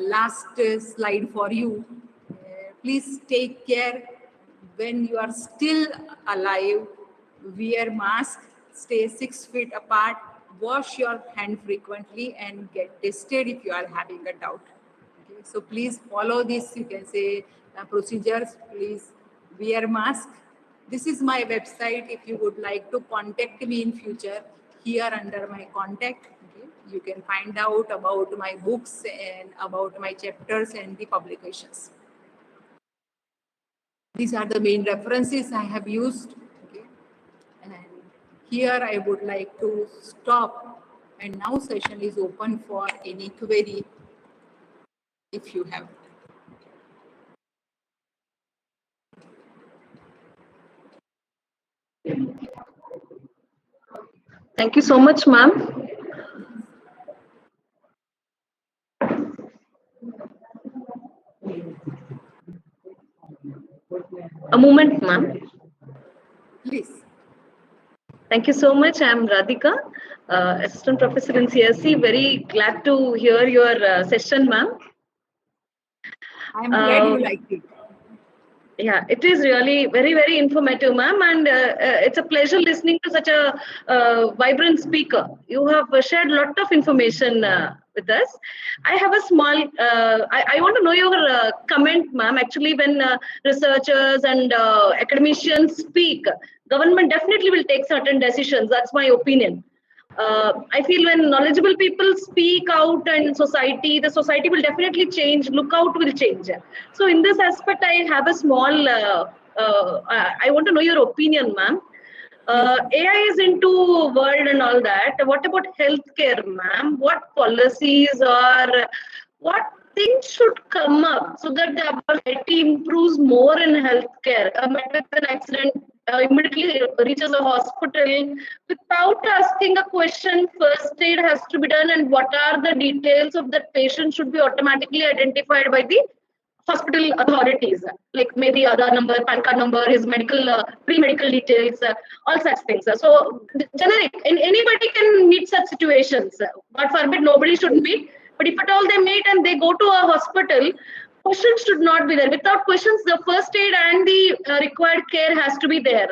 Speaker 9: last slide for you. Please take care when you are still alive. Wear mask, stay 6 feet apart, wash your hand frequently, and get tested if you are having a doubt. Okay, so please follow this, you can say, procedures. Please wear mask. This is my website. If you would like to contact me in future, here under my contact, okay, you can find out about my books and about my chapters and the publications. These are the main references I have used. Okay. And here I would like to stop, and now session is open for any query if you have.
Speaker 1: Thank you so much, ma'am. A moment, ma'am.
Speaker 9: Please.
Speaker 1: Thank you so much. I'm Radhika, Assistant Professor in CSC. Very glad to hear your session, ma'am.
Speaker 9: I'm glad you liked it.
Speaker 1: Yeah, it is really very, very informative, ma'am, and it's a pleasure listening to such a vibrant speaker. You have shared a lot of information with us. I have a small, I want to know your comment, ma'am. Actually, when researchers and academicians speak, government definitely will take certain decisions. That's my opinion. I feel when knowledgeable people speak out and the society will definitely change. Lookout will change. So in this aspect, I have a small. I want to know your opinion, ma'am. AI is into world and all that. What about healthcare, ma'am? What policies or what things should come up so that the society improves more in healthcare? Met with an accident, immediately reaches a hospital without asking a question. First aid has to be done, and what are the details of that patient should be automatically identified by the hospital authorities, like maybe Aadhaar number, PAN card number, his medical, pre-medical details, all such things. So generic, and anybody can meet such situations. God forbid, nobody should meet. But if at all they meet and they go to a hospital, questions should not be there. Without questions, the first aid and the required care has to be there.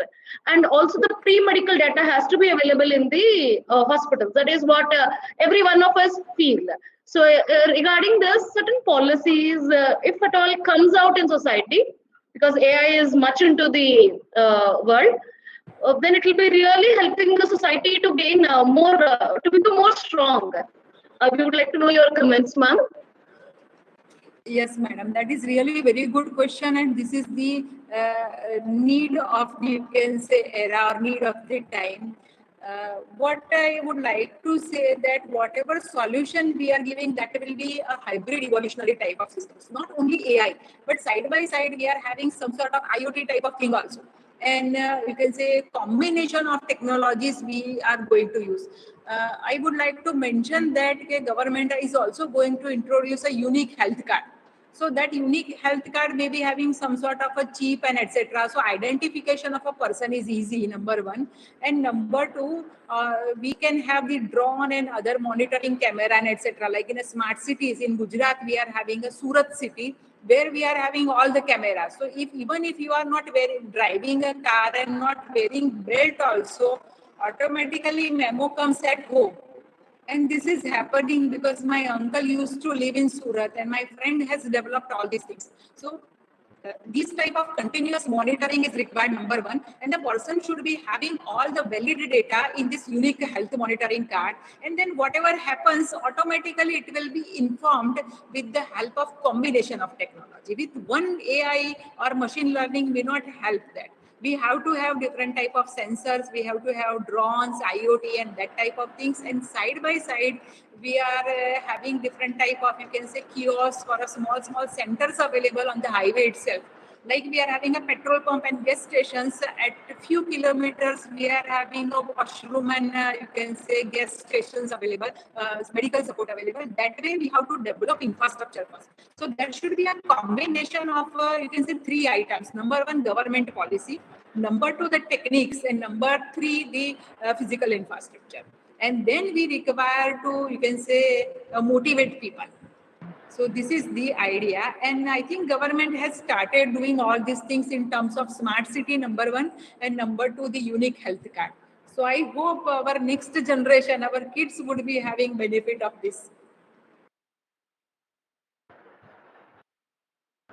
Speaker 1: And also the pre-medical data has to be available in the hospitals. That is what every one of us feel. So regarding this, certain policies, if at all comes out in society, because AI is much into the world, then it will be really helping the society to gain to become more strong. We would like to know your comments, ma'am.
Speaker 9: Yes, madam. That is really very good question, and this is the need of the, you can say, era or need of the time. What I would like to say that whatever solution we are giving, that will be a hybrid evolutionary type of systems. Not only AI, but side by side we are having some sort of IoT type of thing also. And you can say combination of technologies we are going to use. I would like to mention that the government is also going to introduce a unique health card. So that unique health card may be having some sort of a chip and etc. So identification of a person is easy, number one. And number two, we can have the drone and other monitoring camera and etc. Like in a smart cities in Gujarat, we are having a Surat city where we are having all the cameras. So even if you are not driving a car and not wearing belt also, automatically memo comes at home. And this is happening because my uncle used to live in Surat and my friend has developed all these things. So this type of continuous monitoring is required, number one, and the person should be having all the valid data in this unique health monitoring card. And then whatever happens, automatically it will be informed with the help of combination of technology. With one AI or machine learning may not help that. We have to have different type of sensors, we have to have drones, IoT and that type of things, and side by side we are having different type of, you can say, kiosks or a small centers available on the highway itself. Like we are having a petrol pump and gas stations at a few kilometers, we are having a washroom and you can say gas stations available, medical support available. That way we have to develop infrastructure first. So that should be a combination of, you can say, three items. Number one, government policy. Number two, the techniques. And number three, the physical infrastructure. And then we require to, you can say, motivate people. So this is the idea, and I think government has started doing all these things in terms of smart city, number one, and number two, the unique health card. So I hope our next generation, our kids would be having benefit of this.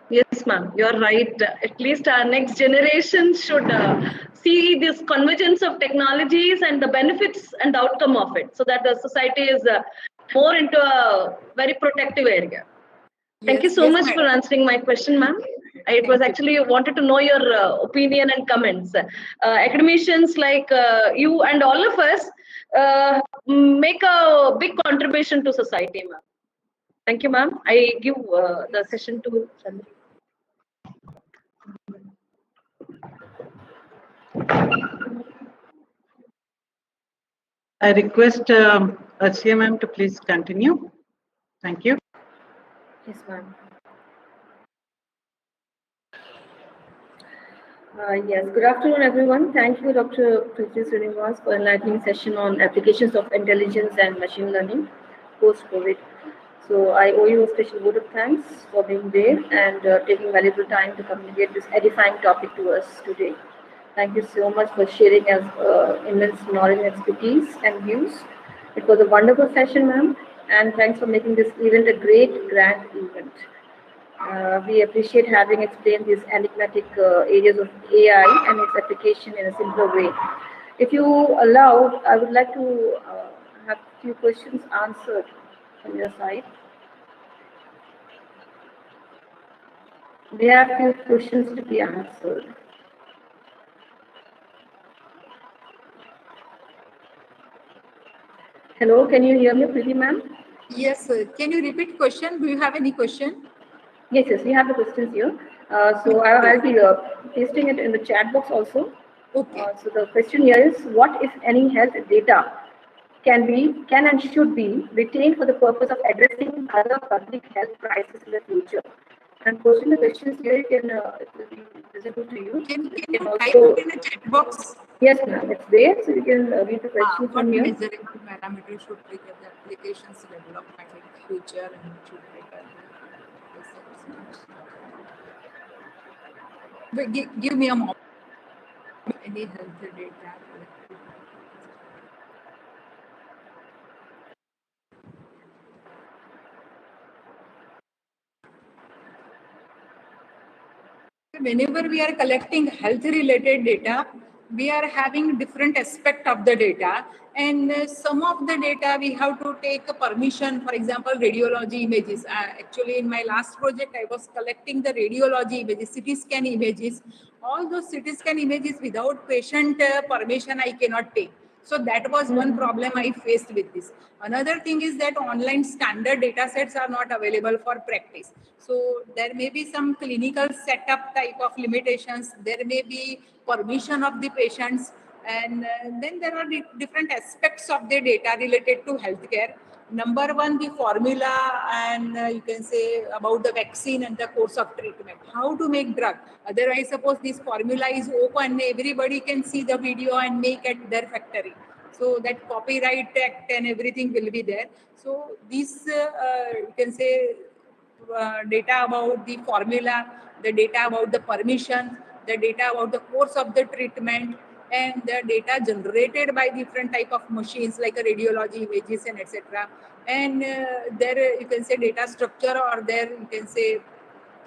Speaker 1: Yes, ma'am, you're right. At least our next generation should see this convergence of technologies and the benefits and outcome of it, so that the society is more into a very protective area. Thank you so much for answering my question, ma'am. It was actually wanted to know your opinion and comments. Academicians like you and all of us make a big contribution to society, ma'am. Thank you, ma'am. I give the session to Chandra.
Speaker 2: I request Archia ma'am to please continue. Thank you.
Speaker 8: Yes, ma'am. Yes, good afternoon, everyone. Thank you, Dr. Priti Srinivas, for enlightening session on applications of intelligence and machine learning post-COVID. So I owe you a special vote of thanks for being there and taking valuable time to communicate this edifying topic to us today. Thank you so much for sharing immense knowledge and expertise and views. It was a wonderful session, ma'am, and thanks for making this event a great, grand event. We appreciate having explained these enigmatic areas of AI and its application in a simpler way. If you allow, I would like to few questions answered from your side. There are few questions to be answered. Hello, can you hear me, Preeti ma'am?
Speaker 9: Yes, sir. Can you repeat question? Do you have any question?
Speaker 8: Yes, we have the questions here. So I'll be pasting it in the chat box also.
Speaker 9: Okay.
Speaker 8: So the question here is, what if any health data can and should be retained for the purpose of addressing other public health crises in the future? And posting the questions here, it will be visible to you.
Speaker 9: Can
Speaker 8: You
Speaker 9: you
Speaker 8: can
Speaker 9: type
Speaker 8: also,
Speaker 9: it in the chat box?
Speaker 8: yes ma'am, it's there, so you can read the question
Speaker 9: What
Speaker 8: from here.
Speaker 9: measurable parameters should trigger the application's development in future and should trigger the assessment? Give me a moment. Any health data. Whenever we are collecting health related data, we are having different aspect of the data, and some of the data we have to take a permission. For example, radiology images. Actually, in my last project, I was collecting the radiology images, CT scan images. All those CT scan images without patient permission, I cannot take. So that was one problem I faced with this. Another thing is that online standard data sets are not available for practice. So there may be some clinical setup type of limitations. There may be permission of the patients. And then there are different aspects of the data related to healthcare. Number one, the formula, and you can say about the vaccine and the course of treatment, how to make drug. Otherwise, suppose this formula is open, everybody can see the video and make at their factory. So that copyright act and everything will be there. So this, you can say, data about the formula, the data about the permission, the data about the course of the treatment, and the data generated by different type of machines like a radiology images and etc. And there you can say data structure, or there you can say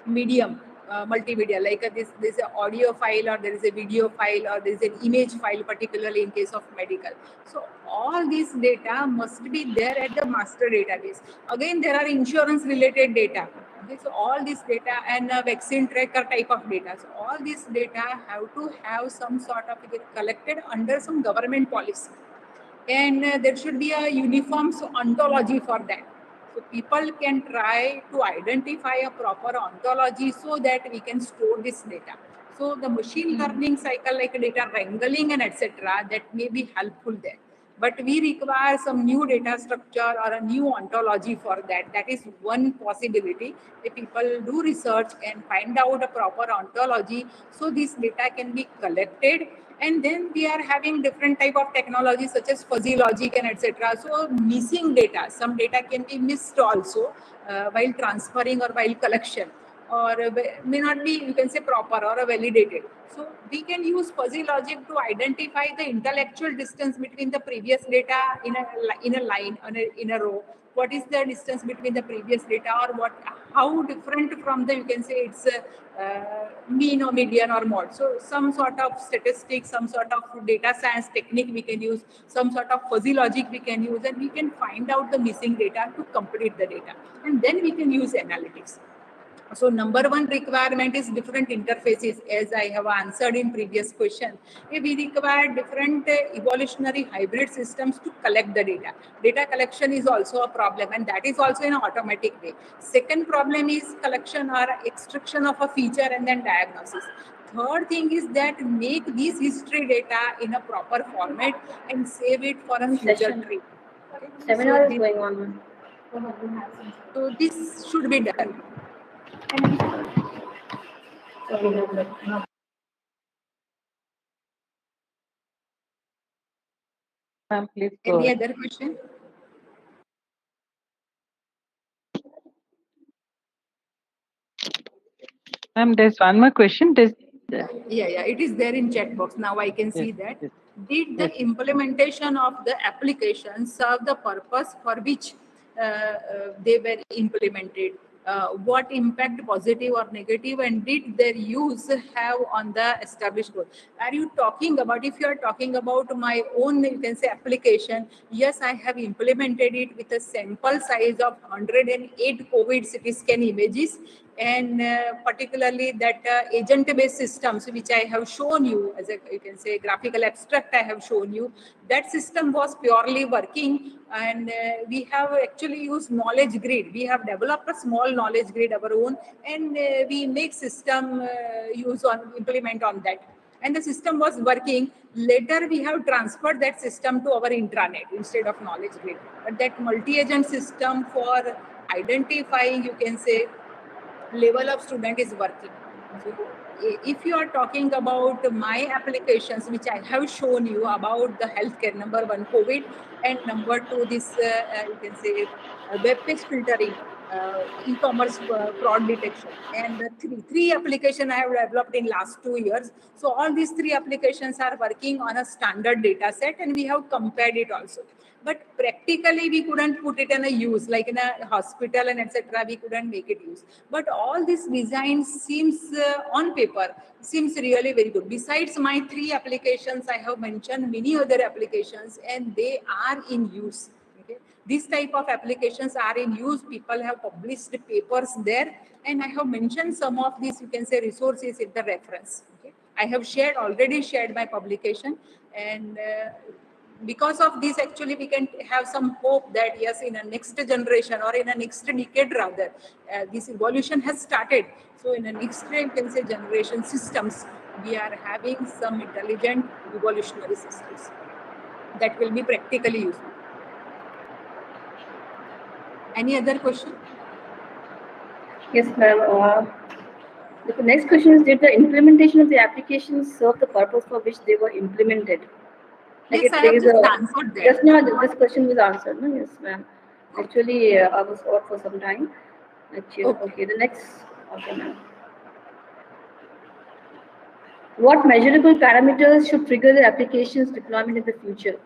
Speaker 9: medium, multimedia, like there's an audio file, or there is a video file, or there is an image file, particularly in case of medical. So all these data must be there at the master database. Again, there are insurance related data. Okay, so all this data and vaccine tracker type of data. So all this data have to have some sort of collected under some government policy. And there should be a uniform ontology for that. So people can try to identify a proper ontology so that we can store this data. So the machine learning cycle, like data wrangling and etc., that may be helpful there. But we require some new data structure or a new ontology for that. That is one possibility. If people do research and find out a proper ontology, so this data can be collected. And then we are having different type of technology such as fuzzy logic and etc. So missing data, some data can be missed also while transferring or while collection, or may not be, you can say, proper or validated. So we can use fuzzy logic to identify the intellectual distance between the previous data in a line, in a row. What is the distance between the previous data, or how different from the, you can say, it's mean or median or mode. So some sort of statistics, some sort of data science technique we can use, some sort of fuzzy logic we can use, and we can find out the missing data to complete the data. And then we can use analytics. So number one requirement is different interfaces, as I have answered in previous question. We require different evolutionary hybrid systems to collect the data. Data collection is also a problem, and that is also in an automatic way. Second problem is collection or extraction of a feature and then diagnosis. Third thing is that make this history data in a proper format and save it for a future trip. Okay?
Speaker 8: Seminar is going on.
Speaker 9: So this should be done.
Speaker 10: Ma'am, please go
Speaker 9: Any
Speaker 10: ahead.
Speaker 9: other question?
Speaker 10: Ma'am, there's one more question.
Speaker 9: Yeah, it is there in chat box. Now I can see that.
Speaker 10: Yes.
Speaker 9: Did the implementation of the application serve the purpose for which they were implemented? what impact positive or negative, and did their use have on the established goal? Are you talking about, if you are talking about my own, you can say, application, yes, I have implemented it with a sample size of 108 COVID CT scan images, and particularly that agent-based systems which I have shown you as a, you can say, graphical abstract I have shown you. That system was purely working, and we have actually used knowledge grid. We have developed a small knowledge grid our own, and we make system use on, implement on that. And the system was working. Later, we have transferred that system to our intranet instead of knowledge grid. But that multi-agent system for identifying, you can say, level of student is working. So if you are talking about my applications, which I have shown you about the healthcare, number one, COVID, and number two, this, you can say, web page filtering, e-commerce fraud detection, and the three applications I have developed in last 2 years. So all these three applications are working on a standard data set, and we have compared it also. But practically we couldn't put it in a use, like in a hospital and etc. We couldn't make it use. But all this design seems on paper seems really very good. Besides my three applications, I have mentioned many other applications, and they are in use. Okay, these type of applications are in use. People have published papers there, and I have mentioned some of these, you can say, resources in the reference. Okay, I have already shared my publication, and because of this, actually, we can have some hope that yes, in a next generation or in a next decade rather, this evolution has started. So in a next, you can say, generation systems, we are having some intelligent evolutionary systems that will be practically useful. Any other question?
Speaker 8: Yes, ma'am. The next question is, did the implementation of the applications serve the purpose for which they were implemented? Like
Speaker 9: Yes, I have just answered that.
Speaker 8: Just now, this question was answered, no? Yes, ma'am. Actually, I was out for some time. Actually, okay, the next, okay, ma'am. What measurable parameters should trigger the application's deployment in the future?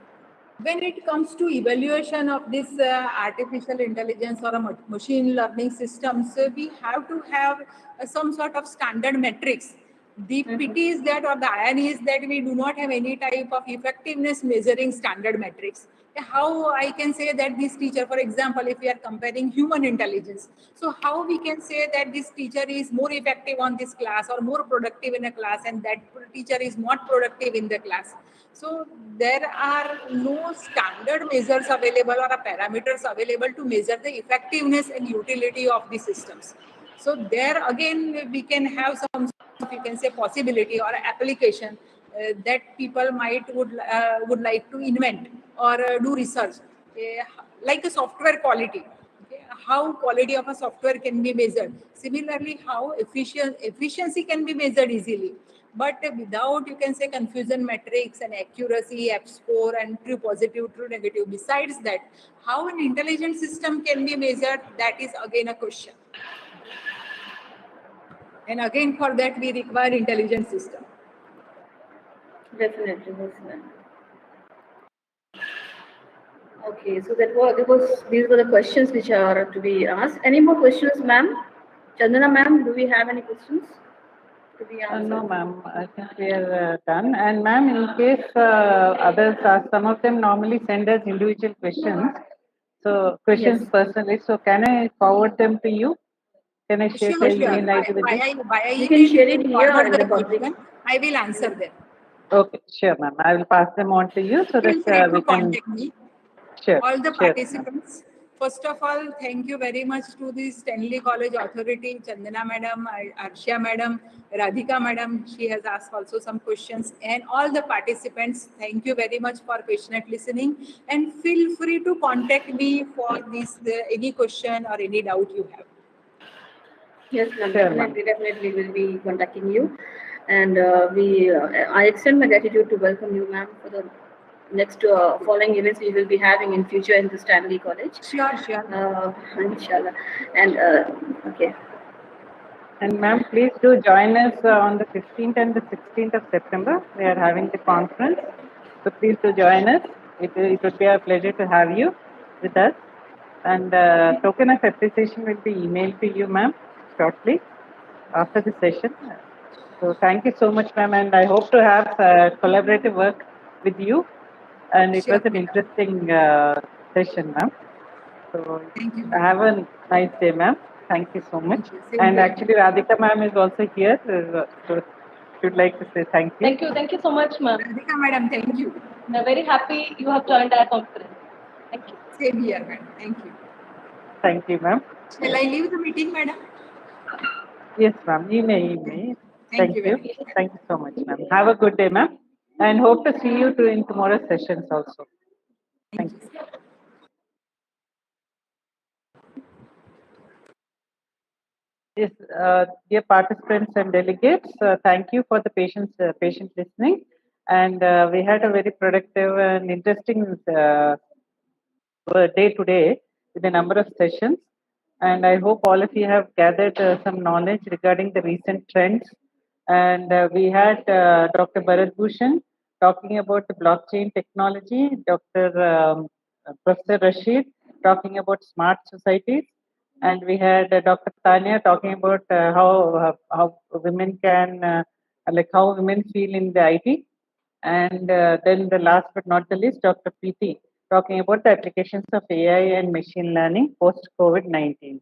Speaker 9: When it comes to evaluation of this artificial intelligence or a machine learning systems, we have to have some sort of standard metrics. The pity is that, or the irony is that, we do not have any type of effectiveness measuring standard metrics. How I can say that this teacher, for example, if we are comparing human intelligence, so how we can say that this teacher is more effective on this class or more productive in a class, and that teacher is not productive in the class. So there are no standard measures available or parameters available to measure the effectiveness and utility of the systems. So there again, we can have some, you can say, possibility or application that people would like to invent or do research, like a software quality. How quality of a software can be measured. Similarly, how efficiency can be measured easily. But without, you can say, confusion metrics and accuracy, F score, and true positive, true negative. Besides that, how an intelligent system can be measured, that is again a question. And again, for that, we require intelligent system.
Speaker 8: Definitely, yes, ma'am. Okay, so these were the questions which are to be asked. Any more questions, ma'am? Chandana, ma'am, do we have any questions to be answered?
Speaker 2: No, ma'am. I think we are done. And ma'am, in case others ask, some of them normally send us individual questions. So questions personally. So can I forward them to you? Can I share the email ID with you?
Speaker 8: You can share it here in the public.
Speaker 9: I will answer them.
Speaker 2: Okay, sure, ma'am. I will pass them on to you so
Speaker 9: Feel
Speaker 2: that
Speaker 9: free
Speaker 2: we
Speaker 9: to
Speaker 2: can.
Speaker 9: contact me.
Speaker 2: Sure.
Speaker 9: All the participants. First of all, thank you very much to the Stanley College Authority, Chandana Madam, Arshia Madam, Radhika Madam. She has asked also some questions. And all the participants, thank you very much for patient listening. And feel free to contact me for this any question or any doubt you have.
Speaker 8: Yes, ma'am. Definitely will be contacting you. And I extend my gratitude to welcome you, ma'am, for the next following events we will be having in future in the Stanley College.
Speaker 9: Sure.
Speaker 8: Inshallah. And okay.
Speaker 2: And ma'am, please do join us on the 15th and the 16th of September. We are having the conference. So please do join us. It would be a pleasure to have you with us. and token of appreciation will be emailed to you, ma'am, shortly after the session. So thank you so much, ma'am, and I hope to have collaborative work with you. And it
Speaker 9: Sure,
Speaker 2: was an
Speaker 9: madam.
Speaker 2: interesting session, ma'am. So
Speaker 9: Thank you.
Speaker 2: have a nice day, ma'am. Thank you so much.
Speaker 9: Thank you. Same
Speaker 2: And
Speaker 9: here.
Speaker 2: actually, Radhika ma'am is also here. So should like to say thank you.
Speaker 7: Thank you so much, ma'am.
Speaker 9: Radhika madam, thank you.
Speaker 7: I'm very happy you have joined our conference. Thank you.
Speaker 9: Same here, madam. Thank you.
Speaker 2: Thank you, ma'am.
Speaker 9: Shall I leave the meeting, madam?
Speaker 2: Yes, ma'am. You may.
Speaker 9: Thank you
Speaker 2: Thank you.
Speaker 9: very much.
Speaker 2: Thank you so much, ma'am. Have a good day, ma'am. And hope to see you too in tomorrow's sessions also. Thank you. Yes, dear participants and delegates, thank you for the patient listening. And we had a very productive and interesting day today with a number of sessions. And I hope all of you have gathered some knowledge regarding the recent trends. And we had Dr. Bharat Bhushan talking about the blockchain technology, Professor Rashid talking about smart societies, and we had Dr. Tanya talking about how women can like how women feel in the IT, and then the last but not the least, Dr. PT talking about the applications of AI and machine learning post COVID-19.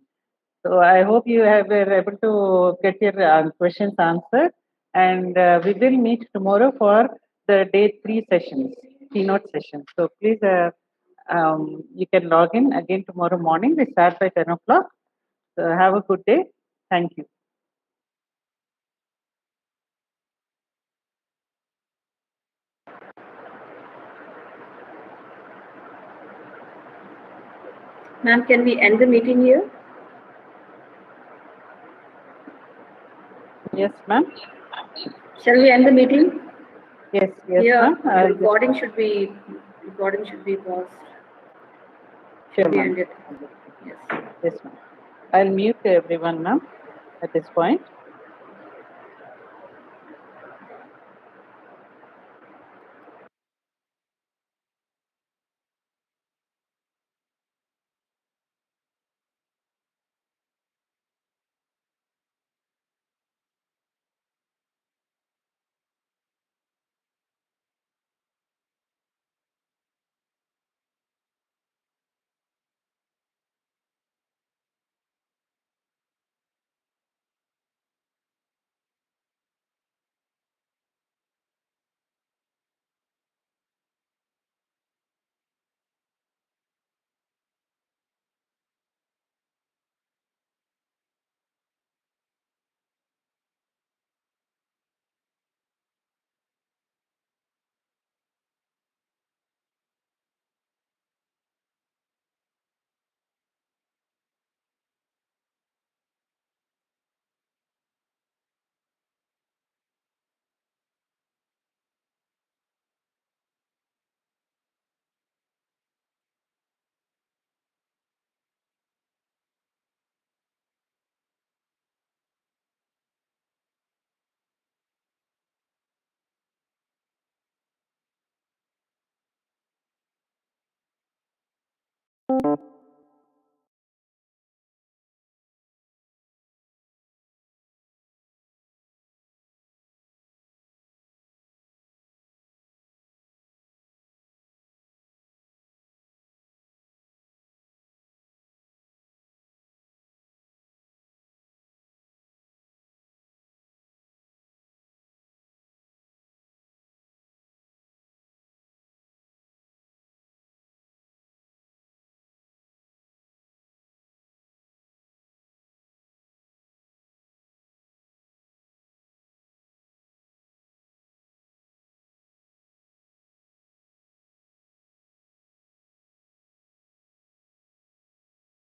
Speaker 2: So I hope you were able to get your questions answered, and we will meet tomorrow for the day 3 sessions, keynote sessions. So please, you can log in again tomorrow morning. We start by 10 o'clock. So have a good day. Thank you.
Speaker 8: Ma'am, can we end the meeting here?
Speaker 2: Yes, ma'am.
Speaker 8: Shall we end the meeting?
Speaker 2: Yes,
Speaker 8: Here,
Speaker 2: ma'am.
Speaker 8: the recording should be paused.
Speaker 2: Sure,
Speaker 8: Should we
Speaker 2: ma'am.
Speaker 8: end it? Yes.
Speaker 2: Yes, ma'am. I'll mute everyone, ma'am, at this point.